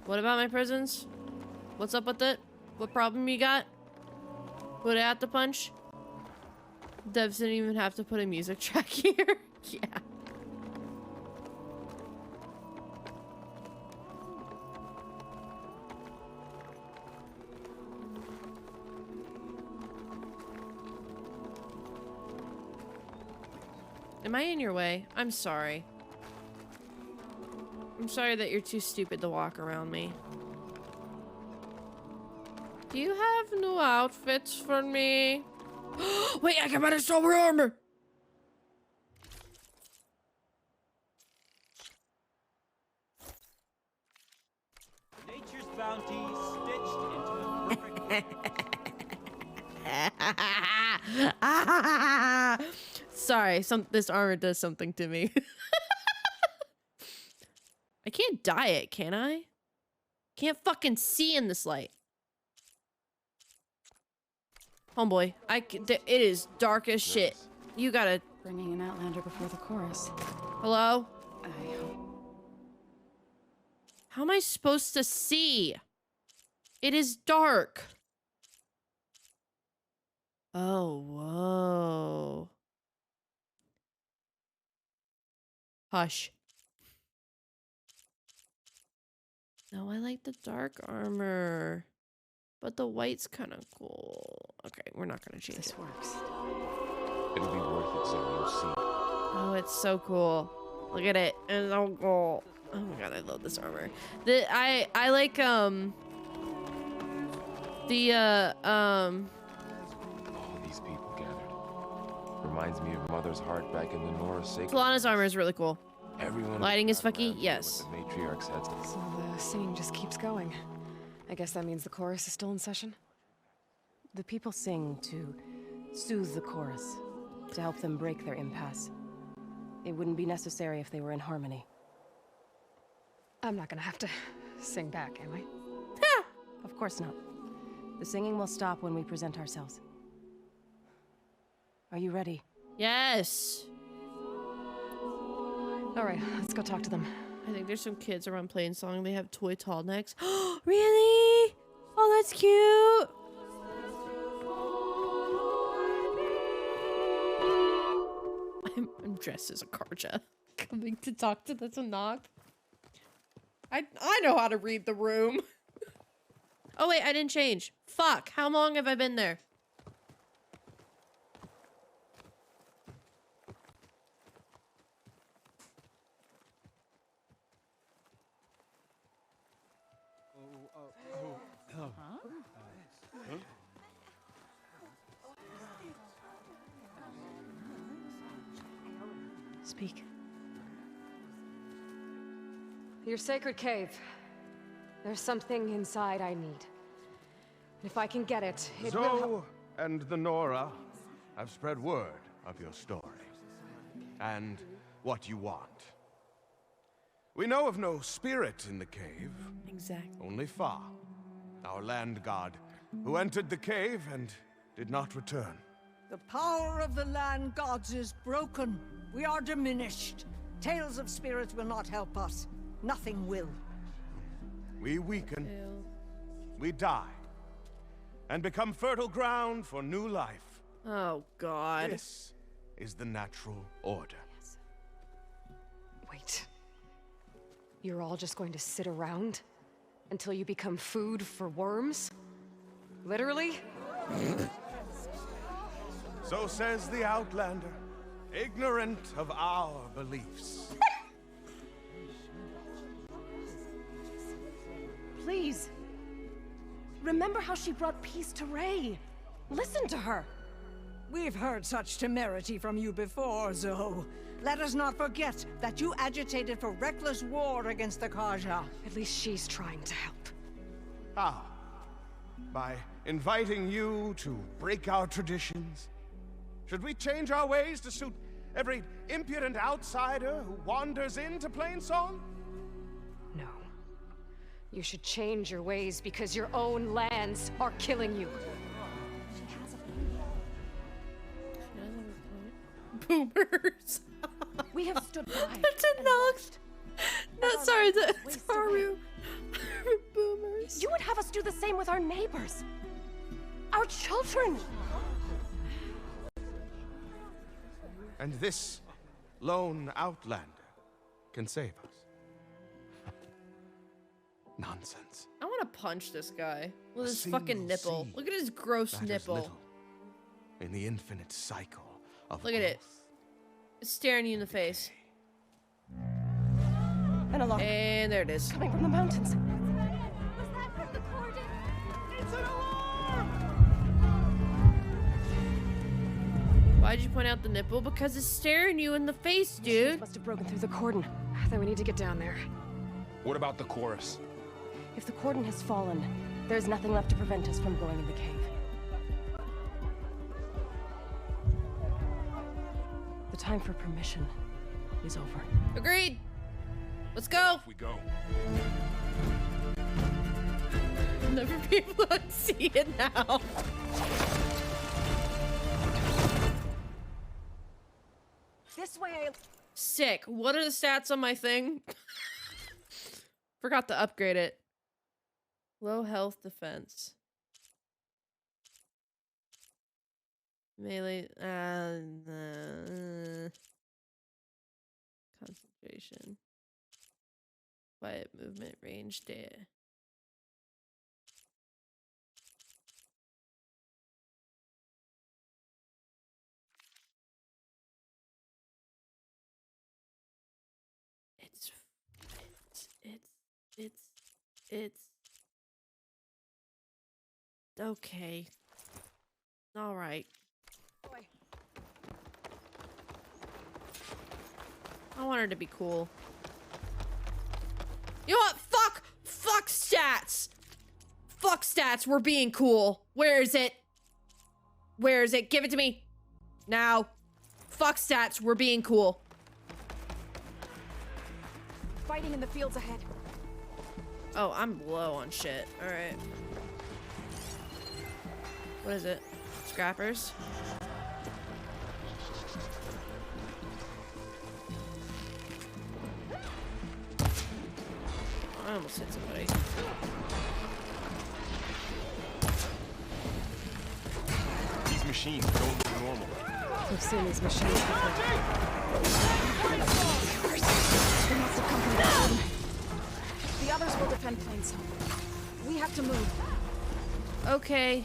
What about my prisons? What's up with it? What problem you got? Would I have to punch? Devs didn't even have to put a music track here. Yeah. Am I in your way? I'm sorry. I'm sorry that you're too stupid to walk around me. Do you have new outfits for me? Wait, I got my sober armor! Nature's bounty stitched into the Sorry, this armor does something to me. I can't dye it, can I? Can't fucking see in this light. Homeboy, it is dark as shit. You gotta... Bringing an Outlander before the chorus. Hello? I hope... How am I supposed to see? It is dark. Oh, whoa. Hush. No, I like the dark armor. But the white's kind of cool. Okay, we're not going to change this. It. Works. It'll be worth it, so you'll see. Oh, it's so cool. Look at it. It's so cool. Oh my god, I love this armor. I like, All these people gathered. Reminds me of Mother's Heart back in the Nora Sacred. Talana's armor is really cool. Everyone lighting is fucky, yes. The matriarch's heads. So the singing just keeps going. I guess that means the chorus is still in session? The people sing to soothe the chorus, to help them break their impasse. It wouldn't be necessary if they were in harmony. I'm not gonna have to sing back, am I? Of course not. The singing will stop when we present ourselves. Are you ready? Yes. All right, let's go talk to them. I think there's some kids around playing song. They have toy tall necks. Really? Oh, that's cute. I'm dressed as a Karja. Coming to talk to the Tenakth. I know how to read the room. Oh wait, I didn't change. Fuck, how long have I been there? Speak. Your sacred cave. There's something inside I need. If I can get it, it will help. Zoe and the Nora have spread word of your story. And what you want. We know of no spirit in the cave. Exactly. Only Fa, our land god, who entered the cave and did not return. The power of the land gods is broken. We are diminished. Tales of spirits will not help us. Nothing will. We weaken. We die. And become fertile ground for new life. Oh, God. This is the natural order. Wait. You're all just going to sit around until you become food for worms? Literally? So says the Outlander, ignorant of our beliefs. Please. Remember how she brought peace to Ray. Listen to her. We've heard such temerity from you before, Zoe. Let us not forget that you agitated for reckless war against the Karja. At least she's trying to help. How? By inviting you to break our traditions? Should we change our ways to suit every impudent outsider who wanders into Plainsong? No. You should change your ways because your own lands are killing you. Boomers. We have stood by. That's a Nox. No, sorry, the Taru. Boomers. You would have us do the same with our neighbors. Our children. And this lone Outlander can save us. Nonsense. I want to punch this guy with his single fucking nipple. seed Look at his gross matters nipple. little in the infinite cycle of Look at it. It's staring you in the face. And alarm. And there it is. Coming from the mountains. Was that from the cordon? It's an alarm! Why'd you point out the nipple? Because it's staring you in the face, dude. Must have broken through the cordon. Then we need to get down there. What about the chorus? If the cordon has fallen, there's nothing left to prevent us from going in the cave. The time for permission is over. Agreed. Let's go. Off we go. I'll never be able to see it now. This way. Sick. What are the stats on my thing? Forgot to upgrade it. Low health defense. Melee. Concentration. Quiet movement range data. It's okay. All right. I want her to be cool. You know what? Fuck stats. Fuck stats. We're being cool. Where is it? Where is it? Give it to me. Now. Fuck stats. We're being cool. Fighting in the fields ahead. Oh, I'm low on shit. Alright. What is it? Scrappers? hit somebody. These machines don't look normal. We've seen these machines before. They must have come from the garden. The others will defend Plainsong. We have to move. Okay.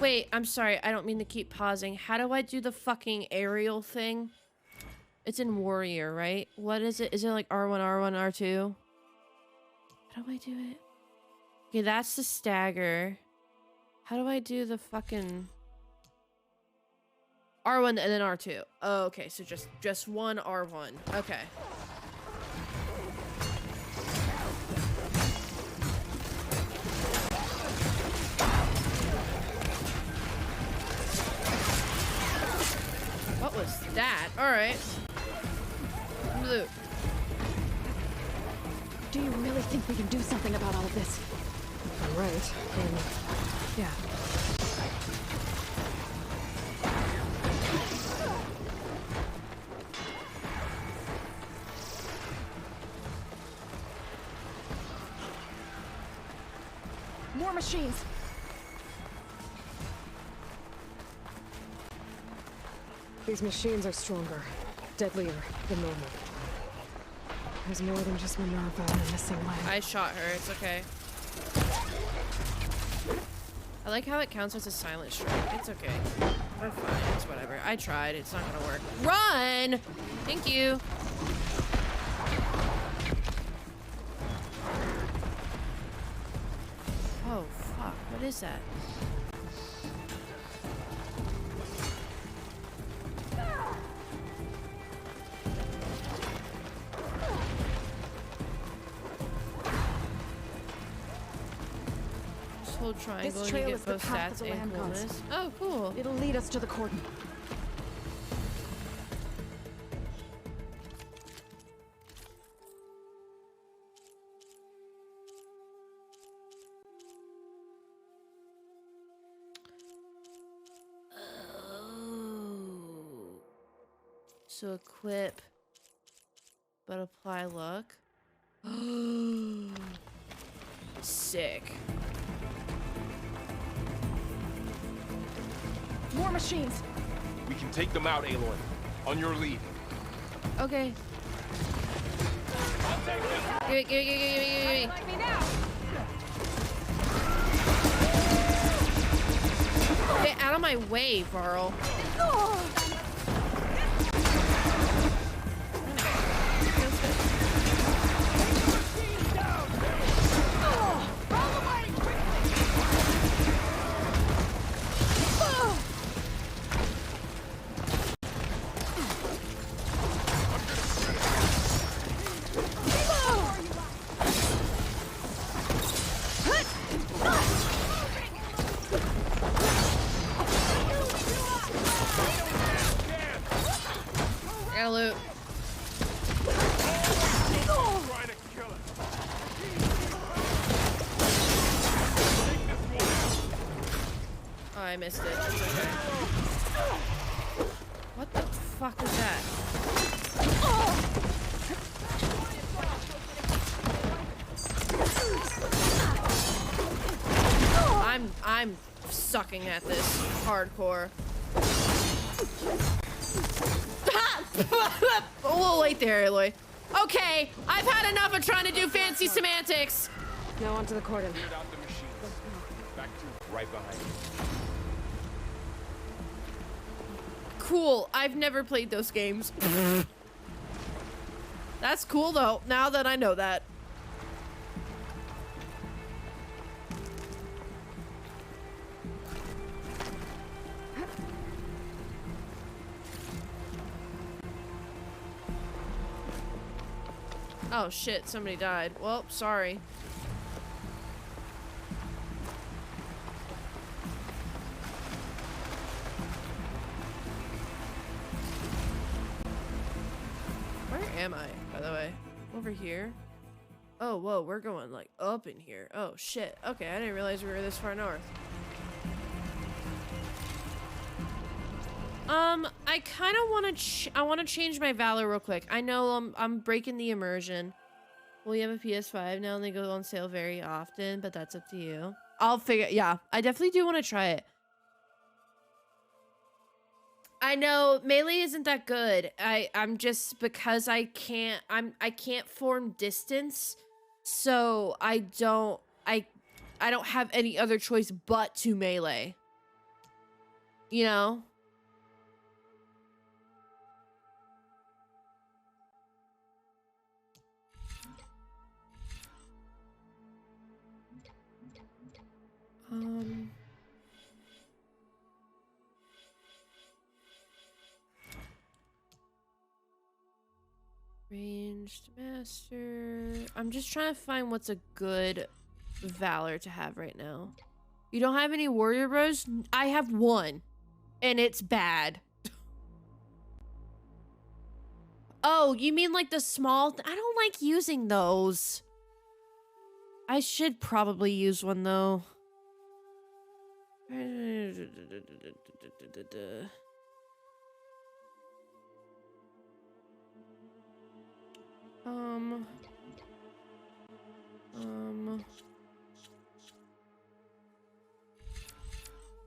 Wait, I'm sorry. I don't mean to keep pausing. How do I do the fucking aerial thing? It's in Warrior, right? What is it? Is it like R1, R1, R2? How do I do it? Okay, that's the stagger. How do I do the fucking R1 and then R2? Oh, okay, so just one R1. Okay. What was that? All right. Loot. Do you really think we can do something about all of this? If I'm right, then yeah. More machines. These machines are stronger, deadlier than normal. There's more than just Minerva and a missing leg. I shot her. It's okay. I like how it counts as a silent strike. It's okay. We're fine. It's whatever. I tried. It's not gonna work. Run! Thank you. Oh, fuck. What is that? Hold triangle This and trail you is get the both path of stats the and land gods. coolness. Oh, cool. It'll lead us to the cordon. Oh. So equip, but apply luck. Sick. More machines. We can take them out, Aloy. On your lead. Okay. Give it, give it, give it, give it, give it. Like me now. Get out of my way, Varl. Loot. Oh, I missed it. It's okay. What the fuck is that? I'm sucking at this hardcore. Oh, wait there, Aloy. Okay, I've had enough of trying to do fancy semantics. Now onto the cordon. Cleared out the machine. Back to right behind you. Cool. I've never played those games. That's cool, though, now that I know that. Oh shit, somebody died. Well, sorry. Where am I, by the way? Over here? Oh, whoa, we're going like up in here. Oh shit. Okay, I didn't realize we were this far north. I kind of want to I want to change my valor real quick. I know I'm breaking the immersion. Well, you have a PS5 now and they go on sale very often, but that's up to you. I'll figure. Yeah, I definitely do want to try it. I know Melee isn't that good. I'm just because I can't form distance, so I don't have any other choice but to Melee. You know? Ranged master. I'm just trying to find what's a good valor to have right now. You don't have any warrior bros? I have one, and it's bad. Oh, you mean like the small? I don't like using those. I should probably use one though.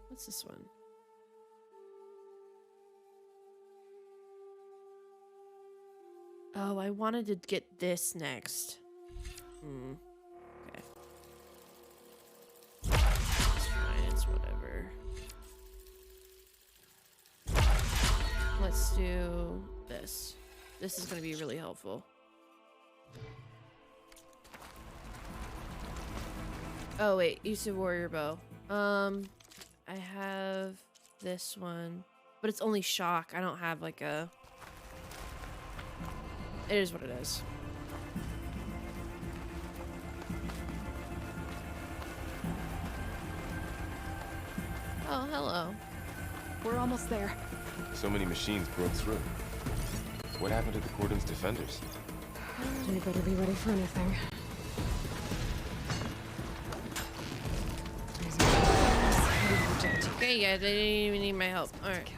What's this one? Oh, I wanted to get this next. Okay. It's fine, it's whatever. Let's do this. This is gonna be really helpful. Oh wait, you said warrior bow. I have this one, but it's only shock. I don't have like a... It is what it is. Oh, hello. We're almost there. So many machines broke through. What happened to the Cordon's defenders? We better be ready for anything. Okay, yeah, they didn't even need my help. Alright.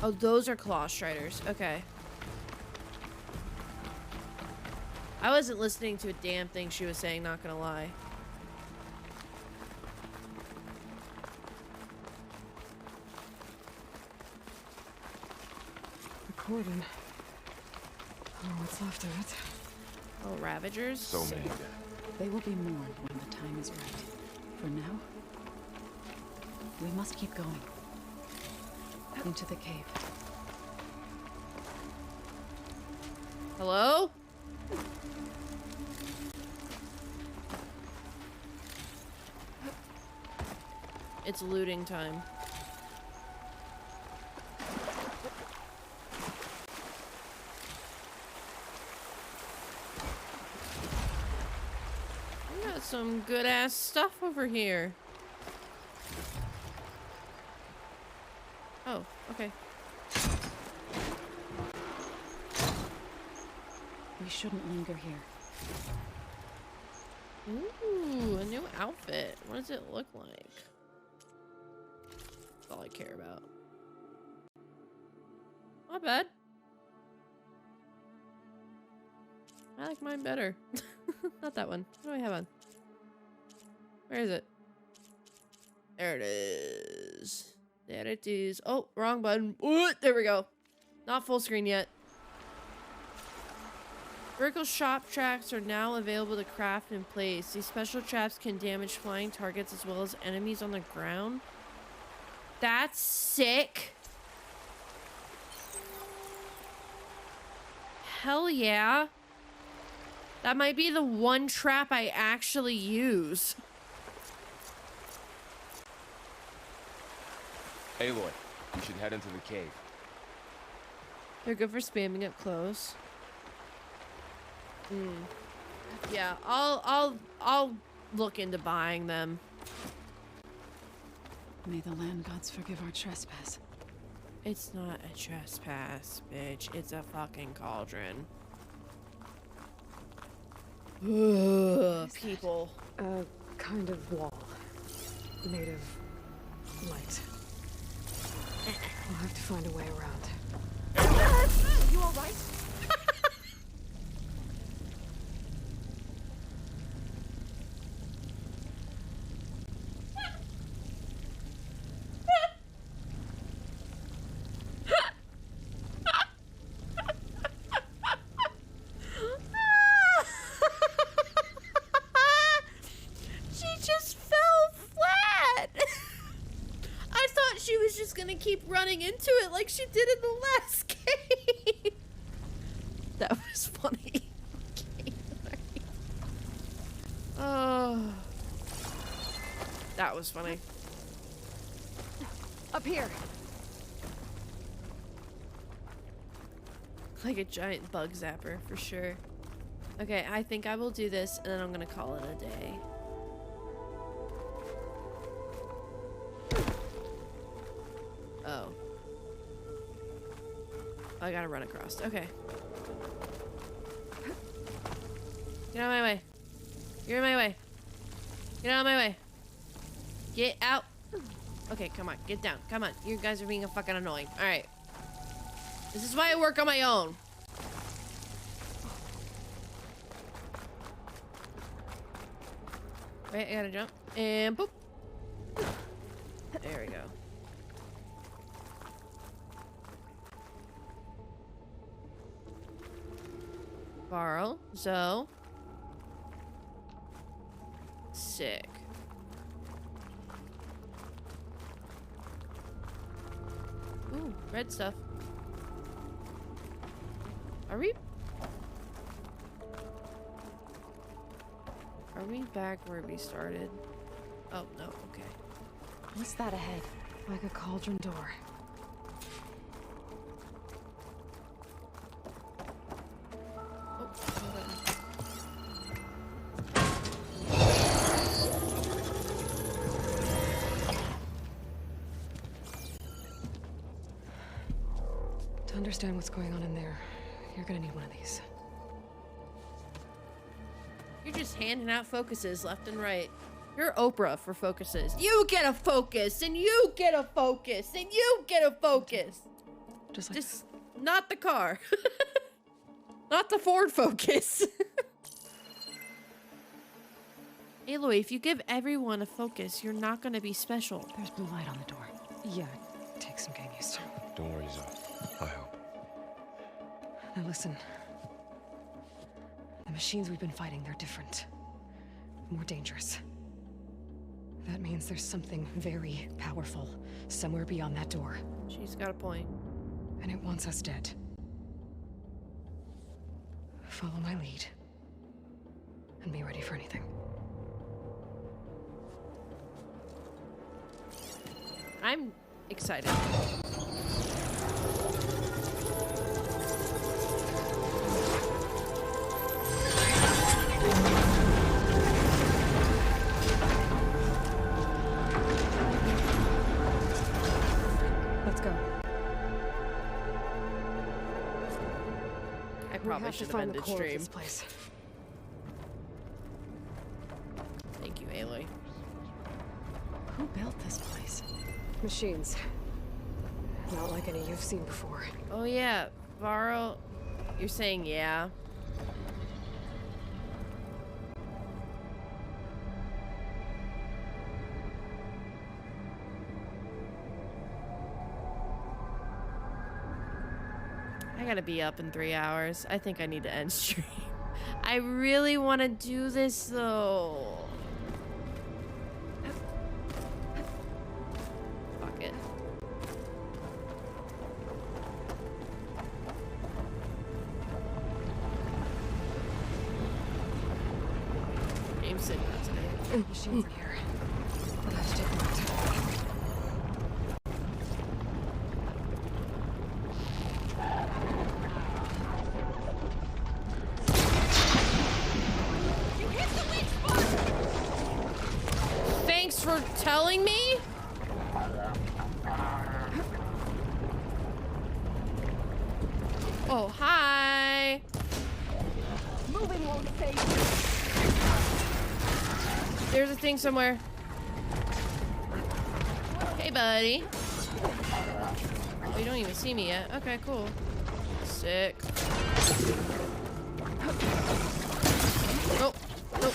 Oh, those are claw striders. Okay. I wasn't listening to a damn thing she was saying, not gonna lie. The Cordon. Oh, what's left of it? Oh, Ravagers? So many dead. They will be mourned when the time is right. For now, we must keep going. Into the cave. Hello? It's looting time. We got some good ass stuff over here. Oh, okay. We shouldn't linger here. Ooh, a new outfit. What does it look like? That's all I care about. Not bad. I like mine better. Not that one. What do I have on? Where is it? There it is. There it is. Oh, wrong button. Ooh, there we go. Not full screen yet. Vertical shop traps are now available to craft and place. These special traps can damage flying targets as well as enemies on the ground. That's sick. Hell yeah. That might be the one trap I actually use. Aloy, you should head into the cave. They're good for spamming up close. Yeah, I'll look into buying them. May the land gods forgive our trespass. It's not a trespass, bitch. It's a fucking cauldron. Ugh, people. A kind of wall. Made of light. We'll have to find a way around. You alright? she's gonna keep running into it like she did in the last game. That was funny. Okay, alright. Oh. That was funny. Up here. Like a giant bug zapper, for sure. Okay, I think I will do this, and then I'm gonna call it a day. Oh. I gotta run across. Okay. Get out of my way. You're in my way. Get out of my way. Get out. Okay, come on. Get down. Come on. You guys are being fucking annoying. Alright. This is why I work on my own. Wait, I gotta jump. And boop. There we go. Varl, Zoe. Sick. Ooh, red stuff. Are we back where we started? Oh, no, okay. What's that ahead? Like a cauldron door. Oh, hold on. To understand what's going on in there, you're gonna need one of these. You're just handing out focuses left and right. You're Oprah for focuses. You get a focus, and you get a focus, and you get a focus. Just not the car. Not the Ford Focus. Aloy, if you give everyone a focus, you're not gonna be special. There's blue light on the door. Yeah, it takes some getting used to. Don't worry, Zoe. I'll help. Now listen. The machines we've been fighting, they're different. More dangerous. That means there's something very powerful somewhere beyond that door. She's got a point. And it wants us dead. Follow my lead. And be ready for anything. I'm excited. Let's go. I probably should have ended stream. This place. Thank you, Aloy. Who built this place? Machines. Not like any you've seen before. Oh yeah, Varl, you're saying yeah. I gotta be up in 3 hours. I think I need to end stream. I really want to do this though. Fuck it. Game's sitting out today. Machines in here. We'll have to take them out. Thanks for telling me? Oh, hi. Moving won't save you. There's a thing somewhere. Hey, buddy. Oh, you don't even see me yet. Okay, cool. Sick. Oh, oh.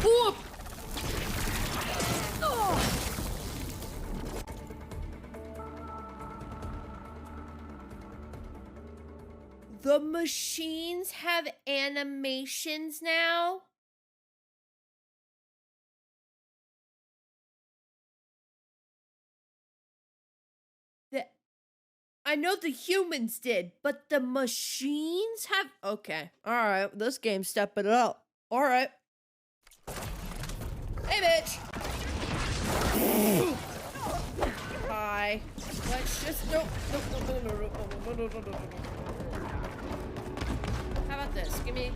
Whoop! The machines have animations now? I know the humans did, but the machines have... Okay. Alright, this game's stepping it up. Alright. Hey, bitch! Hi. Let's just... No. How about this? Give me...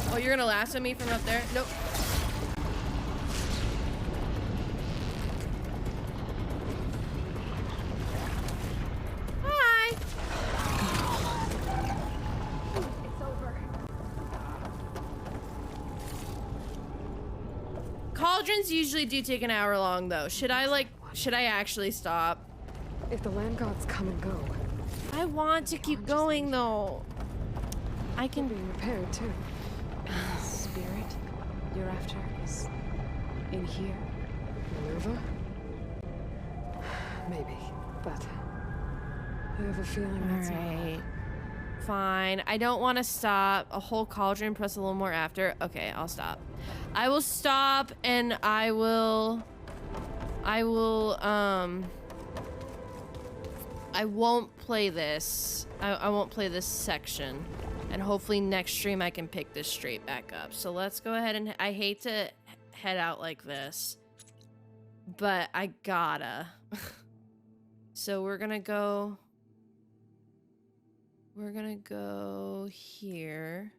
Oh, you're gonna lasso me from up there? Nope. Hi. It's over. Cauldrons usually do take an hour long, though. Should I actually stop? If the land gods come and go, I want to keep going, though. I can be repaired too. And the spirit you're after is in here, Minerva? Maybe, but I have a feeling that's Alright. Fine. I don't want to stop. A whole cauldron, press a little more after. Okay, I'll stop. I will stop and I won't play this. I won't play this section. And hopefully next stream I can pick this straight back up. So let's go ahead and... I hate to head out like this, but I gotta. So we're gonna go here.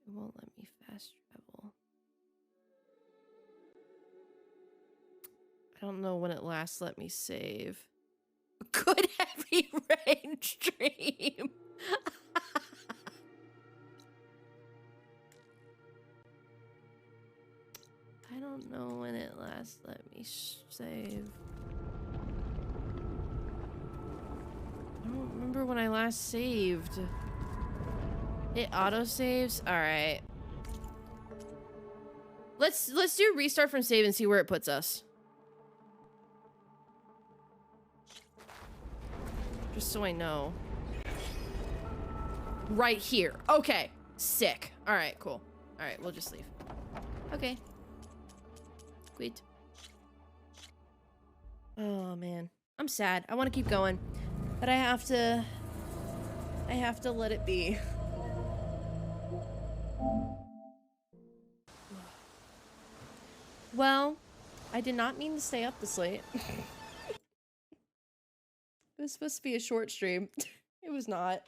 It won't let me fast travel. I don't know when it last let me save. Good heavy rain stream. I don't know when it last let me save. I don't remember when I last saved. It auto saves. All right. Let's do restart from save and see where it puts us. Just so I know. Right here. Okay. Sick. All right, cool. All right, we'll just leave. Okay. Quit. Oh, man. I'm sad. I want to keep going. But I have to let it be. Well, I did not mean to stay up this late. It was supposed to be a short stream. It was not.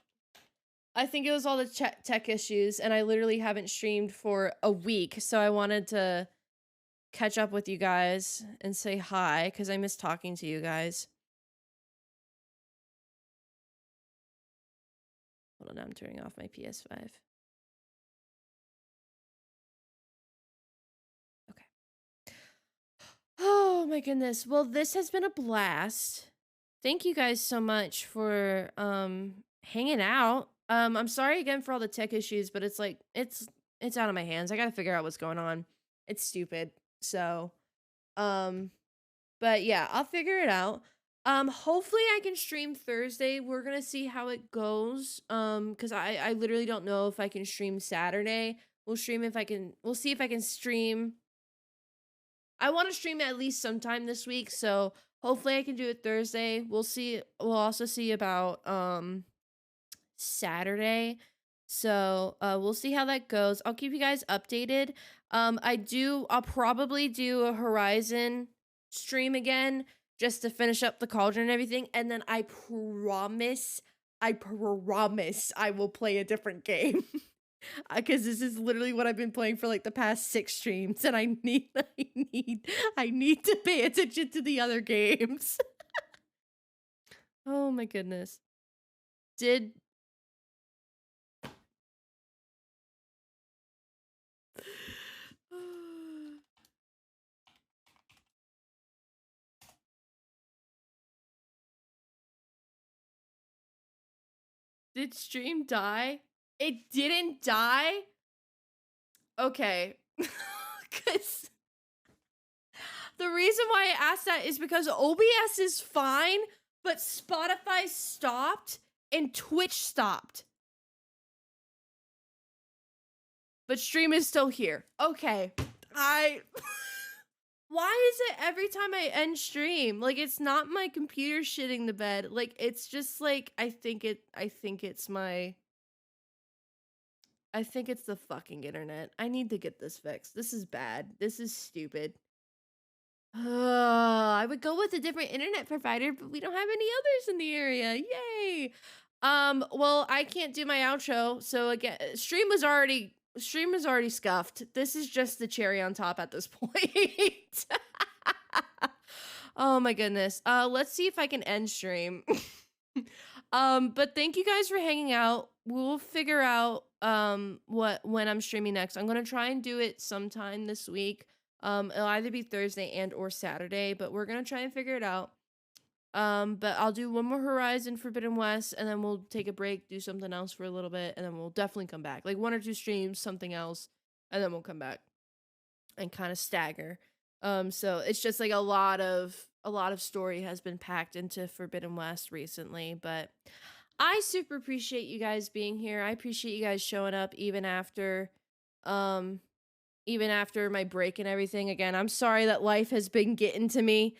I think it was all the tech issues, and I literally haven't streamed for a week, so I wanted to catch up with you guys and say hi, because I miss talking to you guys. Hold on, I'm turning off my PS5. Okay. Oh my goodness. Well, this has been a blast. Thank you guys so much for hanging out. I'm sorry again for all the tech issues, but it's like it's out of my hands. I gotta figure out what's going on. It's stupid. So but yeah, I'll figure it out. Hopefully I can stream Thursday. We're gonna see how it goes. Because I literally don't know if I can stream Saturday. We'll see if I can stream. I want to stream at least sometime this week, so hopefully I can do it Thursday. We'll see. We'll also see about Saturday. So we'll see how that goes. I'll keep you guys updated. I'll probably do a Horizon stream again just to finish up the cauldron and everything. And then I promise I will play a different game. Because this is literally what I've been playing for like the past 6 streams, and I need to pay attention to the other games. Oh my goodness. Did stream die? It didn't die? Okay. Because the reason why I asked that is because OBS is fine, but Spotify stopped and Twitch stopped. But stream is still here. Okay. Why is it every time I end stream? Like, it's not my computer shitting the bed. Like, it's just like, I think it's the fucking internet. I need to get this fixed. This is bad. This is stupid. I would go with a different internet provider, but we don't have any others in the area. Yay. Well, I can't do my outro. So again, stream was already scuffed. This is just the cherry on top at this point. Oh my goodness. Let's see if I can end stream. But thank you guys for hanging out. We'll figure out when I'm streaming next. I'm gonna try and do it sometime this week. It'll either be Thursday and or Saturday, but we're gonna try and figure it out. But I'll do one more Horizon Forbidden West, and then we'll take a break, do something else for a little bit, and then we'll definitely come back. Like 1 or 2 streams, something else, and then we'll come back and kind of stagger. So it's just like a lot of story has been packed into Forbidden West recently, but I super appreciate you guys being here. I appreciate you guys showing up even after my break and everything. Again, I'm sorry that life has been getting to me.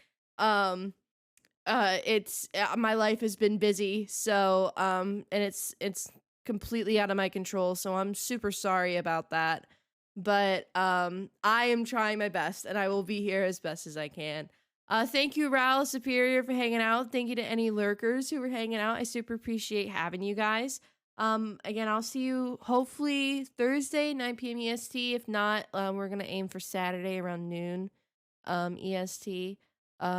It's my life has been busy, so and it's completely out of my control, so I'm super sorry about that. But I am trying my best, and I will be here as best as I can. Thank you, Ral Superior, for hanging out. Thank you to any lurkers who were hanging out. I super appreciate having you guys. Again, I'll see you hopefully Thursday, 9 p.m. EST. If not, we're gonna aim for Saturday around noon EST.